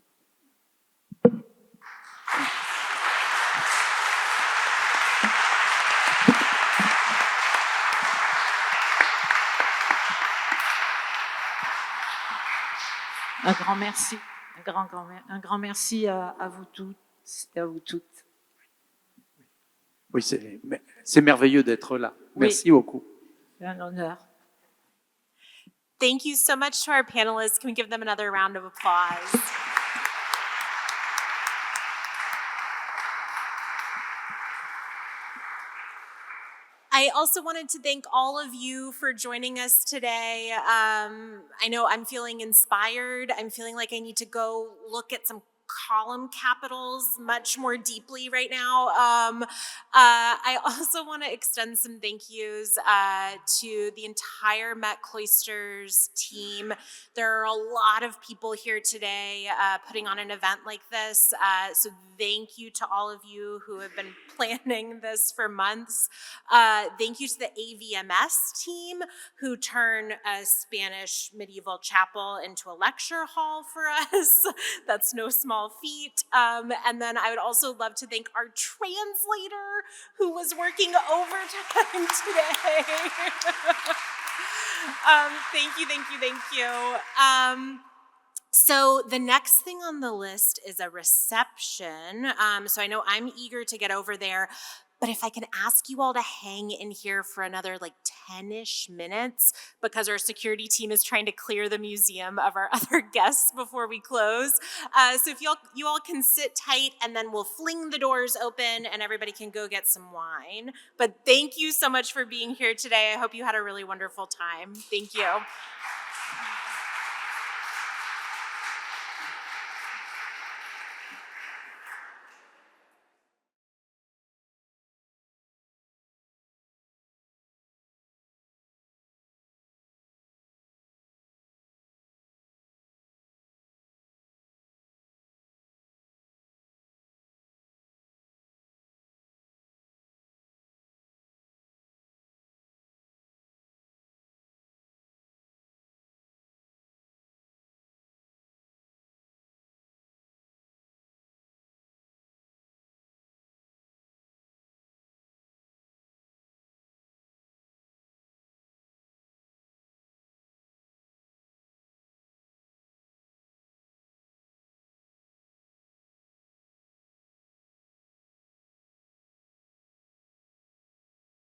Un grand merci, un grand merci à vous tous et à vous toutes. Oui, c'est merveilleux d'être là. Merci beaucoup. C'est un honneur. Thank you so much to our panelists. Can we give them another round of applause? I also wanted to thank all of you for joining us today. I know I'm feeling inspired. I'm feeling like I need to go look at some column capitals much more deeply right now. I also want to extend some thank yous to the entire Met Cloisters team. There are a lot of people here today putting on an event like this, so thank you to all of you who have been planning this for months. Thank you to the AVMS team who turned a Spanish medieval chapel into a lecture hall for us. That's no small feat. And then I would also love to thank our translator who was working overtime today. Thank you. So the next thing on the list is a reception. So I know I'm eager to get over there, but if I can ask you all to hang in here for another like 10-ish minutes, because our security team is trying to clear the museum of our other guests before we close. So if you all can sit tight, and then we'll fling the doors open and everybody can go get some wine. But thank you so much for being here today. I hope you had a really wonderful time. Thank you.